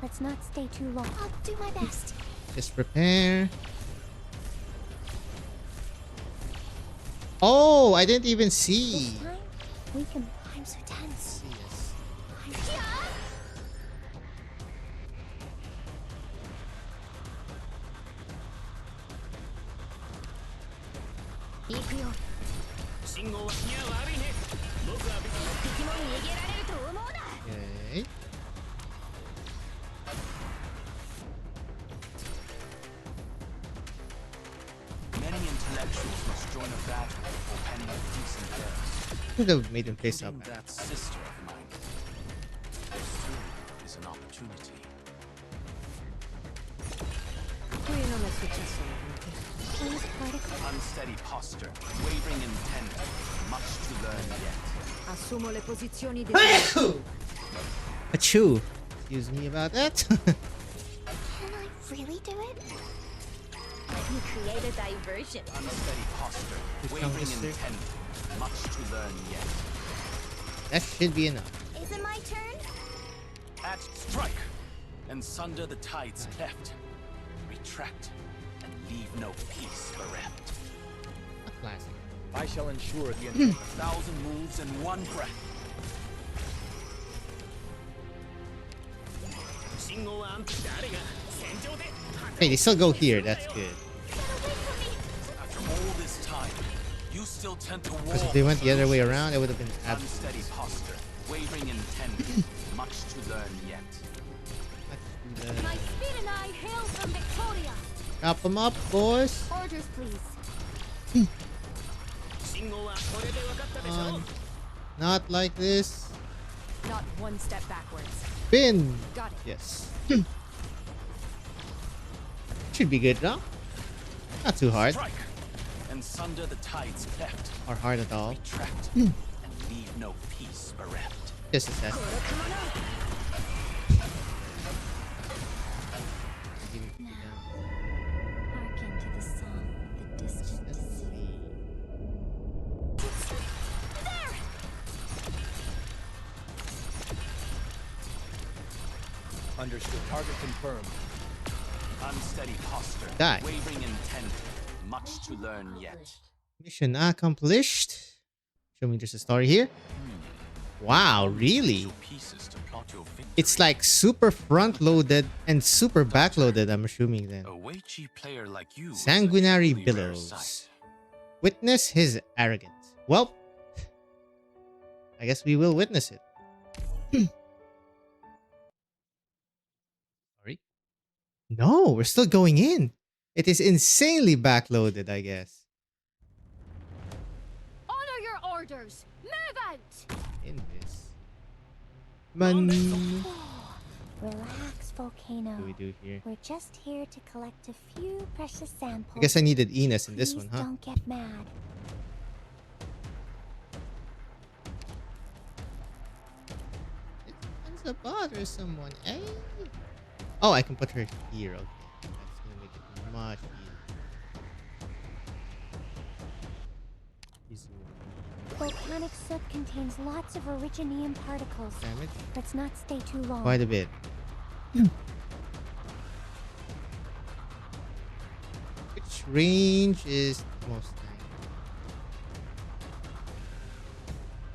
Let's not stay too long. I'll do my best. Just prepare. Oh, I didn't even see. This time, we can. I'm so tense. Yes. Ikyo. 信号は気が悪いね。僕は別に敵も逃げられると思うな。 Okay. Many intellectuals must join a battle before penning a decent death. I could have made him face up. Including that sister of mine. This too is an opportunity. Qui non è successo niente. These particles. Unsteady posture, wavering intent, much to learn yet. Assumo le posizioni di Achoo. Excuse me about that. Can I really do it? You create a diversion. Unsteady posture, wavering intent, much to learn yet. That should be enough. Is it my turn? At strike, and sunder the tides cleft. Retract, and leave no peace bereft. A classic. I shall ensure the intent. 1,000 moves in one breath. 信号はあんた誰が戦場で Hey, they still go here. That's good. After all this time, you still tend to war. Because if they went the other way around, it would have been Unsteady absolute. posture, wavering intent, much to learn yet. My speed and I hail from Victoria. Chop them up, boys. Orders, please. 信号はこれで分かったでしょ。 Not like this. Not one step backwards. Spin. Got it. Yes. Should be good, no? Not too hard. Strike, and sunder the tides cleft. Or hard at all. Retract, and leave no peace bereft. Just a test. Hearken to the song of the distant sea. There! Understood. Target confirmed. Unsteady posture, Die. wavering intent, much to learn yet. Mission accomplished. Show me there's a story here. Wow, really? Pieces to plot your victory. It's like super front loaded and super back loaded, I'm assuming then. A Weichi player like you. is a Sanguinary truly rare billows. sight. Witness his arrogance. Well, I guess we will witness it. Sorry. No, we're still going in. It is insanely backloaded, I guess. Honor your orders. Move out. In this. Man. Relax, Volcano. What do we do here? We're just here to collect a few precious samples. I guess I needed Enos in this Please one, huh? Don't get mad. It's to bother someone, eh? Oh, I can put her here. Okay, that's gonna make it much easier. Volcanic soot contains lots of originium particles. Damage Let's not stay too long. quite a bit. Which range is the most time?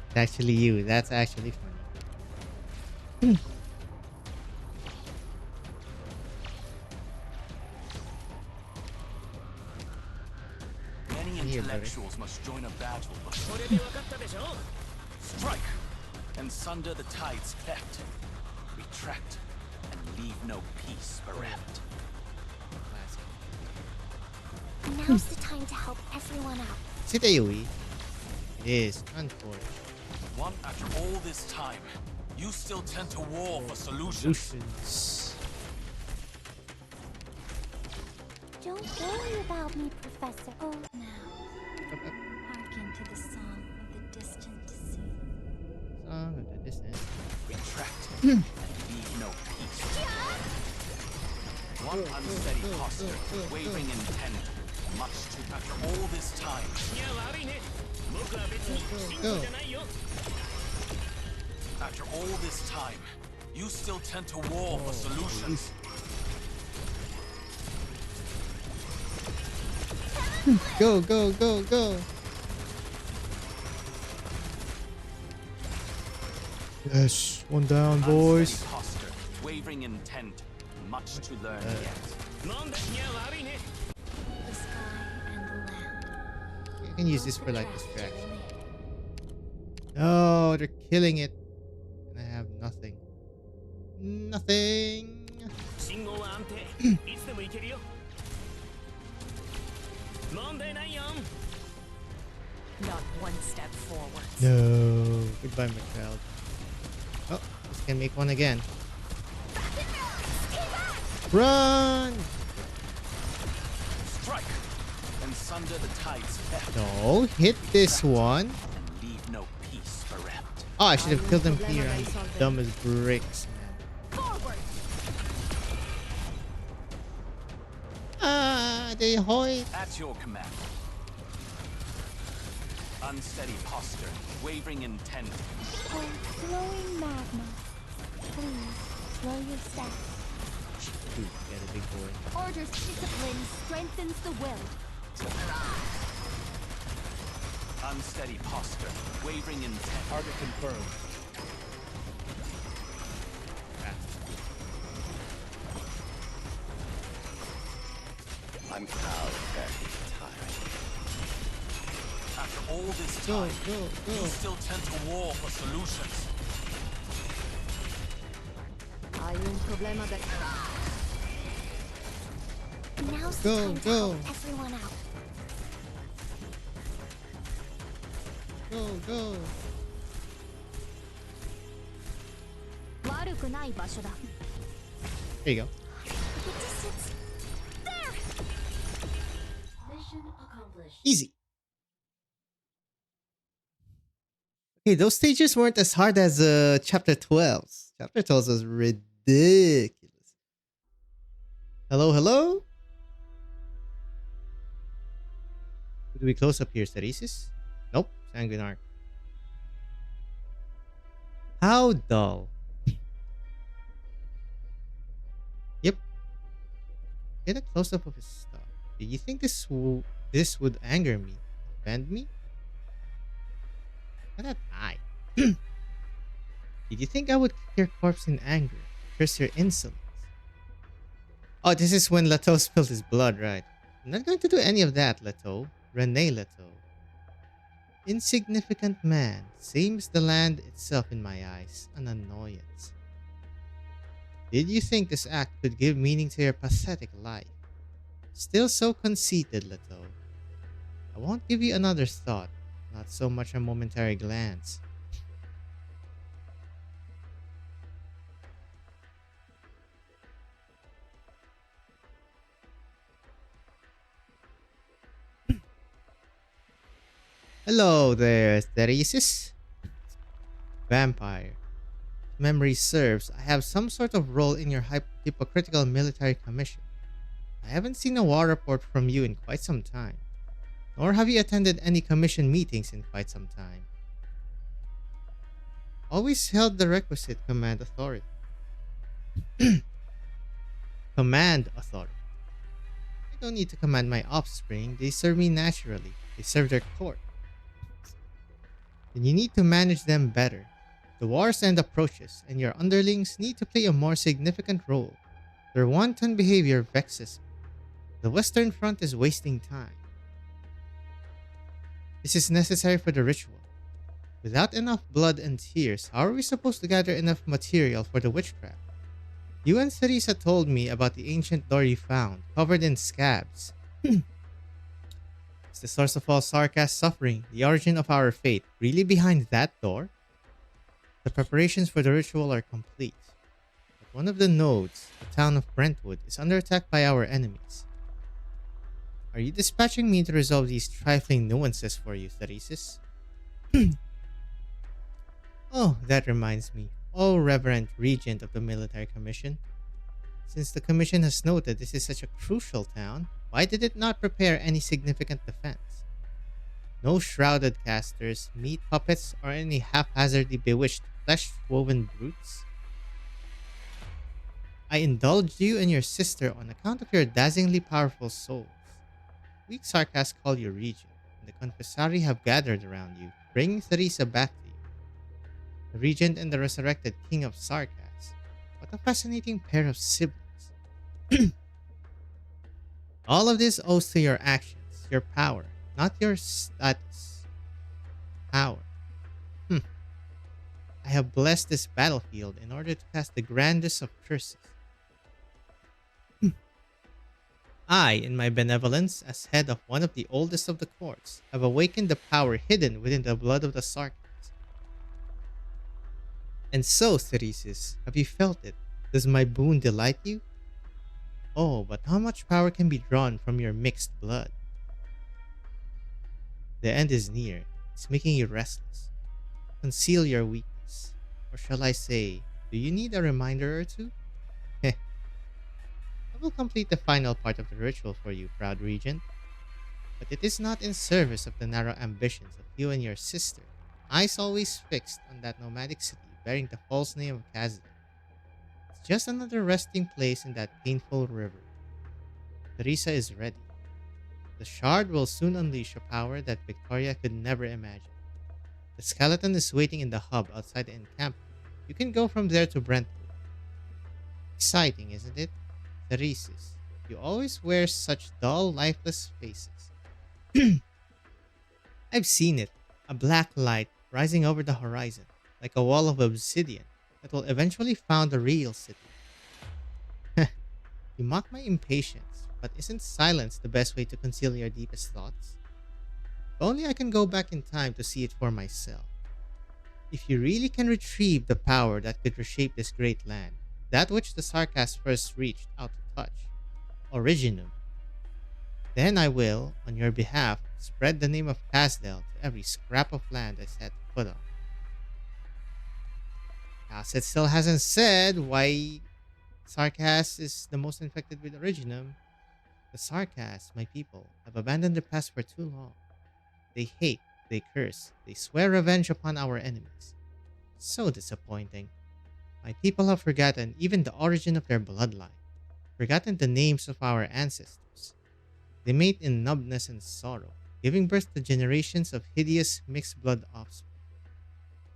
It's actually you. That's actually funny. Many Here, buddy. intellectuals must join a battle. これで分かったでしょ。 Strike, and sunder the tides cleft. Retract, and leave no peace bereft. Now's the time to help everyone out. Is it AoE? It is, unfortunately. One after all this time, you still tend to war for solutions. Solutions. Don't worry about me, Professor. Oh, now. Hearken to the song of the distant sea. Song of Retract and leave no peace. One unsteady posture, wavering intent, much too. After all this time, いや悪いね僕は別に信徒じゃないよ after all this time, you still tend to war for solutions. Go, go, go, go. Yes, one down, boys. Unsteady posture, wavering intent, much to learn yet. なんだいや悪いね The sky and the land. I can use this for like distraction. No, they're killing it. And I have nothing. Nothing. 信号は安定いつでも行けるよ問題ないよ Not one step forward. No. Goodbye, my child. Oh, this can make one again. Run! Strike and sunder the tide's theft No, hit this one. and leave no peace bereft. Oh, I should have killed him here. I'm dumb as bricks, man. Forward! Ah, they hoist. At your command. Unsteady posture, wavering intent. Oh, flowing magma. Please, slow your steps. Dude, get a big boy. Order's discipline strengthens the will. Unsteady posture, wavering intent. Target confirmed. I'm now very tired. After all this Go, time, go, you go. still tend to war for solutions. Hay un problema de... Now's Go, the time to go. help everyone out. Go, go. 悪くない場所だ。 There you go. The distance. There! Mission accomplished. Easy. Okay, those stages weren't as hard as chapter 12. Chapter 12 was ridiculous. Hello, hello? Who do we close up here? Ceresis? Nope. Sanguine Arc. How dull. Yep. Get a close-up of his stuff. Do you think this would anger me? Offend me? Look at that eye. Did you think I would kick your corpse in anger? Curse your insolence? Oh, this is when Leto spilled his blood, right? I'm not going to do any of that, Leto. Rene Leto. Insignificant man. Seems the land itself in my eyes. An annoyance. Did you think this act could give meaning to your pathetic life? Still so conceited, Leto. I won't give you another thought. Not so much a momentary glance. Hello there, Theresis. Vampire. If memory serves, I have some sort of role in your hypocritical military commission. I haven't seen a war report from you in quite some time. Nor have you attended any commission meetings in quite some time. Always held the requisite command authority. Command authority. I don't need to command my offspring. They serve me naturally. They serve their court. Then you need to manage them better. The war's end approaches, and your underlings need to play a more significant role. Their wanton behavior vexes me. The Western Front is wasting time. This is necessary for the ritual. Without enough blood and tears, how are we supposed to gather enough material for the witchcraft? You and Teresa told me about the ancient door you found, covered in scabs. Is the source of all Sarkaz suffering, the origin of our fate, really behind that door? The preparations for the ritual are complete. But one of the nodes, the town of Brentwood, is under attack by our enemies. Are you dispatching me to resolve these trifling nuances for you, Theresis? Oh, that reminds me. Oh, Reverend Regent of the Military Commission. Since the Commission has noted this is such a crucial town, why did it not prepare any significant defense? No shrouded casters, meat puppets, or any haphazardly bewitched flesh-woven brutes? I indulged you and your sister on account of your dazzlingly powerful souls. Weak sarcasts call you Regent, and the Confessari have gathered around you, bringing Theresa back to you. The Regent and the resurrected King of Sarkas. What a fascinating pair of siblings. All of this owes to your actions, your power, not your status. Power. Hmm. I have blessed this battlefield in order to cast the grandest of curses. I, in my benevolence, as head of one of the oldest of the courts, have awakened the power hidden within the blood of the Sarkans. And so, Theresis, have you felt it? Does my boon delight you? Oh, but how much power can be drawn from your mixed blood? The end is near. It's making you restless. Conceal your weakness. Or shall I say, do you need a reminder or two? Heh. I will complete the final part of the ritual for you, proud Regent. But it is not in service of the narrow ambitions of you and your sister. Eyes always fixed on that nomadic city bearing the false name of Kazdan. It's just another resting place in that painful river. Theresa is ready. The shard will soon unleash a power that Victoria could never imagine. The skeleton is waiting in the hub outside the encampment. You can go from there to Brentwood. Exciting, isn't it? Theresis, you always wear such dull, lifeless faces. I've seen it. A black light rising over the horizon, like a wall of obsidian that will eventually found the real city. You mock my impatience, but isn't silence the best way to conceal your deepest thoughts? If only I can go back in time to see it for myself. If you really can retrieve the power that could reshape this great land, that which the Sarkas first reached out to touch, Originum, then I will, on your behalf, spread the name of Kazdel to every scrap of land I set foot on. It still hasn't said why Sarkas is the most infected with Originum. The Sarkas, my people, have abandoned their past for too long. They hate, they curse, they swear revenge upon our enemies. So disappointing. My people have forgotten even the origin of their bloodline, forgotten the names of our ancestors. They mate in numbness and sorrow, giving birth to generations of hideous mixed blood offspring.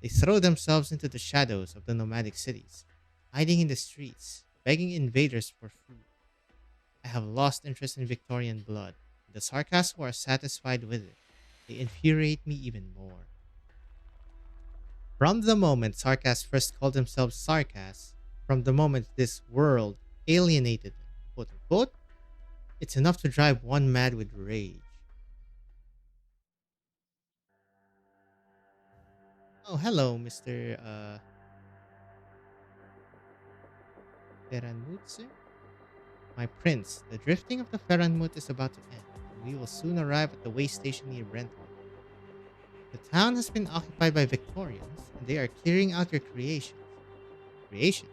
They throw themselves into the shadows of the nomadic cities, hiding in the streets, begging invaders for food. I have lost interest in Victorian blood, and the Sarkas who are satisfied with it. They infuriate me even more. From the moment Sarkas first called themselves Sarkas, from the moment this world alienated them, quote unquote, it's enough to drive one mad with rage. Oh, hello, Mr. Ferranmut, My prince, the drifting of the Ferranmut is about to end, and we will soon arrive at the way station near Brentwood. The town has been occupied by Victorians, and they are clearing out your creations. Creations?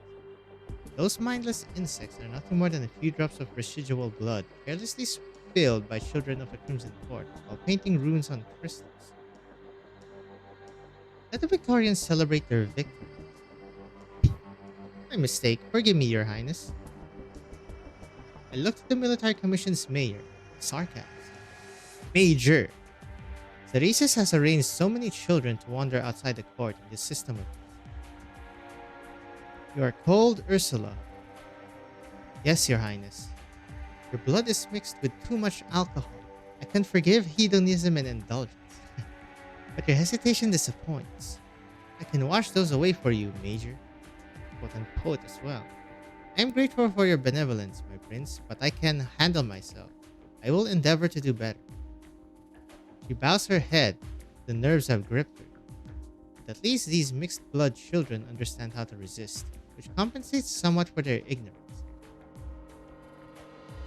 Those mindless insects are nothing more than a few drops of residual blood carelessly spilled by children of the Crimson Court while painting runes on crystals. Let the Victorians celebrate their victory. My mistake. Forgive me, Your Highness. I looked at the Military Commission's mayor, Sarkas. Major! Theresis has arranged so many children to wander outside the court in this system of You are cold, Ursula. Yes, Your Highness. Your blood is mixed with too much alcohol. I can forgive hedonism and indulgence. But your hesitation disappoints. I can wash those away for you, Major. Quote unquote as well. I am grateful for your benevolence, my prince, but I can handle myself. I will endeavor to do better. She bows her head. The nerves have gripped her. But at least these mixed blood children understand how to resist, which compensates somewhat for their ignorance.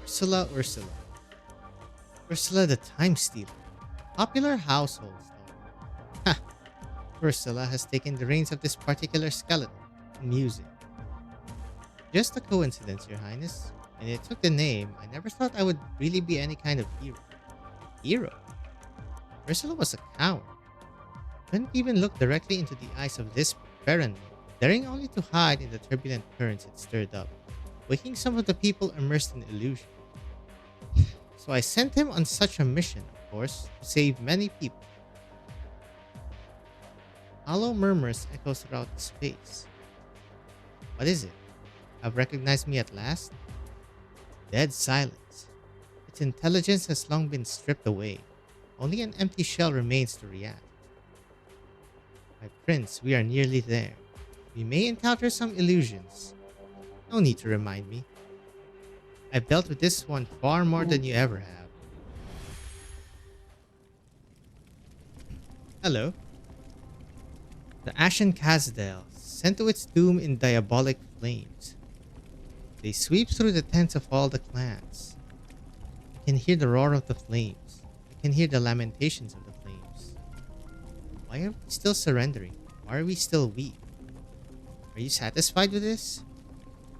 Ursula. Ursula the Time Stealer. Popular household star. Ha! Ursula has taken the reins of this particular skeleton in music. Just a coincidence, Your Highness. When I took the name, I never thought I would really be any kind of hero. Hero? Ursula was a coward. Couldn't even look directly into the eyes of this barren, daring only to hide in the turbulent currents it stirred up, waking some of the people immersed in illusion. So I sent him on such a mission, of course, to save many people. Hollow murmurs echo throughout space. What is it? Have recognized me at last? Dead silence. Its intelligence has long been stripped away. Only an empty shell remains to react. My prince, we are nearly there. We may encounter some illusions. No need to remind me. I've dealt with this one far more than you ever have. Hello. The Ashen Kazdel, sent to its doom in diabolic flames. They sweep through the tents of all the clans. I can hear the roar of the flames. I can hear the lamentations of the flames. Why are we still surrendering? Why are we still weak? Are you satisfied with this?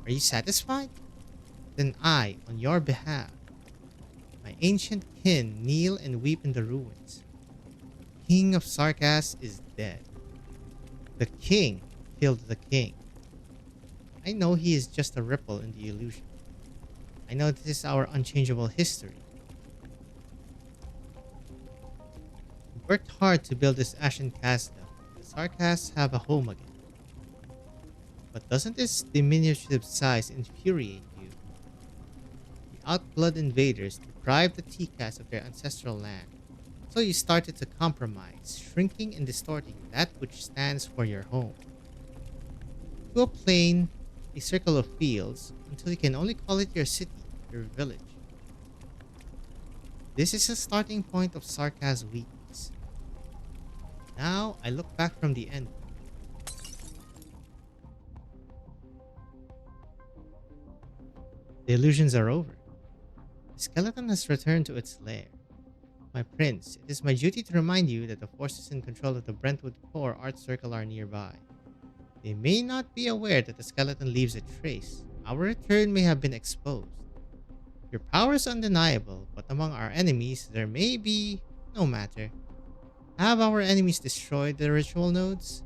Are you satisfied? Then I, on your behalf, my ancient kin, kneel and weep in the ruins. King of Sarkas is dead. The king killed the king. I know he is just a ripple in the illusion. I know this is our unchangeable history. We worked hard to build this Ashen Castle. The Sarkas have a home again. But doesn't its diminutive size infuriate you? The outblood invaders deprived the T-Cast of their ancestral land. So you started to compromise, shrinking and distorting that which stands for your home. To a plain, a circle of fields, until you can only call it your city, your village. This is the starting point of Sarka's weakness. Now I look back from the end. The illusions are over. The skeleton has returned to its lair. My prince, it is my duty to remind you that the forces in control of the Brentwood Core Art Circle are nearby. They may not be aware that the skeleton leaves a trace. Our return may have been exposed. Your power is undeniable, but among our enemies, there may be... no matter. Have our enemies destroyed the ritual nodes?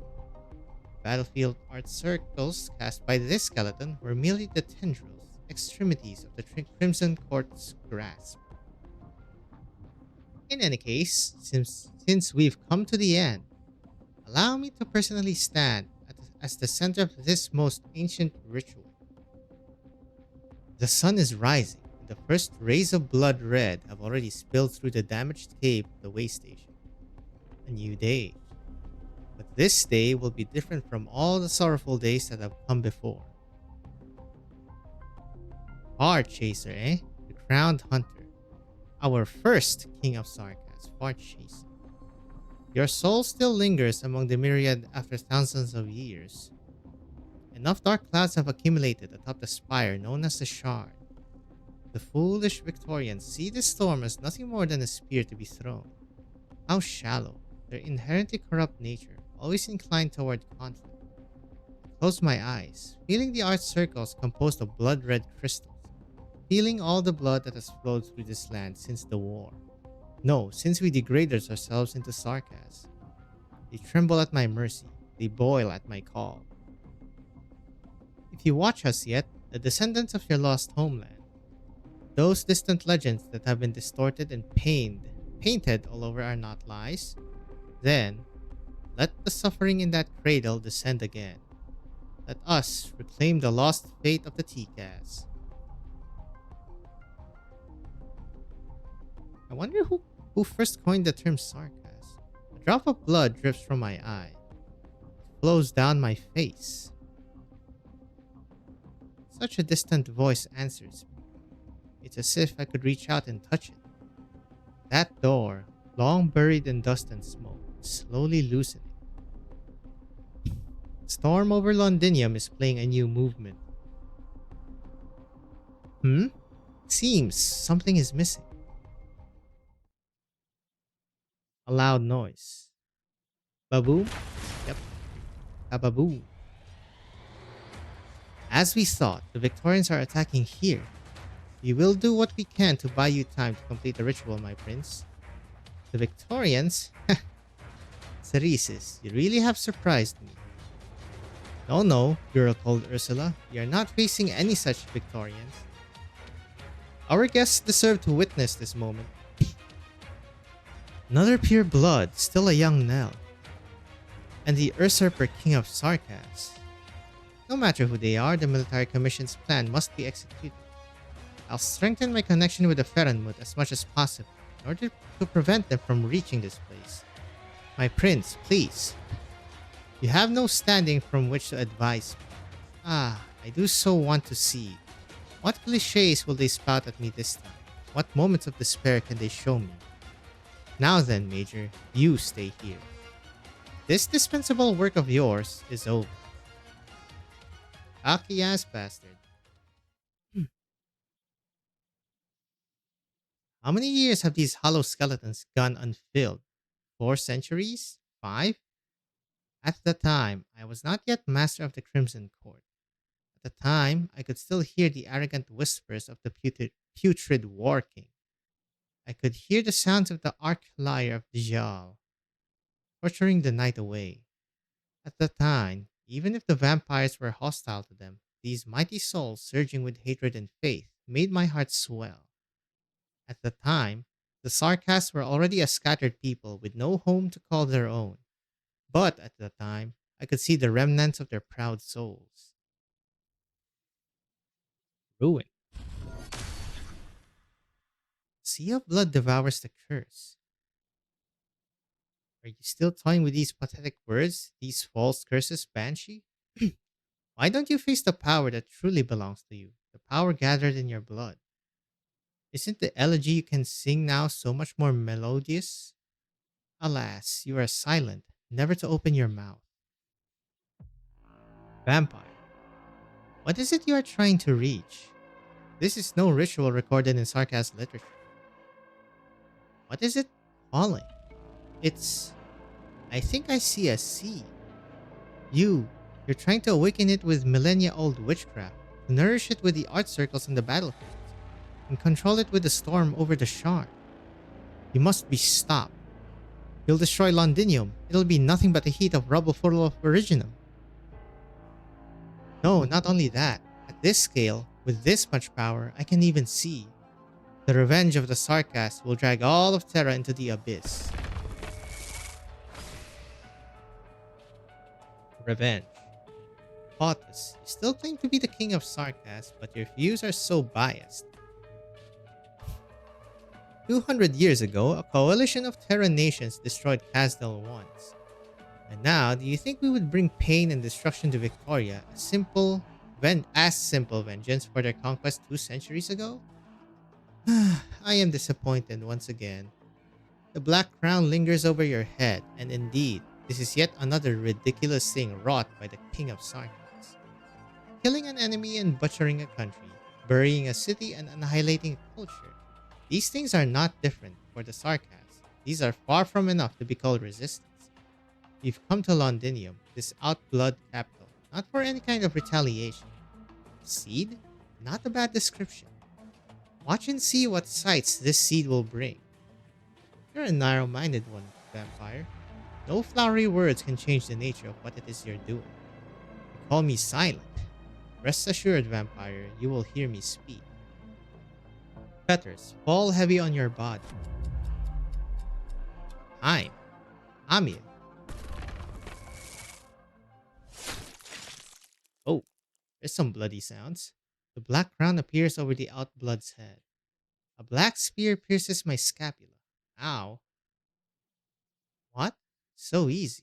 Battlefield art circles cast by this skeleton were merely the tendrils, extremities of the Crimson Court's grasp. In any case, since we've come to the end, allow me to personally stand as the center of this most ancient ritual. The sun is rising, and the first rays of blood red have already spilled through the damaged cave of the way station. A new day. But this day will be different from all the sorrowful days that have come before. Far Chaser, eh? The crowned hunter. Our first King of Sarkas, Far Chaser. Your soul still lingers among the myriad after thousands of years. Enough dark clouds have accumulated atop the spire known as the Shard. The foolish Victorians see this storm as nothing more than a spear to be thrown. How shallow, their inherently corrupt nature, always inclined toward conflict. I close my eyes, feeling the art circles composed of blood-red crystals, feeling all the blood that has flowed through this land since the war. No, since we degraded ourselves into Sarkas. They tremble at my mercy, they boil at my call. If you watch us yet, the descendants of your lost homeland, those distant legends that have been distorted and painted all over are not lies, then let the suffering in that cradle descend again. Let us reclaim the lost fate of the T-Cast. I wonder who first coined the term Sarkas. A drop of blood drips from my eye. It flows down my face. Such a distant voice answers me. It's as if I could reach out and touch it. That door, long buried in dust and smoke, is slowly loosening. Storm over Londinium is playing a new movement. Seems something is missing. A loud noise. Baboom! Kababoom. As we thought, the Victorians are attacking here. We will do what we can to buy you time to complete the ritual, my prince. The Victorians? Ceresis, you really have surprised me. No, no, girl called Ursula. We are not facing any such Victorians. Our guests deserve to witness this moment. Another pure blood, still a young Nell. And the usurper king of Sarkas. No matter who they are, the military commission's plan must be executed. I'll strengthen my connection with the Ferenmut as much as possible in order to prevent them from reaching this place. My prince, please. You have no standing from which to advise me. I do so want to see. What cliches will they spout at me this time? What moments of despair can they show me? Now then, Major, you stay here. This dispensable work of yours is over. Cocky ass bastard. How many years have these hollow skeletons gone unfilled? 4 centuries? 5? At the time, I was not yet master of the Crimson Court. At the time, I could still hear the arrogant whispers of the putrid War King. I could hear the sounds of the arch lyre of Djal, torturing the night away. At the time, even if the vampires were hostile to them, these mighty souls surging with hatred and faith made my heart swell. At the time, the Sarkas were already a scattered people with no home to call their own. But at the time, I could see the remnants of their proud souls. Ruin. Sea of blood devours the curse. Are you still toying with these pathetic words, these false curses, Banshee? Why don't you face the power that truly belongs to you, the power gathered in your blood? Isn't the elegy you can sing now so much more melodious? Alas, you are silent, never to open your mouth. Vampire. What is it you are trying to reach? This is no ritual recorded in Sarkas literature. What is it calling? I think I see a seed. You're trying to awaken it with millennia-old witchcraft, to nourish it with the art circles on the battlefields, and control it with the storm over the shard. You must be stopped. You'll destroy Londinium. It'll be nothing but a heap of rubble full of originum. No, not only that. At this scale, with this much power, I can even see. The revenge of the Sarkas will drag all of Terra into the abyss. Revenge. Potus, you still claim to be the king of Sarkas, but your views are so biased. 200 years ago, a coalition of Terra nations destroyed Kazdal once. And now, do you think we would bring pain and destruction to Victoria, as simple vengeance for their conquest 2 centuries ago? I am disappointed once again. The black crown lingers over your head, and indeed, this is yet another ridiculous thing wrought by the king of Sarkas. Killing an enemy and butchering a country, burying a city and annihilating a culture. These things are not different for the Sarkas. These are far from enough to be called resistance. We've come to Londinium, this outblood capital, not for any kind of retaliation. Seed? Not a bad description. Watch and see what sights this seed will bring. You're a narrow-minded one, vampire. No flowery words can change the nature of what it is you're doing. You call me silent. Rest assured, vampire, you will hear me speak. Fetters fall heavy on your body. Time. Amir. Oh, there's some bloody sounds. The black crown appears over the outblood's head. A black spear pierces my scapula. Ow. What? So easy.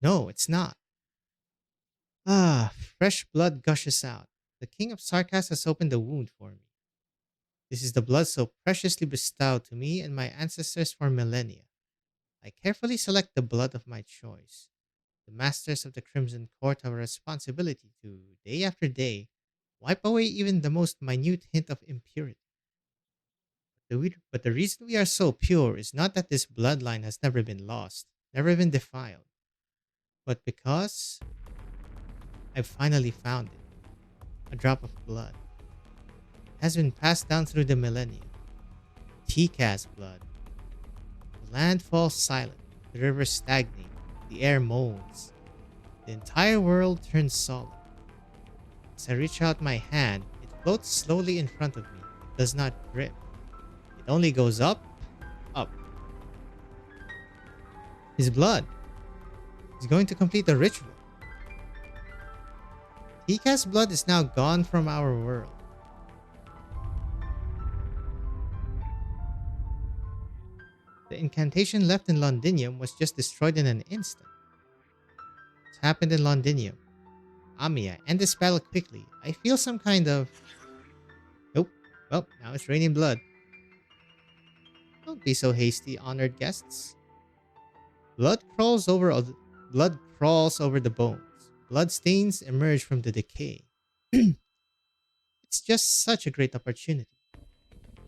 No, it's not. Fresh blood gushes out. The king of Sarkas has opened the wound for me. This is the blood so preciously bestowed to me and my ancestors for millennia. I carefully select the blood of my choice. The masters of the Crimson Court have a responsibility to, day after day, wipe away even the most minute hint of impurity. But the reason we are so pure is not that this bloodline has never been lost, never been defiled, but because I've finally found it. A drop of blood. It has been passed down through the millennia. Tika's blood. The land falls silent. The river stagnates. The air moans. The entire world turns solid. As I reach out my hand, it floats slowly in front of me. It does not grip. It only goes up, up. His blood. He's going to complete the ritual. Tika's blood is now gone from our world. The incantation left in Londinium was just destroyed in an instant. What's happened in Londinium? Amiya, end this battle quickly. I feel some kind of... Nope. Well, now it's raining blood. Don't be so hasty, honored guests. Blood crawls over the bones. Blood stains emerge from the decay. It's just such a great opportunity.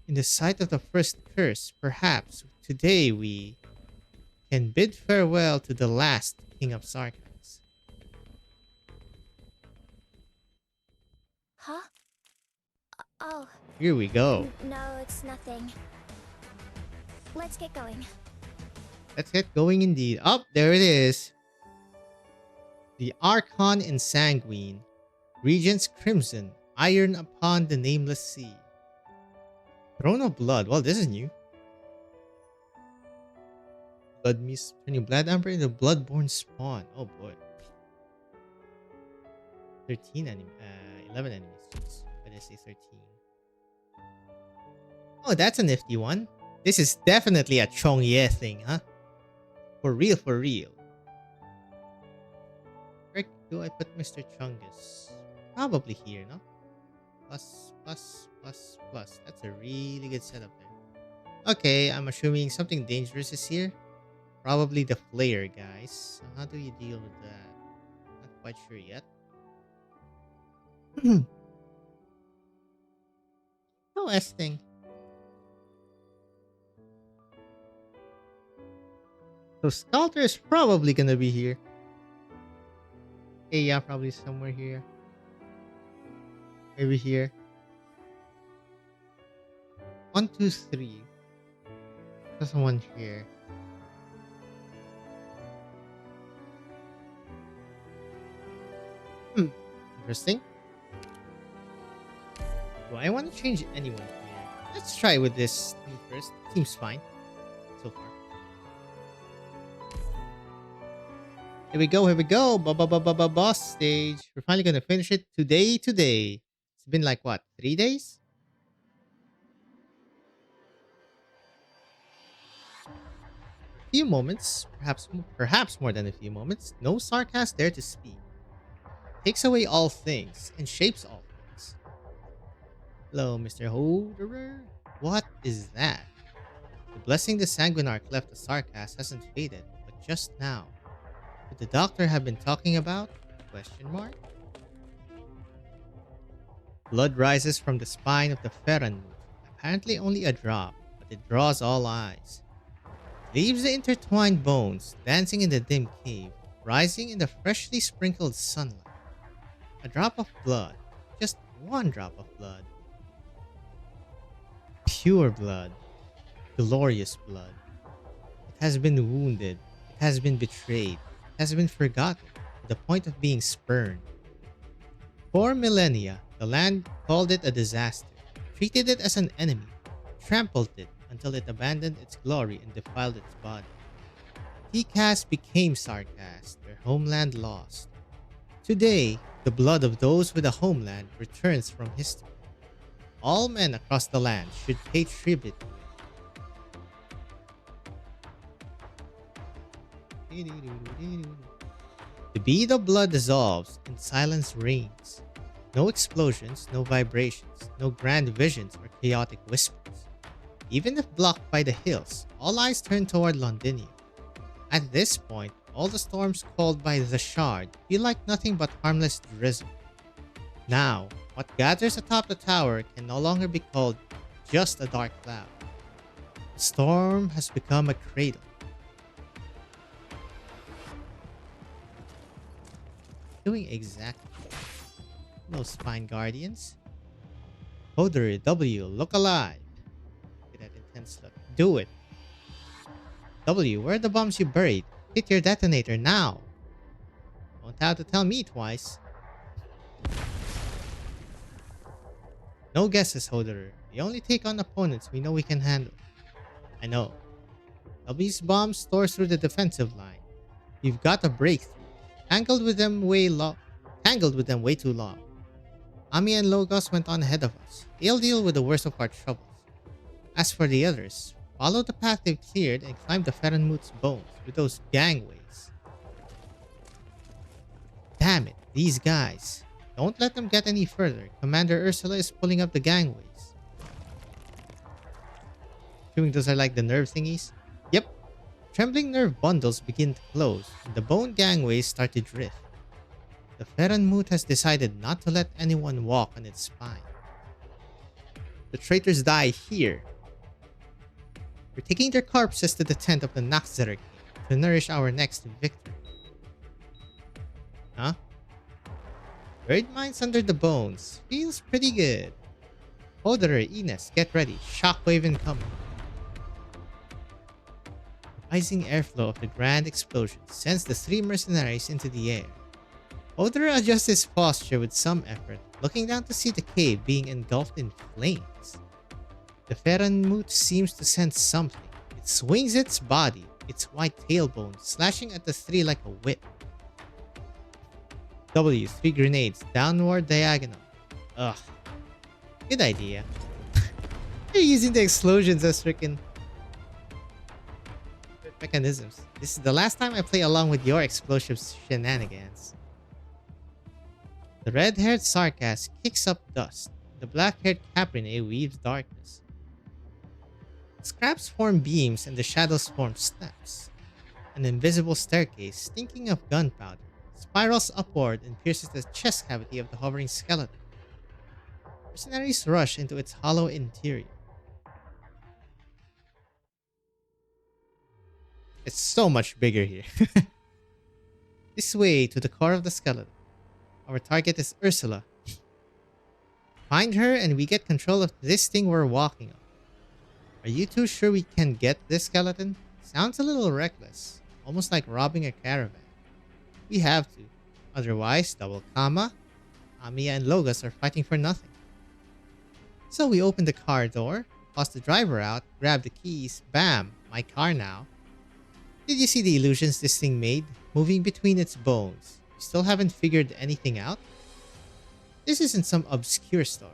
In the sight of the first curse, perhaps today we can bid farewell to the last King of Sarkas. Huh? Oh. Here we go. No, it's nothing. Let's get going. Let's get going indeed. Oh, there it is. The Archon Ensanguine. Regent's Crimson. Iron upon the Nameless Sea. Throne of Blood. Well, this is new. Blood Mist. Turning Blood Amber into Bloodborne Spawn. Oh boy. 11 enemies. Why did I say 13? Oh, that's a nifty one. This is definitely a Chongye thing, huh? For real, for real. Where do I put Mr. Chungus? Probably here, no? Plus, plus, plus, plus. That's a really good setup there. Okay, I'm assuming something dangerous is here. Probably the flare, guys. So how do you deal with that? Not quite sure yet. OS thing. So Scalter is probably gonna be here. Okay, yeah, probably somewhere here. Maybe here. 1, 2, 3. There's one here. Interesting. Do I want to change anyone here? Let's try with this thing first. Seems fine so far. Here we go, here we go. Boss stage. We're finally gonna finish it today. It's been like what, 3 days? A few moments, perhaps more than a few moments. No Sarkas there to speak. Takes away all things and shapes all things. Hello, Mr. Holderer. What is that? The blessing the Sanguine Arc left the Sarkas hasn't faded, but just now. Could the doctor have been talking about? Question mark? Blood rises from the spine of the Ferran. Apparently only a drop, but it draws all eyes. Leaves the intertwined bones dancing in the dim cave, rising in the freshly sprinkled sunlight. A drop of blood. Just one drop of blood. Pure blood. Glorious blood. It has been wounded. It has been betrayed. It has been forgotten to the point of being spurned. For millennia, the land called it a disaster, treated it as an enemy, trampled it until it abandoned its glory and defiled its body. Tikas became Sarkas, their homeland lost. Today, the blood of those with a homeland returns from history. All men across the land should pay tribute to it. The bead of blood dissolves and silence reigns. No explosions, no vibrations, no grand visions or chaotic whispers. Even if blocked by the hills, all eyes turn toward Londinium. At this point, all the storms called by the Shard feel like nothing but harmless drizzle. Now, what gathers atop the tower can no longer be called just a dark cloud. The storm has become a cradle. doing exactly. No spine guardians. Hodor W, look alive. Look at that intense look. Do it. W, where are the bombs you buried? Hit your detonator now. Don't have to tell me twice. No guesses, Hodor. We only take on opponents we know we can handle. I know. W's bombs tore through the defensive line. We've got a breakthrough. Tangled with them way too long. Ami and Logos went on ahead of us. They'll deal with the worst of our troubles. As for the others, follow the path they've cleared and climb the Ferenmut's bones with those gangways. Damn it, these guys. Don't let them get any further. Commander Ursula is pulling up the gangways. Assuming those are like the nerve thingies? Yep. Trembling nerve bundles begin to close, and the bone gangways start to drift. The Ferenmut has decided not to let anyone walk on its spine. The traitors die here. We're taking their corpses to the tent of the Naxxraker to nourish our next victory. Huh? Buried mines under the bones. Feels pretty good. Hodor, Ines, get ready. Shockwave incoming. The rising airflow of the grand explosion sends the three mercenaries into the air. Hodor adjusts his posture with some effort, looking down to see the cave being engulfed in flames. The Ferenmut seems to sense something. It swings its body, its white tailbone slashing at the three like a whip. W, 3 grenades, downward diagonal. Ugh. Good idea. You're using the explosions as freaking mechanisms. This is the last time I play along with your explosive shenanigans. The red-haired Sarkas kicks up dust. The black-haired Caprine weaves darkness. Scraps form beams and the shadows form steps. An invisible staircase, stinking of gunpowder, spirals upward and pierces the chest cavity of the hovering skeleton. Mercenaries rush into its hollow interior. It's so much bigger here. This way to the core of the skeleton. Our target is Ursula. Find her and we get control of this thing we're walking on. Are you two sure we can get this skeleton? Sounds a little reckless. Almost like robbing a caravan. We have to. Otherwise, Double Kama, Amiya, and Logos are fighting for nothing. So we open the car door, toss the driver out, grab the keys, bam, my car now. Did you see the illusions this thing made? Moving between its bones. You still haven't figured anything out? This isn't some obscure story.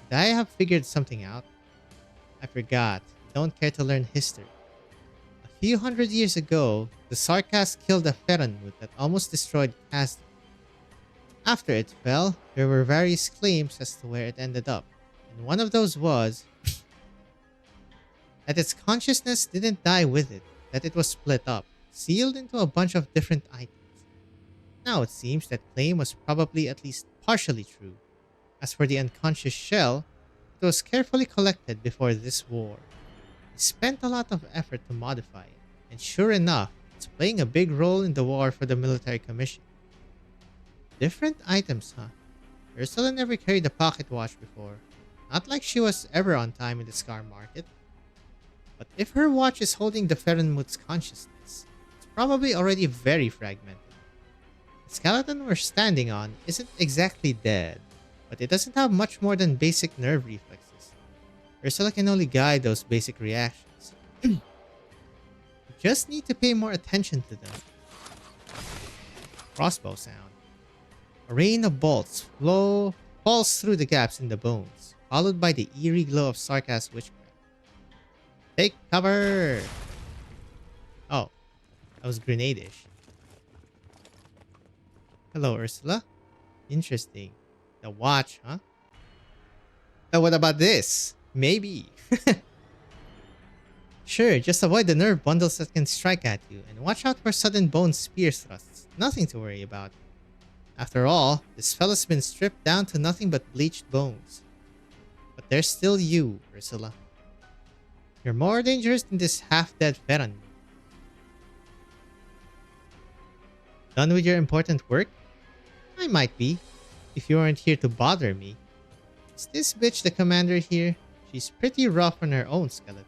Did I have figured something out? I forgot. Don't care to learn history. A few hundred years ago, the Sarkas killed a Ferenmut that almost destroyed Kasdan. After it fell, there were various claims as to where it ended up, and one of those was that its consciousness didn't die with it, that it was split up, sealed into a bunch of different items. Now it seems that claim was probably at least partially true. As for the unconscious shell, it was carefully collected before this war. We spent a lot of effort to modify it, and sure enough, it's playing a big role in the war for the military commission. Different items, huh? Ursula never carried a pocket watch before. Not like she was ever on time in the Scar market. But if her watch is holding the Ferenmut's consciousness, it's probably already very fragmented. The skeleton we're standing on isn't exactly dead, but it doesn't have much more than basic nerve reflexes. Ursula can only guide those basic reactions. You just need to pay more attention to them. Crossbow sound. A rain of bolts falls through the gaps in the bones, followed by the eerie glow of Sarkas witchcraft. Take cover! Oh, that was grenade-ish. Hello, Ursula. Interesting. The watch, huh? Now what about this? Maybe. Sure, just avoid the nerve bundles that can strike at you, and watch out for sudden bone spear thrusts. Nothing to worry about. After all, this fella's been stripped down to nothing but bleached bones. But there's still you, Ursula. You're more dangerous than this half-dead Ferenmut. Done with your important work? I might be, if you weren't here to bother me. Is this bitch the commander here? She's pretty rough on her own, skeleton.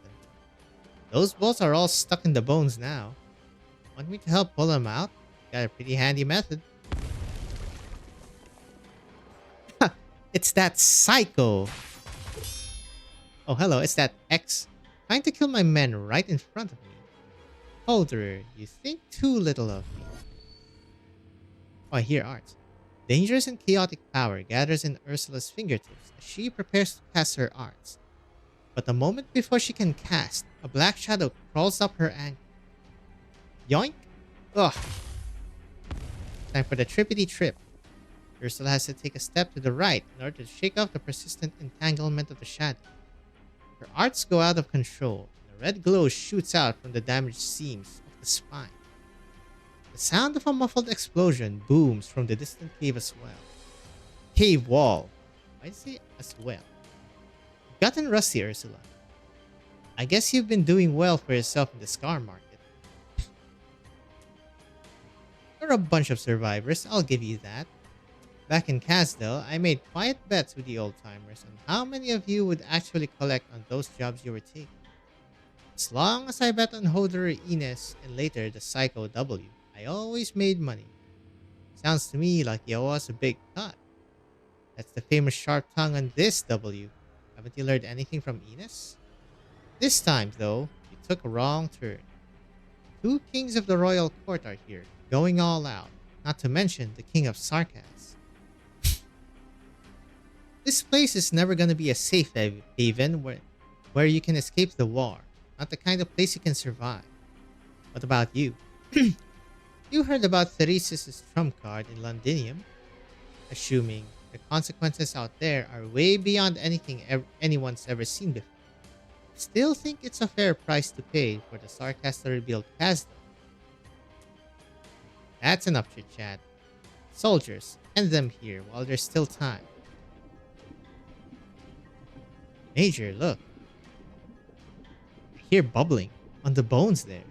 Those bolts are all stuck in the bones now. Want me to help pull them out? Got a pretty handy method. Ha! It's that psycho! Oh, hello, it's that X. Trying to kill my men right in front of me. Holder, you think too little of me. Oh, I hear art. Dangerous and chaotic power gathers in Ursula's fingertips as she prepares to cast her arts. But the moment before she can cast, a black shadow crawls up her ankle. Yoink! Ugh! Time for the trippity trip. Ursula has to take a step to the right in order to shake off the persistent entanglement of the shadow. Her arts go out of control, and a red glow shoots out from the damaged seams of the spine. The sound of a muffled explosion booms from the distant cave as well. Cave wall. Why say as well? You've gotten rusty, Ursula. I guess you've been doing well for yourself in the scar market. You're a bunch of survivors, I'll give you that. Back in Casdell, I made quiet bets with the old-timers on how many of you would actually collect on those jobs you were taking. As long as I bet on Hodor Ines and later the Psycho W, I always made money. Sounds to me like you owe us a big cut. That's the famous sharp tongue on this W. Haven't you learned anything from Ines? This time, though, you took a wrong turn. 2 kings of the royal court are here, going all out, not to mention the king of Sarkas. This place is never gonna be a safe haven where you can escape the war, not the kind of place you can survive. What about you? You heard about Theresis' trump card in Londinium? Assuming the consequences out there are way beyond anything anyone's ever seen before. Still think it's a fair price to pay for the Sarkas to rebuild Casdell. That's enough chit chat. Soldiers, end them here while there's still time. Major, look. I hear bubbling on the bones there.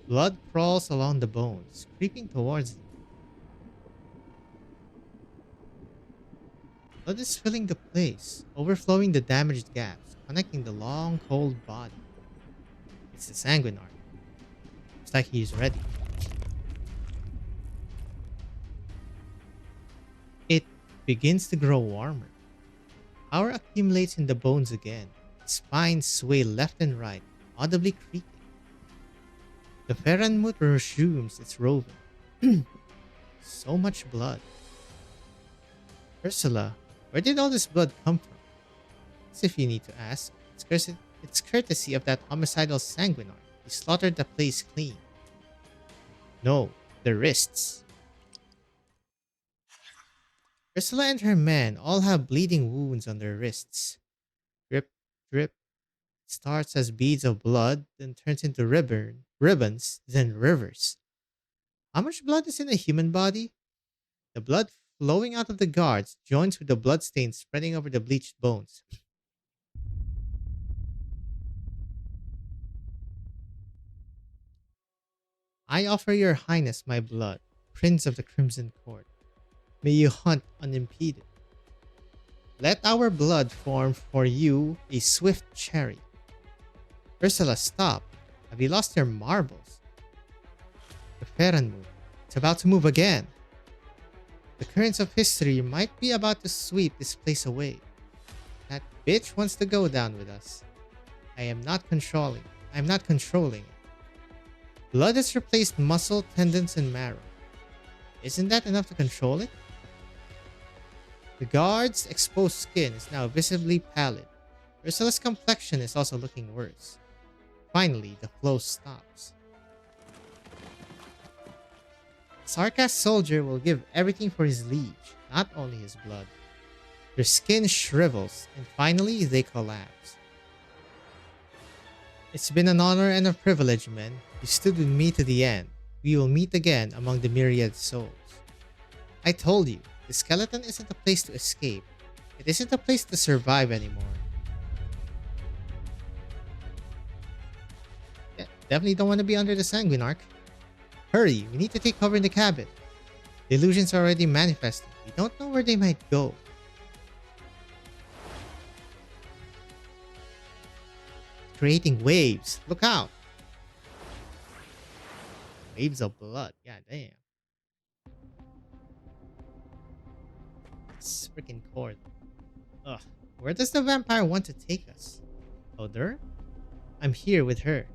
Blood crawls along the bones, creeping towards them. Blood is filling the place, overflowing the damaged gaps, connecting the long, cold body. It's the Sanguine Arc. Looks like he's ready. It begins to grow warmer. Power accumulates in the bones again. Spines sway left and right, audibly creaking. The Ferranmut resumes its roving. So much blood. Ursula, where did all this blood come from? As if you need to ask. It's courtesy of that homicidal Sanguine Arc. He slaughtered the place clean. No, the wrists. Ursula and her men all have bleeding wounds on their wrists. Drip, drip. It starts as beads of blood, then turns into ribbons, then rivers. How much blood is in a human body? The blood flowing out of the guards joins with the bloodstains spreading over the bleached bones. I offer your highness my blood, Prince of the Crimson Court. May you hunt unimpeded. Let our blood form for you a swift chariot. Ursula, stop. Have you lost your marbles? The Ferranmut. It's about to move again. The currents of history might be about to sweep this place away. That bitch wants to go down with us. I'm not controlling it. Blood has replaced muscle, tendons, and marrow. Isn't that enough to control it? The guard's exposed skin is now visibly pallid. Ursula's complexion is also looking worse. Finally, the flow stops. Sarkas soldier will give everything for his liege, not only his blood. Their skin shrivels, and finally they collapse. It's been an honor and a privilege, men. You stood with me to the end. We will meet again among the myriad souls. I told you, the skeleton isn't a place to escape. It isn't a place to survive anymore. Yeah, definitely don't want to be under the Sanguine Arc. Hurry, we need to take cover in the cabin. The illusions are already manifesting. We don't know where they might go. Creating waves. Look out! Waves of blood. God damn. It's freaking cord. Ugh. Where does the vampire want to take us? Other? I'm here with her.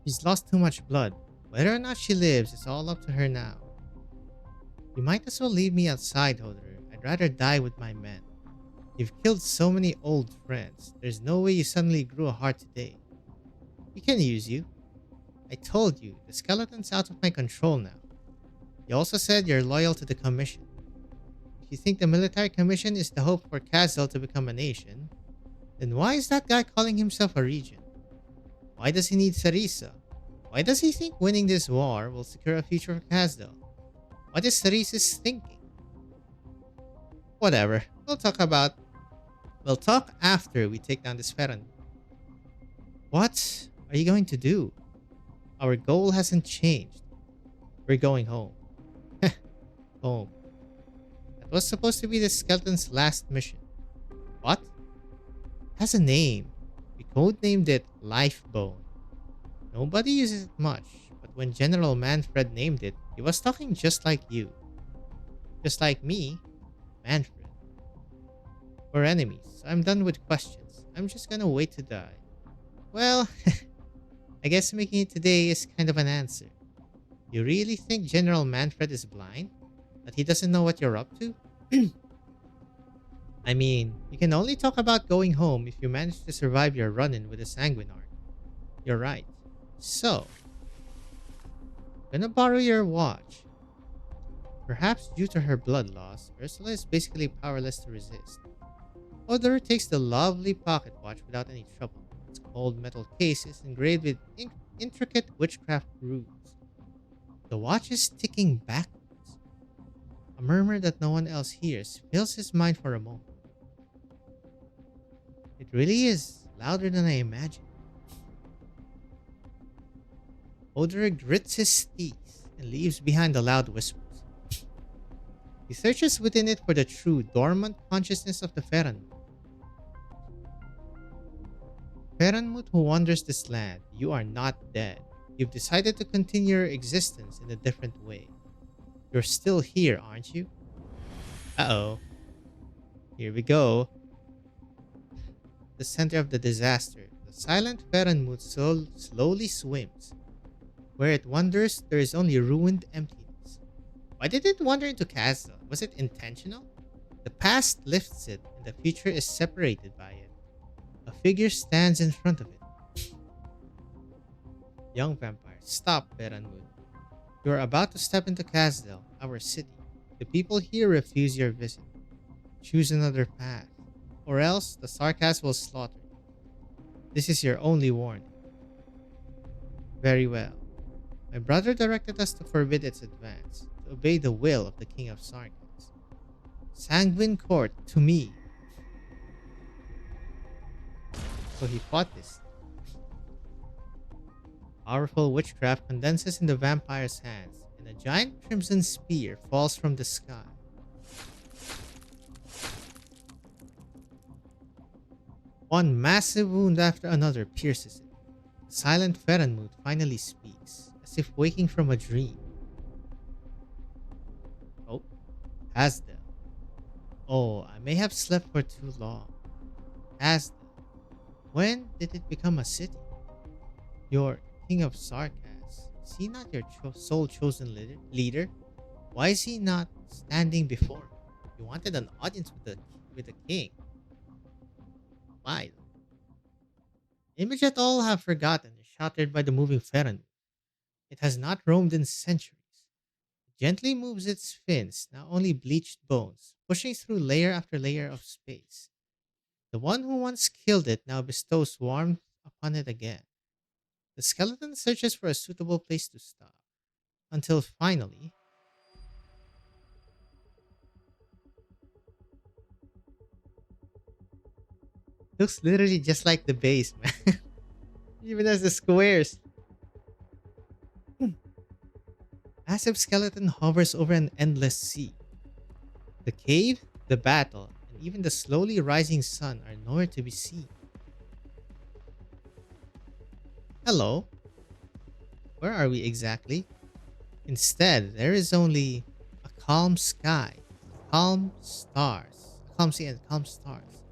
She's lost too much blood. Whether or not she lives is all up to her now. You might as well leave me outside, Hodor. I'd rather die with my men. You've killed so many old friends. There's no way you suddenly grew a heart today. We can use you. I told you, the skeleton's out of my control now. You also said you're loyal to the Commission. If you think the military commission is the hope for Castle to become a nation, then why is that guy calling himself a regent? Why does he need Sarisa? Why does he think winning this war will secure a future for Castle? What is Sarisa's thinking? Whatever. We'll talk after we take down this Ferran. What are you going to do? Our goal hasn't changed. We're going home. Home. That was supposed to be the skeleton's last mission. What? It has a name. We codenamed it Lifebone. Nobody uses it much, but when General Manfred named it, he was talking just like you. Just like me, Manfred. We're enemies, so I'm done with questions. I'm just gonna wait to die. Well, I guess making it today is kind of an answer. You really think General Manfred is blind? That he doesn't know what you're up to? I mean, you can only talk about going home if you manage to survive your run-in with the Sanguine Arc. You're right. So, I'm gonna borrow your watch. Perhaps due to her blood loss, Ursula is basically powerless to resist. Odor takes the lovely pocket watch without any trouble. Its cold metal case is engraved with intricate witchcraft runes. The watch is ticking backwards. A murmur that no one else hears fills his mind for a moment. It really is louder than I imagined. Odor grits his teeth and leaves behind the loud whispers. He searches within it for the true dormant consciousness of the Ferran. Ferranmut who wanders this land, you are not dead. You've decided to continue your existence in a different way. You're still here, aren't you? Uh-oh. Here we go. The center of the disaster, the silent Ferranmut slowly swims. Where it wanders, there is only ruined emptiness. Why did it wander into Castle? Was it intentional? The past lifts it, and the future is separated by it. A figure stands in front of it. Young vampire, stop, Ferranmut. You are about to step into Castle, our city. The people here refuse your visit. Choose another path, or else the Sarkas will slaughter you. This is your only warning. Very well. My brother directed us to forbid its advance, to obey the will of the King of Sarkas. Sanguine Court to me. So he fought this. Powerful witchcraft condenses in the vampire's hands, and a giant crimson spear falls from the sky. One massive wound after another pierces it. The silent Ferranmut finally speaks, as if waking from a dream. Oh, Hasdel. Oh, I may have slept for too long. Hasdel. When did it become a city? Your King of Sarkas, is he not your sole chosen leader? Why is he not standing before you? You wanted an audience with the king. Why? Image that all have forgotten is shattered by the moving Ferran. It has not roamed in centuries. It gently moves its fins, now only bleached bones, pushing through layer after layer of space. The one who once killed it now bestows warmth upon it again. The skeleton searches for a suitable place to stop, until finally... Looks literally just like the base, man. Even as the squares. Massive skeleton hovers over an endless sea. The cave, the battle, and even the slowly rising sun are nowhere to be seen. Hello? Where are we exactly? Instead, there is only a calm sky, calm stars, a calm sea and calm stars.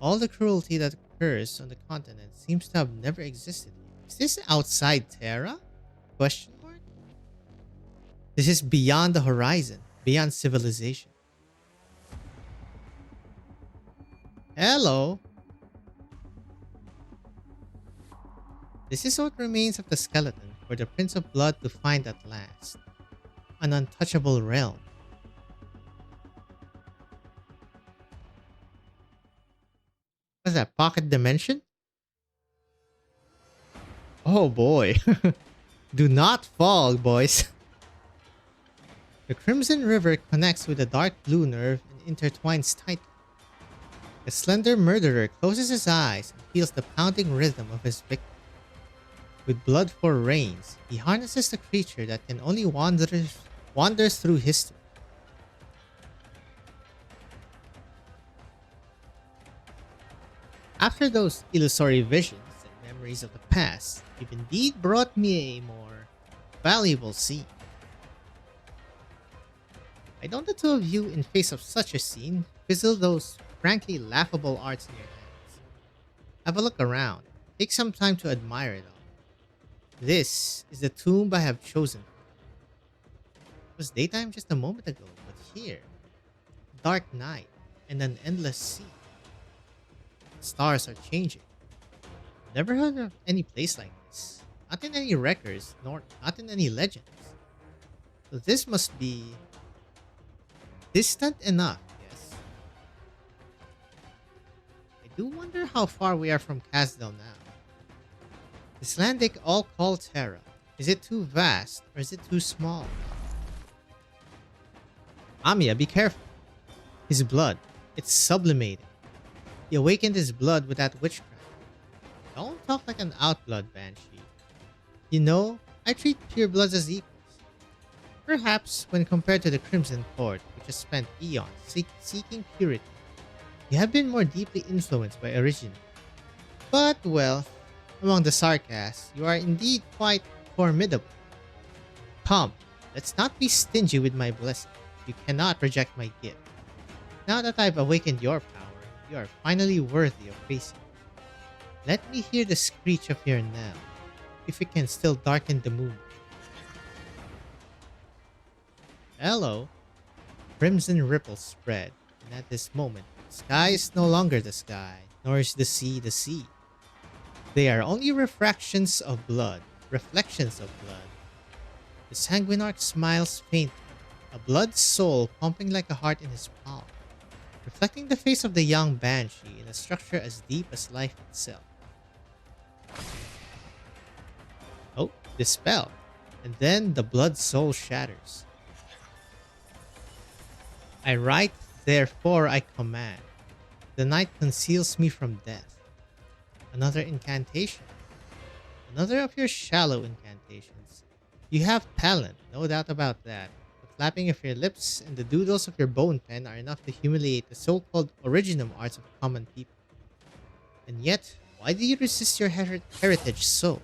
All the cruelty that occurs on the continent seems to have never existed here. Is this outside Terra? Question mark? This is beyond the horizon, beyond civilization. Hello? This is what remains of the skeleton for the Prince of Blood to find at last. An untouchable realm. What's that, pocket dimension? Oh boy. Do not fall, boys. The Crimson River connects with the dark blue nerve and intertwines tightly. The slender murderer closes his eyes and feels the pounding rhythm of his victim. With blood for reins, he harnesses the creature that can only wanders through history. After those illusory visions and memories of the past, you've indeed brought me a more valuable scene. Why don't the two of you, in face of such a scene, fizzle those frankly laughable arts in your hands? Have a look around. Take some time to admire it all. This is the tomb I have chosen. It was daytime just a moment ago, but here, dark night and an endless sea. Stars are changing. Never heard of any place like this. Not in any records, nor not in any legends. So this must be distant enough, yes. I do wonder how far we are from Casdell now. This land they all call Terra. Is it too vast or is it too small? Amiya, be careful. His blood, it's sublimating. He awakened his blood with that witchcraft. Don't talk like an outblood banshee. You know, I treat purebloods as equals. Perhaps when compared to the Crimson Court, which has spent eons seeking purity, you have been more deeply influenced by original. But, well, among the Sarkas, you are indeed quite formidable. Come, let's not be stingy with my blessing. You cannot reject my gift. Now that I've awakened your power, you are finally worthy of facing. Let me hear the screech of your knell, if it can still darken the moon. Hello. Crimson ripples spread, and at this moment, the sky is no longer the sky, nor is the sea the sea. They are only refractions of blood, reflections of blood. The Sanguinarch smiles faintly, a blood soul pumping like a heart in his palm, reflecting the face of the young banshee in a structure as deep as life itself. Oh, dispel, and then the blood soul shatters. I write, therefore I command. The night conceals me from death. Another incantation. Another of your shallow incantations. You have talent, no doubt about that. The flapping of your lips and the doodles of your bone pen are enough to humiliate the so-called originum arts of common people. And yet, why do you resist your heritage so?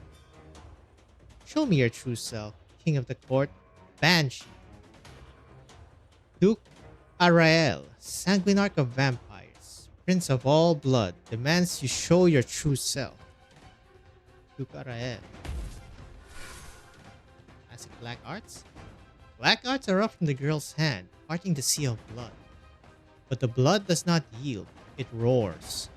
Show me your true self, King of the Court, Banshee. Duke Arael, Sanguinarch of Vampires, Prince of all blood, demands you show your true self. Duke Arael. Classic black arts? Black arts are up from the girl's hand, parting the sea of blood. But the blood does not yield, it roars.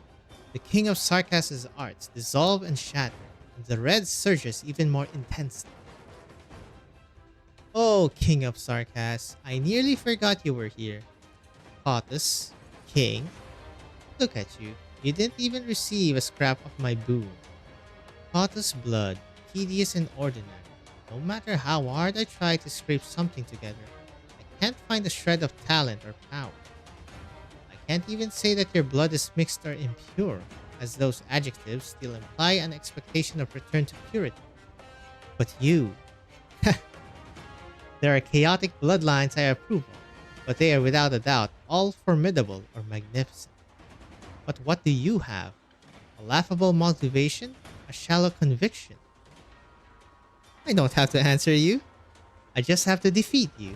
The king of Sarkas's arts dissolve and shatter, and the red surges even more intensely. Oh, King of Sarkas, I nearly forgot you were here. Potus, King, look at you. You didn't even receive a scrap of my boon. Potus blood, tedious and ordinary. No matter how hard I try to scrape something together, I can't find a shred of talent or power. I can't even say that your blood is mixed or impure, as those adjectives still imply an expectation of return to purity. But you... There are chaotic bloodlines I approve of, but they are without a doubt all formidable or magnificent. But what do you have? A laughable motivation? A shallow conviction? I don't have to answer you. I just have to defeat you.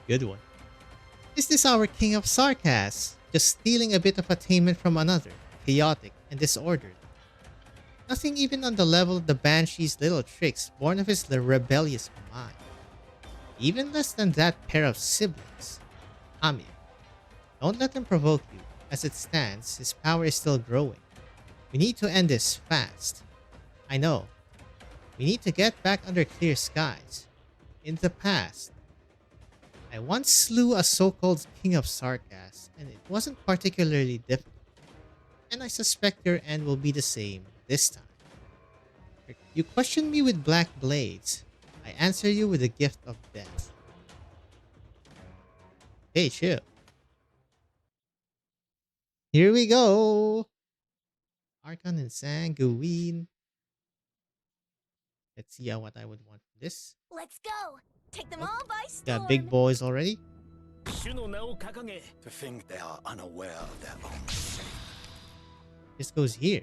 Good one. Is this our king of sarcasm? Just stealing a bit of attainment from another, chaotic and disordered. Nothing even on the level of the Banshee's little tricks born of his rebellious mind. Even less than that pair of siblings. Amir, don't let him provoke you. As it stands, his power is still growing. We need to end this fast. I know. We need to get back under clear skies. In the past, I once slew a so-called king of sarcasm, and it wasn't particularly difficult. And I suspect your end will be the same this time. You question me with black blades. I answer you with the gift of death. Hey, chill. Here we go. Archon and Sanguine. Let's see what I would want for this. Let's go. Take them all by storm. Got big boys already. To think they are unaware of their own shame. This goes here.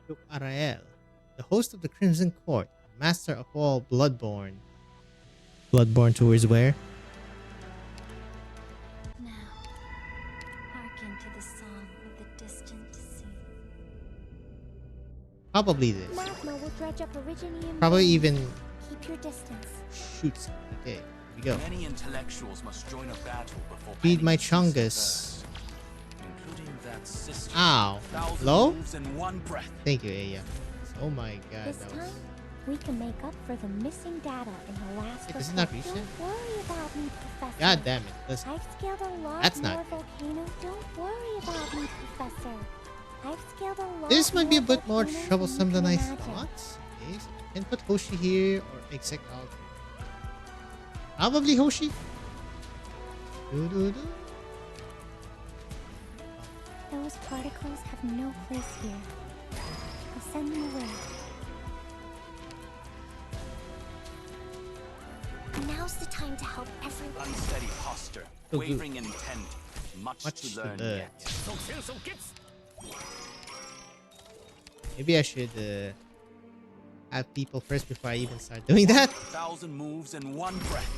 To Arael, the host of the Crimson Court, master of all Bloodborne. Bloodborne tours where? Now, hearken to the song of the distant sea. Probably this. Magma will dredge up Originium. Probably even Keep your distance. shoots. Okay, here we go. Many intellectuals must join a battle before Feed my penning Chungus. cease first, including that sister. Ow. 1,000 Low? moves in one breath. Thank you, Aya. Oh my god, This that time, was... we can make up for the missing data in the last Wait, is it report. not recent? Don't worry about me, Professor. God damn it. I've scaled a lot That's more not good. volcanoes. Don't worry about me, Professor. I've scaled a lot This might be a bit more volcanoes troublesome you than I can imagine. thought. Okay, so I can put Hoshi here or exec out. Probably Hoshi. Doo-doo-doo. Those particles have no place here. I'll send them away. Now's the time to help everyone. Unsteady posture, So good. wavering intent, much Much to learn yet. Maybe I should have people first before I even start doing that. 1,000 moves in one breath.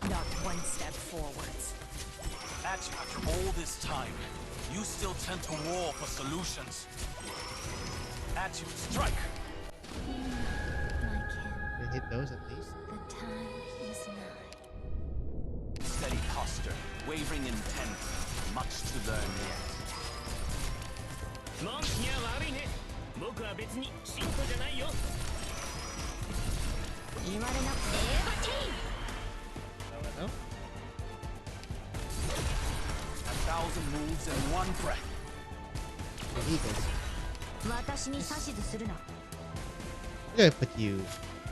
Not one step forwards. After all this time, you still tend to war for solutions. At you, strike! My kin, I hit those at least. the time is nigh. Steady posture, wavering intent, much to learn yet. 文句が悪いね。僕は別に信徒じゃないよ。言われなくてNo? 1,000 moves in one breath. The Eagles. 私に指図するな。 Where do I put you?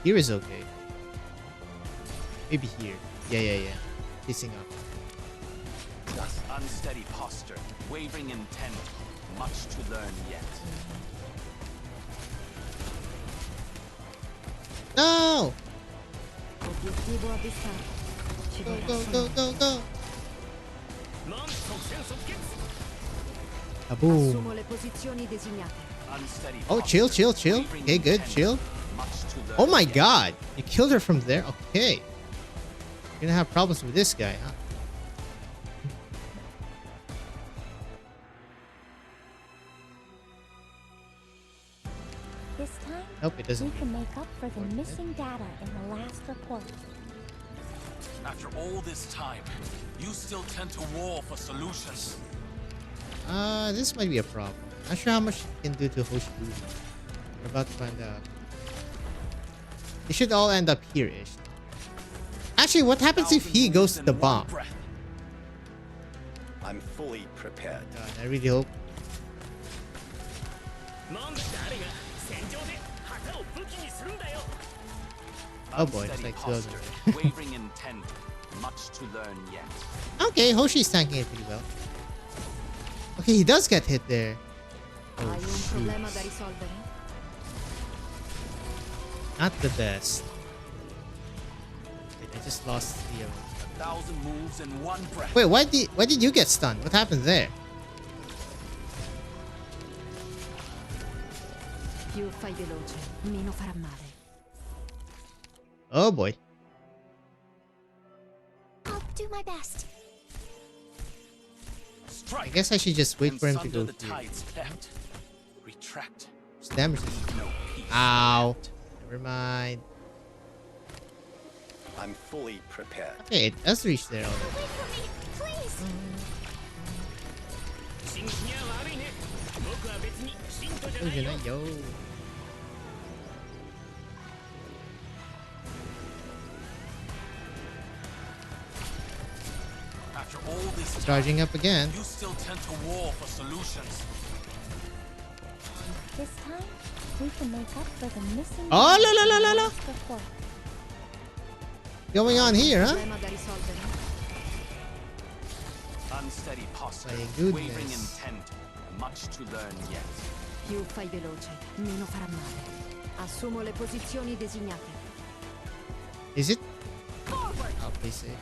Here is okay. Maybe here. Yeah. Facing up. Unsteady posture, wavering intent, much to learn yet. No! Obiettivo avvistato. Ci Go, vorrà go, solo- go, go! なん即戦即決。 Kaboom. Assumo le posizioni designate. Unsteady Oh, posture, chill. wavering Okay, good, intent, chill. much to learn Oh my yet. god! You killed her from there? Okay. You're gonna have problems with this guy, huh? This time, Nope, it we doesn't. can make up for the missing data in the last report. After all this time, you still tend to war for solutions. This might be a problem. Not sure how much you can do to Hoshi. We're about to find out. They should all end up here-ish. Actually, what happens if he goes to the bomb? I'm fully prepared. God, I really hope. なんで誰が戦場で旗を武器にするんだよ。 Oh boy, it's Unsteady like two of posture, them. wavering intent, much to learn yet. Okay, Hoshi's tanking it pretty well. Okay, he does get hit there. Oh, Hai un shoot. problema da risolvere? Not the best. Wait, I just lost the. 1,000 moves in one breath. Wait, why did you get stunned? What happened there? Più fai veloce, meno farà male. Oh boy. I'll do my best. Strike. I guess I should just wait for him to go the through. tides left. Retract. Just damage him. No peace. Ow. Never mind. I'm fully prepared. Okay, it does reach there already. Wait for me, please. 進撃には悪いね。僕は別に信徒じゃ Oh, ないよ。 yun na, yo. After all this time, Charging up again. you still tend to war for solutions. This time, we can make up for the missing. Oh, la la la la la. Before. Going on here, huh? Problema da risolvere. Unsteady posture, My goodness. wavering intent, much to learn yet. Più fai veloce, meno farà male. Assumo le posizioni designate. Is it? Forward. I'll play safe.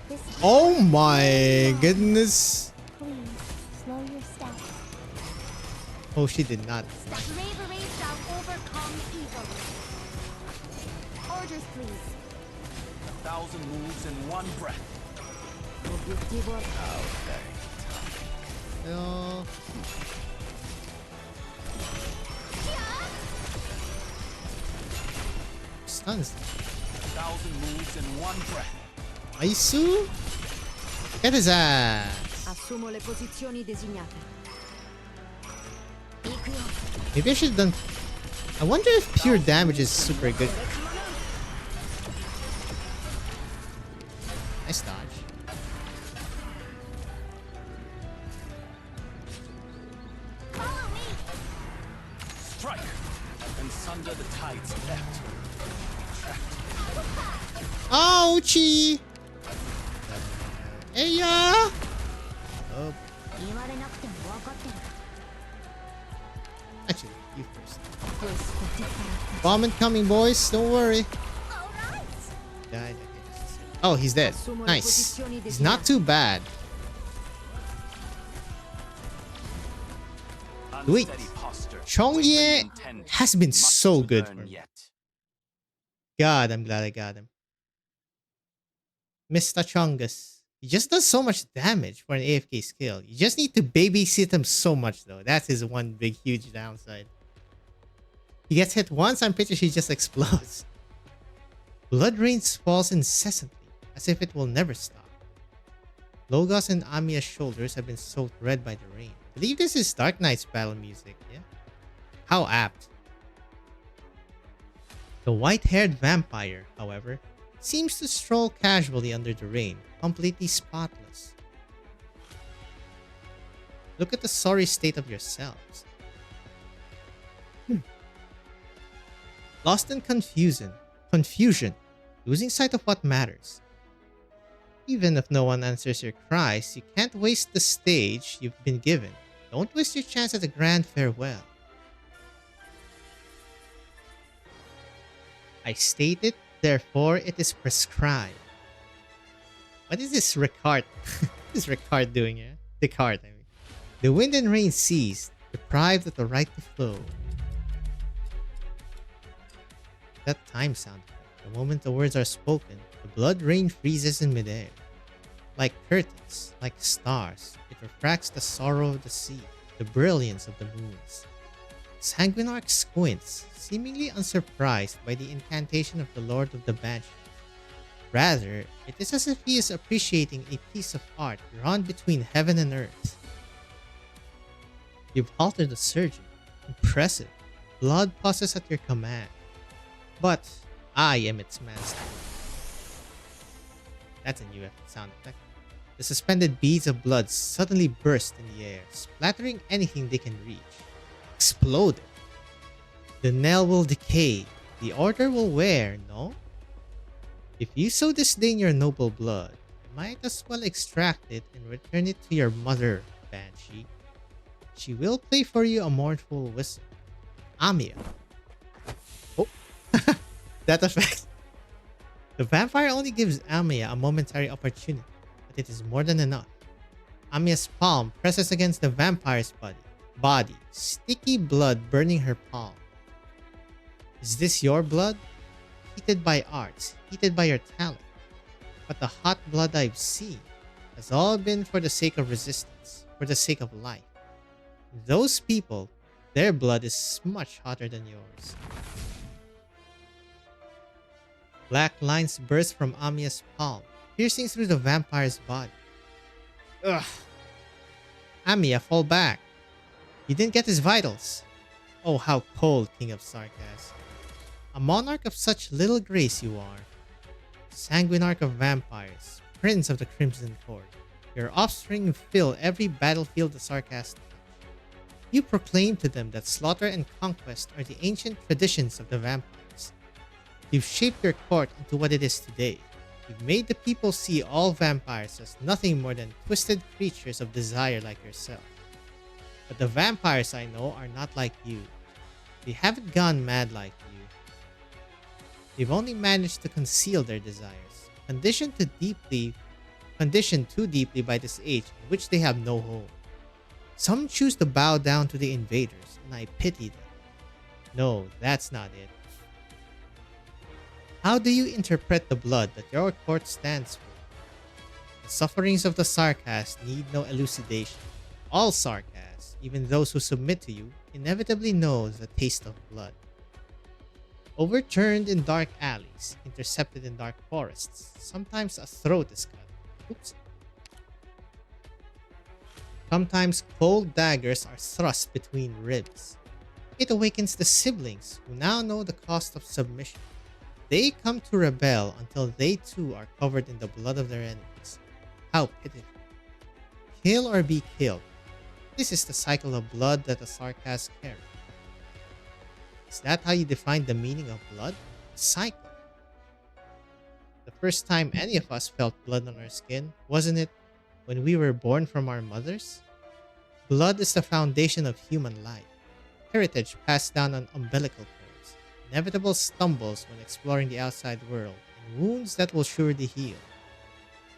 This time, Oh my goodness. please slow your steps. Oh, she did not. That bravery shall overcome evil. Orders, please. 1,000 moves in one breath. Obiettivo Oh. Stuns. 1,000 moves in one breath. Aisu? Get his ass. Assumo le posizioni designate. Maybe I should have done. I wonder if pure damage is super good. Nice dodge. Follow me. Strike. And sunder the tides left. Ouchie! Hey ya! Oh, 言われなくても分かってる。 actually, you first. Questo ti farà. Bomb incoming, boys. Don't worry. All right. Died. Oh, he's dead. Nice. He's not too bad. Wait. Unsteady posture, Chongye wavering intent, has been much so to good learn for me. yet. God, I'm glad I got him. Mr. Chongus. He just does so much damage for an AFK skill. You just need to babysit him so much, though. That's his one big, huge downside. He gets hit once, I'm pretty sure he just explodes. Blood rain falls incessantly, as if it will never stop. Logos and Amiya's shoulders have been soaked red by the rain. I believe this is Arknights battle music, yeah? How apt. The white-haired vampire, however, seems to stroll casually under the rain, completely spotless. Look at the sorry state of yourselves. Lost in confusion, losing sight of what matters. Even if no one answers your cries, you can't waste the stage you've been given. Don't waste your chance at a grand farewell. I state it, therefore it is prescribed. What is this Ricard? What is Ricard doing here? Descartes, I mean. The wind and rain ceased, deprived of the right to flow. That time sound effect. The moment the words are spoken, the blood rain freezes in midair. Like curtains, like stars, it refracts the sorrow of the sea, the brilliance of the moons. Sanguinarch squints, seemingly unsurprised by the incantation of the Lord of the Banshees. Rather, it is as if he is appreciating a piece of art drawn between heaven and earth. You've halted the surgeon. Impressive. Blood passes at your command. But I am its master. That's a new sound effect. The suspended beads of blood suddenly burst in the air, splattering anything they can reach. Exploded. The knell will decay. The order will wear, no? If you so disdain your noble blood, you might as well extract it and return it to your mother, Banshee. She will play for you a mournful whistle. Amiya. That effect. The vampire only gives Amiya a momentary opportunity, but it is more than enough. Amiya's palm presses against the vampire's body, sticky blood burning her palm. Is this your blood? Heated by arts, heated by your talent. But the hot blood I've seen has all been for the sake of resistance, for the sake of life. Those people, their blood is much hotter than yours. Black lines burst from Amiya's palm, piercing through the vampire's body. Ugh! Amiya, fall back! He didn't get his vitals! Oh, how cold, King of Sarkas. A monarch of such little grace you are. Sanguinarch of vampires, prince of the Crimson Court. Your offspring fill every battlefield the Sarkas touch. You proclaim to them that slaughter and conquest are the ancient traditions of the vampires. You've shaped your court into what it is today. You've made the people see all vampires as nothing more than twisted creatures of desire like yourself. But the vampires I know are not like you. They haven't gone mad like you. They've only managed to conceal their desires, conditioned too deeply by this age in which they have no home. Some choose to bow down to the invaders, and I pity them. No, that's not it. How do you interpret the blood that your court stands for? The sufferings of the Sarkas need no elucidation. All Sarkas, even those who submit to you, inevitably knows the taste of blood. Overturned in dark alleys, intercepted in dark forests, sometimes a throat is cut. Oops. Sometimes cold daggers are thrust between ribs. It awakens the siblings who now know the cost of submission. They come to rebel until they too are covered in the blood of their enemies. How pitiful. Kill or be killed. This is the cycle of blood that the Sarkas carry. Is that how you define the meaning of blood? A cycle. The first time any of us felt blood on our skin, wasn't it when we were born from our mothers? Blood is the foundation of human life. Heritage passed down on umbilical cords. Inevitable stumbles when exploring the outside world, and wounds that will surely heal.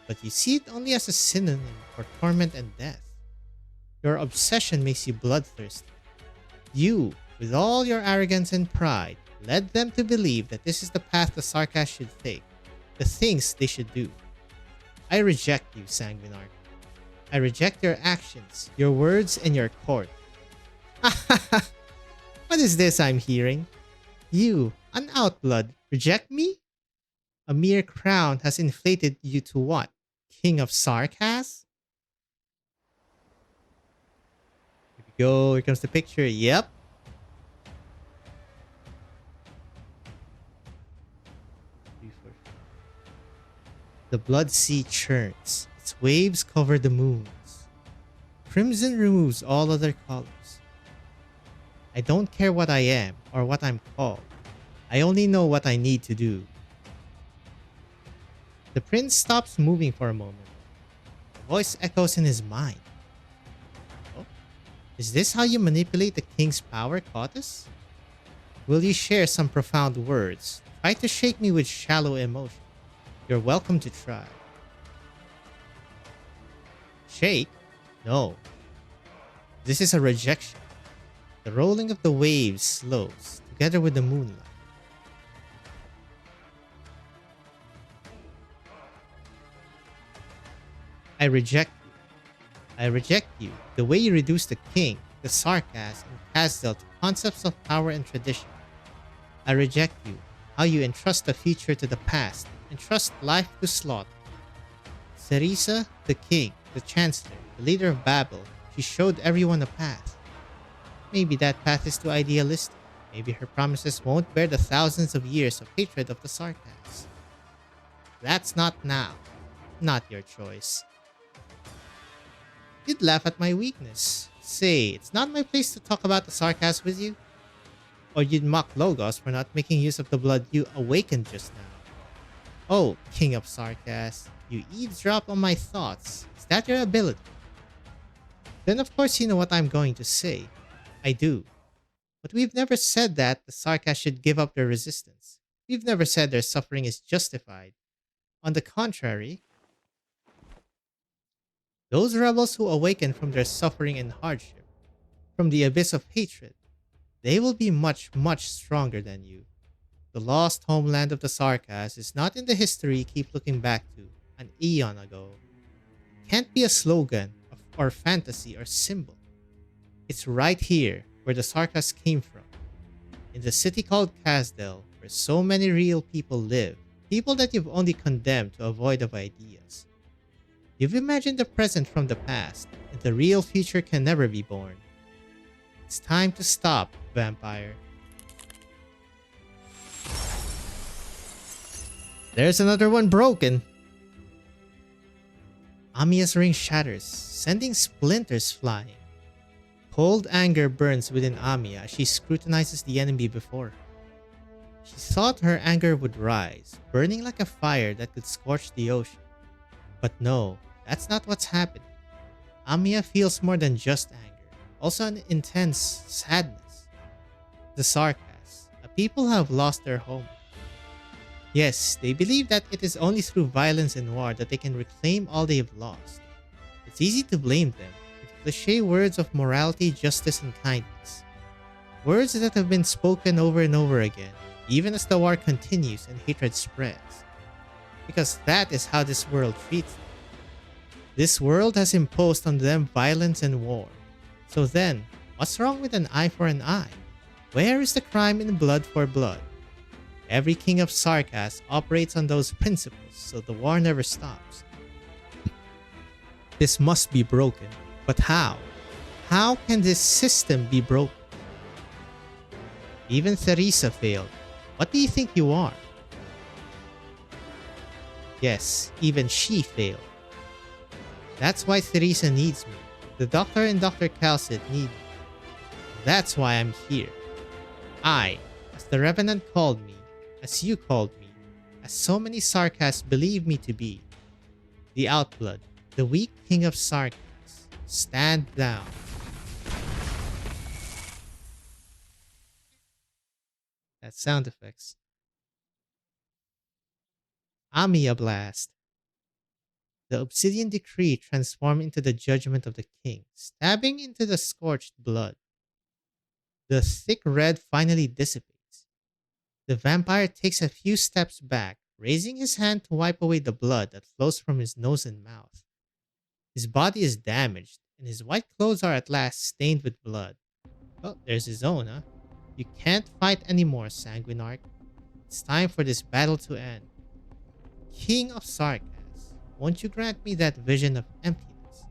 But you see it only as a synonym for torment and death. Your obsession makes you bloodthirsty. You, with all your arrogance and pride, led them to believe that this is the path the Sarkas should take, the things they should do. I reject you, Sanguinarch. I reject your actions, your words, and your court. What is this I'm hearing? You, an outblood, reject me? A mere crown has inflated you to what? King of Sarkas? Here we go, here comes the picture, yep. The blood sea churns. Its waves cover the moons. Crimson removes all other colors. I don't care what I am or what I'm called. I only know what I need to do. The prince stops moving for a moment. The voice echoes in his mind. Oh, is this how you manipulate the king's power, Cottus? Will you share some profound words? Try to shake me with shallow emotion. You're welcome to try. Shake? No. This is a rejection. The rolling of the waves slows, together with the moonlight. I reject you. I reject you, the way you reduce the king, the Sarkas, and Kazdel to concepts of power and tradition. I reject you, how you entrust the future to the past, entrust life to slaughter. Cerisa, the king, the chancellor, the leader of Babel, she showed everyone a path. Maybe that path is too idealistic. Maybe her promises won't bear the thousands of years of hatred of the Sarkas. That's not now. Not your choice. You'd laugh at my weakness. Say, it's not my place to talk about the Sarkas with you. Or you'd mock Logos for not making use of the blood you awakened just now. Oh, King of Sarkas, you eavesdrop on my thoughts. Is that your ability? Then of course you know what I'm going to say. I do. But we've never said that the Sarkas should give up their resistance. We've never said their suffering is justified. On the contrary, those rebels who awaken from their suffering and hardship, from the abyss of hatred, they will be much, much stronger than you. The lost homeland of the Sarkas is not in the history you keep looking back to, an eon ago. It can't be a slogan or fantasy or symbol. It's right here where the Sarkas came from, in the city called Kazdel, where so many real people live, people that you've only condemned to avoid of ideas. You've imagined the present from the past, and the real future can never be born. It's time to stop, vampire. There's another one broken. Amiya's ring shatters, sending splinters flying. Cold anger burns within Amiya as she scrutinizes the enemy before her. She thought her anger would rise, burning like a fire that could scorch the ocean. But no, that's not what's happening. Amiya feels more than just anger, also an intense sadness. The Sarkas, a people who have lost their home. Yes, they believe that it is only through violence and war that they can reclaim all they have lost. It's easy to blame them, with cliché words of morality, justice, and kindness. Words that have been spoken over and over again, even as the war continues and hatred spreads. Because that is how this world treats them. This world has imposed on them violence and war. So then, what's wrong with an eye for an eye? Where is the crime in blood for blood? Every king of Sarkas operates on those principles, so the war never stops. This must be broken. But how? How can this system be broken? Even Theresa failed. What do you think you are? Yes, even she failed. That's why Theresa needs me. The Doctor and Dr. Calcid need me. That's why I'm here. I, as the Revenant called me, as you called me, as so many Sarkas believe me to be. The Outblood, the weak king of Sarkas, stand down. That's sound effects. Amiya Blast. The obsidian decree transformed into the judgment of the king, stabbing into the scorched blood. The thick red finally dissipates. The vampire takes a few steps back, raising his hand to wipe away the blood that flows from his nose and mouth. His body is damaged, and his white clothes are at last stained with blood. Well, there's his own, huh? You can't fight anymore, Sanguine Arc. It's time for this battle to end. King of Sarkas, won't you grant me that vision of emptiness?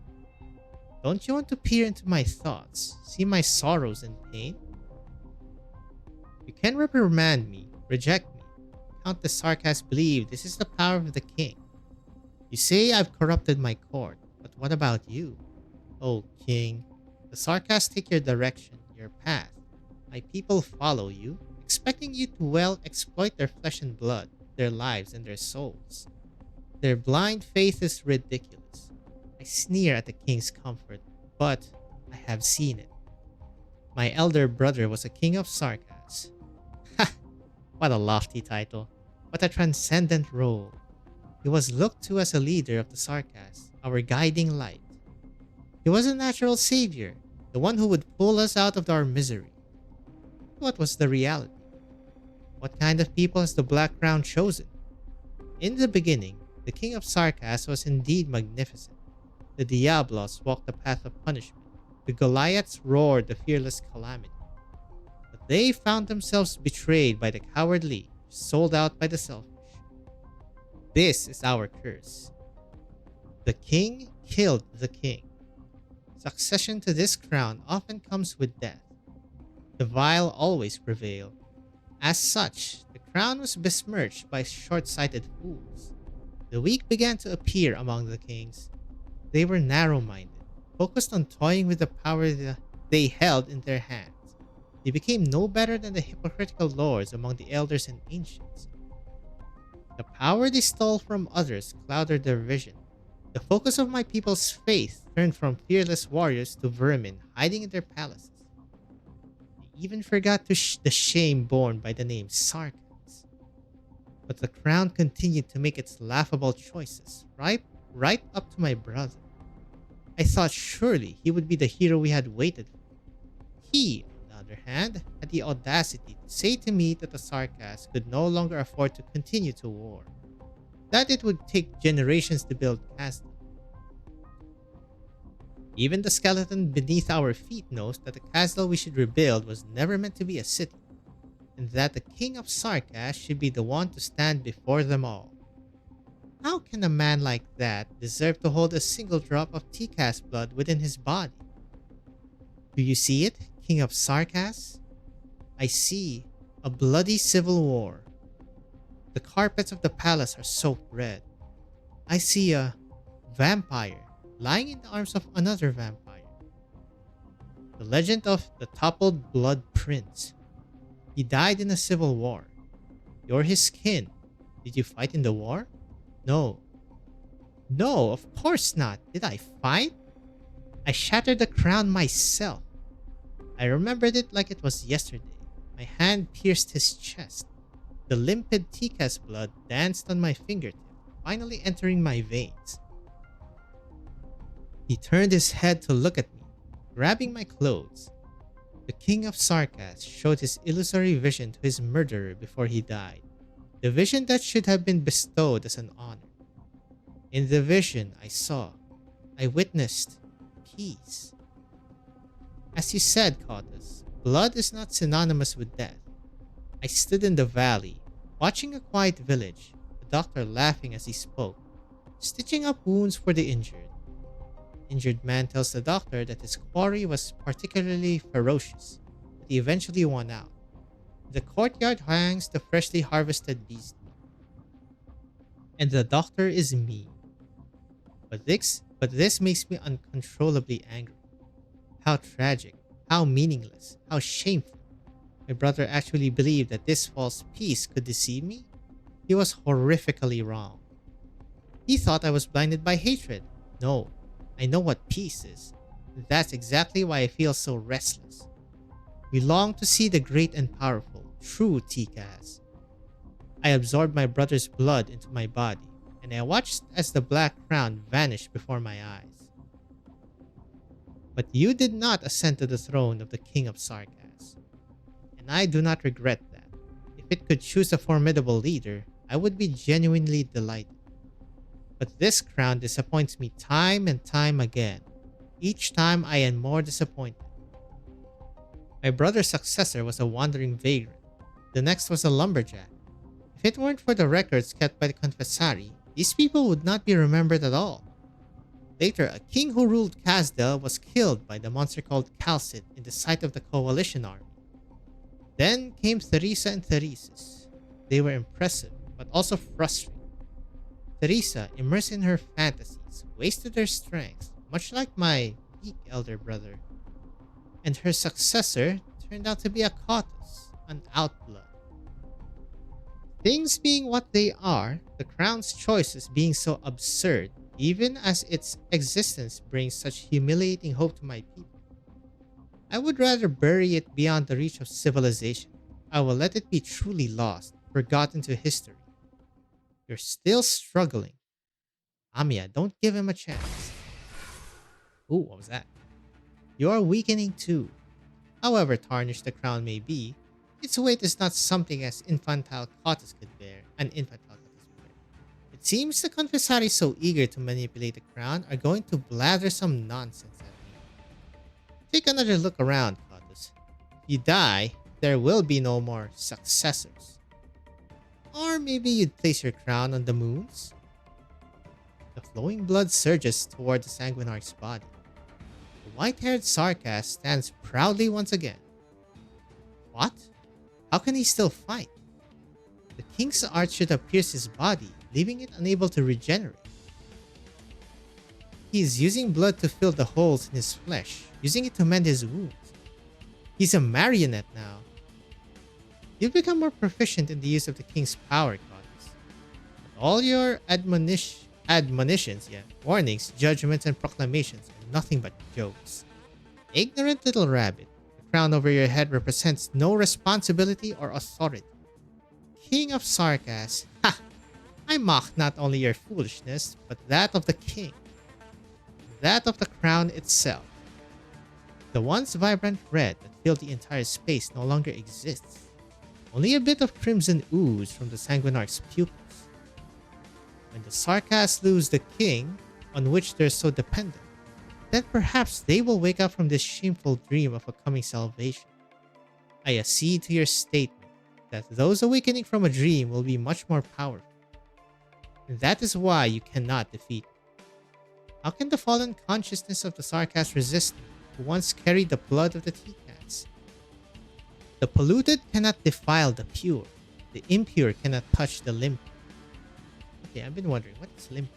Don't you want to peer into my thoughts, see my sorrows and pain? You can reprimand me, reject me. Count the Sarkas believe this is the power of the king. You say I've corrupted my court, but what about you? Oh, king, the Sarkas take your direction, your path. My people follow you, expecting you to well exploit their flesh and blood, their lives and their souls. Their blind faith is ridiculous. I sneer at the king's comfort, but I have seen it. My elder brother was a king of Sarkas. Ha! What a lofty title. What a transcendent role. He was looked to as a leader of the Sarkas, our guiding light. He was a natural savior, the one who would pull us out of our misery. What was the reality? What kind of people has the Black Crown chosen? In the beginning, the king of Sarkas was indeed magnificent. The Diablos walked the path of punishment. The Goliaths roared the fearless calamity. But they found themselves betrayed by the cowardly, sold out by the selfish. This is our curse. The king killed the king. Succession to this crown often comes with death. The vile always prevail. As such, the crown was besmirched by short-sighted fools. The weak began to appear among the kings. They were narrow-minded, focused on toying with the power they held in their hands. They became no better than the hypocritical lords among the elders and ancients. The power they stole from others clouded their vision. The focus of my people's faith turned from fearless warriors to vermin hiding in their palaces. They even forgot the shame borne by the name Sarkas. But the crown continued to make its laughable choices, right up to my brother. I thought surely he would be the hero we had waited for. He, on the other hand, had the audacity to say to me that the Sarkas could no longer afford to continue to war, that it would take generations to build castles. Even the skeleton beneath our feet knows that the castle we should rebuild was never meant to be a city, and that the king of Sarkas should be the one to stand before them all. How can a man like that deserve to hold a single drop of Tikas blood within his body? Do you see it, king of Sarkas? I see a bloody civil war. The carpets of the palace are soaked red. I see a vampire lying in the arms of another vampire. The legend of the toppled blood prince. He died in a civil war. You're his kin. Did you fight in the war? No. No, of course not. Did I fight? I shattered the crown myself. I remembered it like it was yesterday. My hand pierced his chest. The limpid Tikas blood danced on my fingertip, finally entering my veins. He turned his head to look at me, grabbing my clothes. The king of Sarkas showed his illusory vision to his murderer before he died. The vision that should have been bestowed as an honor. In the vision I witnessed peace. As you said, Kotas, blood is not synonymous with death. I stood in the valley, watching a quiet village, the doctor laughing as he spoke, stitching up wounds for the injured. Injured man tells the doctor that his quarry was particularly ferocious, but he eventually won out. In the courtyard hangs the freshly harvested beast meat. And the doctor is me. But this makes me uncontrollably angry. How tragic, how meaningless, how shameful. My brother actually believed that this false peace could deceive me? He was horrifically wrong. He thought I was blinded by hatred. No, I know what peace is. That's exactly why I feel so restless. We long to see the great and powerful, true Tikas. I absorbed my brother's blood into my body, and I watched as the black crown vanished before my eyes. But you did not ascend to the throne of the king of Sarkas, and I do not regret that. If it could choose a formidable leader, I would be genuinely delighted. But this crown disappoints me time and time again. Each time I am more disappointed. My brother's successor was a wandering vagrant. The next was a lumberjack. If it weren't for the records kept by the Confessari, these people would not be remembered at all. Later, a king who ruled Kazdel was killed by the monster called Calcid in the sight of the coalition army. Then came Theresa and Theresis. They were impressive, but also frustrating. Theresa, immersed in her fantasies, wasted her strength, much like my weak elder brother. And her successor turned out to be a Kotos, an outblood. Things being what they are, the crown's choices being so absurd, even as its existence brings such humiliating hope to my people. I would rather bury it beyond the reach of civilization. I will let it be truly lost, forgotten to history. You're still struggling. Amiya, don't give him a chance. Ooh, what was that? You are weakening too. However tarnished the crown may be, its weight is not something as infantile Kotas could bear. It seems the Confessari so eager to manipulate the crown are going to blather some nonsense at me. Take another look around, Kotas. If you die, there will be no more successors. Or maybe you'd place your crown on the moons? The flowing blood surges toward the Sanguinarch's body. The white-haired Sarkas stands proudly once again. What? How can he still fight? The king's art should have pierced his body, leaving it unable to regenerate. He is using blood to fill the holes in his flesh, using it to mend his wounds. He's a marionette now. You've become more proficient in the use of the king's power, Goddess. But all your admonitions, warnings, judgments, and proclamations are nothing but jokes. Ignorant little rabbit, the crown over your head represents no responsibility or authority. King of Sarkas, ha! I mock not only your foolishness, but that of the king. That of the crown itself. The once vibrant red that filled the entire space no longer exists. Only a bit of crimson ooze from the Sanguinarch's pupils. When the Sarkas lose the king, on which they're so dependent, then perhaps they will wake up from this shameful dream of a coming salvation. I accede to your statement that those awakening from a dream will be much more powerful. And that is why you cannot defeat me. How can the fallen consciousness of the Sarkas resist me, who once carried the blood of the T-Cats? The polluted cannot defile the pure. The impure cannot touch the limpid. Okay, I've been wondering, what is limpid?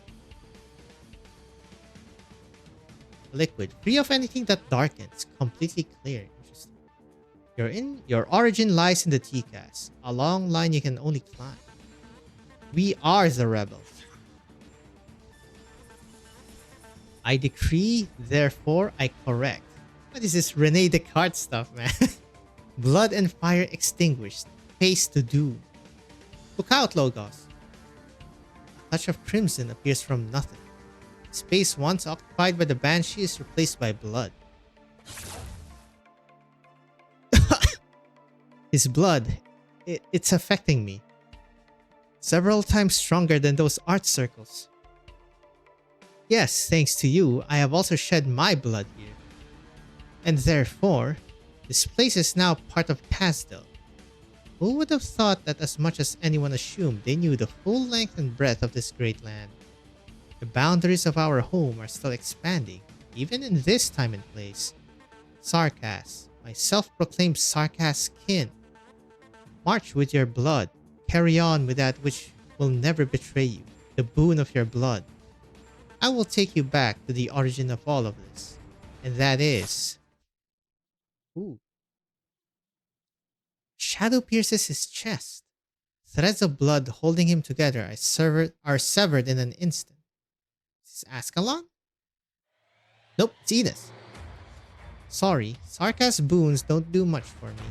Liquid, free of anything that darkens, completely clear. Interesting. Your origin lies in the T-Cats, a long line you can only climb. We are the rebels. I decree, therefore I correct. What is this Rene Descartes stuff, man? Blood and fire extinguished, face to doom. Look out, Logos. A touch of crimson appears from nothing. Space once occupied by the Banshee is replaced by blood. His blood, it's affecting me. Several times stronger than those art circles. Yes, thanks to you, I have also shed my blood here. And therefore, this place is now part of Casdell. Who would have thought that as much as anyone assumed they knew the full length and breadth of this great land? The boundaries of our home are still expanding, even in this time and place. Sarkas, my self-proclaimed Sarkas kin. March with your blood. Carry on with that which will never betray you, the boon of your blood. I will take you back to the origin of all of this, and that is... Ooh. Shadow pierces his chest. Threads of blood holding him together are severed in an instant. Is this Ascalon? Nope, it's Enos. Sorry, Sarkas boons don't do much for me.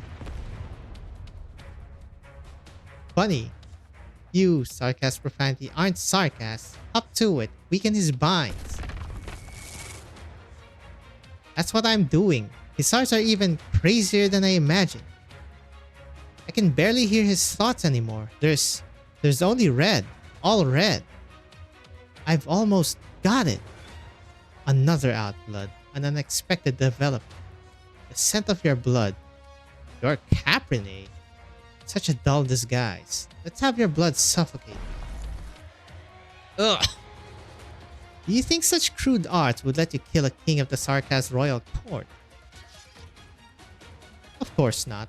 Funny. You, Sarkas profanity, aren't Sarkas. Up to it. Weaken his binds. That's what I'm doing. His arts are even crazier than I imagined. I can barely hear his thoughts anymore. There's only red. All red. I've almost got it. Another outblood. An unexpected development. The scent of your blood. Your Caprine. Such a dull disguise. Let's have your blood suffocate. Ugh. Do you think such crude art would let you kill a king of the Sarkas royal court? Of course not.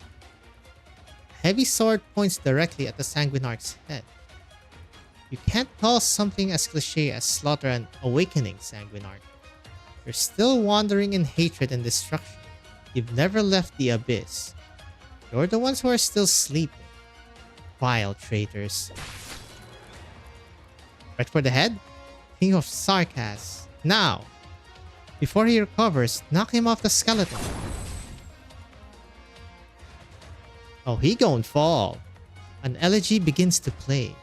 A heavy sword points directly at the Sanguinarch's head. You can't call something as cliché as slaughter an awakening Sanguinarch. You're still wandering in hatred and destruction. You've never left the abyss. You're the ones who are still sleeping. Vile traitors. Right for the head? King of Sarkas. Now! Before he recovers, knock him off the skeleton. Oh, he gon' fall. An elegy begins to play.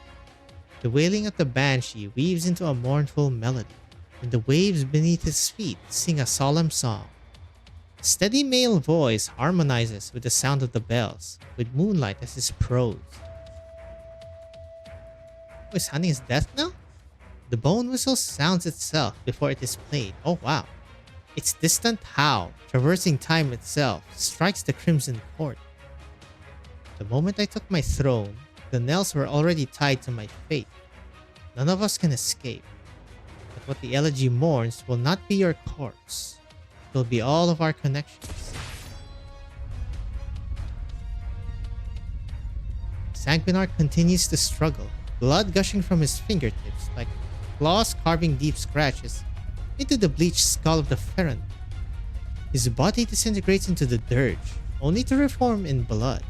The wailing of the Banshee weaves into a mournful melody, and the waves beneath his feet sing a solemn song. A steady male voice harmonizes with the sound of the bells, with moonlight as his prose. Oh, is hunting his death now? The bone whistle sounds itself before it is played. Oh wow. Its distant howl, traversing time itself, strikes the crimson chord. The moment I took my throne, the knells were already tied to my fate. None of us can escape. But what the elegy mourns will not be your corpse. It will be all of our connections. Sanguinarch continues to struggle, blood gushing from his fingertips like claws carving deep scratches into the bleached skull of the Ferron. His body disintegrates into the dirge, only to reform in blood.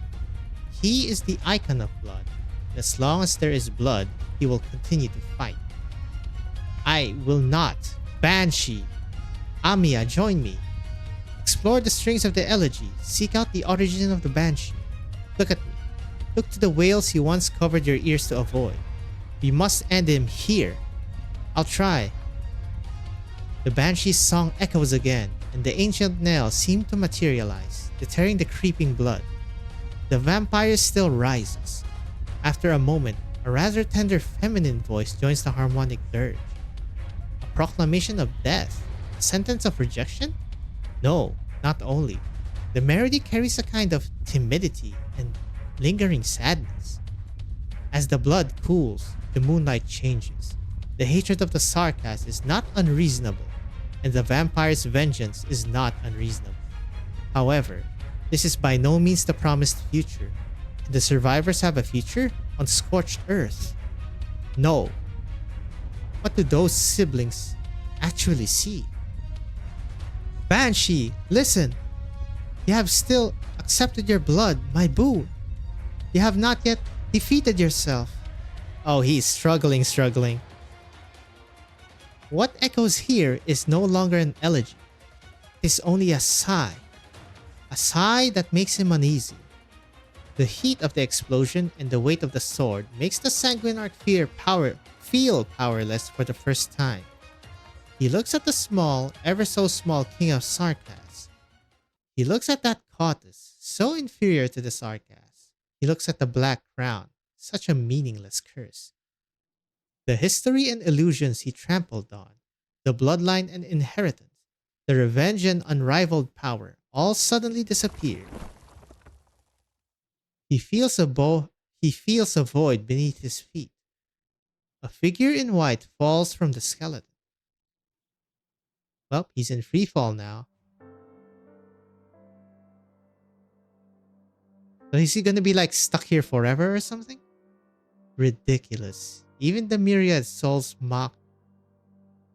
He is the icon of blood, and as long as there is blood, he will continue to fight. I will not. Banshee! Amiya, join me. Explore the strings of the elegy. Seek out the origin of the Banshee. Look at me. Look to the whales you once covered your ears to avoid. We must end him here. I'll try. The banshee's song echoes again, and the ancient knell seemed to materialize, deterring the creeping blood. The vampire still rises. After a moment, a rather tender feminine voice joins the harmonic dirge. A proclamation of death? A sentence of rejection? No, not only. The melody carries a kind of timidity and lingering sadness. As the blood cools, the moonlight changes. The hatred of the Sarkas is not unreasonable, and the vampire's vengeance is not unreasonable. However, this is by no means the promised future. And the survivors have a future on scorched earth. No. What do those siblings actually see? Banshee, listen! You have still accepted your blood, my boon. You have not yet defeated yourself. Oh, he's struggling. What echoes here is no longer an elegy. It is only a sigh. A sigh that makes him uneasy. The heat of the explosion and the weight of the sword makes the Sanguinarch feel powerless for the first time. He looks at the small, ever so small King of Sarkas. He looks at that Cautus, so inferior to the Sarkas. He looks at the Black Crown, such a meaningless curse. The history and illusions he trampled on, the bloodline and inheritance, the revenge and unrivaled power, all suddenly disappeared. He feels a void beneath his feet. A figure in white falls from the skeleton. Well, he's in free fall now. So is he gonna be like stuck here forever or something? Ridiculous. Even the myriad souls mock.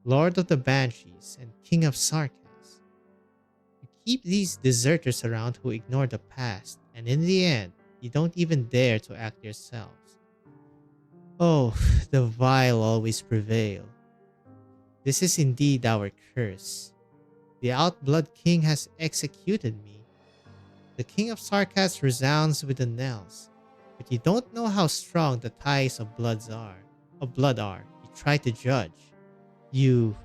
Lord of the Banshees and King of Sarkas. You keep these deserters around who ignore the past, and in the end, you don't even dare to act yourselves. Oh, the vile always prevail. This is indeed our curse. The Outblood King has executed me. The King of Sarkas resounds with the knells, but you don't know how strong the ties of blood are. You try to judge. You...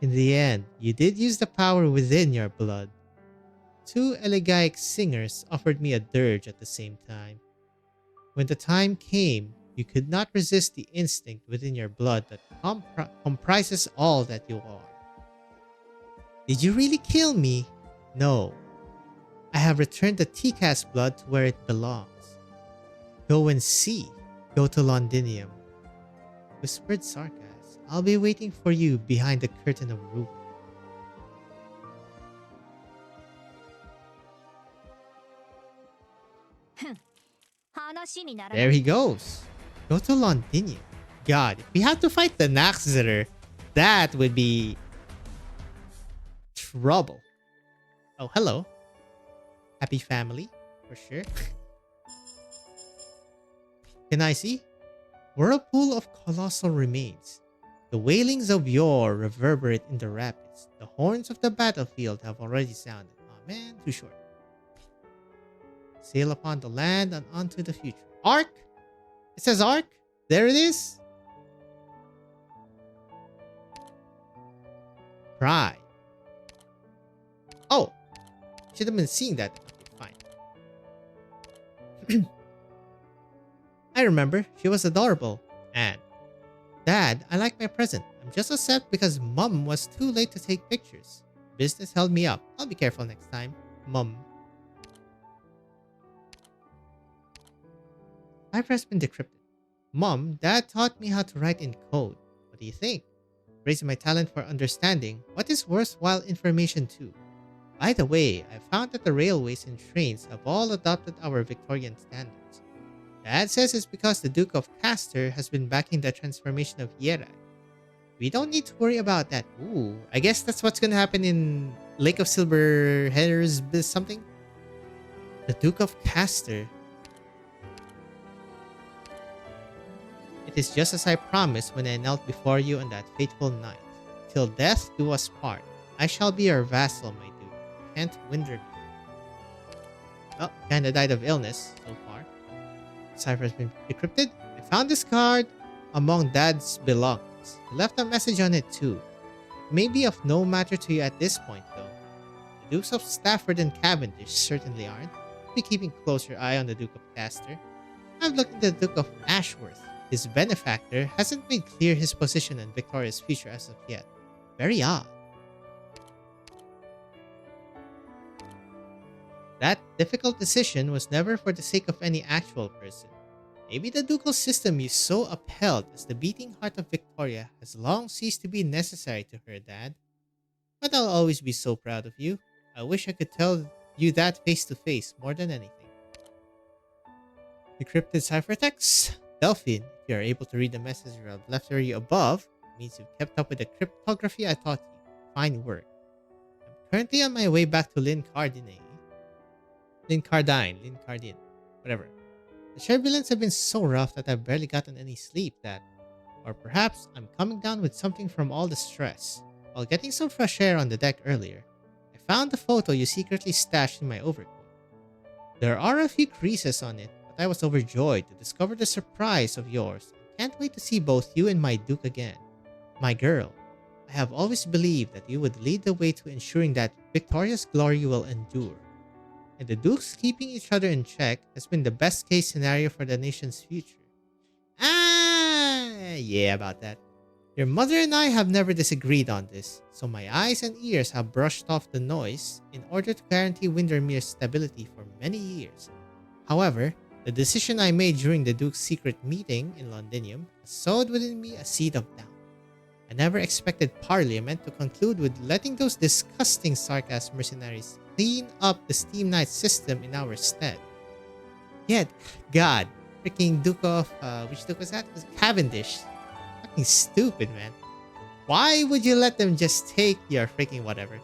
In the end, you did use the power within your blood. Two elegiac singers offered me a dirge at the same time. When the time came, you could not resist the instinct within your blood that comprises all that you are. Did you really kill me? No. I have returned the Tikas blood to where it belongs. Go and see. Go to Londinium. Whispered Sarkas. I'll be waiting for you behind the curtain of ruby. There he goes. Go to Londinium. God, if we had to fight the Naxxter, that would be trouble. Oh, hello. Happy family, for sure. Can I see? Whirlpool of colossal remains. The wailings of yore reverberate in the rapids. The horns of the battlefield have already sounded. Oh man, too short. Sail upon the land and onto the future. Arc? It says Arc? There it is. Pride. Oh. Should have been seeing that. Okay, fine. I remember. She was adorable. And Dad, I like my present. I'm just upset because Mum was too late to take pictures. Business held me up. I'll be careful next time. Mum. Cipher has been decrypted. Mom, Dad taught me how to write in code. What do you think? Raising my talent for understanding, what is worthwhile information too? By the way, I found that the railways and trains have all adopted our Victorian standards. Dad says it's because the Duke of Castor has been backing the transformation of Hierarch. We don't need to worry about that. Ooh, I guess that's what's gonna happen in Lake of Silver Headers something? The Duke of Castor. It is just as I promised when I knelt before you on that fateful night. Till death do us part. I shall be your vassal, my duke. Can't winder me. Oh, kinda died of illness so far. Cipher has been decrypted. I found this card among Dad's belongings. He left a message on it too. It may be of no matter to you at this point though. The Dukes of Stafford and Cavendish certainly aren't. Be keeping closer eye on the Duke of Castor. I've looked at the Duke of Ashworth. His benefactor hasn't made clear his position on Victoria's future as of yet. Very odd. That difficult decision was never for the sake of any actual person. Maybe the ducal system you so upheld as the beating heart of Victoria has long ceased to be necessary to her, Dad. But I'll always be so proud of you. I wish I could tell you that face to face more than anything. Decrypted ciphertext? Delphine, if you are able to read the message I've left for you above, it means you've kept up with the cryptography I taught you. Fine work. I'm currently on my way back to Lincardine, whatever. The turbulence have been so rough that I've barely gotten any sleep or perhaps I'm coming down with something from all the stress. While getting some fresh air on the deck earlier, I found the photo you secretly stashed in my overcoat. There are a few creases on it, but I was overjoyed to discover the surprise of yours. Can't wait to see both you and my Duke again. My girl, I have always believed that you would lead the way to ensuring that Victoria's glory will endure. And the Dukes keeping each other in check has been the best case scenario for the nation's future. Yeah, about that. Your mother and I have never disagreed on this, so my eyes and ears have brushed off the noise in order to guarantee Windermere's stability for many years. However, the decision I made during the Duke's secret meeting in Londinium has sowed within me a seed of doubt. I never expected Parliament to conclude with letting those disgusting sarcasm mercenaries clean up the Steam Knight system in our stead. Yet, God, freaking Duke of, which Duke was that? It was Cavendish. Fucking stupid, man. Why would you let them just take your freaking whatever?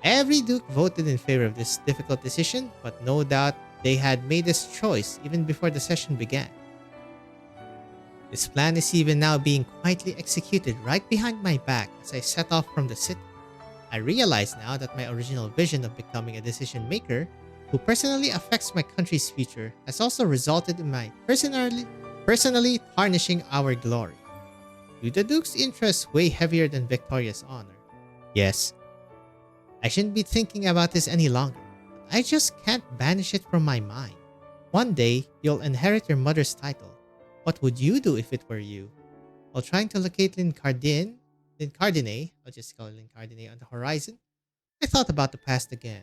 Every Duke voted in favor of this difficult decision, but no doubt they had made this choice even before the session began. This plan is even now being quietly executed right behind my back as I set off from the city. I realize now that my original vision of becoming a decision maker who personally affects my country's future has also resulted in my personally tarnishing our glory. Do the Duke's interests weigh heavier than Victoria's honor? Yes. I shouldn't be thinking about this any longer, but I just can't banish it from my mind. One day, you'll inherit your mother's title. What would you do if it were you? While trying to locate Lincardine, I'll just call it Lincardine on the horizon, I thought about the past again.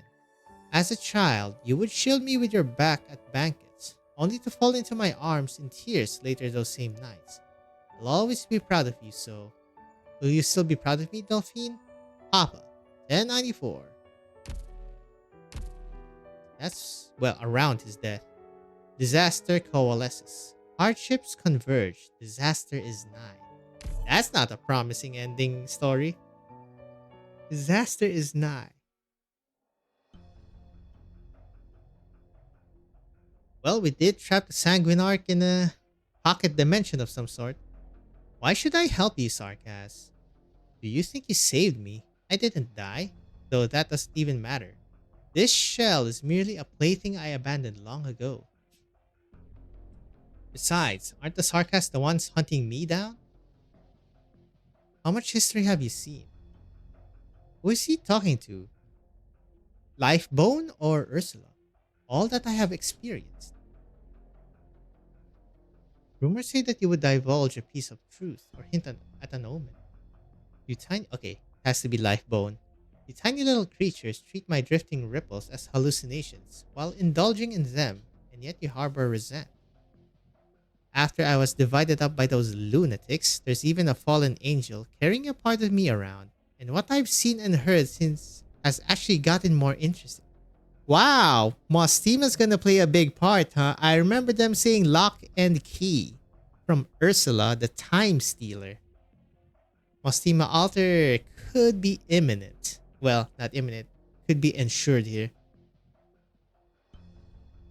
As a child, you would shield me with your back at banquets, only to fall into my arms in tears later those same nights. I'll always be proud of you, so... Will you still be proud of me, Delphine? Papa, 1094. That's, well, around his death. Disaster coalesces. Hardships converge. Disaster is nigh. That's not a promising ending story. Disaster is nigh. Well, we did trap the Sanguine Arc in a pocket dimension of some sort. Why should I help you, Sarkas? Do you think you saved me? I didn't die, though that doesn't even matter. This shell is merely a plaything I abandoned long ago. Besides, aren't the Sarkas the ones hunting me down? How much history have you seen? Who is he talking to? Lifebone or Ursula? All that I have experienced. Rumors say that you would divulge a piece of truth or hint at an omen. You tiny... Okay, has to be Lifebone. You tiny little creatures treat my drifting ripples as hallucinations while indulging in them, and yet you harbor resent. After I was divided up by those lunatics, there's even a fallen angel carrying a part of me around, and what I've seen and heard since has actually gotten more interesting. Wow, Mostima's gonna play a big part, huh? I remember them saying lock and key from Ursula, the Time Stealer. Mostima Alter could be imminent. Well, not imminent, could be ensured here.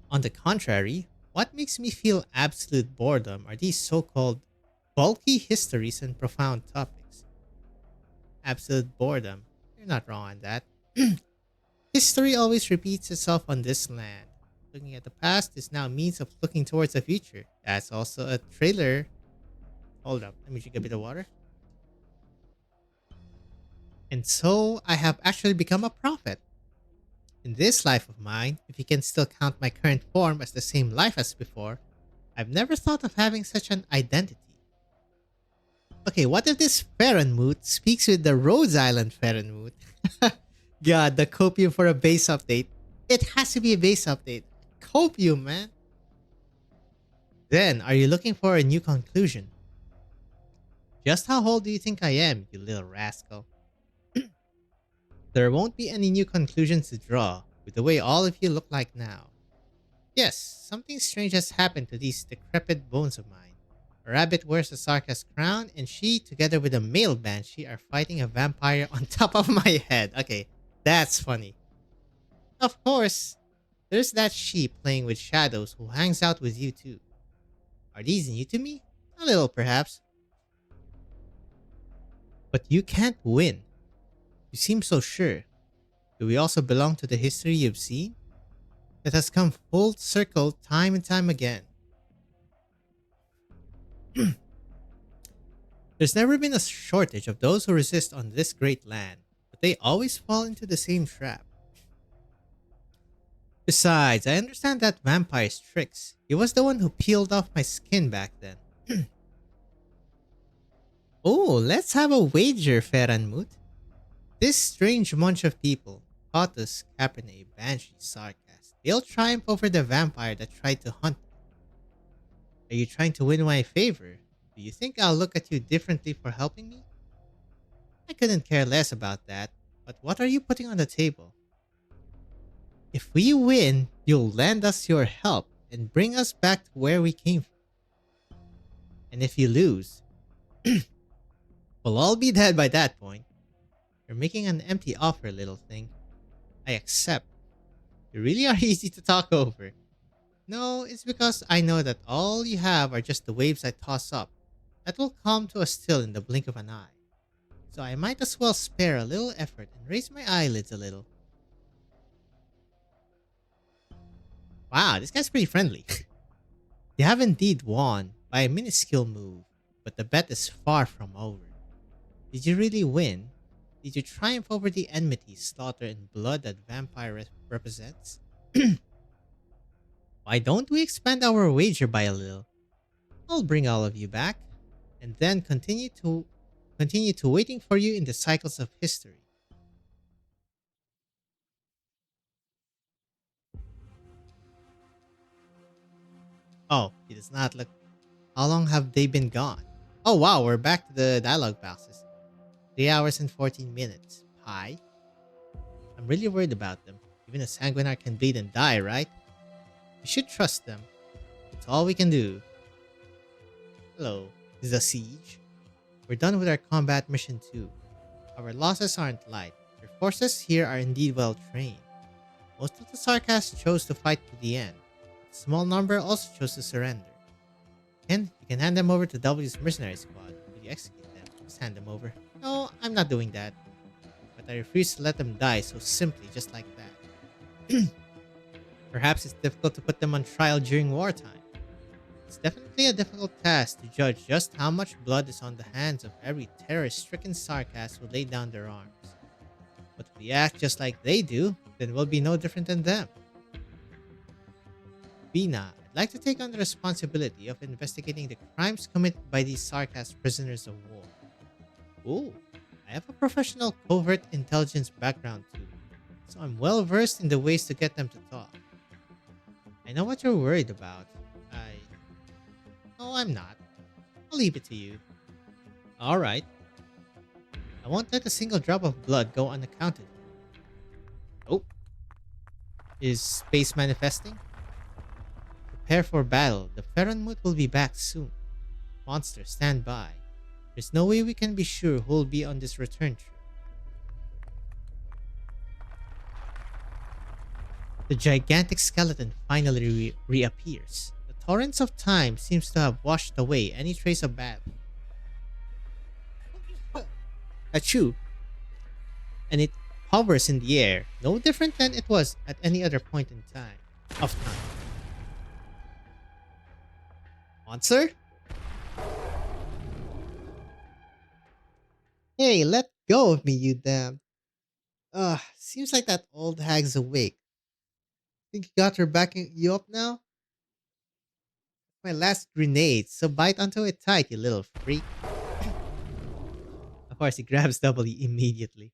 On the contrary, what makes me feel absolute boredom are these so-called bulky histories and profound topics. Absolute boredom. You're not wrong on that. History always repeats itself on this land. Looking at the past is now a means of looking towards the future. That's also a trailer. Hold up, let me drink a bit of water. And so I have actually become a prophet. In this life of mine, if you can still count my current form as the same life as before, I've never thought of having such an identity. Okay, what if this Faranmoot speaks with the Rhodes Island Faranmoot? God, the copium for a base update. It has to be a base update. Copium, man. Then, are you looking for a new conclusion? Just how old do you think I am, you little rascal? There won't be any new conclusions to draw with the way all of you look like now. Yes, something strange has happened to these decrepit bones of mine. A rabbit wears a Sarkaz crown, and she, together with a male banshee, are fighting a vampire on top of my head. Okay, that's funny. Of course, there's that sheep playing with shadows who hangs out with you too. Are these new to me? A little, perhaps. But you can't win. You seem so sure. Do we also belong to the history you've seen? That has come full circle time and time again. There's never been a shortage of those who resist on this great land, but they always fall into the same trap. Besides, I understand that vampire's tricks. He was the one who peeled off my skin back then. Oh, let's have a wager, Faranmoot. This strange bunch of people, Kotus, Cabernet, Banshee, Sarkaz, they'll triumph over the vampire that tried to hunt me. Are you trying to win my favor? Do you think I'll look at you differently for helping me? I couldn't care less about that, but what are you putting on the table? If we win, you'll lend us your help and bring us back to where we came from. And if you lose, we'll all be dead by that point. You're making an empty offer, little thing. I accept. You really are easy to talk over. No, it's because I know that all you have are just the waves I toss up. That will come to a still in the blink of an eye. So I might as well spare a little effort and raise my eyelids a little. Wow, this guy's pretty friendly. You have indeed won by a minuscule move, but the bet is far from over. Did you really win? Did you triumph over the enmity, slaughter, and blood that vampire represents? Why don't we expand our wager by a little? I'll bring all of you back, and then continue to waiting for you in the cycles of history. Oh, he does not look. How long have they been gone? Oh wow, we're back to the dialogue boxes. 3 hours and 14 minutes. Pie? I'm really worried about them. Even a sanguinar can bleed and die, right? We should trust them. That's all we can do. Hello. Is the siege? We're done with our combat mission too. Our losses aren't light. Your forces here are indeed well trained. Most of the Sarkaz chose to fight to the end. A small number also chose to surrender. Ken, you can hand them over to W's mercenary squad. Will you execute them? Just hand them over. No, I'm not doing that. But I refuse to let them die so simply, just like that. Perhaps it's difficult to put them on trial during wartime. It's definitely a difficult task to judge just how much blood is on the hands of every terror-stricken Sarkaz who lay down their arms. But if we act just like they do, then we'll be no different than them. Bina, I'd like to take on the responsibility of investigating the crimes committed by these Sarkaz prisoners of war. Ooh, I have a professional covert intelligence background too, so I'm well versed in the ways to get them to talk. I know what you're worried about. No, I'm not. I'll leave it to you. Alright. I won't let a single drop of blood go unaccounted for. Oh. Is space manifesting? Prepare for battle. The Faranmoot will be back soon. Monster, stand by. There's no way we can be sure who'll be on this return trip. The gigantic skeleton finally reappears. The torrents of time seems to have washed away any trace of battle. Achoo! And it hovers in the air, no different than it was at any other point in time. of time. Monster? Hey, let go of me, you damn. Seems like that old hag's awake. Think you got her backing you up now? My last grenade, so bite onto it tight, you little freak. Of course, he grabs W immediately.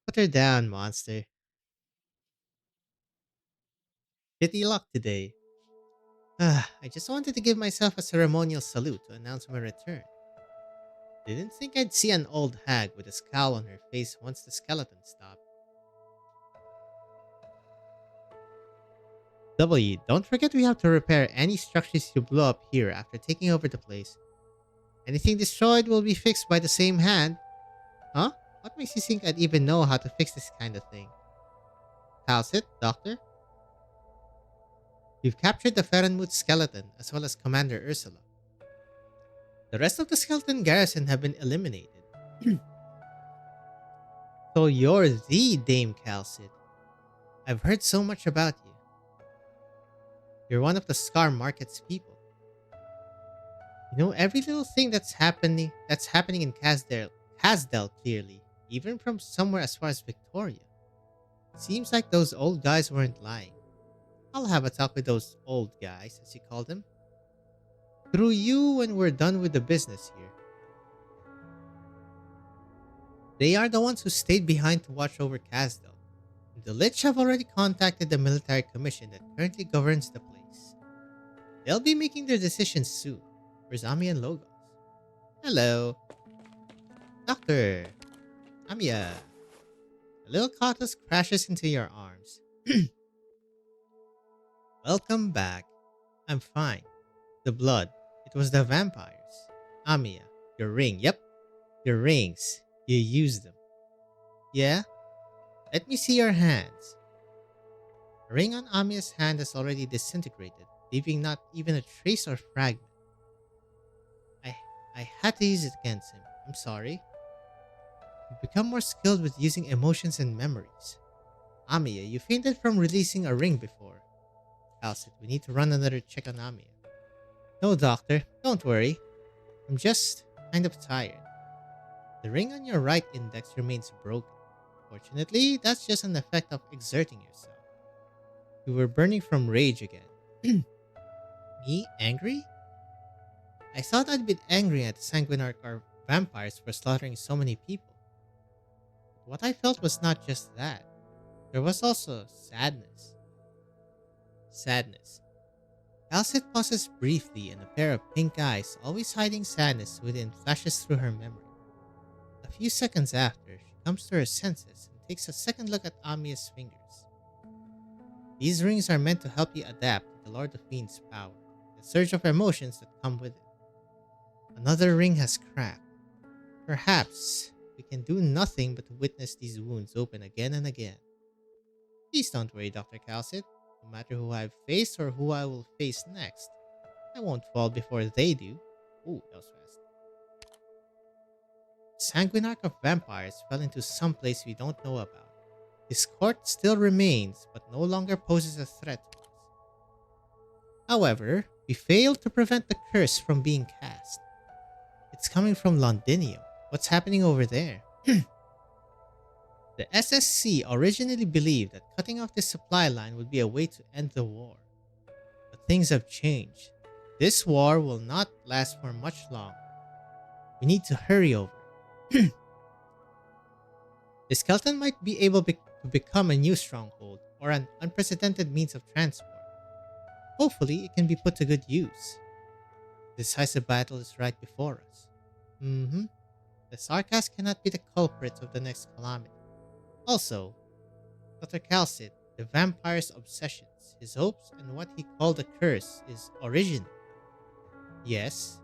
Put her down, monster. Pity luck today. I just wanted to give myself a ceremonial salute to announce my return. Didn't think I'd see an old hag with a scowl on her face once the skeleton stopped. W, don't forget we have to repair any structures you blew up here after taking over the place. Anything destroyed will be fixed by the same hand. Huh? What makes you think I'd even know how to fix this kind of thing? How's it, Doctor? We've captured the Ferenmut skeleton as well as Commander Ursula. The rest of the skeleton garrison have been eliminated. So you're the Dame Calcid. I've heard so much about you. You're one of the Scar Market's people. You know every little thing that's happening in Casdell clearly, even from somewhere as far as Victoria. Seems like those old guys weren't lying. I'll have a talk with those old guys, as you call them. Through you when we're done with the business here. They are the ones who stayed behind to watch over Casdell. The Lich have already contacted the military commission that currently governs the place. They'll be making their decisions soon. Where's Ami and Logos? Hello. Doctor. Amiya. The little cottage crashes into your arms. Welcome back. I'm fine. The blood. It was the vampires. Amiya. Your ring. Yep. Your rings. You used them. Yeah? Let me see your hands. The ring on Amiya's hand has already disintegrated, leaving not even a trace or fragment. I had to use it against him. I'm sorry. You've become more skilled with using emotions and memories. Amiya, you fainted from releasing a ring before. Calcid, we need to run another check on Amiya. No, doctor. Don't worry. I'm just kind of tired. The ring on your right index remains broken. Fortunately, that's just an effect of exerting yourself. You were burning from rage again. Me? Angry? I thought I'd been angry at the Sanguinarch or vampires for slaughtering so many people. But what I felt was not just that. There was also sadness. Sadness. Calcid pauses briefly, and a pair of pink eyes, always hiding sadness within, flashes through her memory. A few seconds after, she comes to her senses and takes a second look at Amiya's fingers. These rings are meant to help you adapt to the Lord of Fiend's power, the surge of emotions that come with it. Another ring has cracked. Perhaps we can do nothing but witness these wounds open again and again. Please don't worry, Dr. Calcid. No matter who I've faced or who I will face next, I won't fall before they do. Ooh, that was fast. Sanguinarch of vampires fell into some place we don't know about. His court still remains, but no longer poses a threat to us. However, we failed to prevent the curse from being cast. It's coming from Londinium. What's happening over there? The SSC originally believed that cutting off this supply line would be a way to end the war. But things have changed. This war will not last for much longer. We need to hurry over. The skeleton might be able to become a new stronghold or an unprecedented means of transport. Hopefully, it can be put to good use. The decisive battle is right before us. The Sarkas cannot be the culprit of the next calamity. Also, Dr. Calcid, the vampire's obsessions, his hopes, and what he called a curse is original. Yes.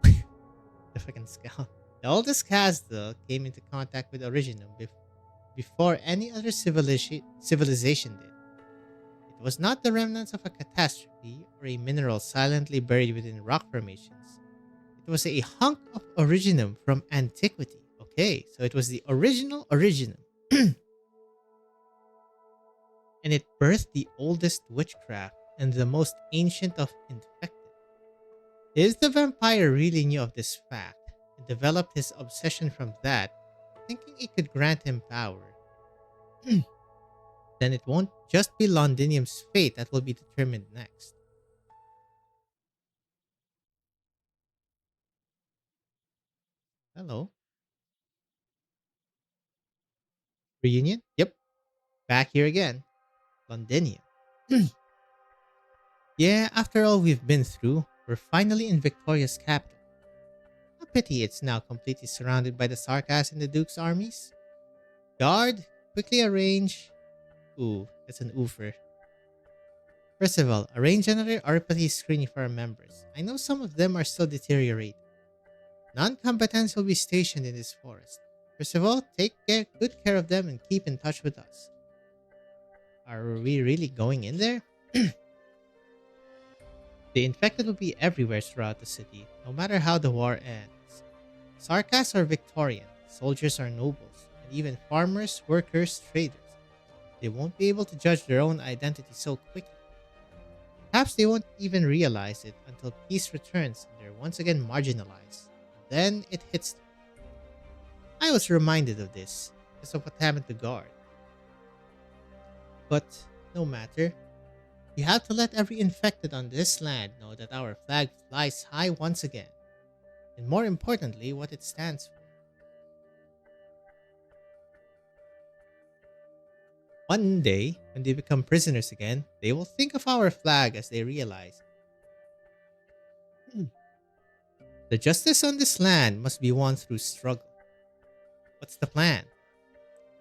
The fucking scout. The oldest Castle came into contact with Originum before any other civilization did. It was not the remnants of a catastrophe or a mineral silently buried within rock formations. It was a hunk of Originum from antiquity. Okay, so it was the original Originum. and it birthed the oldest witchcraft and the most ancient of infected. If the vampire really knew of this fact and developed his obsession from that, thinking it could grant him power, then it won't just be Londinium's fate that will be determined next. Hello. Reunion? Yep. Back here again. Londinium. Yeah, after all we've been through, we're finally in Victoria's capital. A pity it's now completely surrounded by the Sarkas and the Duke's armies. Guard, quickly arrange. Ooh, that's an oofer. First of all, arrange another Arpathy screening for our members. I know some of them are still deteriorating. Non-combatants will be stationed in this forest. First of all, good care of them and keep in touch with us. Are we really going in there? The infected will be everywhere throughout the city, no matter how the war ends. Sarkas are Victorian, soldiers are nobles, and even farmers, workers, traders. They won't be able to judge their own identity so quickly. Perhaps they won't even realize it until peace returns and they're once again marginalized. Then it hits them. I was reminded of this because of what happened to Guard. But no matter, we have to let every infected on this land know that our flag flies high once again, and more importantly, what it stands for. One day, when they become prisoners again, they will think of our flag as they realize the justice on this land must be won through struggle. What's the plan?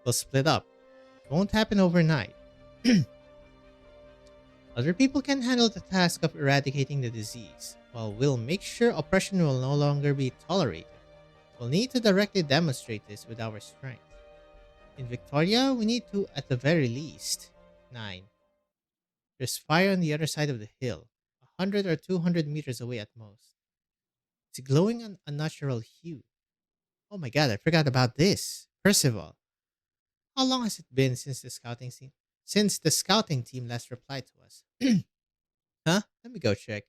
We'll split up. It won't happen overnight. Other people can handle the task of eradicating the disease, while we'll make sure oppression will no longer be tolerated. We'll need to directly demonstrate this with our strength. In Victoria, we need to, at the very least, 9. There's fire on the other side of the hill, 100 or 200 meters away at most. It's glowing an unnatural hue. Oh my god, I forgot about this. Percival. How long has it been since the scouting team last replied to us? Huh? Let me go check.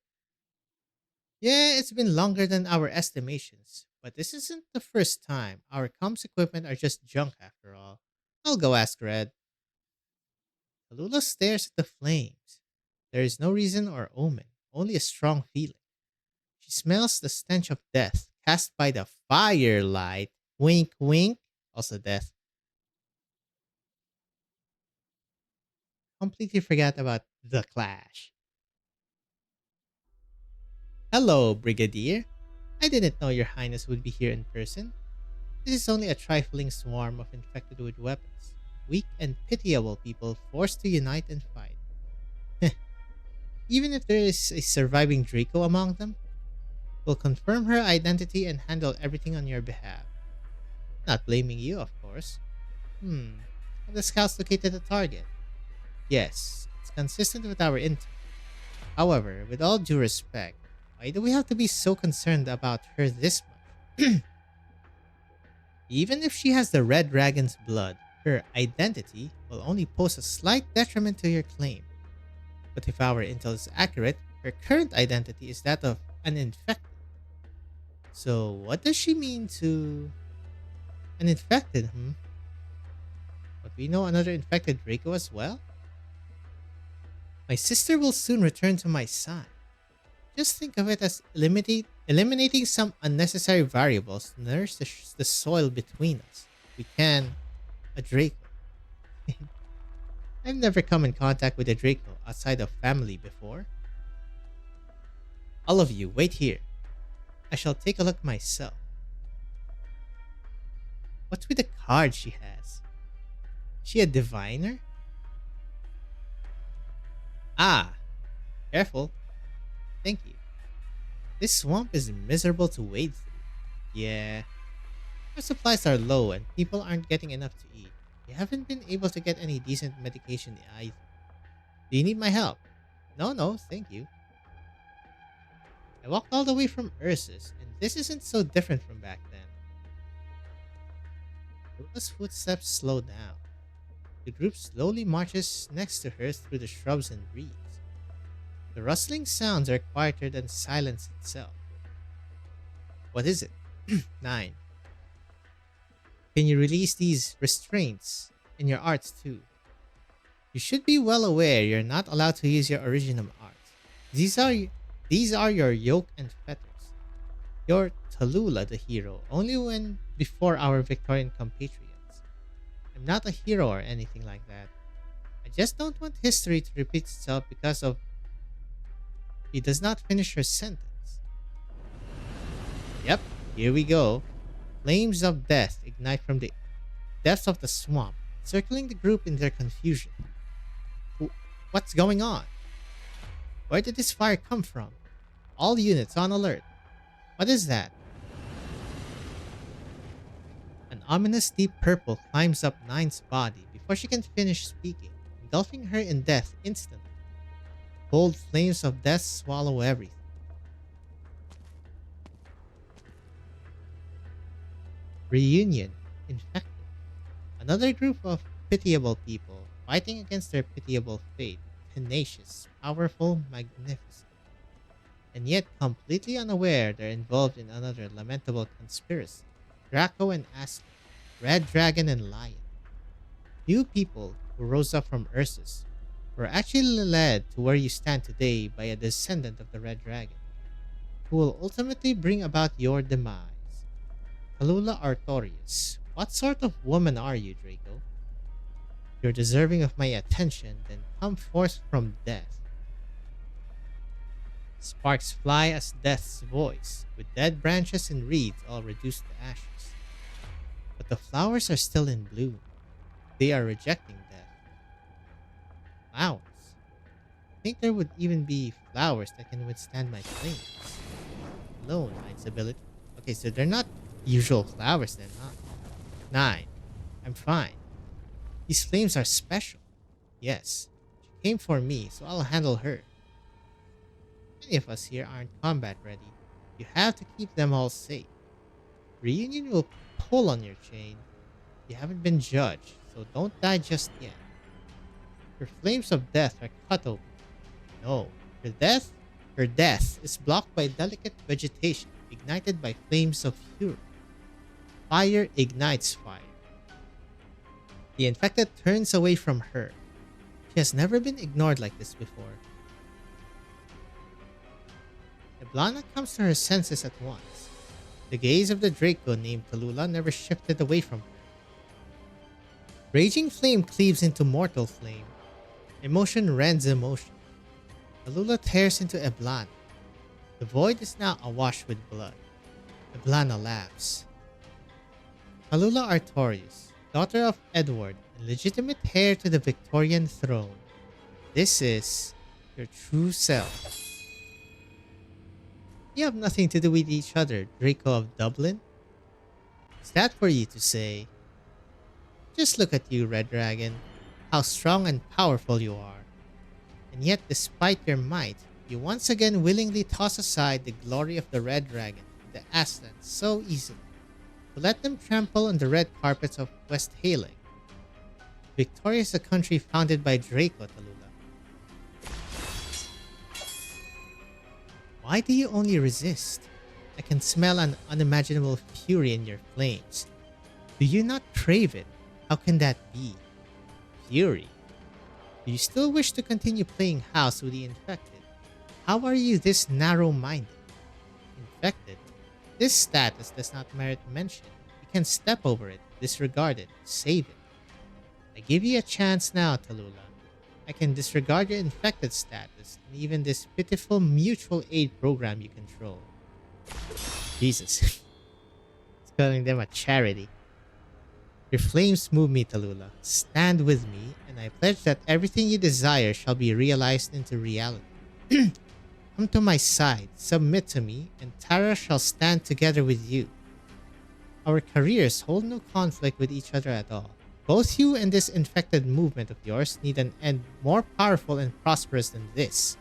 Yeah, it's been longer than our estimations, but this isn't the first time. Our comms equipment are just junk after all. I'll go ask Red. Tallulah stares at the flames. There is no reason or omen, only a strong feeling. She smells the stench of death cast by the firelight. Wink, wink. Also death. Completely forgot about the clash. Hello, Brigadier. I didn't know your highness would be here in person. This is only a trifling swarm of infected with weapons. Weak and pitiable people forced to unite and fight. Even if there is a surviving Draco among them, we'll confirm her identity and handle everything on your behalf. Not blaming you, of course. Have the scouts located the target? Yes, it's consistent with our intel. However, with all due respect, why do we have to be so concerned about her this much? Even if she has the Red Dragon's blood, her identity will only pose a slight detriment to your claim. But if our intel is accurate, her current identity is that of an infected. So what does she mean to an infected, But we know another infected Draco as well? My sister will soon return to my side. Just think of it as eliminating some unnecessary variables to nourish the soil between us. We can a Draco. I've never come in contact with a Draco outside of family before. All of you, wait here. I shall take a look myself. What's with the card she has? Is she a diviner? Ah, careful. Thank you. This swamp is miserable to wade through. Yeah. Our supplies are low and people aren't getting enough to eat. We haven't been able to get any decent medication either. Do you need my help? No, thank you. I walked all the way from Ursus, and this isn't so different from back then. Lula's footsteps slowed down. The group slowly marches next to her through the shrubs and reeds. The rustling sounds are quieter than silence itself. What is it? 9. Can you release these restraints in your arts too? You should be well aware you're not allowed to use your original art. These are your yoke and fetters. You're Tallulah the hero, only when before our Victorian compatriots. I'm not a hero or anything like that. I just don't want history to repeat itself because of he does not finish her sentence. Yep, here we go. Flames of death ignite from the depths of the swamp, circling the group in their confusion. What's going on? Where did this fire come from? All units on alert. What is that? An ominous deep purple climbs up Nine's body before she can finish speaking, engulfing her in death instantly. Cold flames of death swallow everything. Reunion. Infected. Another group of pitiable people fighting against their pitiable fate. Tenacious, powerful, magnificent. And yet completely unaware they're involved in another lamentable conspiracy. Draco and Aslan, Red Dragon and Lion. You people who rose up from Ursus were actually led to where you stand today by a descendant of the Red Dragon, who will ultimately bring about your demise. Tallulah Artorius, what sort of woman are you, Draco? If you're deserving of my attention, then come forth from death. Sparks fly as death's voice, with dead branches and reeds all reduced to ashes. But the flowers are still in bloom. They are rejecting death. Flowers? I think there would even be flowers that can withstand my flames. Hello, Nine's ability. Okay, so they're not usual flowers then, huh? 9. I'm fine. These flames are special. Yes, she came for me, so I'll handle her. Many of us here aren't combat ready. You have to keep them all safe. Reunion will pull on your chain. You haven't been judged, so don't die just yet. Your flames of death are cut open. No, her death is blocked by delicate vegetation ignited by flames of fury. Fire ignites fire. The infected turns away from her. She has never been ignored like this before. Eblana comes to her senses at once. The gaze of the Draco named Tallulah never shifted away from her. Raging flame cleaves into mortal flame. Emotion rends emotion. Tallulah tears into Eblana. The void is now awash with blood. Eblana laughs. Tallulah Artorius, daughter of Edward and legitimate heir to the Victorian throne. This is your true self. You have nothing to do with each other, Draco of Dublin. Is that for you to say? Just look at you, Red Dragon. How strong and powerful you are. And yet, despite your might, you once again willingly toss aside the glory of the Red Dragon, the Aslan, so easily, to let them trample on the red carpets of West Haling. Victoria is a country founded by Draco, Tallulah. Why do you only resist? I can smell an unimaginable fury in your flames. Do you not crave it? How can that be? Fury? Do you still wish to continue playing house with the infected? How are you this narrow-minded? Infected? This status does not merit mention. You can step over it, disregard it, save it. I give you a chance now, Tallulah. I can disregard your infected status and even this pitiful mutual aid program you control. Jesus. It's calling them a charity. Your flames move me, Tallulah. Stand with me, and I pledge that everything you desire shall be realized into reality. Come to my side, submit to me, and Tara shall stand together with you. Our careers hold no conflict with each other at all. Both you and this infected movement of yours need an end more powerful and prosperous than this.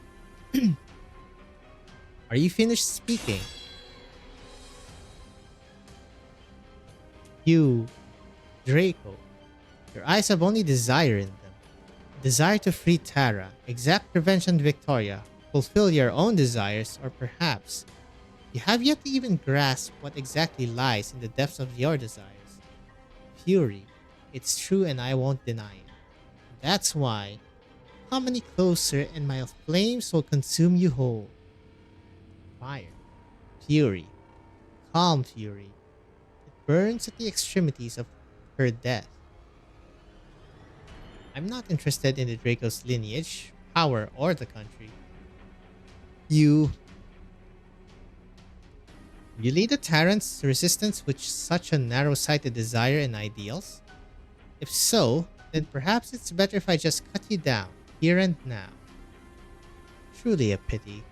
Are you finished speaking? You, Draco. Your eyes have only desire in them. Desire to free Tara, exact revenge on Victoria, fulfill your own desires, or perhaps you have yet to even grasp what exactly lies in the depths of your desires. Fury. It's true and I won't deny it. That's why, come any closer and my flames will consume you whole. Fire. Fury. Calm fury. It burns at the extremities of her death. I'm not interested in the Draco's lineage, power, or the country. You lead the Tyrant's resistance with such a narrow-sighted desire and ideals? If so, then perhaps it's better if I just cut you down, here and now. Truly a pity.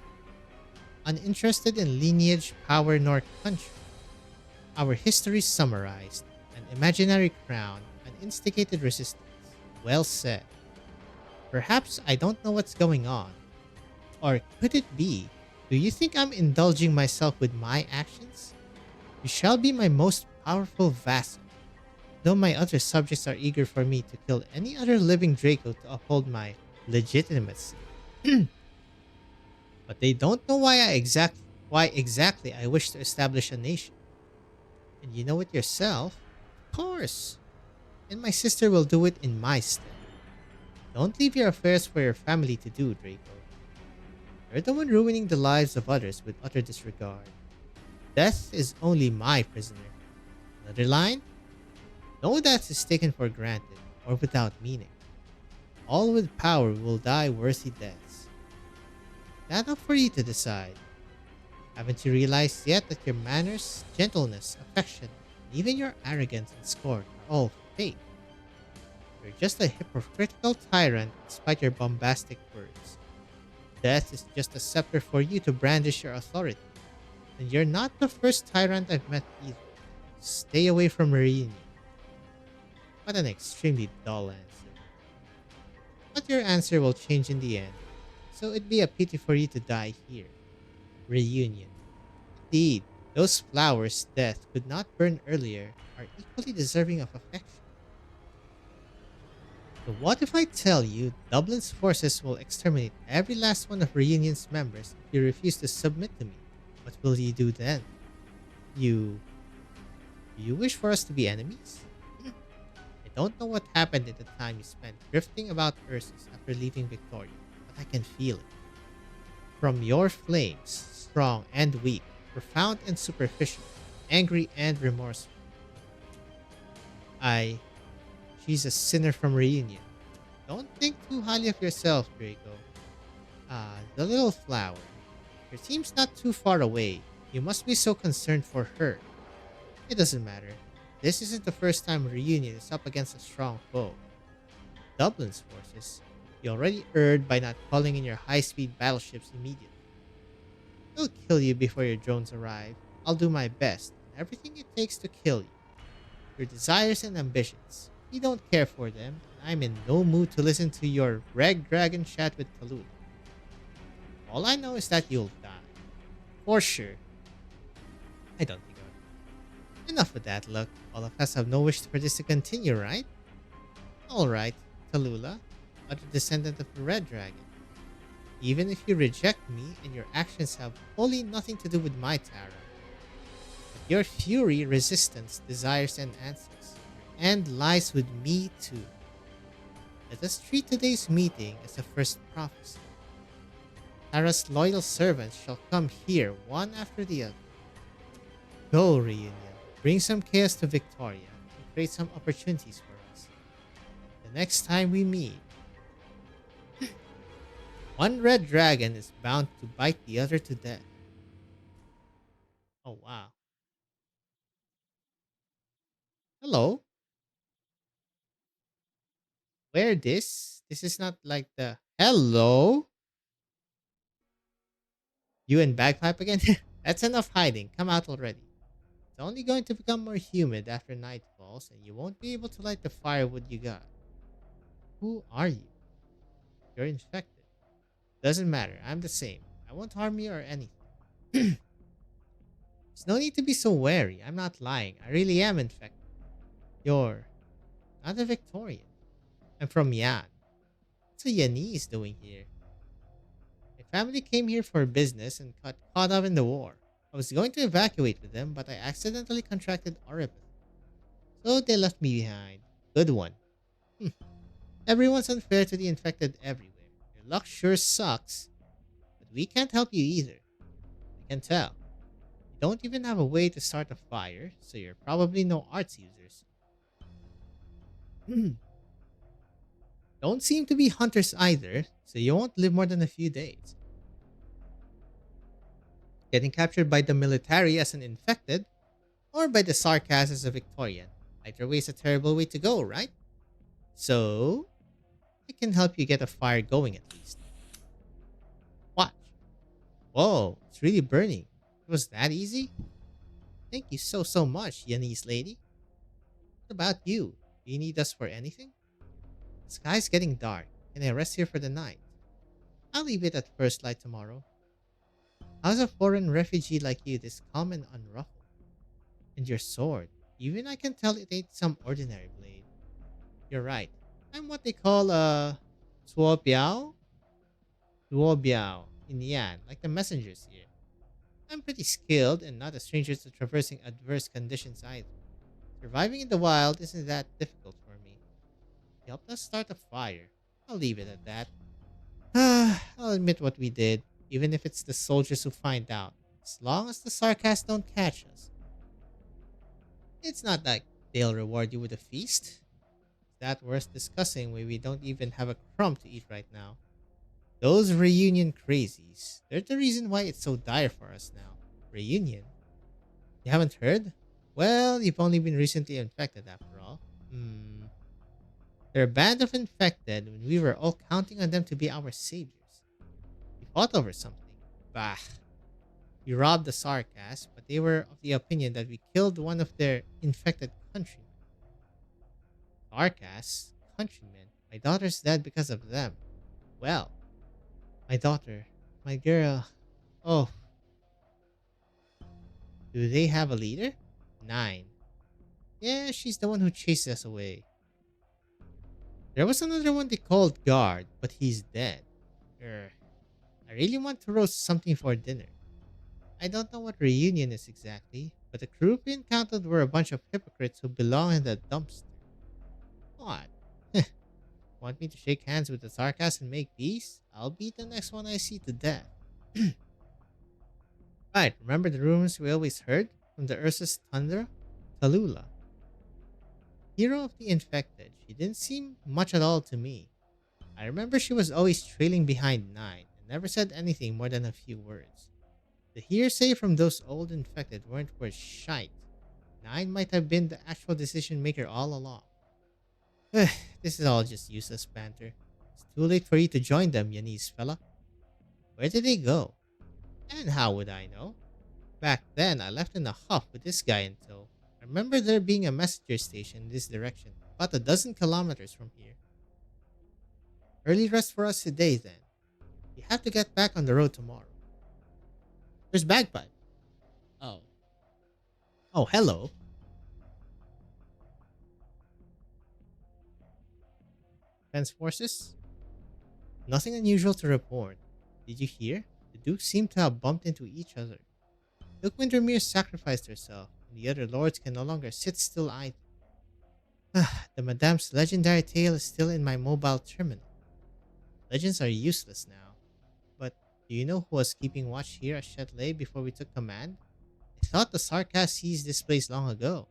Uninterested in lineage, power, nor country. Our history summarized, an imaginary crown, an instigated resistance. Well said. Perhaps I don't know what's going on. Or could it be? Do you think I'm indulging myself with my actions? You shall be my most powerful vassal, though my other subjects are eager for me to kill any other living Draco to uphold my legitimacy. But they don't know why exactly I wish to establish a nation. And you know it yourself? Of course. And my sister will do it in my stead. Don't leave your affairs for your family to do, Draco. You're the one ruining the lives of others with utter disregard. Death is only my prisoner. Another line? No death is taken for granted, or without meaning. All with power will die worthy deaths. That's up for you to decide. Haven't you realized yet that your manners, gentleness, affection, and even your arrogance and scorn are all fake? You're just a hypocritical tyrant despite your bombastic words. Death is just a scepter for you to brandish your authority. And you're not the first tyrant I've met either. Stay away from reunion. What an extremely dull answer. But your answer will change in the end, so it'd be a pity for you to die here. Reunion. Indeed, those flowers death could not burn earlier are equally deserving of affection. So what if I tell you Dublin's forces will exterminate every last one of Reunion's members if you refuse to submit to me? What will you do then? Do you wish for us to be enemies? I don't know what happened in the time you spent drifting about Ursus after leaving Victoria, but I can feel it. From your flames, strong and weak, profound and superficial, angry and remorseful. She's a sinner from Reunion. Don't think too highly of yourself, Draco. The little flower. Your team's not too far away. You must be so concerned for her. It doesn't matter. This isn't the first time Reunion is up against a strong foe. Dublin's forces. You already erred by not calling in your high-speed battleships immediately. They'll kill you before your drones arrive. I'll do my best, and everything it takes to kill you. Your desires and ambitions. We don't care for them, and I'm in no mood to listen to your Red Dragon chat with Tallulah. All I know is that you'll die. For sure. I don't think of it. Enough of that, look. All of us have no wish for this to continue, right? Alright, Tallulah, other descendant of the Red Dragon. Even if you reject me and your actions have wholly nothing to do with my Tara. But your fury, resistance, desires, and answers. Your end lies with me too. Let us treat today's meeting as a first prophecy. Tara's loyal servants shall come here one after the other. Go, Reunion. Bring some chaos to Victoria and create some opportunities for us. The next time we meet, one red dragon is bound to bite the other to death. Oh, wow. Hello? Where this? This is not like the... Hello? You and Bagpipe again? That's enough hiding. Come out already. It's only going to become more humid after night falls, and you won't be able to light the firewood you got. Who are you? You're infected. Doesn't matter. I'm the same. I won't harm you or anything. There's no need to be so wary. I'm not lying. I really am infected. You're not a Victorian. I'm from Yan. What's a Yanese doing here? My family came here for business and got caught up in the war. I was going to evacuate with them, but I accidentally contracted Oripin. So they left me behind. Good one. Hmm. Everyone's unfair to the infected everywhere. Your luck sure sucks. But we can't help you either. I can tell. You don't even have a way to start a fire, so you're probably no arts users. Don't seem to be hunters either, so you won't live more than a few days. Getting captured by the military as an infected, or by the Sarkas as a Victorian. Either way is a terrible way to go, right? So, I can help you get a fire going at least. Watch. Whoa, it's really burning. It was that easy? Thank you so much, Yanese lady. What about you? Do you need us for anything? The sky's getting dark. Can I rest here for the night? I'll leave it at first light tomorrow. How's a foreign refugee like you this calm and unruffled? And your sword, even I can tell it ain't some ordinary blade. You're right. I'm what they call a Suobiao? Suobiao in Yan, like the messengers here. I'm pretty skilled and not a stranger to traversing adverse conditions either. Surviving in the wild isn't that difficult for me. You helped us start a fire. I'll leave it at that. I'll admit what we did, even if it's the soldiers who find out, as long as the Sarkas don't catch us. It's not like they'll reward you with a feast. Is that worth discussing when we don't even have a crumb to eat right now? Those reunion crazies, they're the reason why it's so dire for us now. Reunion? You haven't heard? Well, you've only been recently infected after all. They're a band of infected when we were all counting on them to be our saviors. We fought over something. Bah. We robbed the Sarkas, but they were of the opinion that we killed one of their infected countrymen. Sarkas? Countrymen? My daughter's dead because of them. Well, my daughter, my girl. Oh. Do they have a leader? 9. Yeah, she's the one who chased us away. There was another one they called Guard, but he's dead. I really want to roast something for dinner. I don't know what reunion is exactly, but the crew we encountered were a bunch of hypocrites who belong in the dumpster. What? Want me to shake hands with the Sarkas and make peace? I'll beat the next one I see to death. Right, remember the rumors we always heard from the Ursus Tundra? Tallulah. Hero of the infected, she didn't seem much at all to me. I remember she was always trailing behind 9 and never said anything more than a few words. The hearsay from those old infected weren't worth shite. 9 might have been the actual decision maker all along. This is all just useless banter. It's too late for you to join them, Yanese fella. Where did they go? And how would I know? Back then, I left in a huff with this guy in tow. I remember there being a messenger station in this direction, about a dozen kilometers from here. Early rest for us today, then. We have to get back on the road tomorrow. There's Bagpipe. Oh. Oh, hello. Defense forces? Nothing unusual to report. Did you hear? The Dukes seem to have bumped into each other. Duke Windermere sacrificed herself, and the other lords can no longer sit still either. The Madame's legendary tale is still in my mobile terminal. Legends are useless now. But do you know who was keeping watch here at Châtelet before we took command? I thought the Sarkas seized this place long ago.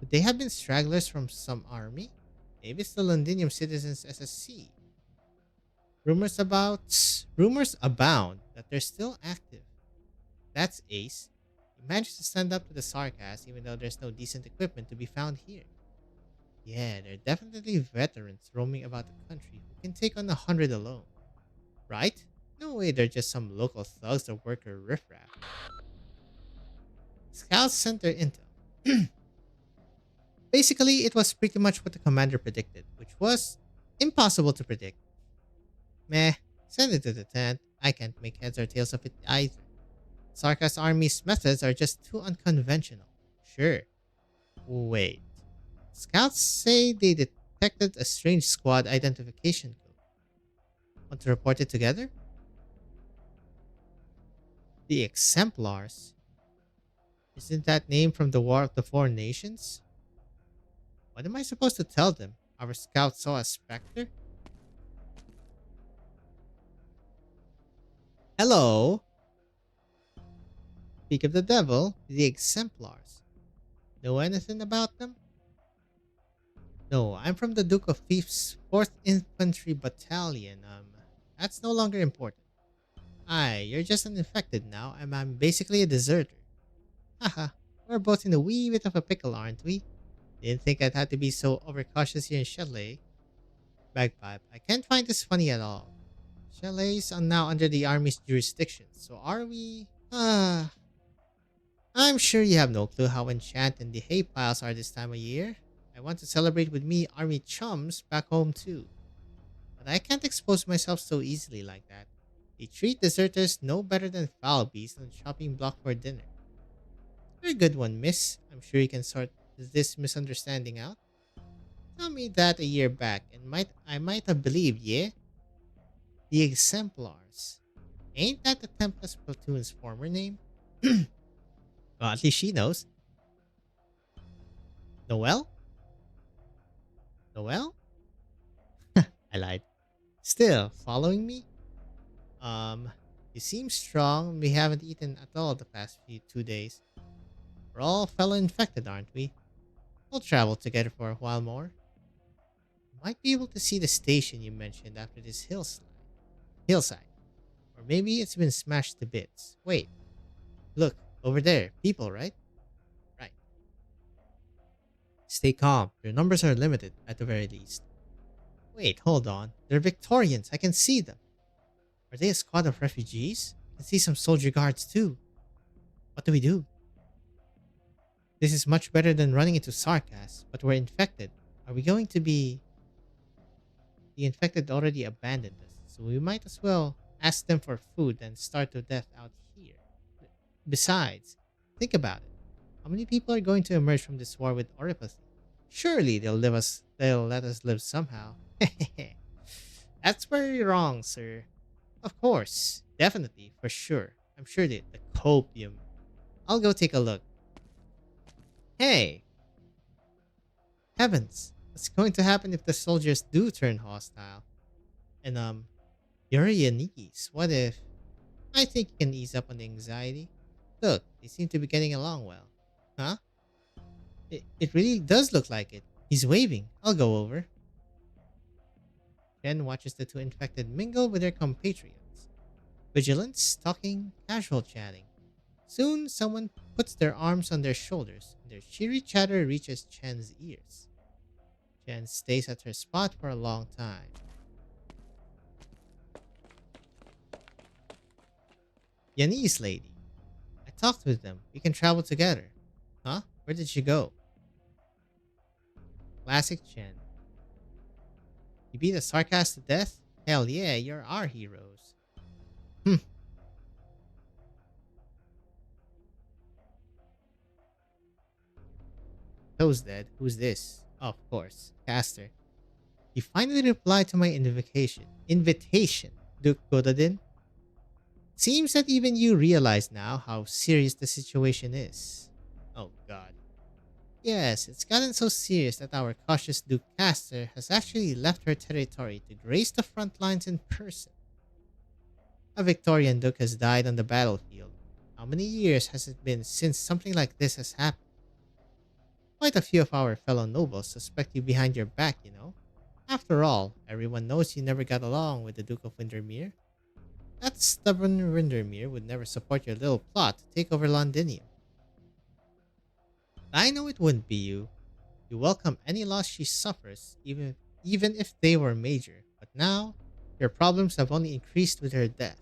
Could they have been stragglers from some army? Maybe it's the Londinium Citizens SSC. Rumors abound that they're still active. That's ace. He managed to stand up to the Sarkas even though there's no decent equipment to be found here. Yeah, they're definitely veterans roaming about the country who can take on 100 alone. Right? No way they're just some local thugs or worker riffraff. Scouts sent their intel. Basically, it was pretty much what the commander predicted, which was impossible to predict. Meh, send it to the tent. I can't make heads or tails of it either. Sarkas' army's methods are just too unconventional. Sure. Wait. Scouts say they detected a strange squad identification code. Want to report it together? The Exemplars? Isn't that name from the War of the Four Nations? What am I supposed to tell them? Our scouts saw a specter? Hello? Speak of the devil, the Exemplars. Know anything about them? No, I'm from the Duke of Thief's 4th Infantry Battalion. That's no longer important. Aye, you're just an infected now, and I'm basically a deserter. Haha, we're both in a wee bit of a pickle, aren't we? Didn't think I'd have to be so overcautious here in Chalet. Bagpipe, I can't find this funny at all. Chalets are now under the army's jurisdiction, so are we? I'm sure you have no clue how enchanting the hay piles are this time of year. I want to celebrate with me army chums back home too. But I can't expose myself so easily like that. They treat deserters no better than foul beasts on the chopping block for dinner. You're a good one, miss. I'm sure you can sort this misunderstanding out. Tell me that a year back, and I might have believed, yeah? The Exemplars. Ain't that the Tempest platoon's former name? Well, at least she knows. Noel? Noel? I lied. Still, following me? You seem strong. We haven't eaten at all the past 2 days. We're all fellow infected, aren't we? We'll travel together for a while more. Might be able to see the station you mentioned after this hillside. Or maybe it's been smashed to bits. Wait. Look, over there. People, right? Right. Stay calm. Your numbers are limited, at the very least. Wait, hold on. They're Victorians. I can see them. Are they a squad of refugees? I can see some soldier guards too. What do we do? This is much better than running into Sarkas, but we're infected. Are we going to be... The infected already abandoned us, so we might as well ask them for food than starve to death out here. Besides, think about it. How many people are going to emerge from this war with oripathy? Surely they'll let us live somehow. That's very wrong, sir. Of course. Definitely. For sure. I'm sure the copium. I'll go take a look. Hey! Heavens! What's going to happen if the soldiers do turn hostile? And, you're a Yanikees. What if... I think you can ease up on the anxiety. Look, they seem to be getting along well. Huh? It really does look like it. He's waving. I'll go over. Jen watches the two infected mingle with their compatriots. Vigilance, talking, casual chatting. Soon, someone puts their arms on their shoulders, and their cheery chatter reaches Chen's ears. Chen stays at her spot for a long time. Yanese lady. I talked with them. We can travel together. Huh? Where did she go? Classic Chen. You beat a Sarkas to death? Hell yeah, you're our heroes. Toe's dead. Who's this? Oh, of course. Caster. You finally replied to my invitation. Duke Godadin? Seems that even you realize now how serious the situation is. Oh god. Yes, it's gotten so serious that our cautious Duke Caster has actually left her territory to grace the front lines in person. A Victorian Duke has died on the battlefield. How many years has it been since something like this has happened? Quite a few of our fellow nobles suspect you behind your back, you know. After all, everyone knows you never got along with the Duke of Windermere. That stubborn Windermere would never support your little plot to take over Londinium. I know it wouldn't be you. You welcome any loss she suffers, even if they were major. But now, your problems have only increased with her death.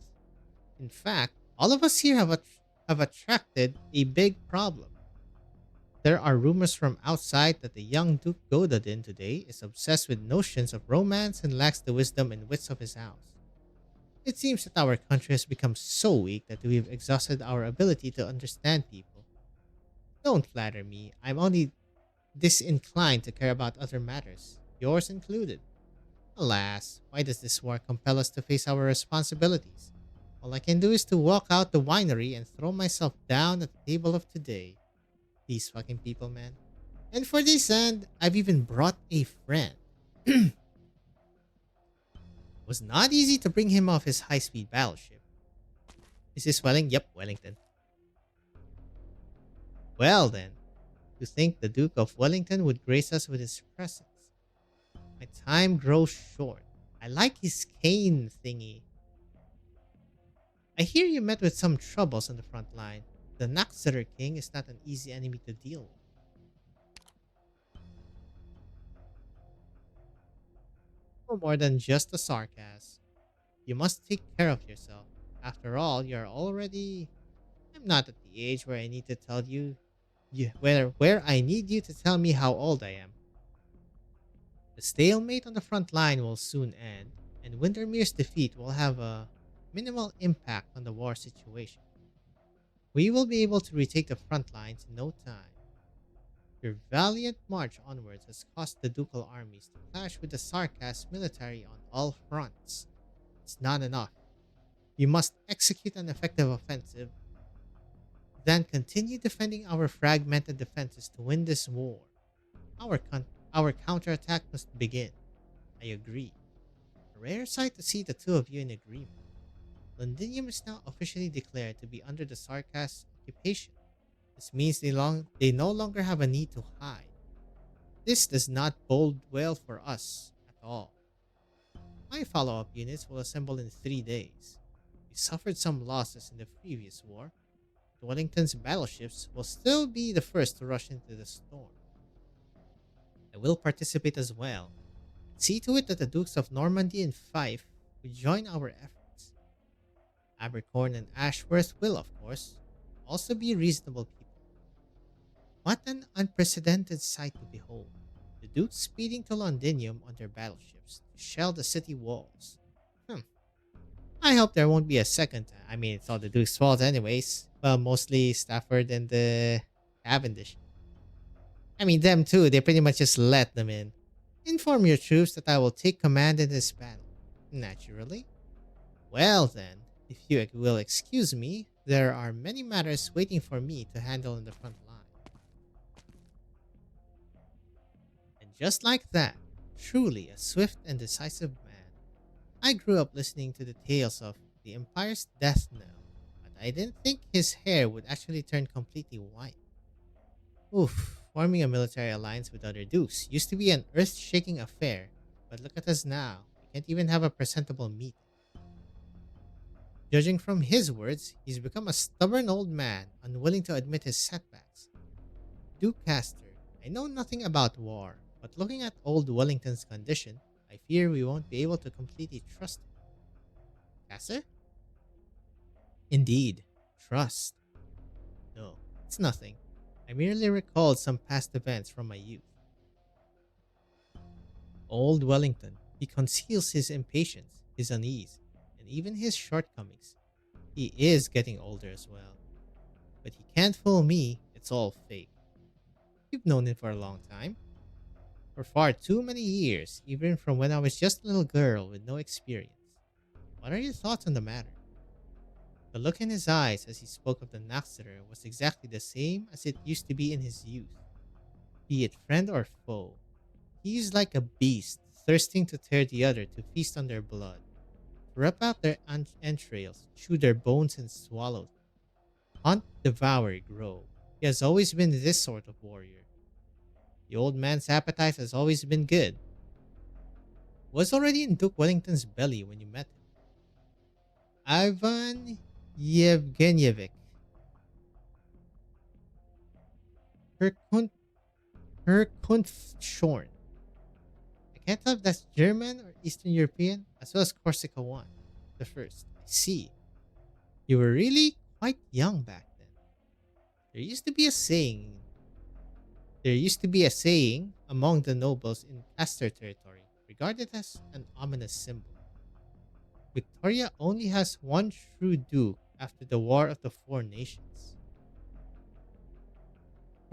In fact, all of us here have attracted a big problem. There are rumors from outside that the young Duke Godadin today is obsessed with notions of romance and lacks the wisdom and wits of his house. It seems that our country has become so weak that we've exhausted our ability to understand people. Don't flatter me. I'm only disinclined to care about other matters, yours included. Alas, why does this war compel us to face our responsibilities? All I can do is to walk out the winery and throw myself down at the table of today. These fucking people, man. And for this end, I've even brought a friend. Was not easy to bring him off his high-speed battleship. Is this Welling? Yep, Wellington. Well then, to think the Duke of Wellington would grace us with his presence. My time grows short. I like his cane thingy. I hear you met with some troubles on the front line. The Naxater King is not an easy enemy to deal with. No more than just a sarcasm. You must take care of yourself. After all, you're already... I'm not at the age where I need to tell where I need you to tell me how old I am. The stalemate on the front line will soon end, and Windermere's defeat will have a minimal impact on the war situation. We will be able to retake the front lines in no time. Your valiant march onwards has caused the ducal armies to clash with the Sarkas military on all fronts. It's not enough. You must execute an effective offensive, then continue defending our fragmented defenses to win this war. Our counterattack must begin. I agree. A rare sight to see the two of you in agreement. Londinium is now officially declared to be under the Sarkas occupation. This means they no longer have a need to hide. This does not bode well for us at all. My follow-up units will assemble in 3 days. We suffered some losses in the previous war. Wellington's battleships will still be the first to rush into the storm. I will participate as well. See to it that the Dukes of Normandy and Fife will join our efforts. Abercorn and Ashworth will, of course, also be reasonable people. What an unprecedented sight to behold. The Dukes speeding to Londinium on their battleships to shell the city walls. I hope there won't be a second time. I mean, it's all the Duke's fault anyways. Well, mostly Stafford and the Cavendish. I mean, them too. They pretty much just let them in. Inform your troops that I will take command in this battle. Naturally. Well then, if you will excuse me, there are many matters waiting for me to handle in the front line. And just like that, truly a swift and decisive man, I grew up listening to the tales of the Empire's death knell, but I didn't think his hair would actually turn completely white. Oof, forming a military alliance with other dukes used to be an earth-shaking affair, but look at us now. We can't even have a presentable meeting. Judging from his words, he's become a stubborn old man, unwilling to admit his setbacks. Duke Castor, I know nothing about war, but looking at old Wellington's condition, I fear we won't be able to completely trust him. Castor? Indeed, trust. No, it's nothing. I merely recalled some past events from my youth. Old Wellington, he conceals his impatience, his unease, and even his shortcomings. He is getting older as well. But he can't fool me, it's all fake. You've known him for a long time. For far too many years, even from when I was just a little girl with no experience. What are your thoughts on the matter? The look in his eyes as he spoke of the Naxater was exactly the same as it used to be in his youth. Be it friend or foe, he is like a beast thirsting to tear the other to feast on their blood, to rip out their entrails, chew their bones and swallow them. Hunt, devour, grow. He has always been this sort of warrior. The old man's appetite has always been good. Was already in Duke Wellington's belly when you met him. Ivan Yevgenyevich. Herkunftschorn. I can't tell if that's German or Eastern European, as well as Corsica one, the first. I see. You were really quite young back then. There used to be a saying among the nobles in Castor territory, regarded as an ominous symbol. Victoria only has one true duke after the War of the Four Nations.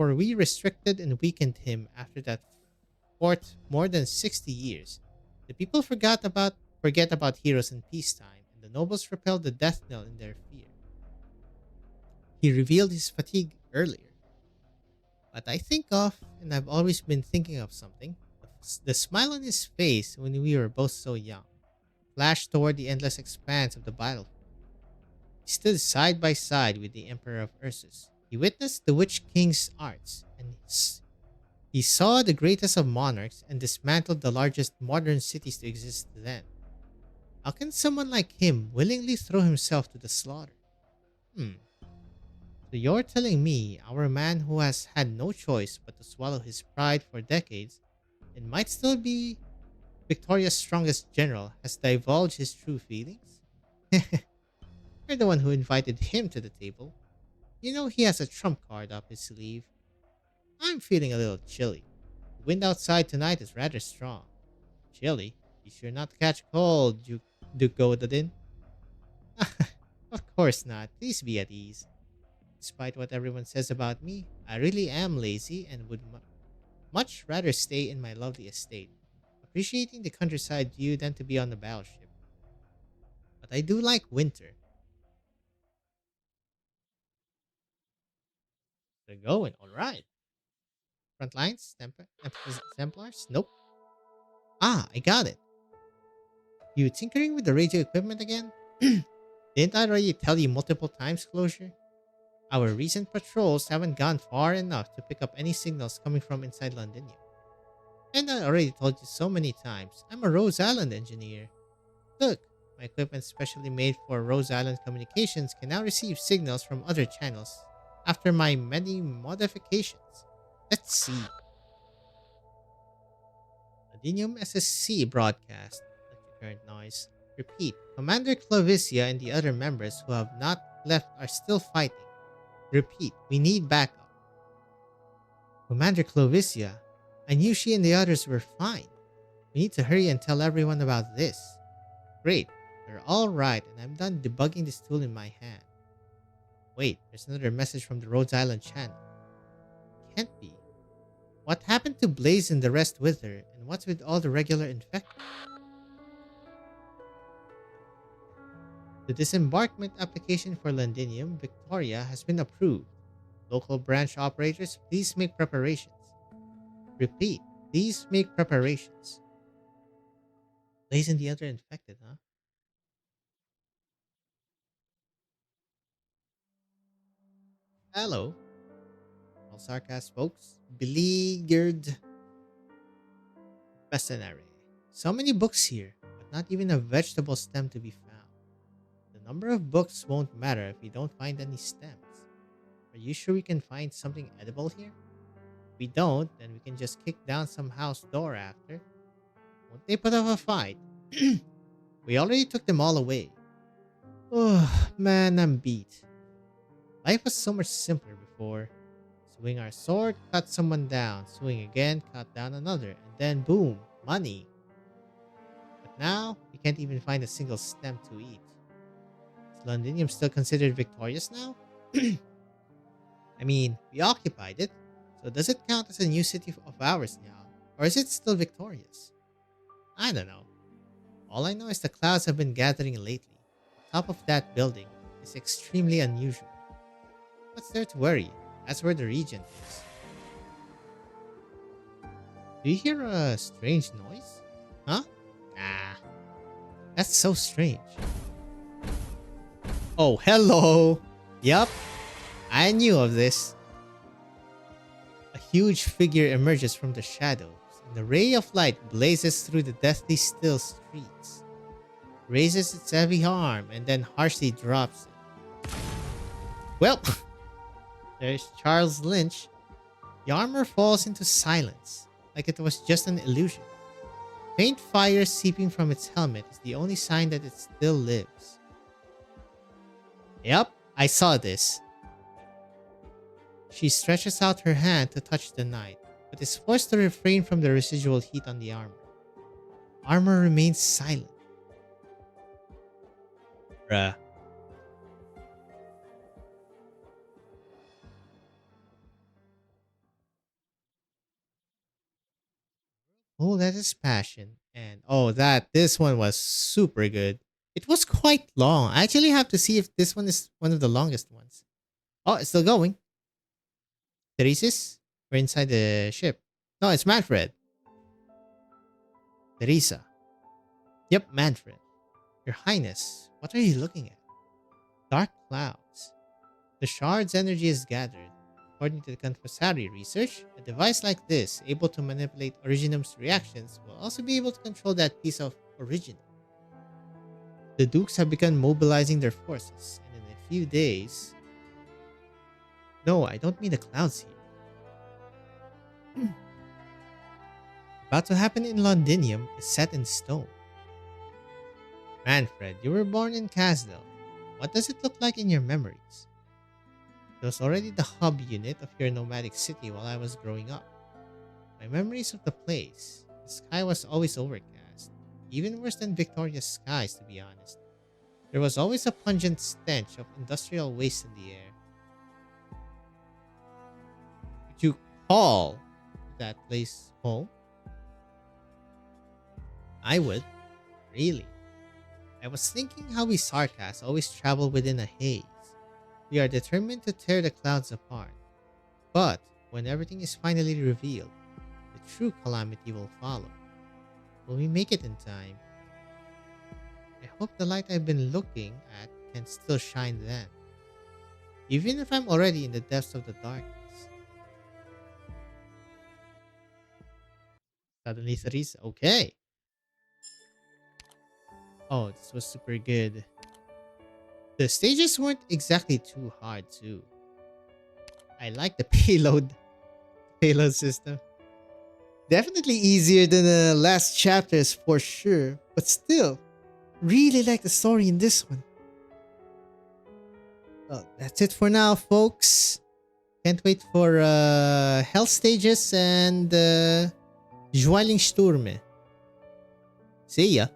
for we restricted and weakened him after that fought more than 60 years. The people forget about heroes in peacetime, and the nobles repelled the death knell in their fear. He revealed his fatigue earlier. But I think of, and I've always been thinking of something, the smile on his face when we were both so young, flashed toward the endless expanse of the battlefield. He stood side by side with the Emperor of Ursus. He witnessed the Witch King's arts, and he saw the greatest of monarchs and dismantled the largest modern cities to exist then. How can someone like him willingly throw himself to the slaughter? Hmm. So you're telling me our man who has had no choice but to swallow his pride for decades and might still be Victoria's strongest general has divulged his true feelings? You're the one who invited him to the table. You know he has a trump card up his sleeve. I'm feeling a little chilly. The wind outside tonight is rather strong. Chilly? Be sure not to catch a cold, Duke Gododin. Of course not. Please be at ease. Despite what everyone says about me, I really am lazy and would much rather stay in my lovely estate, appreciating the countryside view than to be on the battleship. But I do like winter. They're going, alright. Front lines? Templars? Nope. Ah, I got it. You tinkering with the radio equipment again? Didn't I already tell you multiple times, Closure? Our recent patrols haven't gone far enough to pick up any signals coming from inside Londinium. And I already told you so many times, I'm a Rose Island engineer. Look, my equipment specially made for Rose Island communications can now receive signals from other channels after my many modifications. Let's see. Londinium SSC broadcast. Current noise. Repeat. Commander Clovicia and the other members who have not left are still fighting. Repeat. We need backup. Commander Clovicia. I knew she and the others were fine. We need to hurry and tell everyone about this. Great. They're all right and I'm done debugging this tool in my hand. Wait, there's another message from the Rhodes Island channel. Can't be. What happened to Blaze and the rest with her, and what's with all the regular infected? The disembarkment application for Londinium, Victoria, has been approved. Local branch operators, please make preparations. Repeat, please make preparations. Blaze and the other infected, huh? Hello. All sarcasm, folks. Beleaguered mercenary. So many books here, but not even a vegetable stem to be found. The number of books won't matter if we don't find any stems. Are you sure we can find something edible here? If we don't, then we can just kick down some house door after. Won't they put up a fight? We already took them all away. Oh, man, I'm beat. Life was so much simpler before. Swing our sword, cut someone down. Swing again, cut down another. And then boom, money. But now, we can't even find a single stem to eat. Is Londinium still considered victorious now? I mean, we occupied it. So does it count as a new city of ours now? Or is it still victorious? I don't know. All I know is the clouds have been gathering lately. The top of that building is extremely unusual. What's there to worry? That's where the regent is. Do you hear a strange noise? Huh? Nah. That's so strange. Oh, hello! Yup. I knew of this. A huge figure emerges from the shadows, and a ray of light blazes through the deathly still streets. Raises its heavy arm and then harshly drops it. Well, there's Charles Lynch. The armor falls into silence, like it was just an illusion. Faint fire seeping from its helmet is the only sign that it still lives. Yep, I saw this. She stretches out her hand to touch the knight, but is forced to refrain from the residual heat on the armor. Armor remains silent. Bruh. Oh, that is passion. And oh, this one was super good. It was quite long. I actually have to see if this one is one of the longest ones. Oh, it's still going. Theresis? We're inside the ship. No, it's Manfred. Teresa. Yep, Manfred. Your Highness, what are you looking at? Dark clouds. The shard's energy is gathered. According to the Confessari research, a device like this, able to manipulate Originum's reactions, will also be able to control that piece of Originum. The Dukes have begun mobilizing their forces, and in a few days... No, I don't mean the clouds here. About to happen in Londinium is set in stone. Manfred, you were born in Casdell. What does it look like in your memories? It was already the hub unit of your nomadic city while I was growing up. My memories of the place, the sky was always overcast, even worse than Victoria's skies to be honest. There was always a pungent stench of industrial waste in the air. Would you call that place home? I would. Really. I was thinking how we Sarkas always travel within a haze. We are determined to tear the clouds apart. But when everything is finally revealed, the true calamity will follow. Will we make it in time? I hope the light I've been looking at can still shine then. Even if I'm already in the depths of the darkness. Suddenly Theresa, okay. Oh, this was super good. The stages weren't exactly too hard too. I like the payload system. Definitely easier than the last chapters for sure, but still, really like the story in this one. Well, that's it for now, folks. Can't wait for Hell Stages and Schweiling Sturme. See ya.